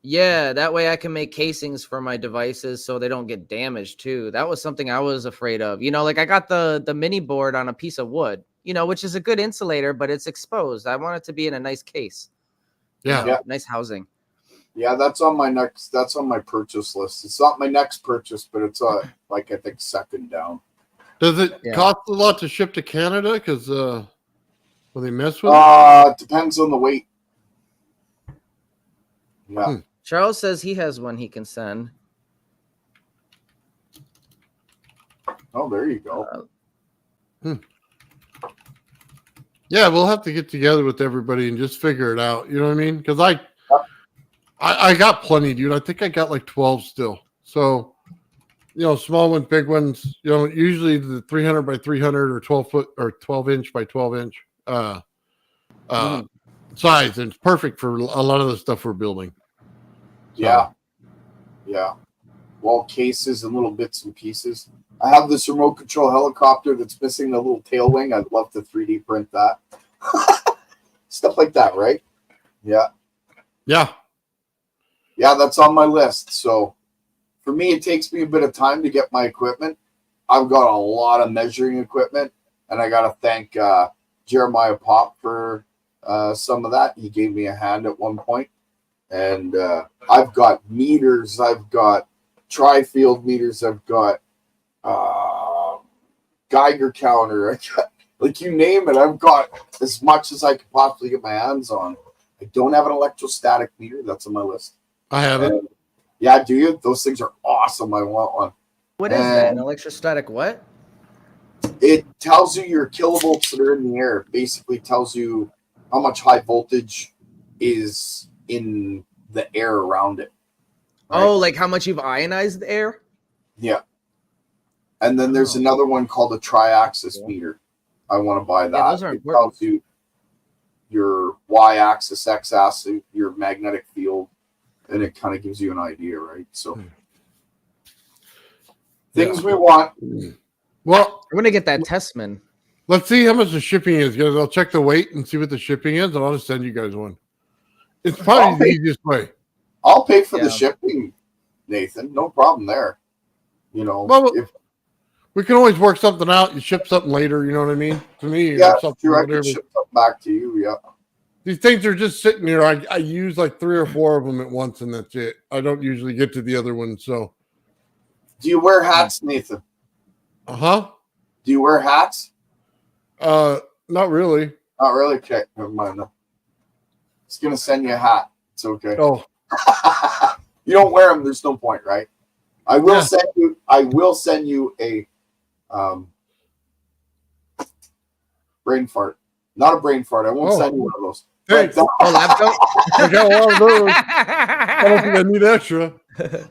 [SPEAKER 6] Yeah, that way I can make casings for my devices so they don't get damaged too. That was something I was afraid of. I got the mini board on a piece of wood, which is a good insulator, but it's exposed. I want it to be in a nice case.
[SPEAKER 3] Yeah.
[SPEAKER 6] Nice housing.
[SPEAKER 7] Yeah, that's on my purchase list. It's not my next purchase, but it's I think second down.
[SPEAKER 3] Does it cost a lot to ship to Canada? Because will they mess with it?
[SPEAKER 7] It depends on the weight. Yeah.
[SPEAKER 6] Charles says he has one he can send.
[SPEAKER 7] Oh, there you go.
[SPEAKER 3] Yeah, we'll have to get together with everybody and just figure it out. You know what I mean? Because I got plenty, dude. I think I got like 12 still. So small ones, big ones. Usually the 300 by 300 or 12-foot or 12-inch by 12-inch size, and it's perfect for a lot of the stuff we're building.
[SPEAKER 7] Yeah. Wall cases and little bits and pieces. I have this remote control helicopter that's missing the little tail wing. I'd love to 3D print that. Stuff like that, right? Yeah.
[SPEAKER 3] Yeah.
[SPEAKER 7] Yeah, that's on my list. So for me, it takes me a bit of time to get my equipment. I've got a lot of measuring equipment, and I got to thank Jeremiah Pop for some of that. He gave me a hand at one point. And I've got meters, I've got tri-field meters, I've got Geiger counter, I got, like you name it, I've got as much as I could possibly get my hands on. I don't have an electrostatic meter. That's on my list.
[SPEAKER 3] I have it.
[SPEAKER 7] Yeah, do you? Those things are awesome. I want one.
[SPEAKER 6] What is that? An electrostatic what?
[SPEAKER 7] It tells you your kilovolts that are in the air. Basically tells you how much high voltage is in the air around it.
[SPEAKER 6] Right? Oh, like how much you've ionized the air?
[SPEAKER 7] Yeah. And then there's another one called a tri-axis meter. I want to buy that.
[SPEAKER 6] Yeah, those are
[SPEAKER 7] it tells you your y-axis, x-axis, your magnetic field, and it kind of gives you an idea, right? So things we want.
[SPEAKER 3] Well,
[SPEAKER 6] I'm gonna get that Testman.
[SPEAKER 3] Let's see how much the shipping is, guys. I'll check the weight and see what the shipping is, and I'll just send you guys one. It's probably the easiest way.
[SPEAKER 7] I'll pay for the shipping, Nathan. No problem there.
[SPEAKER 3] Well, if we can always work something out. You ship something later. You know what I mean? To me,
[SPEAKER 7] yeah,
[SPEAKER 3] something,
[SPEAKER 7] I can ship something back to you. Yeah.
[SPEAKER 3] These things are just sitting here. I use like 3 or 4 of them at once, and that's it. I don't usually get to the other ones. So,
[SPEAKER 7] do you wear hats, Nathan?
[SPEAKER 3] Do
[SPEAKER 7] you wear hats?
[SPEAKER 3] Not really.
[SPEAKER 7] Not really. Okay, never mind. No. It's gonna send you a hat. It's okay.
[SPEAKER 3] Oh,
[SPEAKER 7] you don't wear them. There's no point, right? I will send you. I will send you a brain fart. Not a brain fart. I won't send you one of those.
[SPEAKER 3] Thanks.
[SPEAKER 6] Lab coat?
[SPEAKER 3] I got one of those. I don't think I need extra.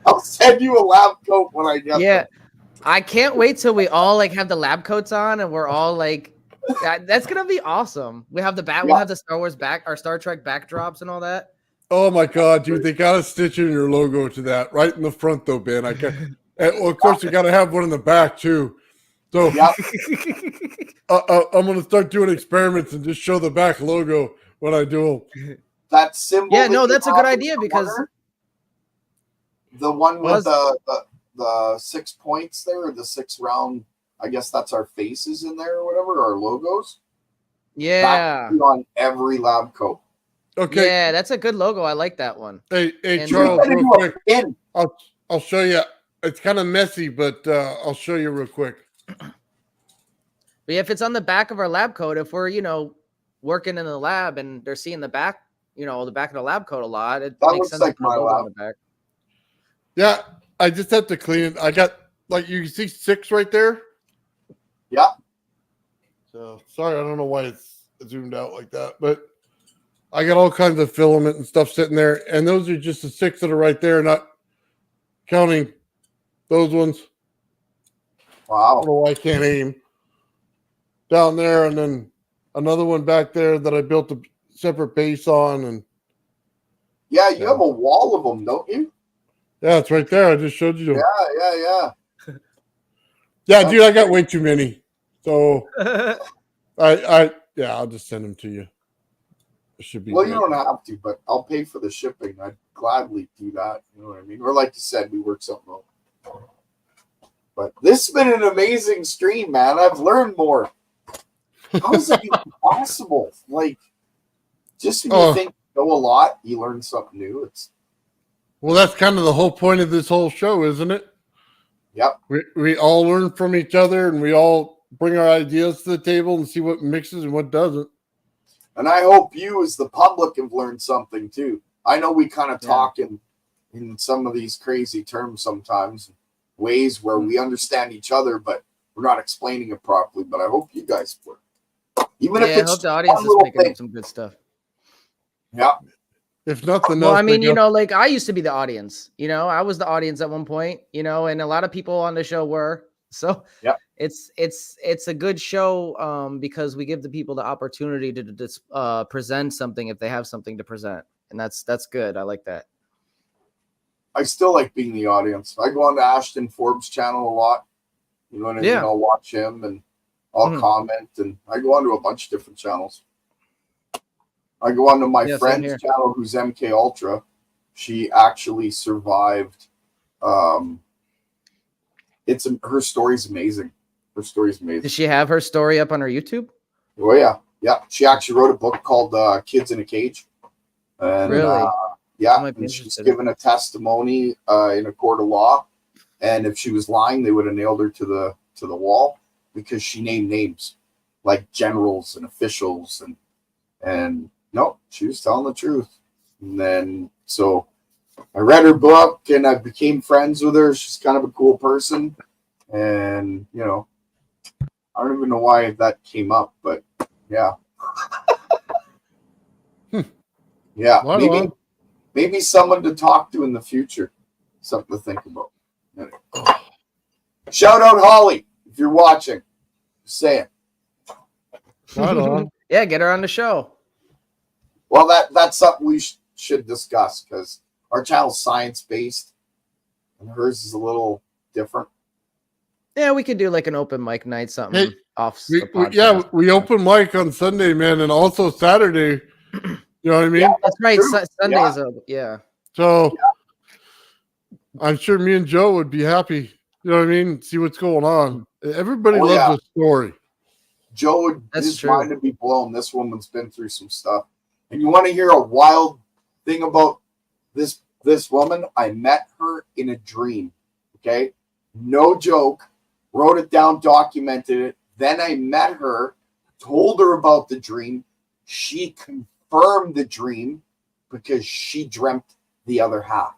[SPEAKER 7] I'll send you a lab coat when I get them.
[SPEAKER 6] I can't wait till we all like have the lab coats on and we're all like, that's gonna be awesome. We have the we'll have the Star Wars our Star Trek backdrops and all that.
[SPEAKER 3] Oh my God, dude! They gotta stitch in your logo to that right in the front, though, Ben. Of course, you gotta have one in the back too. So, I'm gonna start doing experiments and just show the back logo when I do them.
[SPEAKER 7] That symbol.
[SPEAKER 6] Yeah, no, that's a good idea because
[SPEAKER 7] the one with the 6 points there, or the 6 round. I guess that's our faces in there or whatever, our logos.
[SPEAKER 6] Yeah,
[SPEAKER 7] that's on every lab coat.
[SPEAKER 3] Okay.
[SPEAKER 6] Yeah, that's a good logo. I like that one.
[SPEAKER 3] Hey, Charles, real quick. I'll show you. It's kind of messy, but I'll show you real quick.
[SPEAKER 6] But if it's on the back of our lab coat, if we're working in the lab and they're seeing the back, the back of the lab coat a lot, it makes sense
[SPEAKER 7] like
[SPEAKER 6] to put a logo on the back.
[SPEAKER 3] Yeah, I just have to clean it. I got you can see 6 right there.
[SPEAKER 7] Yeah.
[SPEAKER 3] So sorry, I don't know why it's zoomed out like that, but I got all kinds of filament and stuff sitting there, and those are just the 6 that are right there, not counting those ones.
[SPEAKER 7] Wow.
[SPEAKER 3] I don't know why I can't aim. Down there, and then another one back there that I built a separate base on. And
[SPEAKER 7] yeah, you have a wall of them, don't you?
[SPEAKER 3] Yeah, it's right there. I just showed you.
[SPEAKER 7] Yeah.
[SPEAKER 3] Yeah, dude, I got way too many. So I'll just send them to you. It should be.
[SPEAKER 7] Well, you don't have to, but I'll pay for the shipping. I'd gladly do that. You know what I mean? Or like you said, we work something out. But this has been an amazing stream, man. I've learned more. How is that even possible? Like, just when you think you know a lot, you learn something new.
[SPEAKER 3] Well, that's kind of the whole point of this whole show, isn't it?
[SPEAKER 7] Yep.
[SPEAKER 3] We all learn from each other, and we all bring our ideas to the table and see what mixes and what doesn't.
[SPEAKER 7] And I hope you, as the public, have learned something too. I know we kind of talk in some of these crazy terms sometimes, ways where we understand each other, but we're not explaining it properly. But I hope you guys were. Even if it's
[SPEAKER 6] I hope the audience is picking up some good stuff.
[SPEAKER 7] Yeah.
[SPEAKER 3] If nothing
[SPEAKER 6] Well,
[SPEAKER 3] else,
[SPEAKER 6] I mean,
[SPEAKER 3] they go,
[SPEAKER 6] like I used to be the audience, I was the audience at one point, and a lot of people on the show were. So
[SPEAKER 7] Yep.
[SPEAKER 6] it's a good show because we give the people the opportunity to present something if they have something to present. And that's good. I like that.
[SPEAKER 7] I still like being the audience. I go on to Ashton Forbes' channel a lot. You know what I mean?
[SPEAKER 6] Yeah.
[SPEAKER 7] I'll watch him and I'll
[SPEAKER 6] Mhm.
[SPEAKER 7] comment, and I go on to a bunch of different channels. I go on to my
[SPEAKER 6] Yeah, same
[SPEAKER 7] friend's
[SPEAKER 6] here.
[SPEAKER 7] channel, who's MK Ultra. She actually survived. Her story's amazing. Her story's amazing.
[SPEAKER 6] Does she have her story up on her YouTube?
[SPEAKER 7] Oh yeah, yeah. She actually wrote a book called "Kids in a Cage," and
[SPEAKER 6] Really?
[SPEAKER 7] yeah,
[SPEAKER 6] I might be
[SPEAKER 7] and she's
[SPEAKER 6] interested.
[SPEAKER 7] given a testimony in a court of law. And if she was lying, they would have nailed her to the wall because she named names like generals and officials, and no, she was telling the truth. And then so I read her book and I became friends with her. She's kind of a cool person, and I don't even know why that came up, but yeah. Yeah,
[SPEAKER 3] right on.
[SPEAKER 7] maybe someone to talk to in the future. Something to think about. Anyway. Shout out Holly if you're watching. Just saying.
[SPEAKER 3] Right on.
[SPEAKER 6] Yeah, get her on the show.
[SPEAKER 7] Well, that's something we should discuss because our channel's science-based and hers is a little different.
[SPEAKER 6] Yeah, we could do like an open mic night, something off the podcast.
[SPEAKER 3] We open mic on Sunday, man, and also Saturday. You know what I mean?
[SPEAKER 7] Yeah,
[SPEAKER 6] That's right.
[SPEAKER 7] true.
[SPEAKER 6] Sundays,
[SPEAKER 7] Yeah.
[SPEAKER 6] yeah.
[SPEAKER 3] So I'm sure me and Joe would be happy. You know what I mean? See what's going on. Everybody loves a story.
[SPEAKER 7] Joe
[SPEAKER 6] That's
[SPEAKER 7] his
[SPEAKER 6] true.
[SPEAKER 7] mind would be blown. This woman's been through some stuff. And you want to hear a wild thing about this woman? I met her in a dream. Okay? No joke. Wrote it down, documented it. Then I met her, told her about the dream. She confirmed the dream because she dreamt the other half.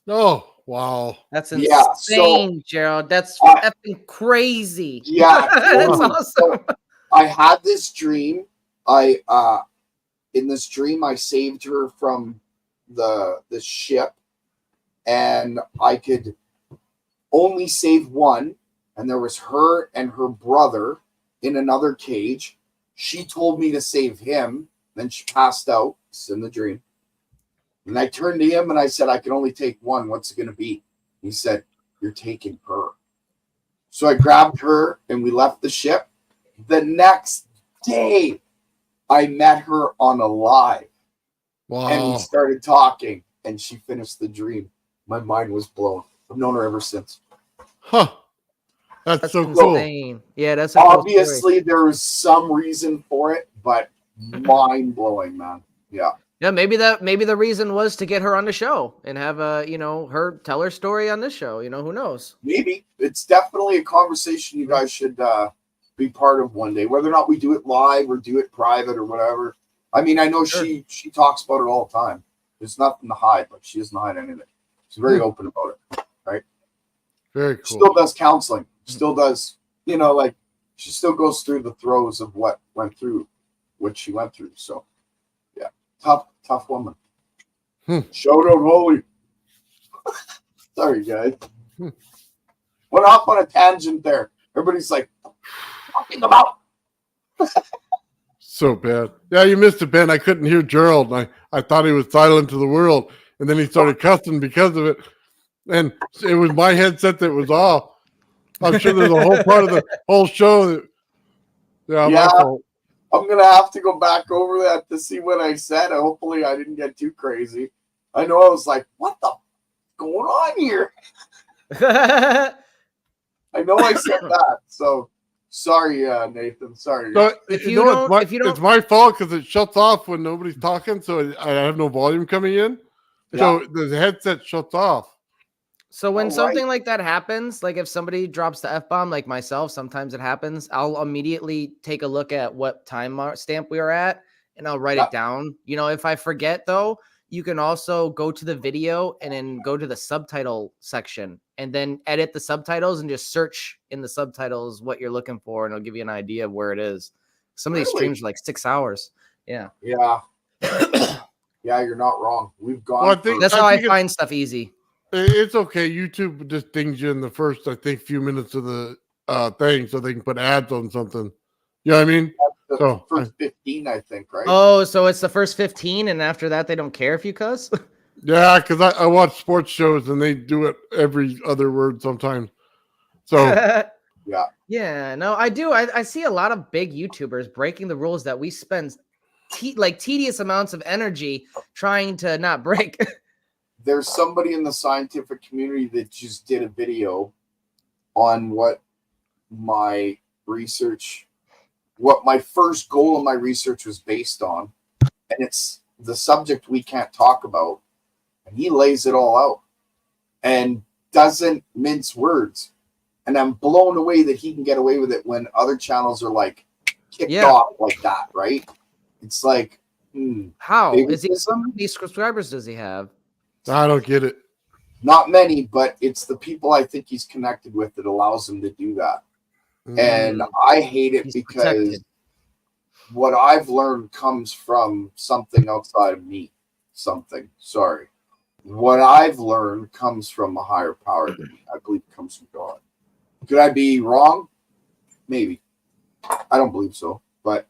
[SPEAKER 3] Oh, wow.
[SPEAKER 6] That's
[SPEAKER 7] Yeah,
[SPEAKER 6] insane, Gerald. That's effing crazy.
[SPEAKER 7] Yeah,
[SPEAKER 6] That's
[SPEAKER 7] totally.
[SPEAKER 6] awesome.
[SPEAKER 7] So I had this dream. In this dream, I saved her from the ship, and I could only save one. And there was her and her brother in another cage. She told me to save him. Then she passed out. It's in the dream. And I turned to him and I said, I can only take one. What's it going to be? He said, you're taking her. So I grabbed her and we left the ship. The next day, I met her on a live.
[SPEAKER 3] Wow.
[SPEAKER 7] And we started talking and she finished the dream. My mind was blown. I've known her ever since.
[SPEAKER 3] Huh. That's so
[SPEAKER 6] insane.
[SPEAKER 3] cool.
[SPEAKER 6] Yeah, that's a
[SPEAKER 7] obviously there was some reason for it, but mind blowing, man. Yeah.
[SPEAKER 6] Yeah, maybe the reason was to get her on the show and have her tell her story on this show. Who knows?
[SPEAKER 7] Maybe it's definitely a conversation you guys should be part of one day, whether or not we do it live or do it private or whatever. I mean, I know she talks about it all the time. There's nothing to hide, but she doesn't hide anything. She's very open about it, right?
[SPEAKER 3] Very cool.
[SPEAKER 7] She still does counseling. Still does, she still goes through the throes of what she went through. So, yeah, tough woman. Shout out Holy. Sorry, guys. Went off on a tangent there. Everybody's like, talking about.
[SPEAKER 3] So bad. Yeah, you missed it, Ben. I couldn't hear Gerald. I thought he was silent to the world, and then he started cussing because of it. And it was my headset that was off. I'm sure there's a whole part of the whole show that, my fault.
[SPEAKER 7] I'm gonna have to go back over that to see what I said. Hopefully, I didn't get too crazy. I know I was like, "What the going on here?" I know I said that. So sorry, Nathan. Sorry.
[SPEAKER 3] So, it's my fault because it shuts off when nobody's talking, so I have no volume coming in.
[SPEAKER 6] Yeah.
[SPEAKER 3] So the headset shuts off.
[SPEAKER 6] So when something like that happens, like if somebody drops the F-bomb, like myself, sometimes it happens, I'll immediately take a look at what time stamp we are at and I'll write it down. If I forget though, you can also go to the video and then go to the subtitle section and then edit the subtitles and just search in the subtitles what you're looking for and it'll give you an idea of where it is. Some of these streams are like 6 hours. Yeah.
[SPEAKER 7] Yeah. Yeah, you're not wrong. We've gone.
[SPEAKER 3] Well, I think-
[SPEAKER 6] That's how I
[SPEAKER 3] think it's-
[SPEAKER 6] find stuff easy.
[SPEAKER 3] It's okay. YouTube just dings you in the first, I think, few minutes of the thing, so they can put ads on something. You know what I mean?
[SPEAKER 7] the
[SPEAKER 3] So,
[SPEAKER 7] first 15, I think, right?
[SPEAKER 6] Oh, so it's the first 15, and after that, they don't care if you cuss?
[SPEAKER 3] Yeah, because I watch sports shows and they do it every other word sometimes. So
[SPEAKER 7] Yeah.
[SPEAKER 6] Yeah, no, I do. I see a lot of big YouTubers breaking the rules that we spend tedious amounts of energy trying to not break.
[SPEAKER 7] There's somebody in the scientific community that just did a video on what my first goal of my research was based on. And it's the subject we can't talk about. And he lays it all out and doesn't mince words. And I'm blown away that he can get away with it when other channels are like kicked off like that, right? It's like,
[SPEAKER 6] How is he?
[SPEAKER 7] favoritism?
[SPEAKER 6] How many subscribers does he have?
[SPEAKER 3] I don't get it.
[SPEAKER 7] Not many, but it's the people I think he's connected with that allows him to do that. And I hate it
[SPEAKER 6] He's
[SPEAKER 7] because
[SPEAKER 6] protected.
[SPEAKER 7] what I've learned comes from something outside of me. What I've learned comes from a higher power than me. I believe it comes from God. Could I be wrong? Maybe. I don't believe so. But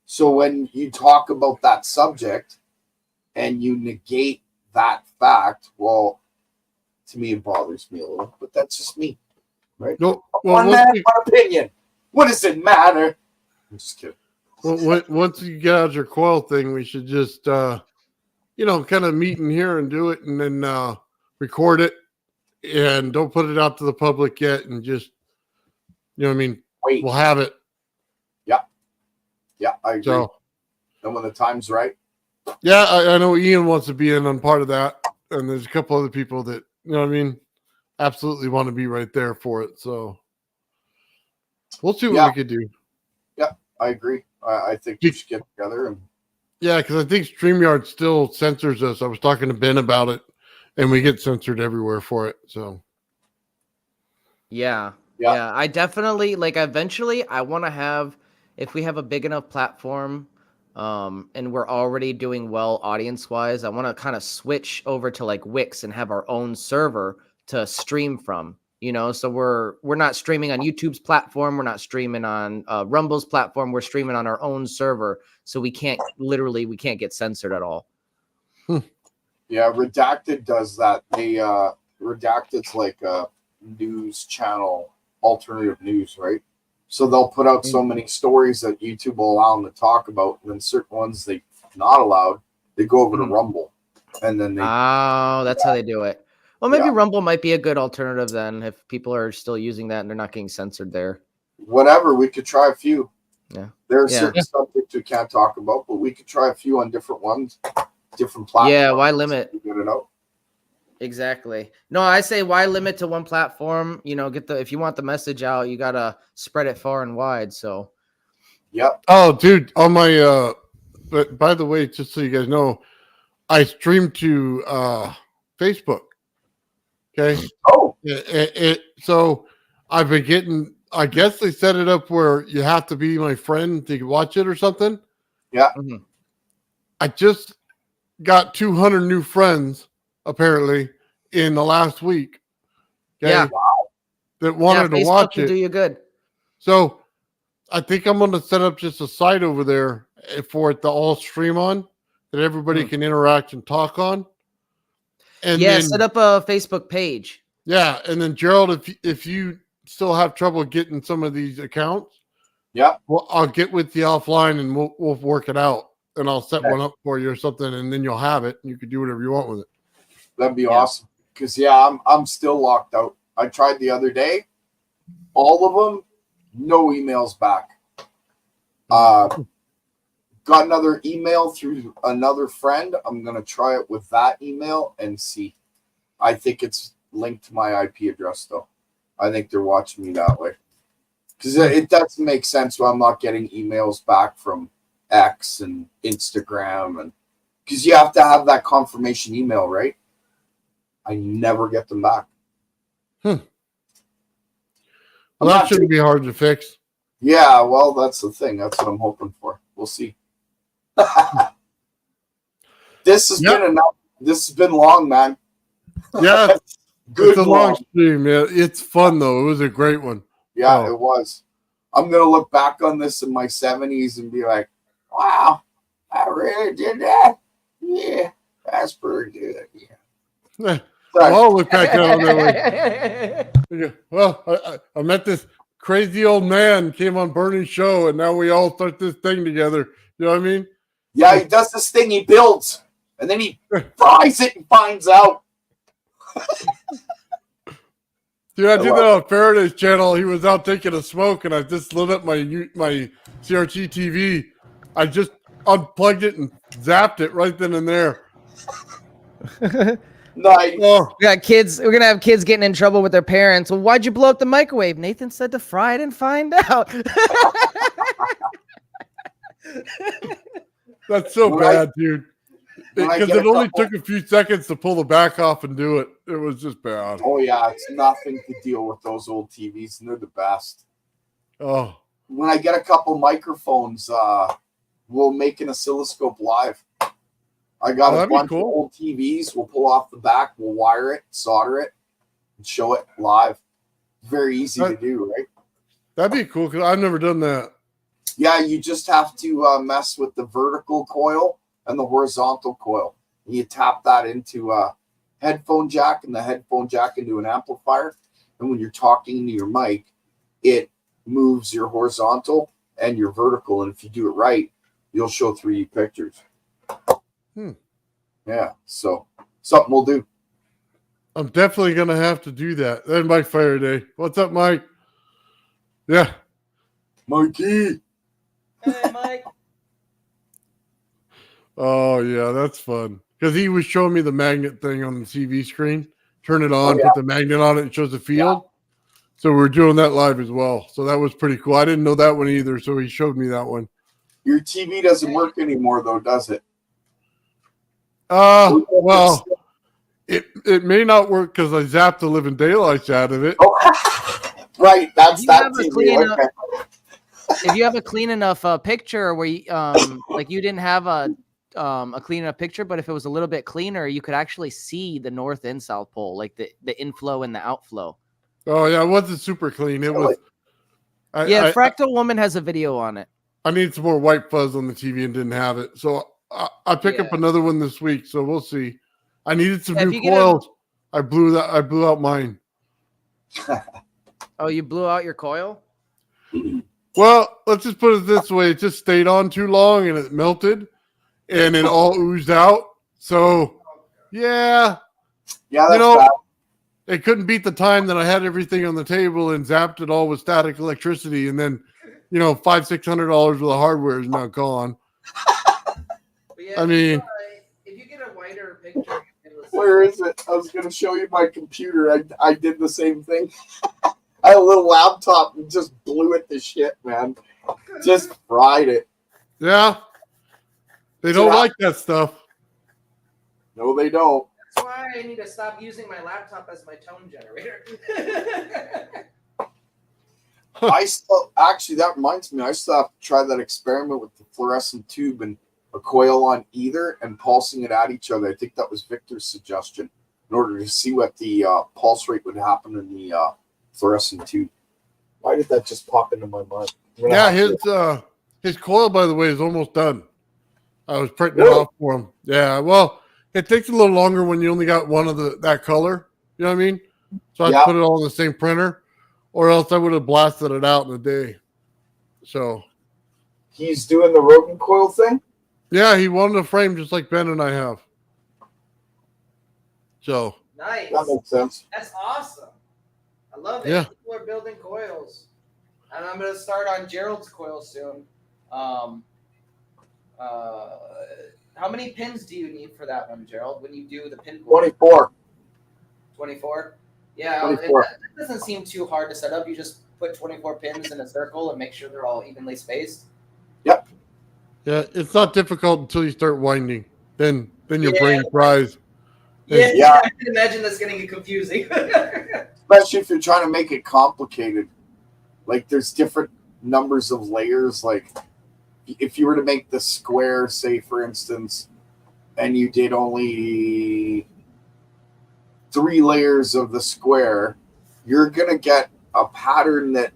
[SPEAKER 7] so when you talk about that subject and you negate that fact, well, to me it bothers me a little, but that's just me, right?
[SPEAKER 3] No,
[SPEAKER 7] One man, one opinion. What does it matter? I'm just kidding.
[SPEAKER 3] Well, once you get out your coil thing, we should just, kind of meet in here and do it, and then record it, and don't put it out to the public yet, and just,
[SPEAKER 7] Wait.
[SPEAKER 3] we'll have it.
[SPEAKER 7] Yeah, I agree.
[SPEAKER 3] So,
[SPEAKER 7] And when the time's right,
[SPEAKER 3] yeah, I know Ian wants to be in on part of that, and there's a couple other people that, absolutely want to be right there for it. So, we'll see what we could do.
[SPEAKER 7] yeah, I agree. I think we should get together and
[SPEAKER 3] Yeah, because I think StreamYard still censors us. I was talking to Ben about it, and we get censored everywhere for it. So,
[SPEAKER 6] Yeah. I definitely eventually I want to have, if we have a big enough platform, and we're already doing well audience wise, I want to kind of switch over to like Wix and have our own server to stream from. So we're not streaming on YouTube's platform, we're not streaming on Rumble's platform, we're streaming on our own server, so we can't get censored at all.
[SPEAKER 7] Yeah, Redacted does that. They Redacted's like a news channel, alternative news, right? So they'll put out so many stories that YouTube will allow them to talk about, and then certain ones they not allowed, they go over to Rumble, and then they.
[SPEAKER 6] Oh, that's how they do it. Well, maybe Rumble might be a good alternative then, if people are still using that and they're not getting censored there.
[SPEAKER 7] Whatever, we could try a few.
[SPEAKER 6] Yeah,
[SPEAKER 7] there are certain subjects we can't talk about, but we could try a few on different ones, different platforms.
[SPEAKER 6] Yeah, why limit?
[SPEAKER 7] Get it out.
[SPEAKER 6] Exactly. No, I say why limit to one platform? If you want the message out, you gotta spread it far and wide. So,
[SPEAKER 7] yep.
[SPEAKER 3] Oh, dude, on my but by the way, just so you guys know, I stream to Facebook. Okay.
[SPEAKER 7] Oh.
[SPEAKER 3] So I've been getting. I guess they set it up where you have to be my friend to watch it or something.
[SPEAKER 7] Yeah.
[SPEAKER 6] Mm-hmm.
[SPEAKER 3] I just got 200 new friends apparently in the last week. Okay,
[SPEAKER 6] yeah.
[SPEAKER 3] That wanted to watch it.
[SPEAKER 6] Do you good?
[SPEAKER 3] So I think I'm going to set up just a site over there for it to all stream on, that everybody can interact and talk on. And then,
[SPEAKER 6] set up a Facebook page.
[SPEAKER 3] Yeah, and then Gerald, if you still have trouble getting some of these accounts, well, I'll get with you offline and we'll work it out, and I'll set one up for you or something, and then you'll have it and you can do whatever you want with it.
[SPEAKER 7] That'd be awesome. Because I'm still locked out. I tried the other day, all of them, no emails back. Got another email through another friend. I'm gonna try it with that email and see. I think it's linked to my IP address though. I think they're watching me that way. Because it doesn't make sense when I'm not getting emails back from X and Instagram, and because you have to have that confirmation email, right? I never get them back.
[SPEAKER 3] Well, that shouldn't be hard to fix.
[SPEAKER 7] Yeah, well, that's the thing. That's what I'm hoping for. We'll see. This has been enough. This has been long, man.
[SPEAKER 3] Yeah,
[SPEAKER 7] Good
[SPEAKER 3] it's a long
[SPEAKER 7] long.
[SPEAKER 3] stream, man. It's fun though. It was a great one.
[SPEAKER 7] Yeah,
[SPEAKER 3] Oh.
[SPEAKER 7] it was. I'm gonna look back on this in my 70s and be like, "Wow, I really did that. Yeah, that's pretty good." Yeah.
[SPEAKER 3] Well, I'll look back at it that way. Well, I met this crazy old man, came on Bernie's show, and now we all start this thing together. You know what I mean?
[SPEAKER 7] Yeah, he does this thing he builds, and then he fries it and finds out.
[SPEAKER 3] Dude, I did that on Faraday's channel. He was out taking a smoke, and I just lit up my CRT TV. I just unplugged it and zapped it right then and there.
[SPEAKER 7] Nice.
[SPEAKER 3] Oh,
[SPEAKER 6] We got kids. We're gonna have kids getting in trouble with their parents. Well, why'd you blow up the microwave? Nathan said to fry it and find out.
[SPEAKER 3] that's so bad, dude. Because it only took a few seconds to pull the back off and do it. It was just bad.
[SPEAKER 7] Oh yeah, it's nothing to deal with those old TVs, and they're the best.
[SPEAKER 3] Oh,
[SPEAKER 7] When I get a couple microphones, we'll make an oscilloscope live. I got a bunch of old TVs. We'll pull off the back, we'll wire it, solder it, and show it live. Very easy to do, right?
[SPEAKER 3] That'd be cool because I've never done that.
[SPEAKER 7] Yeah, you just have to mess with the vertical coil and the horizontal coil. You tap that into a headphone jack and the headphone jack into an amplifier. And when you're talking into your mic, it moves your horizontal and your vertical. And if you do it right, you'll show 3D pictures. Yeah, so something we'll do.
[SPEAKER 3] I'm definitely going to have to do that. Then Mike Faraday. What's up, Mike? Yeah.
[SPEAKER 7] Mikey.
[SPEAKER 6] Hey, Mike.
[SPEAKER 3] Oh, yeah, that's fun. Because he was showing me the magnet thing on the TV screen. Turn it on, put the magnet on it, and shows the field. Yeah. So we're doing that live as well. So that was pretty cool. I didn't know that one either, so he showed me that one.
[SPEAKER 7] Your TV doesn't work anymore, though, does it?
[SPEAKER 3] Well, it may not work because I zapped the living daylights out of it.
[SPEAKER 7] Oh, right, that's that TV.
[SPEAKER 6] If you have a clean enough picture where you like you didn't have a clean enough picture, but if it was a little bit cleaner, you could actually see the north and south pole, like the inflow and the outflow.
[SPEAKER 3] Oh yeah, it wasn't super clean. It was.
[SPEAKER 6] Fractal Woman has a video on it.
[SPEAKER 3] I need some more white fuzz on the TV and didn't have it, so I pick up another one this week. So we'll see. I needed some new coils. I blew out mine.
[SPEAKER 6] Oh, you blew out your coil?
[SPEAKER 3] Well, let's just put it this way. It just stayed on too long and it melted and it all oozed out. So, yeah.
[SPEAKER 7] Yeah, that's bad.
[SPEAKER 3] It couldn't beat the time that I had everything on the table and zapped it all with static electricity. And then, $500-600 worth of hardware is now gone.
[SPEAKER 6] I mean, if you get a wider picture.
[SPEAKER 7] Where is it? I was going to show you my computer. I did the same thing. I had a little laptop and just blew it to shit, man. Just fried it.
[SPEAKER 3] Yeah. They don't like that stuff.
[SPEAKER 7] No, they don't.
[SPEAKER 6] That's why I need to stop using my laptop as my tone generator.
[SPEAKER 7] That reminds me, I still have to try that experiment with the fluorescent tube and a coil on either and pulsing it at each other. I think that was Victor's suggestion in order to see what the pulse rate would happen in the fluorescent tube. Why did that just pop into my mind?
[SPEAKER 3] Yeah, his coil, by the way, is almost done. I was printing it off for him. Yeah, well, it takes a little longer when you only got one of that color. You know what I mean? So I put it all in the same printer, or else I would have blasted it out in a day. So
[SPEAKER 7] he's doing the Rogan coil thing?
[SPEAKER 3] Yeah, he wanted a frame just like Ben and I have. So
[SPEAKER 6] nice.
[SPEAKER 7] That makes sense.
[SPEAKER 6] That's awesome. I love it.
[SPEAKER 3] Yeah.
[SPEAKER 6] People are building coils. And I'm going to start on Gerald's coil soon. How many pins do you need for that one, Gerald, when you do the pin coil?
[SPEAKER 7] 24.
[SPEAKER 6] 24? Yeah,
[SPEAKER 7] 24.
[SPEAKER 6] It doesn't seem too hard to set up. You just put 24 pins in a circle and make sure they're all evenly spaced.
[SPEAKER 7] Yep.
[SPEAKER 3] Yeah, it's not difficult until you start winding. Then your brain fries.
[SPEAKER 6] Yeah, I can imagine that's getting confusing.
[SPEAKER 7] Especially if you're trying to make it complicated. Like there's different numbers of layers. Like if you were to make the square, say for instance, and you did only 3 layers of the square, you're going to get a pattern that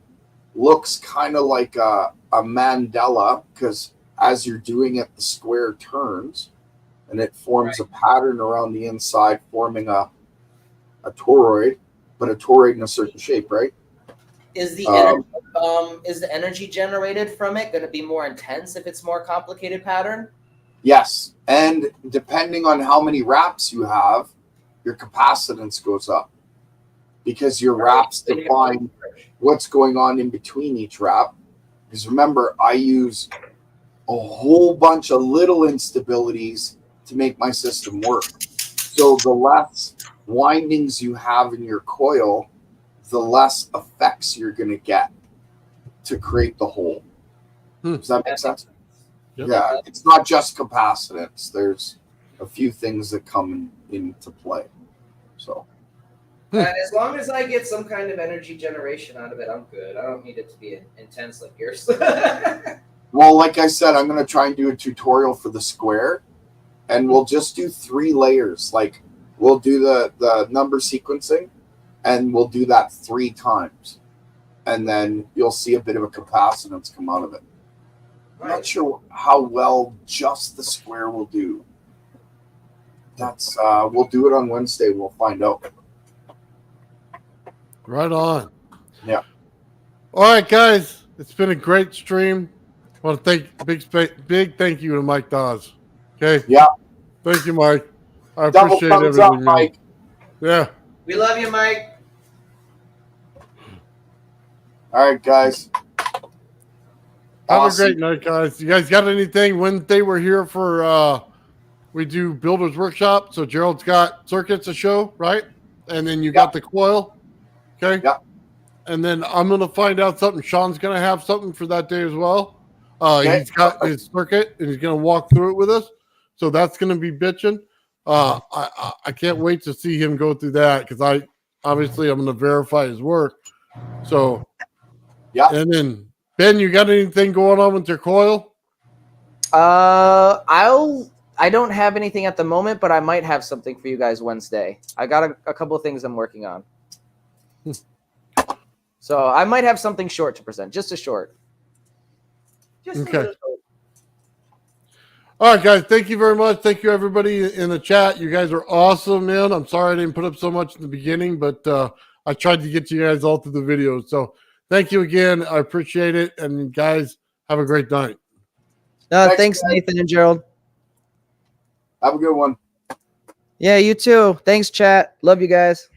[SPEAKER 7] looks kind of like a mandala, because as you're doing it, the square turns and it forms a pattern around the inside, forming a toroid, but a toroid in a certain shape, right?
[SPEAKER 6] Is the energy generated from it going to be more intense if it's more complicated pattern?
[SPEAKER 7] Yes, and depending on how many wraps you have, your capacitance goes up, because your wraps define what's going on in between each wrap. Because remember, I use a whole bunch of little instabilities to make my system work. So the less windings you have in your coil, the less effects you're going to get to create the hole. Does that make sense?
[SPEAKER 3] Yep.
[SPEAKER 7] Yeah, it's not just capacitance. There's a few things that come into play. So
[SPEAKER 6] as long as I get some kind of energy generation out of it, I'm good. I don't need it to be intense like yours.
[SPEAKER 7] well, like I said, I'm going to try and do a tutorial for the square, and we'll just do 3 layers. Like, we'll do the number sequencing, and we'll do that 3 times. And then you'll see a bit of a capacitance come out of it. I'm not sure how well just the square will do. That's we'll do it on Wednesday. We'll find out.
[SPEAKER 3] Right on.
[SPEAKER 7] Yeah.
[SPEAKER 3] All right, guys. It's been a great stream. I want to thank big thank you to Mike Dawes. Okay.
[SPEAKER 7] Yeah.
[SPEAKER 3] Thank you, Mike. I
[SPEAKER 7] Double
[SPEAKER 3] appreciate
[SPEAKER 7] thumbs
[SPEAKER 3] everything,
[SPEAKER 7] up,
[SPEAKER 3] man.
[SPEAKER 7] Mike.
[SPEAKER 3] Yeah.
[SPEAKER 6] We love you, Mike.
[SPEAKER 7] All right, guys.
[SPEAKER 3] Have a great night, guys. You guys got anything? Wednesday we're here for we do Builder's Workshop. So Gerald's got circuits to show, right? And then you got the coil. Okay.
[SPEAKER 7] Yeah.
[SPEAKER 3] And then I'm gonna find out something. Sean's gonna have something for that day as well.
[SPEAKER 7] Okay.
[SPEAKER 3] He's got his circuit and he's gonna walk through it with us. So that's gonna be bitching. I can't wait to see him go through that, because I'm gonna verify his work. So
[SPEAKER 7] yeah.
[SPEAKER 3] And then Ben, you got anything going on with your coil?
[SPEAKER 6] I don't have anything at the moment, but I might have something for you guys Wednesday. I got a couple of things I'm working on. So I might have something short to present, just a short.
[SPEAKER 3] Okay. All right, guys. Thank you very much. Thank you, everybody in the chat. You guys are awesome, man. I'm sorry I didn't put up so much in the beginning, but I tried to get you guys all through the videos. So thank you again. I appreciate it. And guys, have a great night.
[SPEAKER 6] Thanks, Nathan and Gerald.
[SPEAKER 7] Have a good one.
[SPEAKER 6] Yeah, you too. Thanks, chat. Love you guys.